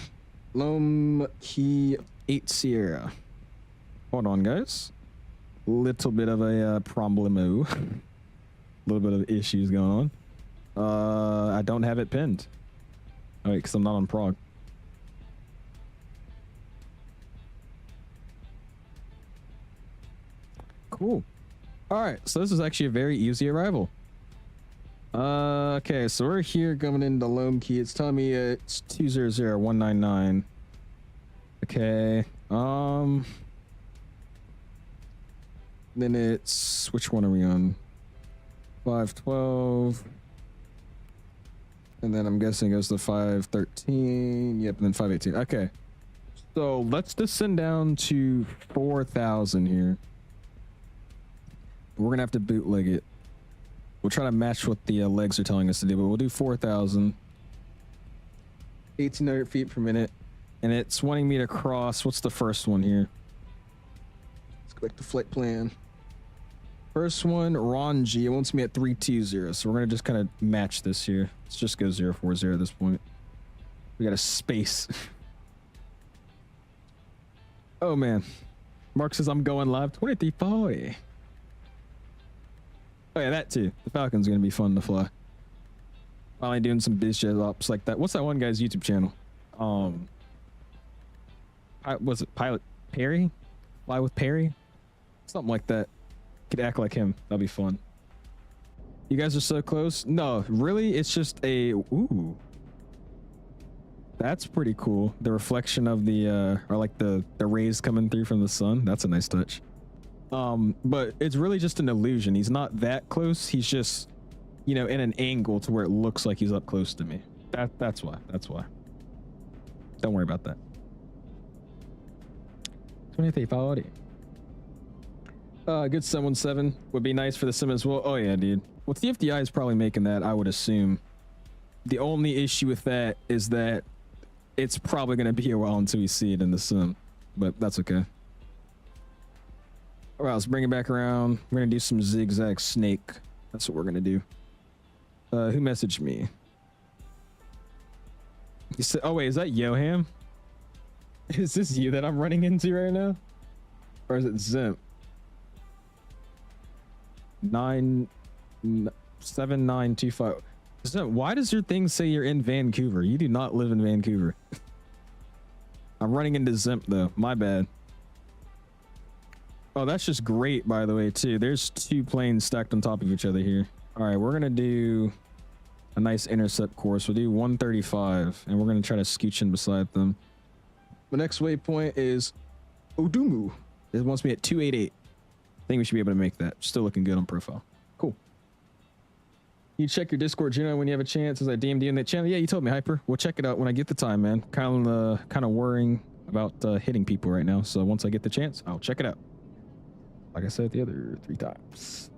[SPEAKER 1] Lome Key 8 Sierra. Hold on, guys. Little bit of a problemo. Little bit of issues going on. I don't have it pinned. All right, because I'm not on Prague. Cool. All right, so this is actually a very easy arrival. Okay, so we're here coming into Lome Key. It's telling me it's 200199. Okay. Then it's, which one are we on? 512. And then I'm guessing it goes to 513. Yep, and then 518. Okay. So let's descend down to 4,000 here. We're gonna have to bootleg it. We'll try to match what the legs are telling us to do, but we'll do 4,000. 1,800 feet per minute. And it's wanting me to cross, what's the first one here? Let's go back to flight plan. First one, Ron G. It wants me at 320, so we're gonna just kind of match this here. Let's just go 040 at this point. We got a space. Oh man. Mark says I'm going live 2340. Oh yeah, that too. The Falcon's gonna be fun to fly. Finally doing some biz jet ops like that. What's that one guy's YouTube channel? Was it Pilot Perry? Fly with Perry? Something like that. Could act like him. That'd be fun. You guys are so close. No, really, it's just a ooh. That's pretty cool. The reflection of the or like the rays coming through from the sun. That's a nice touch. But it's really just an illusion. He's not that close. He's just, you know, in an angle to where it looks like he's up close to me. That's why. Don't worry about that. 2340. Good 717 would be nice for the sim as well. Oh yeah, dude. Well, TFDI is probably making that, I would assume. The only issue with that is that it's probably going to be a while until we see it in the sim, but that's okay. All right, let's bring it back around. We're gonna do some zigzag snake. That's what we're gonna do. Who messaged me? He said, "Oh wait, is that Yoham? Is this you that I'm running into right now, or is it Zimp? 97925. Zimp, why does your thing say you're in Vancouver? You do not live in Vancouver." I'm running into Zimp though. My bad. Oh, that's just great, by the way, too. There's two planes stacked on top of each other here. All right, we're gonna do a nice intercept course. We'll do 135, and we're gonna try to scooch in beside them. The next waypoint is Odumu. It wants me at 288. think we should be able to make that. Still looking good on profile. Cool. You check your Discord, Juno, when you have a chance. As I DM'd you in that channel. Yeah, you told me, Hyper. We'll check it out when I get the time, man. Kind of worrying about hitting people right now. So once I get the chance, I'll check it out. Like I said the other 3 times.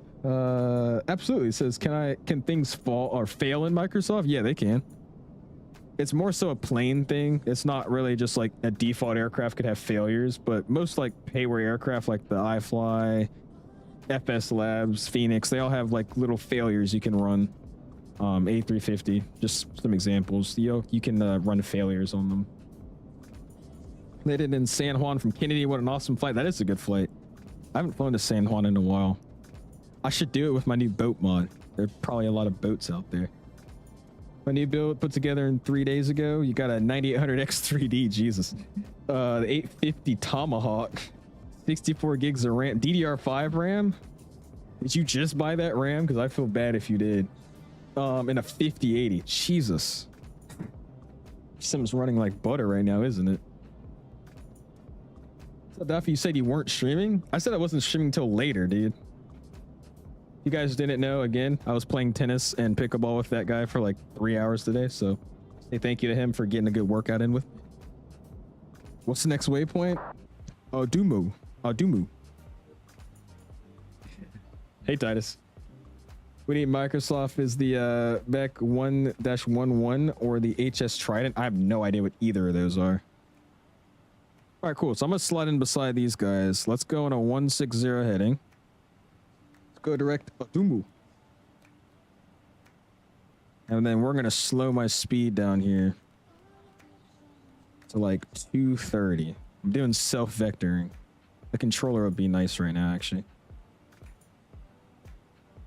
[SPEAKER 1] Absolutely. It says, can things fall or fail in Microsoft? Yeah, they can. It's more so a plane thing. It's not really just like a default aircraft could have failures, but most like payware aircraft like the iFly, FSlabs, Phoenix, they all have like little failures you can run. A350, just some examples. You can run failures on them. Landed in San Juan from Kennedy. What an awesome flight. That is a good flight. I haven't flown to San Juan in a while. I should do it with my new boat mod. There are probably a lot of boats out there. My new build put together in 3 days ago. You got a 9800X3D, Jesus. The 850 Tomahawk, 64 gigs of RAM, DDR5 RAM. Did you just buy that RAM? Because I feel bad if you did. And a 5080, Jesus. Sim's running like butter right now, isn't it? So Duffy, you said you weren't streaming? I said I wasn't streaming till later, dude. You guys didn't know, again, I was playing tennis and pickleball with that guy for like 3 hours today, so say thank you to him for getting a good workout in with me. What's the next waypoint? Adumu. Hey, Titus. We need Microsoft is the Beck 1-11 or the HS Trident. I have no idea what either of those are. All right, cool. So I'm going to slide in beside these guys. Let's go on a 160 heading. Go direct Adumu. And then we're going to slow my speed down here to like 230. I'm doing self-vectoring. The controller would be nice right now, actually.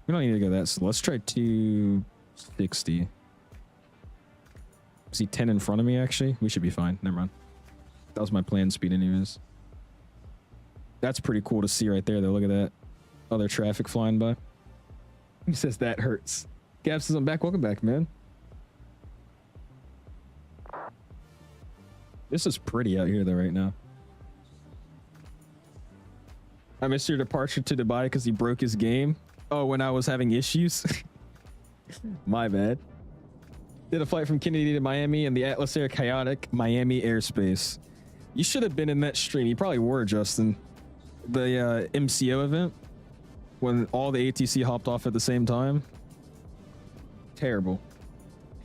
[SPEAKER 1] We don't need to go that slow. Let's try 260. See 10 in front of me, actually? We should be fine. Never mind. That was my planned speed anyways. That's pretty cool to see right there, though. Look at that. Other traffic flying by. He says that hurts. Gab says I'm back. Welcome back, man. This is pretty out here though right now. I missed your departure to Dubai because he broke his game. Oh, when I was having issues. My bad. Did a flight from Kennedy to Miami and the Atlas Air chaotic Miami airspace. You should have been in that stream. You probably were, Justin. The MCO event. When all the ATC hopped off at the same time. Terrible.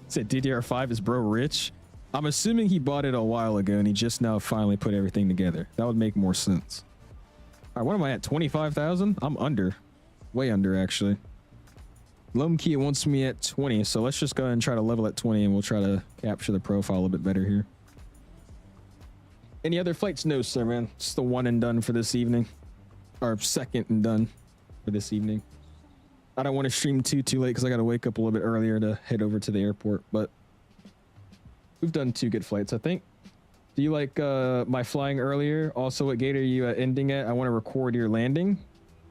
[SPEAKER 1] Said DDR5 is bro rich. I'm assuming he bought it a while ago and he just now finally put everything together. That would make more sense. All right, what am I at? 25,000? I'm under. Way under, actually. Lone Key wants me at 20, so let's just go ahead and try to level at 20 and we'll try to capture the profile a little bit better here. Any other flights? No, sir, man. It's the one and done for this evening. Or second and done for this evening. I don't want to stream too late because I got to wake up a little bit earlier to head over to the airport, but we've done 2 good flights, I think. Do you like my flying earlier? Also, what gate are you ending at? I want to record your landing.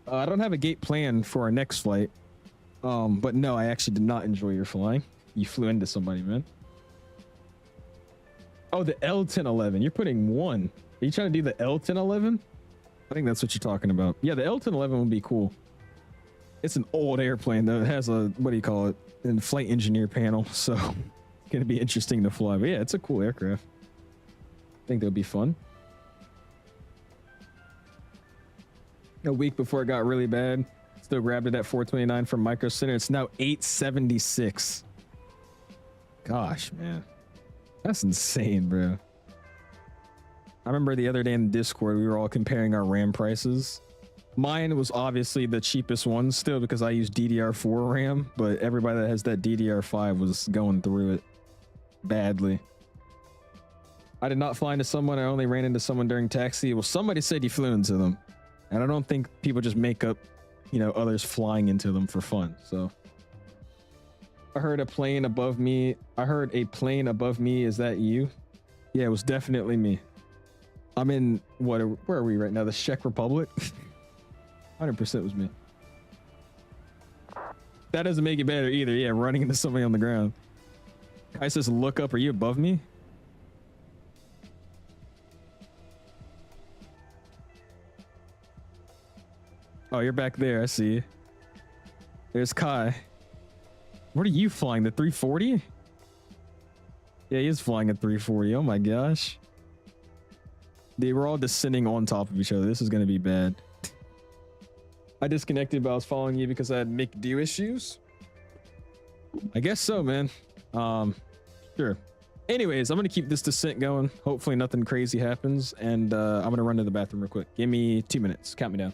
[SPEAKER 1] I don't have a gate planned for our next flight. But no, I actually did not enjoy your flying. You flew into somebody, man. Oh, the L1011. You're putting 1. Are you trying to do the L1011? I think that's what you're talking about. Yeah, the L1011 would be cool. It's an old airplane, though. It has a, what do you call it? A flight engineer panel. So it's going to be interesting to fly. But yeah, it's a cool aircraft. I think that would be fun. A week before it got really bad. Still grabbed it at 429 from Micro Center. It's now 876. Gosh, man. That's insane, bro. I remember the other day in Discord, we were all comparing our RAM prices. Mine was obviously the cheapest one still because I use DDR4 RAM, but everybody that has that DDR5 was going through it badly. I did not fly into someone. I only ran into someone during taxi. Well, somebody said you flew into them. And I don't think people just make up, you know, others flying into them for fun. So I heard a plane above me. I heard a plane above me. Is that you? Yeah, it was definitely me. I'm in where are we right now? The Czech Republic. 100% was me. That doesn't make it better either. Yeah, running into somebody on the ground. Kai says, look up. Are you above me? Oh, you're back there. I see you. There's Kai. What are you flying? The 340? Yeah, he is flying a 340. Oh my gosh. They were all descending on top of each other. This is going to be bad. I disconnected, but I was following you because I had McDo issues. I guess so, man. Sure. Anyways, I'm going to keep this descent going. Hopefully nothing crazy happens. And I'm going to run to the bathroom real quick. Give me 2 minutes. Count me down.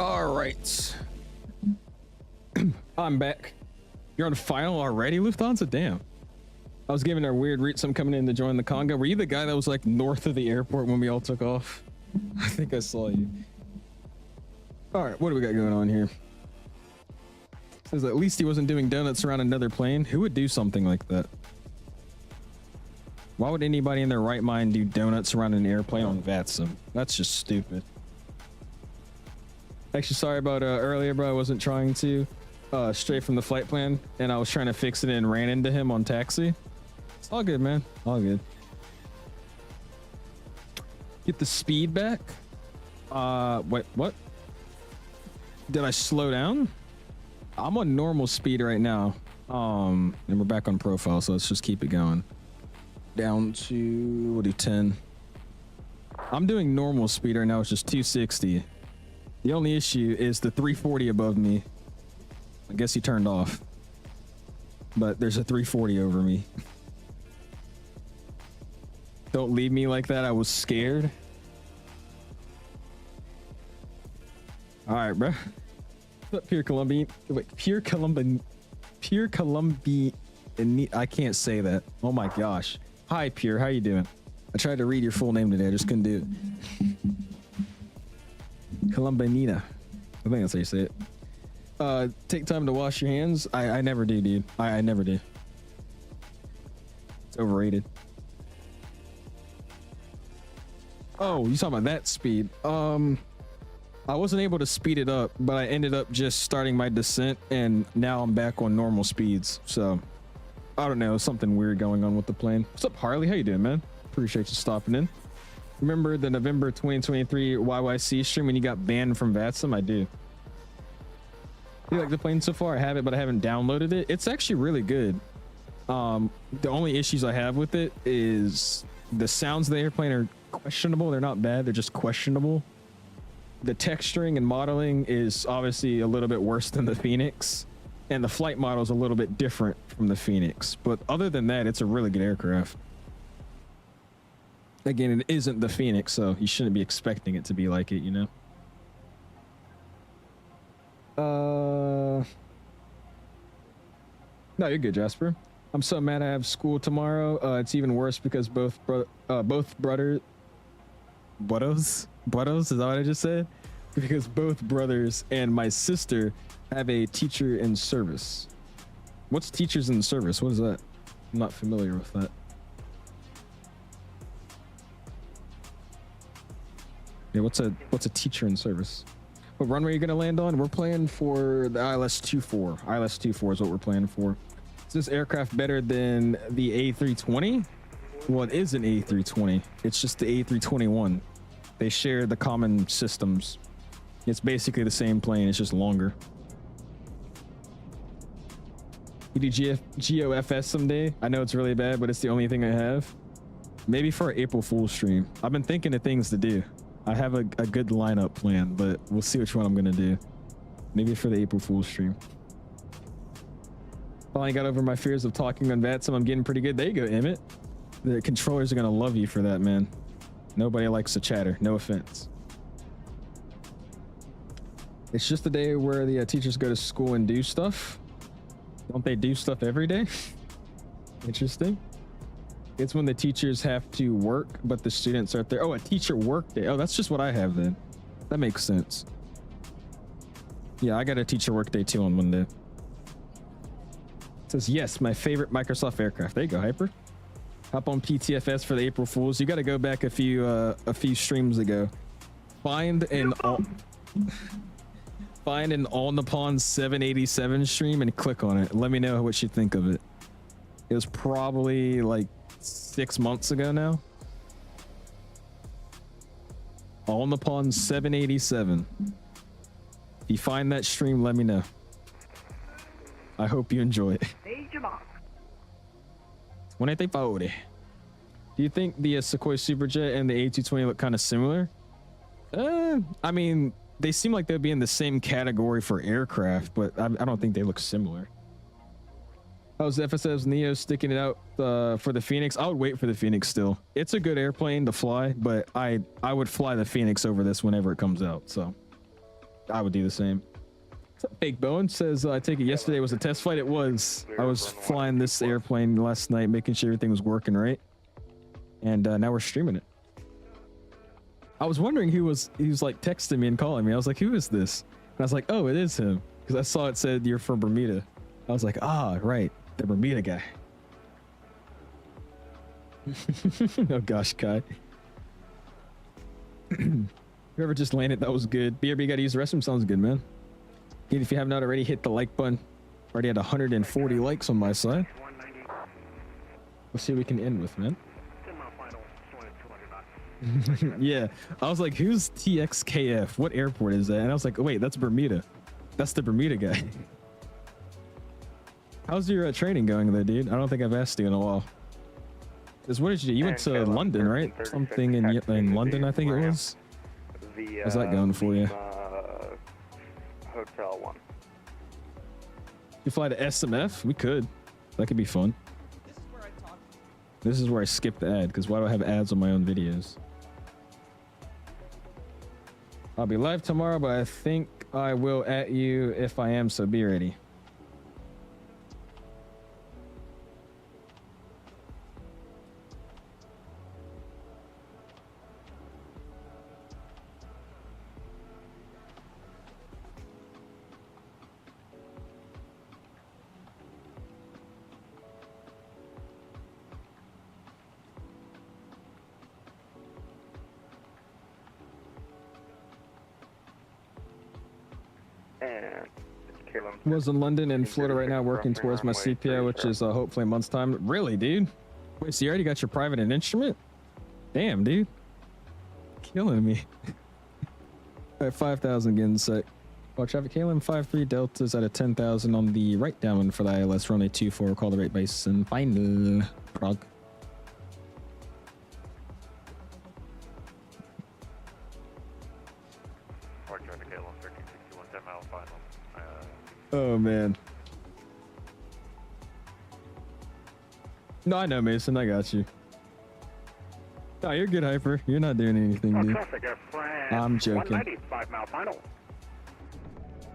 [SPEAKER 1] All right. I'm back. You're on final already, Lufthansa? Damn. I was giving her a weird read, some coming in to join the conga. Were you the guy that was like north of the airport when we all took off? I think I saw you. All right, what do we got going on here? Says at least he wasn't doing donuts around another plane. Who would do something like that? Why would anybody in their right mind do donuts around an airplane on VATSIM? That's just stupid. Actually, sorry about earlier, bro. I wasn't trying to stray from the flight plan, and I was trying to fix it and ran into him on taxi. It's all good, man. All good. Get the speed back. Wait, what? Did I slow down? I'm on normal speed right now. And we're back on profile, so let's just keep it going. Down to, we'll do 10. I'm doing normal speed right now, which is 260. The only issue is the 340 above me. I guess he turned off. But there's a 340 over me. Don't leave me like that. I was scared. All right, bro. Pure Colombian. Wait, Pure Colombian. I can't say that. Oh my gosh. Hi, Pure. How you doing? I tried to read your full name today. I just couldn't do it. Colombianina. I think that's how you say it. Take time to wash your hands. I never do, dude. I never do. It's overrated. Oh, you talking about that speed? I wasn't able to speed it up, but I ended up just starting my descent, and now I'm back on normal speeds. So I don't know, something weird going on with the plane. What's up, Harley? How you doing, man? Appreciate you stopping in. Remember the November 2023 YYC stream when you got banned from VATSIM? I do. You like the plane so far? I have it, but I haven't downloaded it. It's actually really good. The only issues I have with it is the sounds of the airplane are questionable. They're not bad. They're just questionable. The texturing and modeling is obviously a little bit worse than the Phoenix, and the flight model is a little bit different from the Phoenix. But other than that, it's a really good aircraft. Again, it isn't the Phoenix, so you shouldn't be expecting it to be like it, you know? No, you're good, Jasper. I'm so mad I have school tomorrow. It's even worse because both brothers, is that what I just said? Because both brothers and my sister have a teacher in service. What's teachers in service? What is that? I'm not familiar with that. Yeah, what's a teacher in service? What runway are you gonna land on? We're playing for the ILS-24. ILS-24 is what we're playing for. Is this aircraft better than the A320? Well, it is an A320. It's just the A321. They share the common systems. It's basically the same plane. It's just longer. You do GOFS someday? I know it's really bad, but it's the only thing I have. Maybe for an April Fool's stream. I've been thinking of things to do. I have a good lineup plan, but we'll see which one I'm gonna do. Maybe for the April Fool's stream. Finally got over my fears of talking on VATSIM. I'm getting pretty good. There you go, Emmett. The controllers are gonna love you for that, man. Nobody likes to chatter. No offense. It's just the day where the teachers go to school and do stuff. Don't they do stuff every day? Interesting. It's when the teachers have to work, but the students aren't there. Oh, a teacher work day. Oh, that's just what I have then. That makes sense. Yeah, I got a teacher work day too on Monday. It says, yes, my favorite Microsoft aircraft. There you go, Hyper. Hop on PTFS for the April Fools. You got to go back a few streams ago. Find an All Nippon 787 stream and click on it. Let me know what you think of it. It was probably like 6 months ago now. All Nippon 787. If you find that stream, let me know. I hope you enjoy it. 2040. Do you think the Sukhoi Superjet and the A220 look kind of similar? I mean, they seem like they'd be in the same category for aircraft, but I don't think they look similar. How's FSlabs NEO sticking it out for the Phoenix? I would wait for the Phoenix still. It's a good airplane to fly, but I would fly the Phoenix over this whenever it comes out, so I would do the same. Fake Bowen says, I take it yesterday was a test flight. It was. I was flying this airplane last night, making sure everything was working right. And now we're streaming it. I was wondering he was like texting me and calling me. I was like, who is this? And I was like, oh, it is him. Because I saw it said you're from Bermuda. I was like, ah, right. The Bermuda guy. Oh gosh, Kai. Whoever just landed, that was good. BRB got to use the restroom. Sounds good, man. If you have not already, hit the like button. Already had 140 likes on my side. Let's see what we can end with, man. Yeah, I was like, who's TXKF? What airport is that? And I was like, oh, wait, that's Bermuda. That's the Bermuda guy. How's your training going there, dude? I don't think I've asked you in a while. Because what did you do? You went to London, right? Something in London, I think it was. How's that going for you?
[SPEAKER 4] Hotel one.
[SPEAKER 1] You fly to SMF? We could. That could be fun. This is where I skip the ad, because why do I have ads on my own videos? I'll be live tomorrow, but I think I will at you if I am, so be ready. Was in London and Florida right now working towards my CPI, which is hopefully a month's time. Really, dude? Wait, so you already got your private and instrument? Damn, dude. Killing me. All right, 5,000 again in a sec. Well, traffic KLM 53 Deltas out of 10,000 on the right downwind for the ILS runway 24. Call the rate base and final Prague. Oh man. No, I know, Mason. I got you. No, you're good, Hyper. You're not doing anything, dude. I'm joking.
[SPEAKER 5] 5 mile final.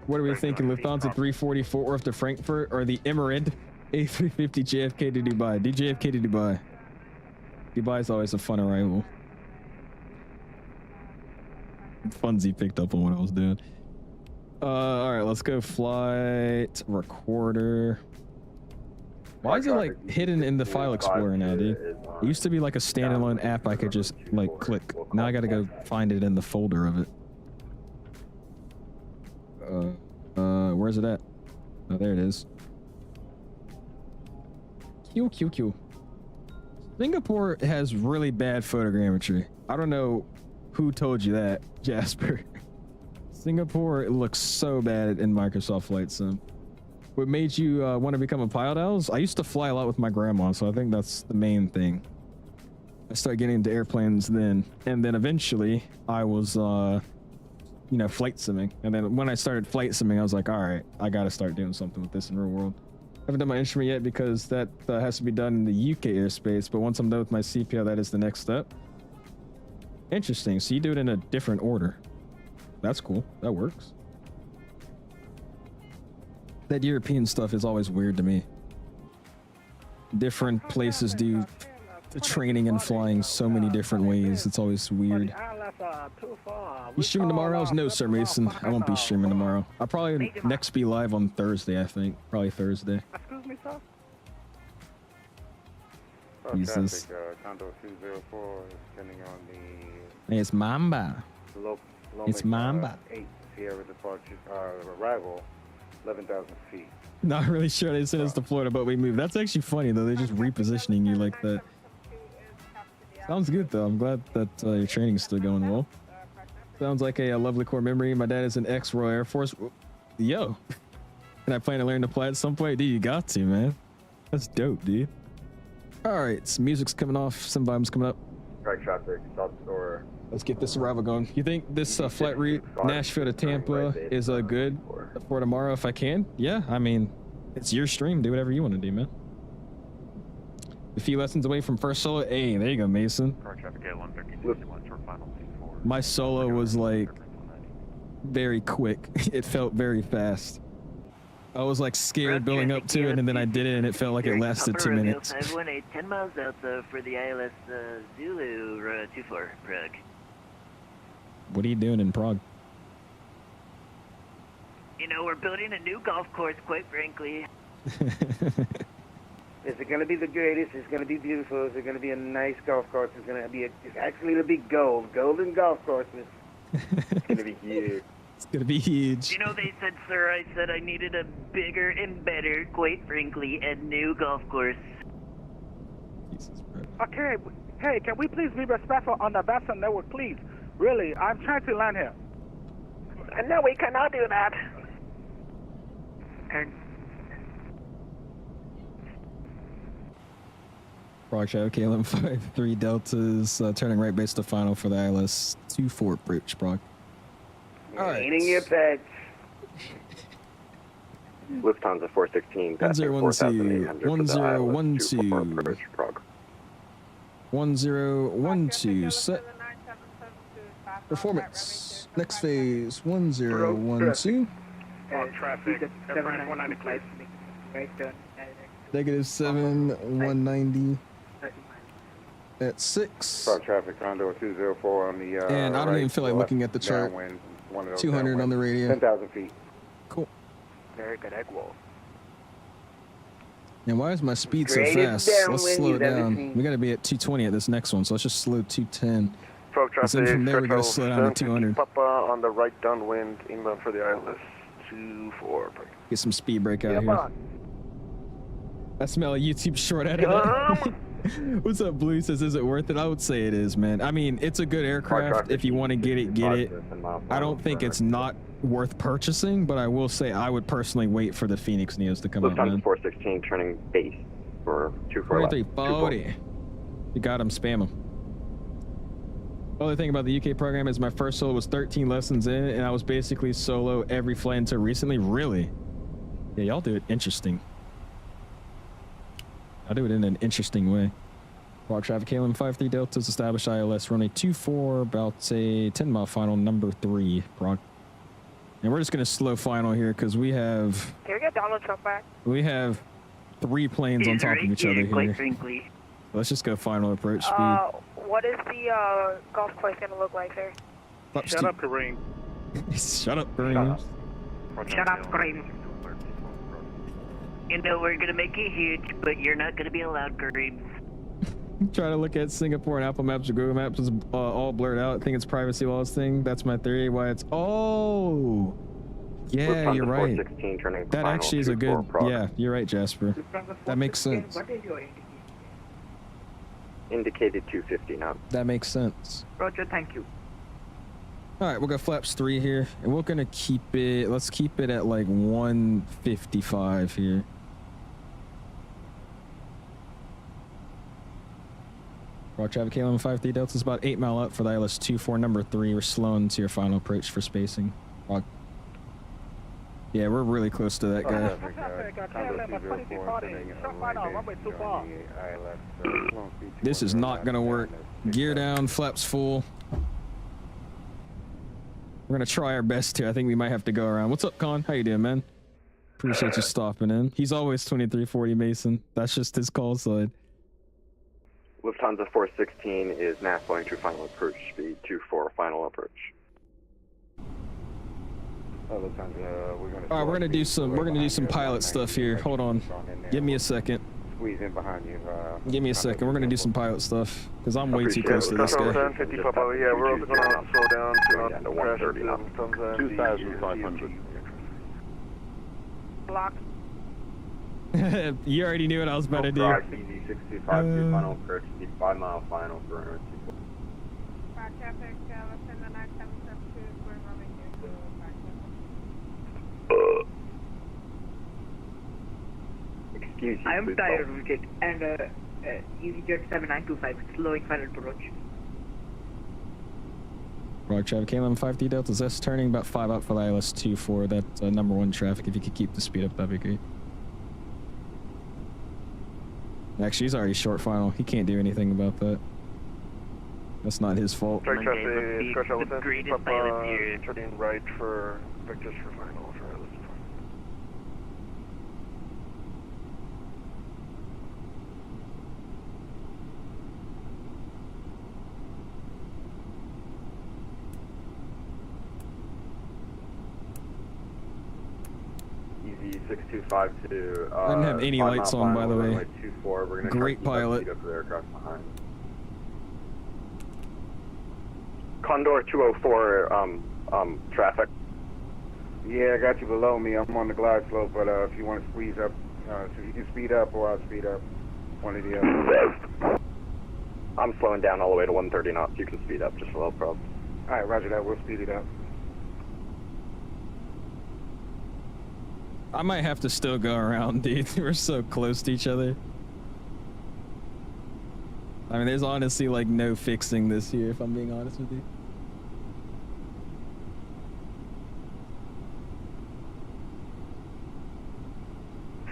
[SPEAKER 1] What are we thinking? Lufthansa 344 or to Frankfurt, or the Emirate A350 JFK to Dubai? Do JFK to Dubai. Dubai is always a fun arrival. Funzy picked up on what I was doing. All right, let's go flight recorder. Why is it like hidden in the file explorer now, dude? It used to be like a standalone app I could just like click. Now I gotta go find it in the folder of it. Where's it at? Oh, there it is. Q. Singapore has really bad photogrammetry. I don't know who told you that, Jasper. Singapore looks so bad in Microsoft Flight Sim. What made you want to become a pilot, Els? I used to fly a lot with my grandma, so I think that's the main thing. I started getting into airplanes then, and then eventually I was, you know, flight simming. And then when I started flight simming, I was like, all right, I got to start doing something with this in real world. I haven't done my instrument yet because that has to be done in the UK airspace, but once I'm done with my CPL, that is the next step. Interesting. So you do it in a different order. That's cool. That works. That European stuff is always weird to me. Different places do the training and flying so many different ways. It's always weird. You streaming tomorrow? No, Sir Mason. I won't be streaming tomorrow. I'll probably next be live on Thursday, I think. Probably Thursday.
[SPEAKER 5] Excuse me, sir?
[SPEAKER 1] Jesus.
[SPEAKER 11] Condo 204 is sending on the...
[SPEAKER 1] Hey, it's Mamba. It's Mamba.
[SPEAKER 11] 8 Sierra departure, arrival, 11,000 feet.
[SPEAKER 1] Not really sure they sent us to Florida, but we moved. That's actually funny, though. They're just repositioning you like that. Sounds good, though. I'm glad that your training's still going well. Sounds like a lovely core memory. My dad is an ex-Royal Air Force. Yo. And I plan to learn to fly at some point. Dude, you got to, man. That's dope, dude. All right, so music's coming off. Some vibes coming up.
[SPEAKER 11] Strike traffic, south store.
[SPEAKER 1] Let's get this arrival going. You think this flight route, Nashville to Tampa, is good for tomorrow if I can? Yeah, I mean, it's your stream. Do whatever you want to do, man. A few lessons away from first solo. Hey, there you go, Mason. My solo was like very quick. It felt very fast. I was like scared building up to it, and then I did it, and it felt like it lasted 2 minutes.
[SPEAKER 8] 518, 10 miles out for the ILS Zulu 24, Prague.
[SPEAKER 1] What are you doing in Prague?
[SPEAKER 8] You know, we're building a new golf course, quite frankly.
[SPEAKER 9] Is it going to be the greatest? It's going to be beautiful. Is it going to be a nice golf course? It's going to be it'll be golden golf courses.
[SPEAKER 11] It's going to be huge.
[SPEAKER 1] It's going to be huge.
[SPEAKER 8] You know, they said, sir, I said I needed a bigger and better, quite frankly, and new golf course.
[SPEAKER 1] Jesus, bro.
[SPEAKER 5] Okay, hey, can we please be respectful on the VATSIM network, please? Really, I'm trying to land here. No, we cannot do that. And
[SPEAKER 1] Prague Shadow KLM 53 Deltas turning right base to final for the ILS 24 approach, Prague. All right.
[SPEAKER 9] Eating your pets.
[SPEAKER 11] Lufthansa 416,
[SPEAKER 1] 1012, 1012,
[SPEAKER 11] approach Prague.
[SPEAKER 1] 1012, set. Performance. Next phase, 1012.
[SPEAKER 5] on traffic, FRANCH 190, please.
[SPEAKER 1] -7, 190 at 6.
[SPEAKER 11] Prague traffic, condo 204 on the
[SPEAKER 1] and I don't even feel like looking at the chart. 200 on the radio.
[SPEAKER 11] 10,000 feet.
[SPEAKER 1] Cool.
[SPEAKER 5] Very good egg wall.
[SPEAKER 1] And why is my speed so fast? Let's slow it down. We got to be at 220 at this next one, so let's just slow 210.
[SPEAKER 11] Prague traffic,
[SPEAKER 1] then from there we got to slow down to 200.
[SPEAKER 11] Papa on the right downwind, inbound for the ILS 24.
[SPEAKER 1] Get some speed break out here. I smell a YouTube short out of it. What's up, Blue? Says, is it worth it? I would say it is, man. I mean, it's a good aircraft. If you want to get it, get it. I don't think it's not worth purchasing, but I will say I would personally wait for the Phoenix Neos to come out, man.
[SPEAKER 11] Lufthansa 416 turning base for 24 left.
[SPEAKER 1] 4340. You got him, spam him. Other thing about the UK program is my first solo was 13 lessons in, and I was basically solo every flight until recently. Really? Yeah, y'all do it interesting. I do it in an interesting way. Prague traffic, KLM 53 Deltas, established ILS, runway 24, about a 10-mile final, number 3, Prague. And we're just going to slow final here because we have...
[SPEAKER 5] Can we get Donald Trump back?
[SPEAKER 1] We have 3 planes on top of each other here.
[SPEAKER 8] Frankly.
[SPEAKER 1] Let's just go final approach speed.
[SPEAKER 5] What is the golf course going to look like, sir?
[SPEAKER 1] Shut up,
[SPEAKER 5] Kareem.
[SPEAKER 1] Shut up, Kareem.
[SPEAKER 5] Shut up, Kareem.
[SPEAKER 8] You know, we're going to make it huge, but you're not going to be allowed, Kareem.
[SPEAKER 1] Trying to look at Singapore and Apple Maps or Google Maps is all blurred out. I think it's privacy laws thing. That's my theory. Why it's... Oh! Yeah, you're right.
[SPEAKER 4] 416 turning
[SPEAKER 1] That
[SPEAKER 4] final
[SPEAKER 1] actually is a
[SPEAKER 4] 24
[SPEAKER 1] good.
[SPEAKER 4] Prague.
[SPEAKER 1] Yeah, you're right, Jasper. That makes sense.
[SPEAKER 8] What is your indication?
[SPEAKER 4] Indicated 250 now.
[SPEAKER 1] That makes sense.
[SPEAKER 8] Roger, thank you.
[SPEAKER 1] All right, we'll go flaps 3 here, and we're gonna keep it. Let's keep it at like 155 here. Prague traffic KLM 53 Delta is about 8 mile up for the ILS-24 number 3. We're slowing to your final approach for spacing. Prague. Yeah, we're really close to that guy. This is not gonna work. Gear down, flaps full. We're gonna try our best here. I think we might have to go around. What's up, Con? How you doing, man? Appreciate you stopping in. He's always 2340 Mason. That's just his call sign.
[SPEAKER 4] Lufthansa 416 is now going to final approach speed 24 final approach.
[SPEAKER 1] All right, we're gonna do some pilot stuff here. Hold on. Give me a second.
[SPEAKER 9] Squeeze in behind you.
[SPEAKER 1] Give me a second. We're gonna do some pilot stuff because I'm way too close to this guy.
[SPEAKER 11] Yeah, we're also going to slow down to 130 knots.
[SPEAKER 6] 2,500.
[SPEAKER 5] Block.
[SPEAKER 1] You already knew what I was about to do.
[SPEAKER 4] BZ625 final approach speed 5 mile final for runway 24.
[SPEAKER 12] Traffic, within the 9772 is going on here.
[SPEAKER 4] Excuse you.
[SPEAKER 8] I am tired with it, and EasyJet 7925 slowing final approach.
[SPEAKER 1] Prague traffic KLM 53 Delta S turning about 5 out for the ILS-24. That's number 1 traffic. If you could keep the speed up, that'd be great. Actually, he's already short final. He can't do anything about that. That's not his fault.
[SPEAKER 11] Strike traffic,
[SPEAKER 8] the greatest pilot here.
[SPEAKER 11] turning right for Victor's for final for Alice.
[SPEAKER 4] EZ6252.
[SPEAKER 1] Doesn't have any lights on, by the way.
[SPEAKER 4] 24. We're gonna
[SPEAKER 1] Great pilot.
[SPEAKER 4] Up the aircraft behind. Condor 204, traffic.
[SPEAKER 9] Yeah, I got you below me. I'm on the glide slope, but if you want to squeeze up, so you can speed up or I'll speed up. One of the other.
[SPEAKER 4] I'm slowing down all the way to 130 knots. You can speed up just a little problem.
[SPEAKER 9] All right, roger that. We'll speed it up.
[SPEAKER 1] I might have to still go around, dude. We're so close to each other. I mean, there's honestly like no fixing this here, if I'm being honest with you.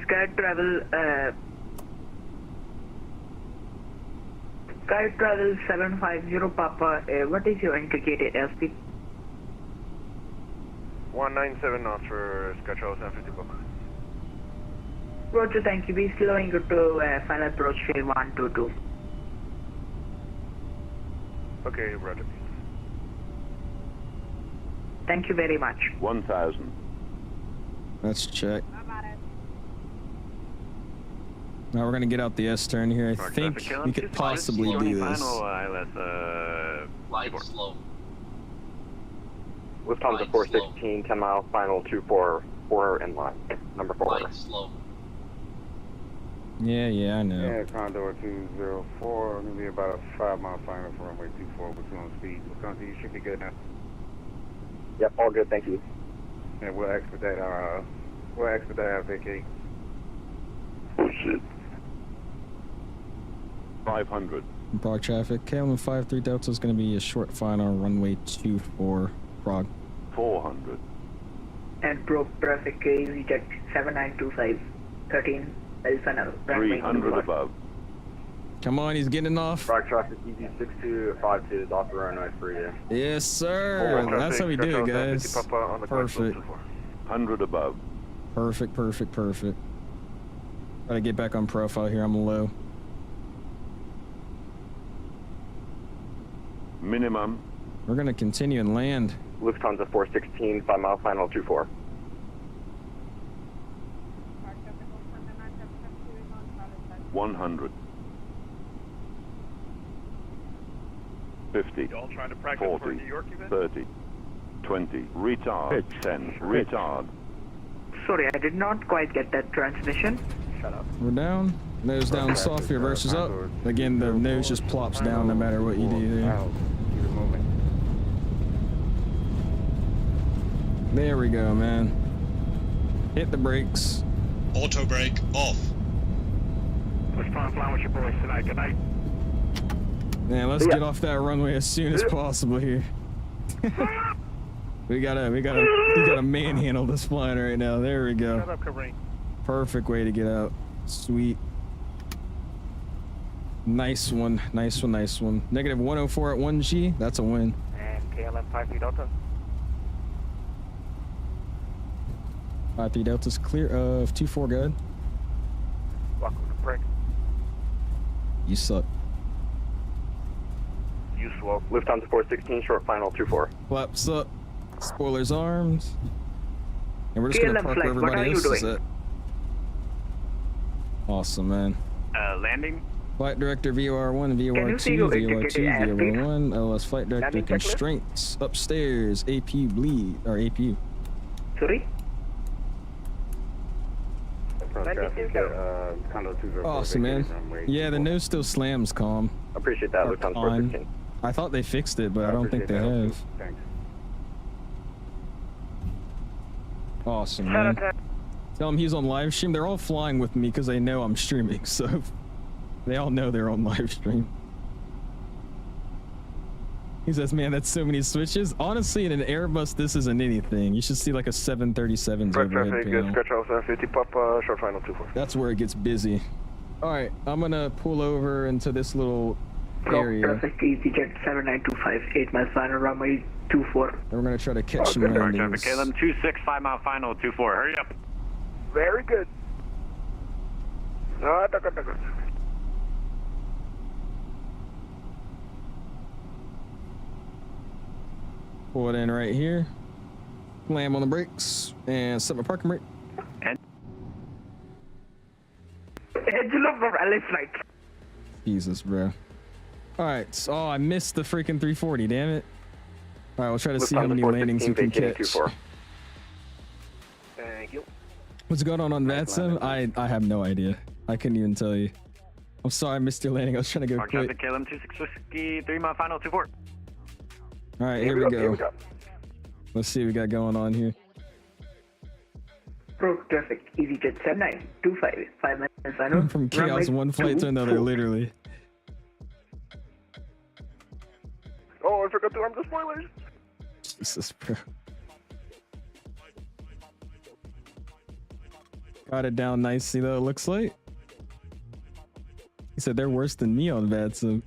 [SPEAKER 8] Sky Travel 750 Papa, what is your indicated airspeed?
[SPEAKER 11] 197 knots for Sky Travel 750 book.
[SPEAKER 8] Roger, thank you. Be slowing it to final approach field 122.
[SPEAKER 11] Okay, roger.
[SPEAKER 8] Thank you very much.
[SPEAKER 6] 1,000.
[SPEAKER 1] Let's check. Now we're gonna get out the S turn here. I think we could possibly do this.
[SPEAKER 10] Flight slow.
[SPEAKER 4] Lufthansa 416, 10 mile final 24, 4 in line, number 4.
[SPEAKER 10] Flight slow.
[SPEAKER 1] Yeah, I know.
[SPEAKER 9] Yeah, Condor 204. Gonna be about a 5 mile final for runway 24 with 2 on speed. You should be good now.
[SPEAKER 4] Yep, all good, thank you.
[SPEAKER 9] And we'll expedite our vacate.
[SPEAKER 6] Oh shit. 500.
[SPEAKER 1] Prague traffic. KLM 53 Delta is going to be a short final runway 24 Prague.
[SPEAKER 6] 400.
[SPEAKER 8] And Prague traffic EasyJet 7925 13 Alpha
[SPEAKER 6] 300 above.
[SPEAKER 1] Come on, he's getting off.
[SPEAKER 4] Prague traffic EZ6252 is off the runway for you.
[SPEAKER 1] Yes, sir. That's how we do it, guys. Perfect.
[SPEAKER 6] 100 above.
[SPEAKER 1] Perfect. Gotta get back on profile here. I'm low.
[SPEAKER 6] Minimum.
[SPEAKER 1] We're gonna continue and land.
[SPEAKER 4] Lufthansa 416, 5 mile final 24. $100.
[SPEAKER 6] 50.
[SPEAKER 11] 40.
[SPEAKER 6] 30. 20. Retard. Pitch 10. Retard.
[SPEAKER 8] Sorry, I did not quite get that transmission.
[SPEAKER 5] Shut up.
[SPEAKER 1] We're down. Nose down soft, reverses up. Again, the nose just plops down no matter what you do there.
[SPEAKER 9] Keep it moving.
[SPEAKER 1] There we go, man. Hit the brakes.
[SPEAKER 13] Auto brake off.
[SPEAKER 5] Let's try and fly with your boys tonight. Good night.
[SPEAKER 1] Man, let's get off that runway as soon as possible here. we gotta manhandle this flying right now. There we go.
[SPEAKER 5] Shut up, Kareem.
[SPEAKER 1] Perfect way to get out. Sweet. Nice one. Nice one. Nice one. Negative 104 at 1G. That's a win.
[SPEAKER 5] And KLM 53 Delta.
[SPEAKER 1] 53 Delta's clear of 24. Good.
[SPEAKER 5] Welcome to Prague.
[SPEAKER 1] You suck.
[SPEAKER 4] You slow. Lufthansa 416, short final 24.
[SPEAKER 1] Flaps up. Spoilers arms. And we're just gonna
[SPEAKER 8] KLM
[SPEAKER 1] park
[SPEAKER 8] flight,
[SPEAKER 1] where
[SPEAKER 8] what are
[SPEAKER 1] everybody
[SPEAKER 8] you
[SPEAKER 1] else is
[SPEAKER 8] doing?
[SPEAKER 1] at. Awesome, man.
[SPEAKER 8] Landing.
[SPEAKER 1] Flight director VOR1,
[SPEAKER 8] Can you see
[SPEAKER 1] VOR2,
[SPEAKER 8] your
[SPEAKER 1] VOR2,
[SPEAKER 8] indicated airspeed?
[SPEAKER 1] VOR1, LS flight director
[SPEAKER 5] Landing checklist?
[SPEAKER 1] constraints upstairs, APU bleed or APU.
[SPEAKER 8] Sorry?
[SPEAKER 1] Awesome, man. Yeah, the nose still slams calm.
[SPEAKER 4] Appreciate that, Lufthansa 416.
[SPEAKER 1] I thought they fixed it, but I don't think they have.
[SPEAKER 9] Thanks.
[SPEAKER 1] Awesome, man. Tell him he's on live stream. They're all flying with me because they know I'm streaming, so they all know they're on live stream. He says, man, that's so many switches. Honestly, in an Airbus, this isn't anything. You should see like a 737's
[SPEAKER 11] Right
[SPEAKER 1] overhead
[SPEAKER 11] traffic,
[SPEAKER 1] panel.
[SPEAKER 11] scratch out 750, pop, short final 24.
[SPEAKER 1] That's where it gets busy. All right, I'm gonna pull over into this little area.
[SPEAKER 8] Traffic EasyJet 7925, 8 miles final runway 24.
[SPEAKER 1] And we're gonna try to catch some landings.
[SPEAKER 4] KLM 26, 5 mile final 24. Hurry up.
[SPEAKER 5] Very good.
[SPEAKER 1] Pull it in right here. Slam on the brakes and set my parking brake.
[SPEAKER 8] Angelo from LA flight.
[SPEAKER 1] Jesus, bro. All right. So, oh, I missed the freaking 340. Damn it. All right, we'll try to see how many landings we can catch.
[SPEAKER 11] Thank you.
[SPEAKER 1] What's going on VATSIM? I have no idea. I couldn't even tell you. I'm sorry I missed your landing. I was trying to go quick.
[SPEAKER 4] KLM 26 whiskey, 3 mile final 24.
[SPEAKER 1] All right, here we go. Let's see what we got going on here.
[SPEAKER 8] Pro traffic EasyJet 7925, 5 miles final.
[SPEAKER 1] From chaos one flight to another, literally.
[SPEAKER 11] Oh, I forgot to arm the spoilers.
[SPEAKER 1] Jesus, bro. Got it down nicely though, it looks like. He said they're worse than me on VATSIM.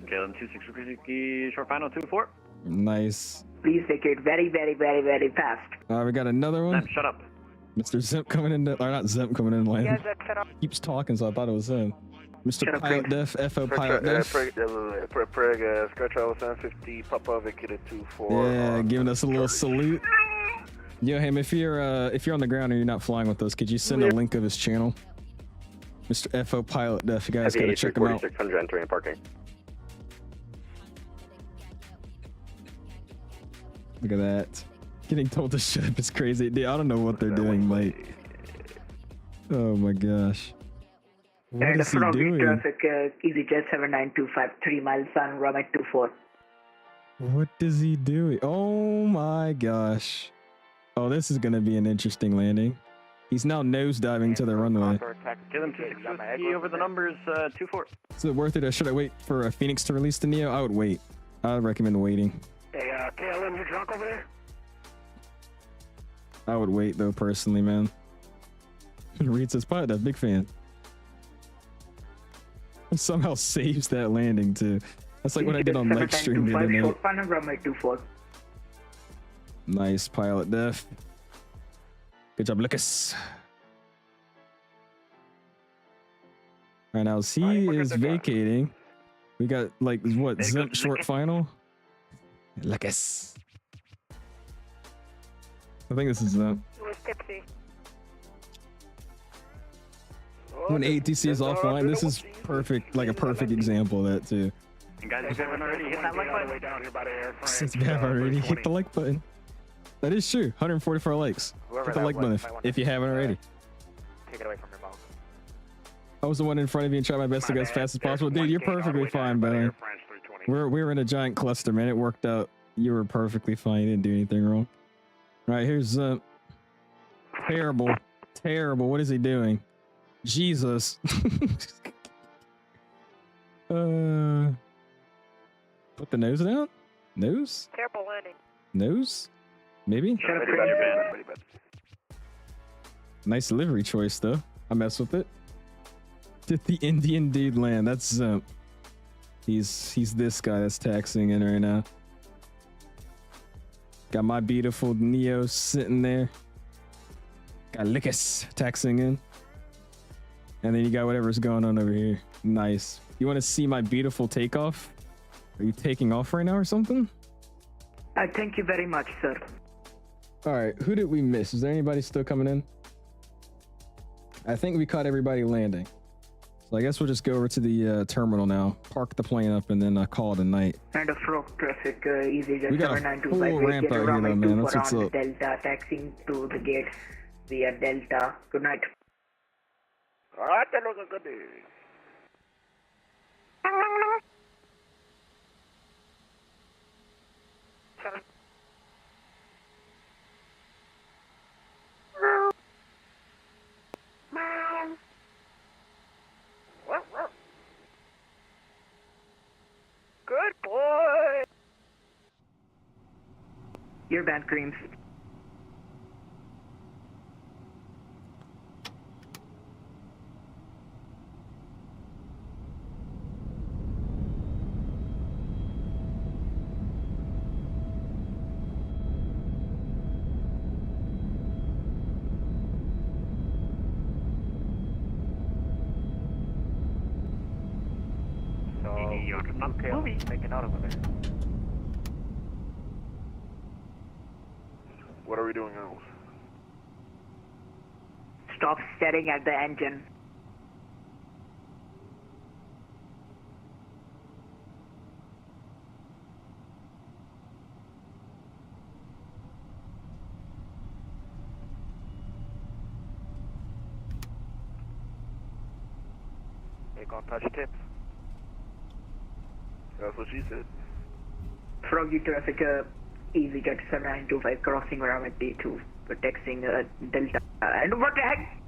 [SPEAKER 4] KLM 26 whiskey, short final 24.
[SPEAKER 1] Nice.
[SPEAKER 8] Please vacate very, very, very, very fast.
[SPEAKER 1] We got another one.
[SPEAKER 4] Shut up.
[SPEAKER 1] Mr. Zemp coming in, or not Zemp coming in line. Keeps talking, so I thought it was him. Mr. Pilot Def, FO Pilot Def.
[SPEAKER 11] Prague, scratch out 750, Papa, vacated 24.
[SPEAKER 1] Yeah, giving us a little salute. Yo, him, if you're on the ground and you're not flying with us, could you send a link of his channel? Mr. FO Pilot Def, you guys gotta check him out.
[SPEAKER 4] 4600 entering and parking.
[SPEAKER 1] Look at that. Getting told to shut up is crazy. Dude, I don't know what they're doing, like. Oh my gosh. What is he doing?
[SPEAKER 8] Traffic EasyJet 7925, 3 miles on runway 24.
[SPEAKER 1] What is he doing? Oh my gosh. Oh, this is gonna be an interesting landing. He's now nosediving to the runway.
[SPEAKER 4] KLM 26 whiskey over the numbers 24.
[SPEAKER 1] Is it worth it or should I wait for Phoenix to release the NEO? I would wait. I would recommend waiting.
[SPEAKER 5] Hey, KLM, you drunk over there?
[SPEAKER 1] I would wait though, personally, man. Reed says, "Pilot, a big fan." And somehow saves that landing too. That's like what I did on live stream the other night. Nice, Pilot Def. Good job, Lucas. All right, now as he is vacating, we got like what, Zemp short final? Lucas. I think this is Zemp. When ATC is offline, this is perfect, like a perfect example of that too.
[SPEAKER 8] Guys, you haven't already hit that like button?
[SPEAKER 1] Since we have already hit the like button. That is true. 144 likes. Hit the like button if you haven't already.
[SPEAKER 14] Take it away from your mouth.
[SPEAKER 1] I was the one in front of you and tried my best to go as fast as possible. Dude, you're perfectly fine, man. We were in a giant cluster, man. It worked out. You were perfectly fine. You didn't do anything wrong. All right, here's terrible. Terrible. What is he doing? Jesus. Put the nose down? Nose?
[SPEAKER 14] Careful landing.
[SPEAKER 1] Nose? Maybe? Nice delivery choice, though. I mess with it. Did the Indian dude land? That's he's this guy that's taxiing in right now. Got my beautiful Neo sitting there. Got Lickus taxiing in. And then you got whatever's going on over here. Nice. You want to see my beautiful takeoff? Are you taking off right now or something?
[SPEAKER 8] Thank you very much, sir.
[SPEAKER 1] All right, who did we miss? Is there anybody still coming in? I think we caught everybody landing. So I guess we'll just go over to the terminal now, park the plane up, and then call it a night.
[SPEAKER 8] And a frog traffic, EasyJet
[SPEAKER 1] We got a full ramp out here though, man. That's what's up.
[SPEAKER 8] Delta, taxiing to the gates via Delta. Good night.
[SPEAKER 9] Alright, that was a good day.
[SPEAKER 8] Good boy. Your bad creams.
[SPEAKER 14] Okay, I'll be making out over there.
[SPEAKER 11] What are we doing else?
[SPEAKER 8] Stop staring at the engine.
[SPEAKER 14] They gonna touch tips.
[SPEAKER 11] That's what she said.
[SPEAKER 8] Froggy traffic, EasyJet 7925 crossing around at D2. We're taxiing Delta. And what the heck?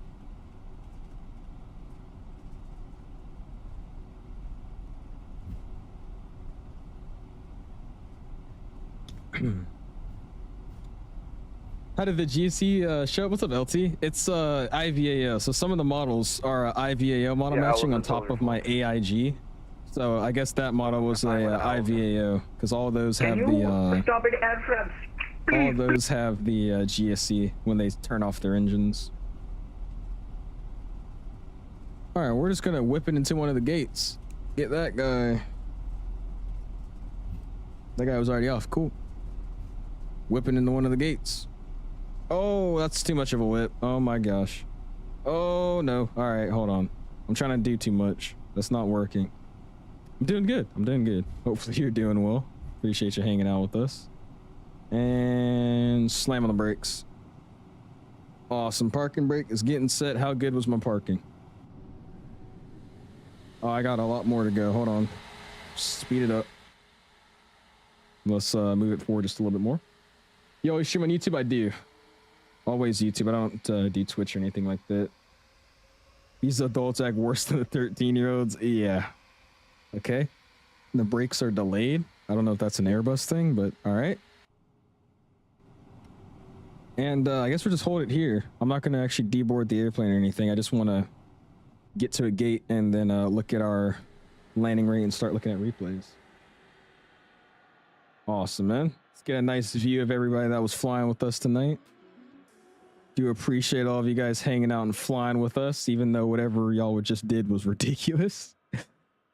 [SPEAKER 1] How did the GC show up? What's up, LT? It's IVAO. So some of the models are IVAO model matching on top of my AIG. So I guess that model was a IVAO because all of those have the
[SPEAKER 8] stop it, airframes.
[SPEAKER 1] all of those have the GSC when they turn off their engines. All right, we're just gonna whip it into one of the gates. Get that guy. That guy was already off. Cool. Whipping into one of the gates. Oh, that's too much of a whip. Oh my gosh. Oh no. All right, hold on. I'm trying to do too much. That's not working. I'm doing good. I'm doing good. Hopefully you're doing well. Appreciate you hanging out with us. And slam on the brakes. Awesome. Parking brake is getting set. How good was my parking? Oh, I got a lot more to go. Hold on. Speed it up. Let's move it forward just a little bit more. You always stream on YouTube? I do. Always YouTube. I don't do Twitch or anything like that. These adults act worse than the 13-year-olds. Yeah. Okay. The brakes are delayed. I don't know if that's an Airbus thing, but all right. And I guess we'll just hold it here. I'm not going to actually deboard the airplane or anything. I just want to get to a gate and then look at our landing rate and start looking at replays. Awesome, man. Let's get a nice view of everybody that was flying with us tonight. Do appreciate all of you guys hanging out and flying with us, even though whatever y'all just did was ridiculous.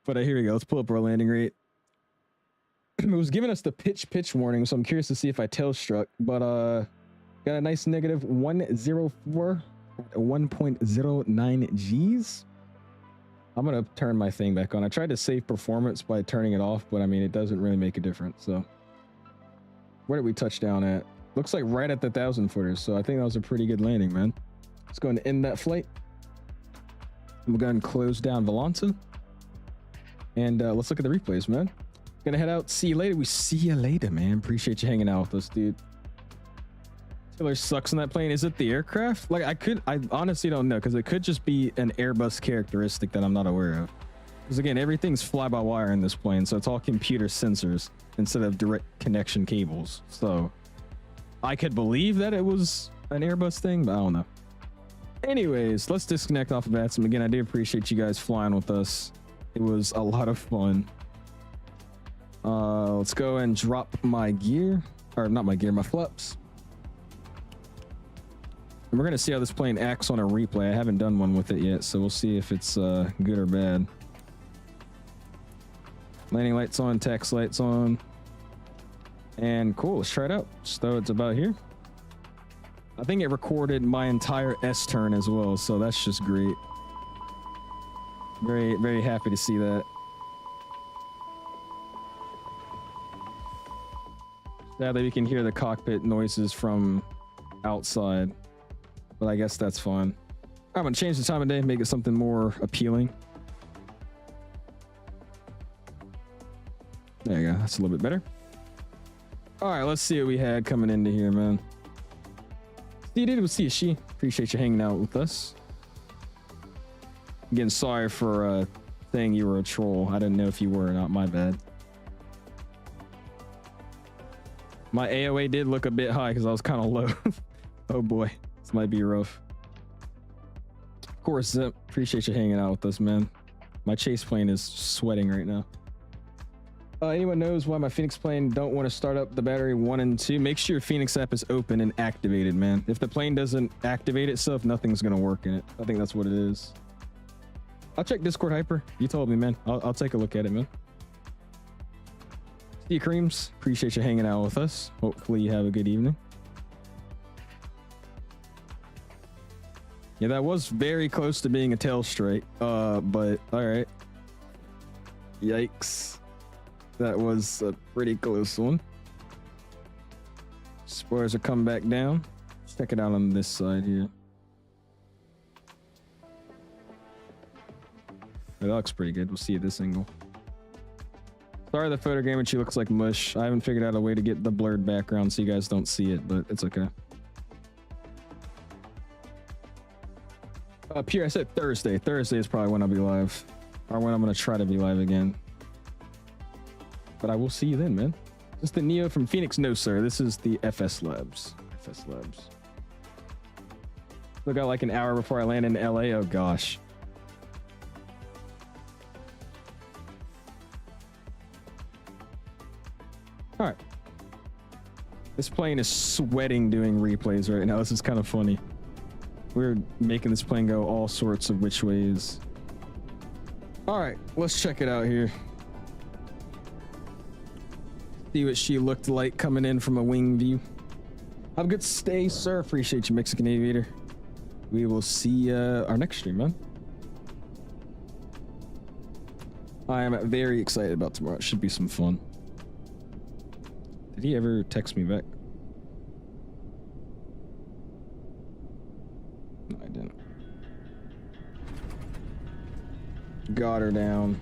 [SPEAKER 1] But here we go. Let's pull up our landing rate. It was giving us the pitch warning, so I'm curious to see if I tail struck. But got a nice negative 104 at 1.09 Gs. I'm gonna turn my thing back on. I tried to save performance by turning it off, but I mean, it doesn't really make a difference. So where did we touch down at? Looks like right at the 1,000 footers. So I think that was a pretty good landing, man. Let's go and end that flight. We're going to close down Volanta. And let's look at the replays, man. Gonna head out. See you later. We see you later, man. Appreciate you hanging out with us, dude. Killer sucks on that plane. Is it the aircraft? Like, I honestly don't know, because it could just be an Airbus characteristic that I'm not aware of. Because again, everything's fly-by-wire in this plane, so it's all computer sensors instead of direct connection cables. So I could believe that it was an Airbus thing, but I don't know. Anyways, let's disconnect off of VATSIM. Again, I do appreciate you guys flying with us. It was a lot of fun. Let's go and drop my gear, or not my gear, my flaps. And we're gonna see how this plane acts on a replay. I haven't done one with it yet, so we'll see if it's good or bad. Landing lights on, tax lights on, and cool. Let's try it out. So it's about here. I think it recorded my entire S turn as well, so that's just great. Very, very happy to see that. Sadly, we can hear the cockpit noises from outside, but I guess that's fine. I'm gonna change the time of day, make it something more appealing. There you go. That's a little bit better. All right, let's see what we had coming into here, man. See you, dude. We'll see you, she. Appreciate you hanging out with us. Again, sorry for saying you were a troll. I didn't know if you were or not. My bad. My AOA did look a bit high because I was kind of low. Oh boy, this might be rough. Of course, Zip, appreciate you hanging out with us, man. My chase plane is sweating right now. Anyone knows why my Phoenix plane don't want to start up the battery 1 and 2? Make sure your Phoenix app is open and activated, man. If the plane doesn't activate itself, nothing's gonna work in it. I think that's what it is. I'll check Discord Hyper. You told me, man. I'll take a look at it, man. See you, Creams. Appreciate you hanging out with us. Hopefully you have a good evening. Yeah, that was very close to being a tail strike. But all right. Yikes. That was a pretty close one. Spoilers are coming back down. Let's check it out on this side here. That looks pretty good. We'll see at this angle. Sorry, the photo game, she looks like mush. I haven't figured out a way to get the blurred background so you guys don't see it, but it's okay. Pierre, I said Thursday. Thursday is probably when I'll be live, or when I'm gonna try to be live again. But I will see you then, man. Is this the Neo from Phoenix? No, sir. This is the FSlabs. FSlabs. Still got like an hour before I land in LA. Oh gosh. All right. This plane is sweating doing replays right now. This is kind of funny. We're making this plane go all sorts of which ways. All right, let's check it out here. See what she looked like coming in from a wing view. Have a good stay, sir. Appreciate you, Mexican Aviator. We will see our next stream, man. I am very excited about tomorrow. It should be some fun. Did he ever text me back? No, I didn't. Got her down.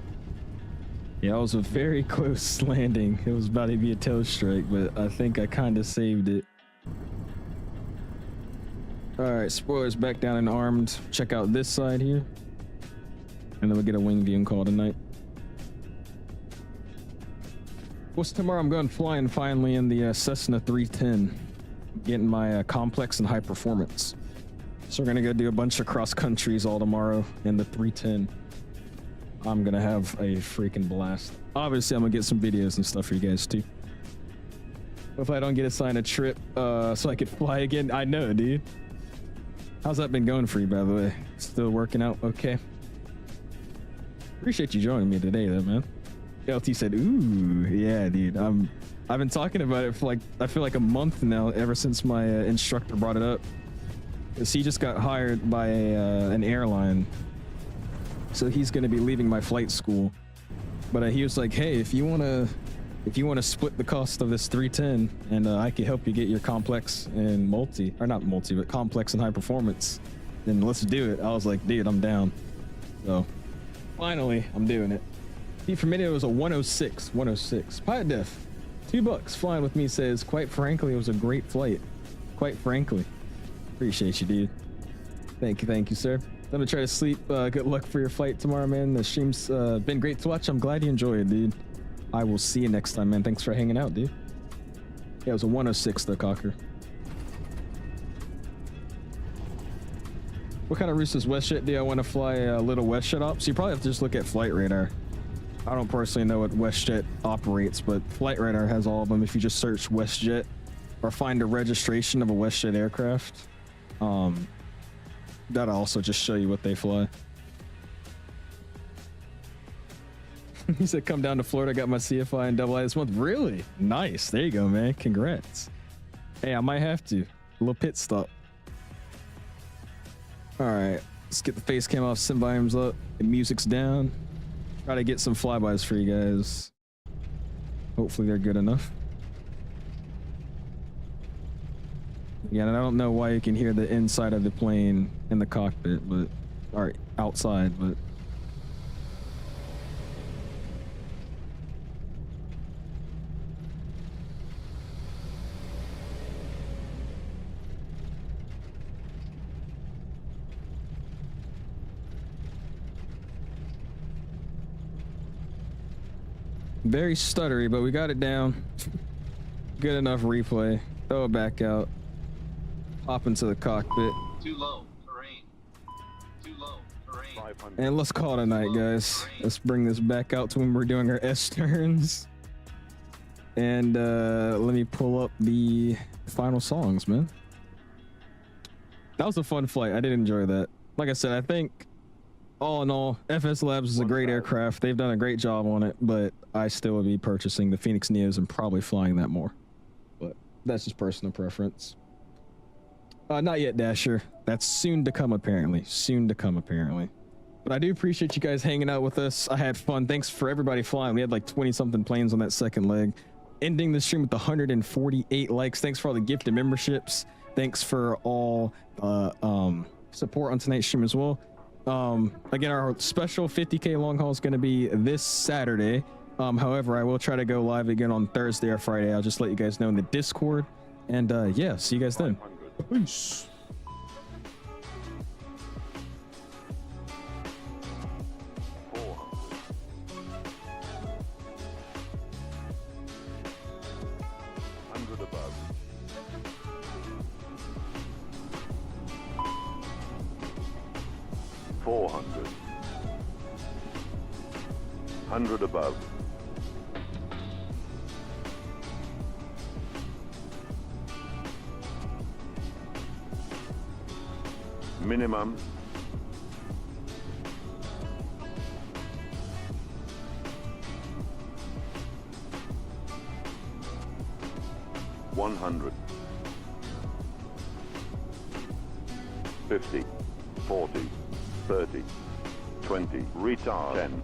[SPEAKER 1] Yeah, it was a very close landing. It was about to be a tail strike, but I think I kind of saved it. All right, spoilers back down and armed. Check out this side here. And then we'll get a wing view and call tonight. What's tomorrow? I'm going flying finally in the Cessna 310. Getting my complex and high performance. So we're gonna go do a bunch of cross countries all tomorrow in the 310. I'm gonna have a freaking blast. Obviously, I'm gonna get some videos and stuff for you guys too. Hopefully I don't get assigned a trip so I could fly again. I know, dude. How's that been going for you, by the way? Still working out okay? Appreciate you joining me today, though, man. LT said, ooh, yeah, dude. I've been talking about it for like, I feel like a month now, ever since my instructor brought it up. Because he just got hired by an airline. So he's going to be leaving my flight school. But he was like, hey, if you want to split the cost of this 310 and I can help you get your complex and multi, or not multi, but complex and high performance, then let's do it. I was like, dude, I'm down. So finally, I'm doing it. He for me, it was a 106. Pilot Def, $2 flying with me says, quite frankly, it was a great flight. Quite frankly. Appreciate you, dude. Thank you, sir. I'm gonna try to sleep. Good luck for your flight tomorrow, man. The stream's been great to watch. I'm glad you enjoyed it, dude. I will see you next time, man. Thanks for hanging out, dude. Yeah, it was a 106 though, Cocker. What kind of routes does WestJet do? I want to fly a little WestJet op. So you probably have to just look at Flight Radar. I don't personally know what WestJet operates, but Flight Radar has all of them. If you just search WestJet or find a registration of a WestJet aircraft, that'll also just show you what they fly. He said, come down to Florida. Got my CFI and AA this month. Really? Nice. There you go, man. Congrats. Hey, I might have to. A little pit stop. All right. Let's get the face cam off. Sim volumes up. The music's down. Try to get some flybys for you guys. Hopefully they're good enough. Yeah, and I don't know why you can hear the inside of the plane in the cockpit, but or outside, but very stuttery, but we got it down. Good enough replay. Throw it back out. Hop into the cockpit.
[SPEAKER 10] Too low. Terrain. Too low. Terrain.
[SPEAKER 1] And let's call it a night, guys. Let's bring this back out to when we're doing our S turns. And let me pull up the final songs, man. That was a fun flight. I did enjoy that. Like I said, I think all in all, FSlabs is a great aircraft. They've done a great job on it, but I still would be purchasing the Phoenix Neos and probably flying that more. But that's just personal preference. Not yet, Dasher. That's soon to come, apparently. Soon to come, apparently. But I do appreciate you guys hanging out with us. I had fun. Thanks for everybody flying. We had like 20-something planes on that second leg. Ending the stream with 148 likes. Thanks for all the gifted memberships. Thanks for all support on tonight's stream as well. Again, our special 50K long haul is going to be this Saturday. However, I will try to go live again on Thursday or Friday. I'll just let you guys know in the Discord. And yeah, see you guys then. Peace.
[SPEAKER 6] Above. 400. 100 above. Minimum. $100. 50, 40, 30, 20, retard 10.